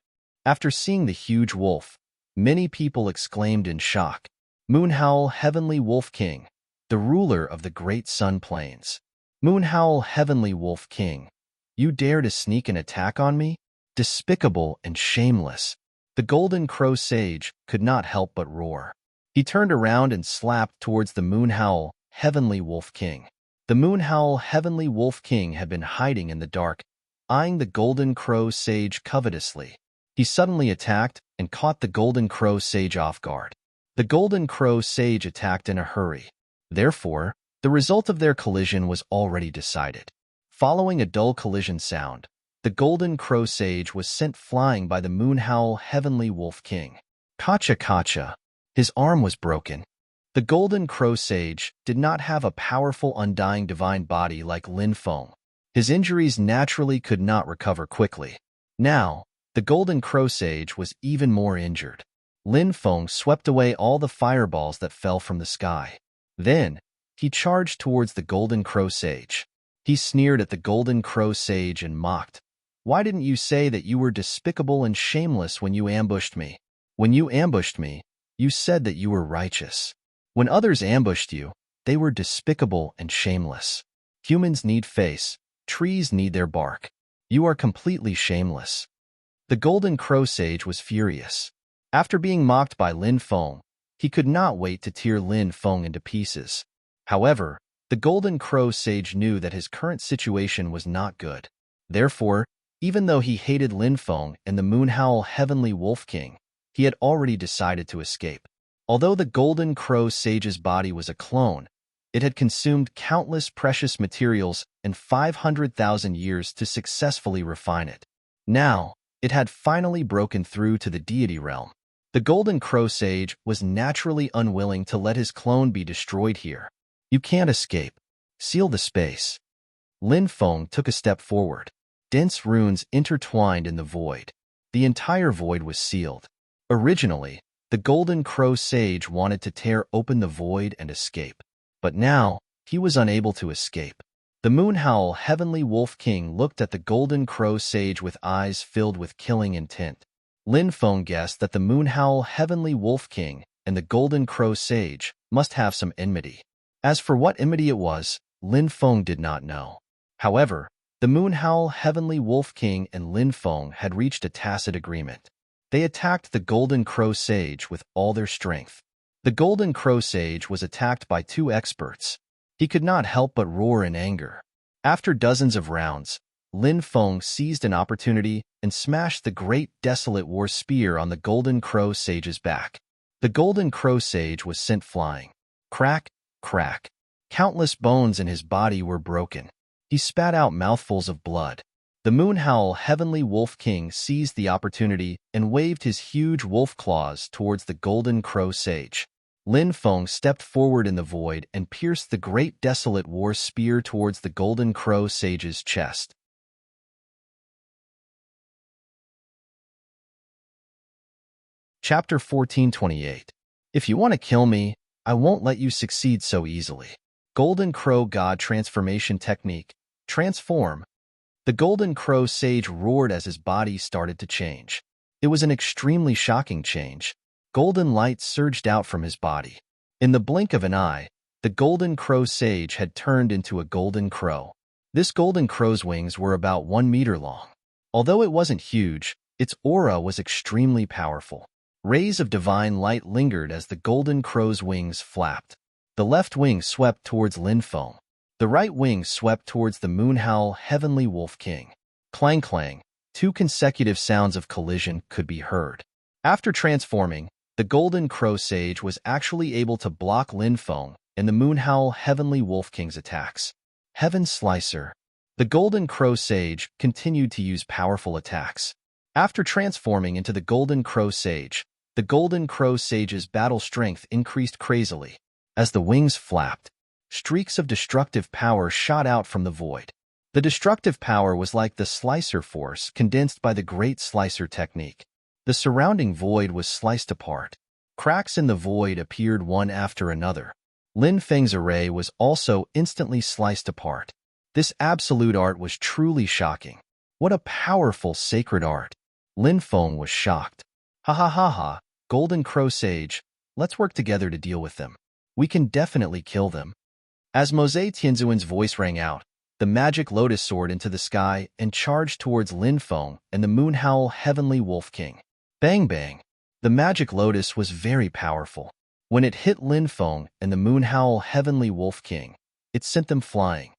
After seeing the huge wolf, many people exclaimed in shock. Moonhowl, Heavenly Wolf King, the ruler of the Great Sun Plains. Moonhowl, Heavenly Wolf King, you dare to sneak an attack on me? Despicable and shameless. The Golden Crow Sage could not help but roar. He turned around and slapped towards the Moonhowl, Heavenly Wolf King. The Moonhowl, Heavenly Wolf King had been hiding in the dark, eyeing the Golden Crow Sage covetously. He suddenly attacked and caught the Golden Crow Sage off guard. The Golden Crow Sage attacked in a hurry. Therefore, the result of their collision was already decided. Following a dull collision sound, the Golden Crow Sage was sent flying by the Moonhowl, Heavenly Wolf King. Kacha kacha. His arm was broken. The Golden Crow Sage did not have a powerful undying divine body like Lin Feng. His injuries naturally could not recover quickly. Now, the Golden Crow Sage was even more injured. Lin Feng swept away all the fireballs that fell from the sky. Then, he charged towards the Golden Crow Sage. He sneered at the Golden Crow Sage and mocked. "Why didn't you say that you were despicable and shameless when you ambushed me? When you ambushed me, you said that you were righteous. When others ambushed you, they were despicable and shameless. Humans need face, trees need their bark. You are completely shameless." The Golden Crow Sage was furious. After being mocked by Lin Feng, he could not wait to tear Lin Feng into pieces. However, the Golden Crow Sage knew that his current situation was not good. Therefore, Even though he hated Lin Feng and the Moonhowl Heavenly Wolf King, he had already decided to escape. Although the Golden Crow Sage's body was a clone, it had consumed countless precious materials and 500,000 years to successfully refine it. Now, it had finally broken through to the deity realm. The Golden Crow Sage was naturally unwilling to let his clone be destroyed here. You can't escape. Seal the space. Lin Feng took a step forward. Dense runes intertwined in the void. The entire void was sealed. Originally, the Golden Crow Sage wanted to tear open the void and escape. But now, he was unable to escape. The Moonhowl Heavenly Wolf King looked at the Golden Crow Sage with eyes filled with killing intent. Lin Feng guessed that the Moonhowl Heavenly Wolf King and the Golden Crow Sage must have some enmity. As for what enmity it was, Lin Feng did not know. However, the Moonhowl Heavenly Wolf King and Lin Feng had reached a tacit agreement. They attacked the Golden Crow Sage with all their strength. The Golden Crow Sage was attacked by two experts. He could not help but roar in anger. After dozens of rounds, Lin Feng seized an opportunity and smashed the great desolate war spear on the Golden Crow Sage's back. The Golden Crow Sage was sent flying. Crack, crack. Countless bones in his body were broken. He spat out mouthfuls of blood. The Moonhowl Heavenly Wolf King seized the opportunity and waved his huge wolf claws towards the Golden Crow Sage. Lin Feng stepped forward in the void and pierced the great desolate war spear towards the Golden Crow Sage's chest. Chapter 1428. If you want to kill me, I won't let you succeed so easily. Golden Crow God Transformation Technique. Transform. The Golden Crow Sage roared as his body started to change. It was an extremely shocking change. Golden light surged out from his body. In the blink of an eye, the Golden Crow Sage had turned into a golden crow. This golden crow's wings were about 1 meter long. Although it wasn't huge, its aura was extremely powerful. Rays of divine light lingered as the golden crow's wings flapped. The left wing swept towards Lin Feng. The right wing swept towards the Moonhowl Heavenly Wolf King. Clang clang, 2 consecutive sounds of collision could be heard. After transforming, the Golden Crow Sage was actually able to block Lin Feng and the Moonhowl Heavenly Wolf King's attacks. Heaven Slicer. The Golden Crow Sage continued to use powerful attacks. After transforming into the Golden Crow Sage, the Golden Crow Sage's battle strength increased crazily. As the wings flapped, streaks of destructive power shot out from the void. The destructive power was like the slicer force condensed by the Great Slicer technique. The surrounding void was sliced apart. Cracks in the void appeared one after another. Lin Feng's array was also instantly sliced apart. This absolute art was truly shocking. What a powerful sacred art. Lin Feng was shocked. Ha ha ha ha, Golden Crow Sage, let's work together to deal with them. We can definitely kill them. As Mose Tianzuan's voice rang out, the magic lotus soared into the sky and charged towards Lin Feng and the Moonhowl Heavenly Wolf King. Bang bang! The magic lotus was very powerful. When it hit Lin Feng and the Moonhowl Heavenly Wolf King, it sent them flying.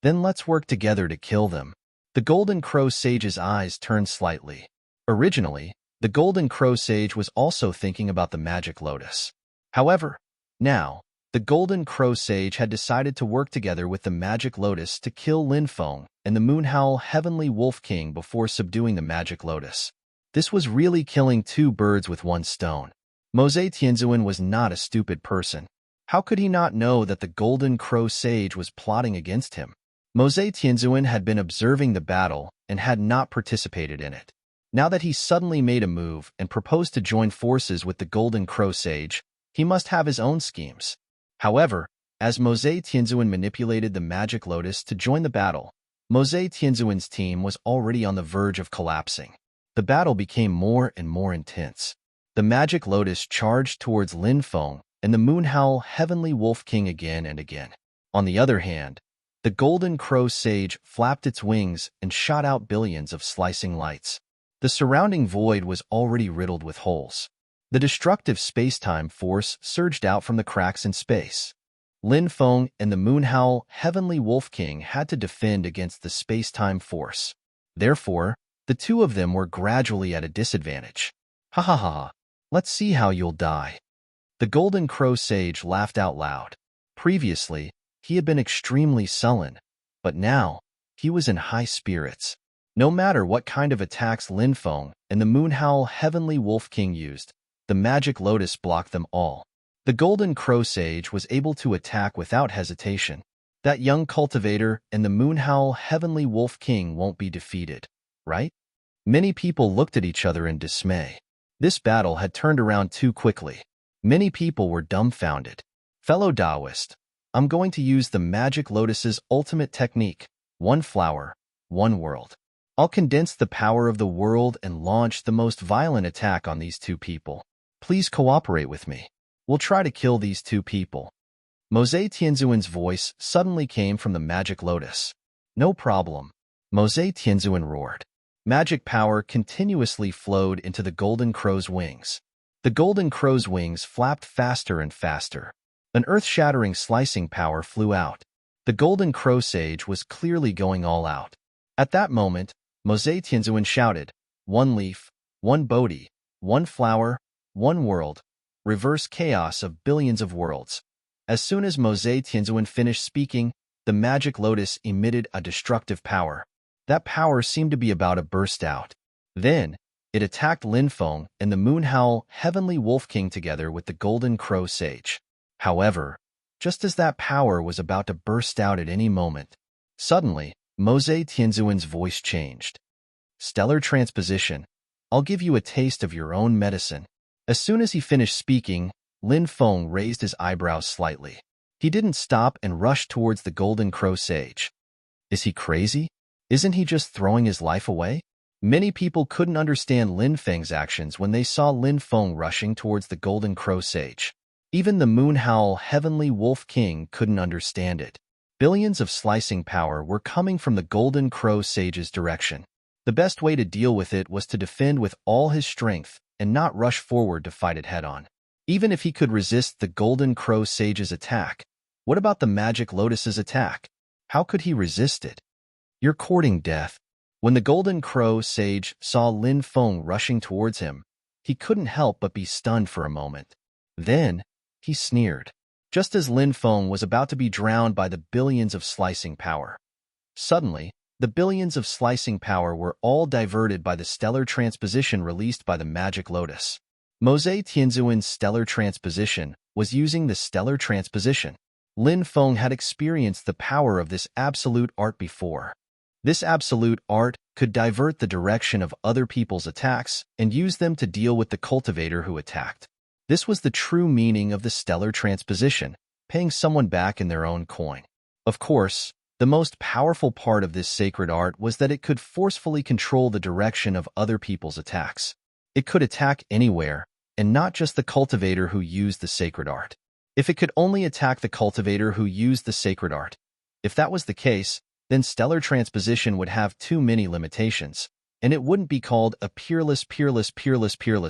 Then let's work together to kill them. The Golden Crow Sage's eyes turned slightly. Originally, the Golden Crow Sage was also thinking about the magic lotus. However, now, the Golden Crow Sage had decided to work together with the magic lotus to kill Lin Feng and the Moonhowl Heavenly Wolf King before subduing the magic lotus. This was really killing 2 birds with 1 stone. Mose Tianzuan was not a stupid person. How could he not know that the Golden Crow Sage was plotting against him? Mose Tianzuan had been observing the battle and had not participated in it. Now that he suddenly made a move and proposed to join forces with the Golden Crow Sage, he must have his own schemes. However, as Mose Tianzuan manipulated the magic lotus to join the battle, Mose Tianzuan's team was already on the verge of collapsing. The battle became more and more intense. The magic lotus charged towards Lin Feng and the Moonhowl Heavenly Wolf King again and again. On the other hand, the Golden Crow Sage flapped its wings and shot out billions of slicing lights. The surrounding void was already riddled with holes. The destructive space-time force surged out from the cracks in space. Lin Feng and the Moonhowl Heavenly Wolf King had to defend against the space-time force. Therefore, The two of them were gradually at a disadvantage. Ha ha ha ha. Let's see how you'll die. The Golden Crow Sage laughed out loud. Previously, he had been extremely sullen, but now, he was in high spirits. No matter what kind of attacks Lin Feng and the Moonhowl Heavenly Wolf King used, the Magic Lotus blocked them all. The Golden Crow Sage was able to attack without hesitation. That young cultivator and the Moonhowl Heavenly Wolf King won't be defeated, right? Many people looked at each other in dismay. This battle had turned around too quickly. Many people were dumbfounded. Fellow Taoist, I'm going to use the Magic Lotus's ultimate technique, one flower, one world. I'll condense the power of the world and launch the most violent attack on these two people. Please cooperate with me. We'll try to kill these two people. Mose Tianzuan's voice suddenly came from the Magic Lotus. No problem, Mose Tianzuan roared. Magic power continuously flowed into the Golden Crow's wings. The Golden Crow's wings flapped faster and faster. An earth-shattering slicing power flew out. The Golden Crow Sage was clearly going all out. At that moment, Mose Tianzuan shouted, "One leaf, one Bodhi, one flower, one world, reverse chaos of billions of worlds." As soon as Mose Tianzuan finished speaking, the Magic Lotus emitted a destructive power. That power seemed to be about to burst out. Then, it attacked Lin Feng and the Moonhowl Heavenly Wolf King together with the Golden Crow Sage. However, just as that power was about to burst out at any moment, suddenly, Mose Tianzuan's voice changed. "Stellar transposition. I'll give you a taste of your own medicine." As soon as he finished speaking, Lin Feng raised his eyebrows slightly. He didn't stop and rushed towards the Golden Crow Sage. Is he crazy? Isn't he just throwing his life away? Many people couldn't understand Lin Feng's actions when they saw Lin Feng rushing towards the Golden Crow Sage. Even the Moonhowl Heavenly Wolf King couldn't understand it. Billions of slicing power were coming from the Golden Crow Sage's direction. The best way to deal with it was to defend with all his strength and not rush forward to fight it head-on. Even if he could resist the Golden Crow Sage's attack, what about the Magic Lotus's attack? How could he resist it? You're courting death. When the Golden Crow Sage saw Lin Feng rushing towards him, he couldn't help but be stunned for a moment. Then, he sneered, just as Lin Feng was about to be drowned by the billions of slicing power. Suddenly, the billions of slicing power were all diverted by the stellar transposition released by the Magic Lotus. Mose Tianzuan's stellar transposition was using the stellar transposition. Lin Feng had experienced the power of this absolute art before. This absolute art could divert the direction of other people's attacks and use them to deal with the cultivator who attacked. This was the true meaning of the stellar transposition, paying someone back in their own coin. Of course, the most powerful part of this sacred art was that it could forcefully control the direction of other people's attacks. It could attack anywhere, and not just the cultivator who used the sacred art. If it could only attack the cultivator who used the sacred art, if that was the case, then stellar transposition would have too many limitations, and it wouldn't be called a peerless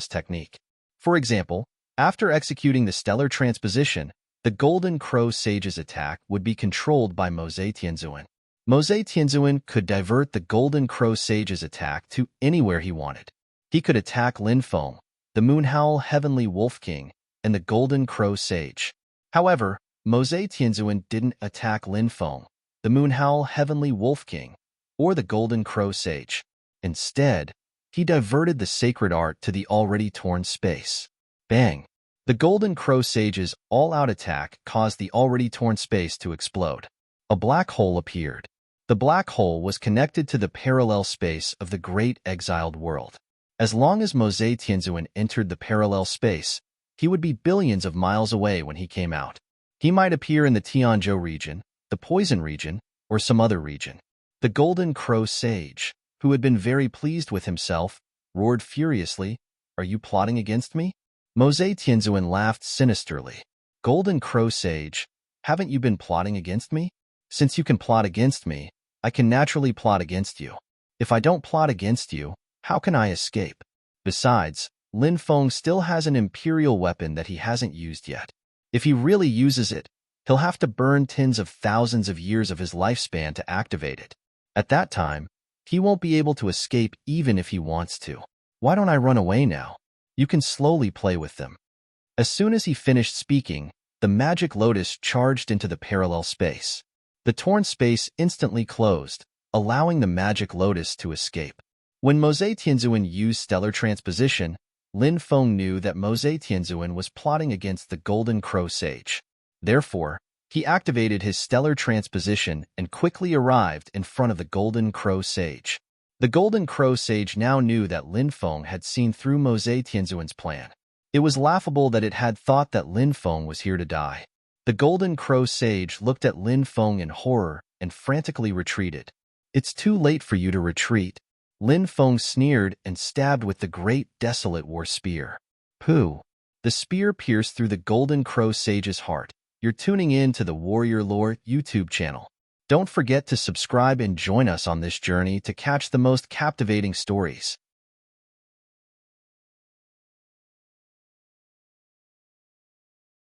technique. For example, after executing the stellar transposition, the Golden Crow Sage's attack would be controlled by Mose Tianzuan. Mose Tianzuan could divert the Golden Crow Sage's attack to anywhere he wanted. He could attack Lin Feng, the Moonhowl Heavenly Wolf King, and the Golden Crow Sage. However, Mose Tianzuan didn't attack Lin Feng, the Moonhowl Heavenly Wolf King, or the Golden Crow Sage. Instead, he diverted the sacred art to the already torn space. Bang! The Golden Crow Sage's all-out attack caused the already torn space to explode. A black hole appeared. The black hole was connected to the parallel space of the Great Exiled World. As long as Mose Tianzuan entered the parallel space, he would be billions of miles away when he came out. He might appear in the Tianzhou region, the Poison region, or some other region. The Golden Crow Sage, who had been very pleased with himself, roared furiously, "Are you plotting against me?" Mose Tianzuan laughed sinisterly. "Golden Crow Sage, haven't you been plotting against me? Since you can plot against me, I can naturally plot against you. If I don't plot against you, how can I escape? Besides, Lin Feng still has an imperial weapon that he hasn't used yet. If he really uses it, he'll have to burn tens of thousands of years of his lifespan to activate it. At that time, He won't be able to escape even if he wants to. Why don't I run away now? You can slowly play with them. As soon as he finished speaking, the magic lotus charged into the parallel space. The torn space instantly closed, allowing the magic lotus to escape. When Mose Tianzuan used stellar transposition, Lin Feng knew that Mose Tianzuan was plotting against the Golden Crow Sage. Therefore, he activated his stellar transposition and quickly arrived in front of the Golden Crow Sage. The Golden Crow Sage now knew that Lin Feng had seen through Mose Tianzuan's plan. It was laughable that it had thought that Lin Feng was here to die. The Golden Crow Sage looked at Lin Feng in horror and frantically retreated. It's too late for you to retreat. Lin Feng sneered and stabbed with the great desolate war spear. Pooh! The spear pierced through the Golden Crow Sage's heart. You're tuning in to the Warrior Lore YouTube channel. Don't forget to subscribe and join us on this journey to catch the most captivating stories.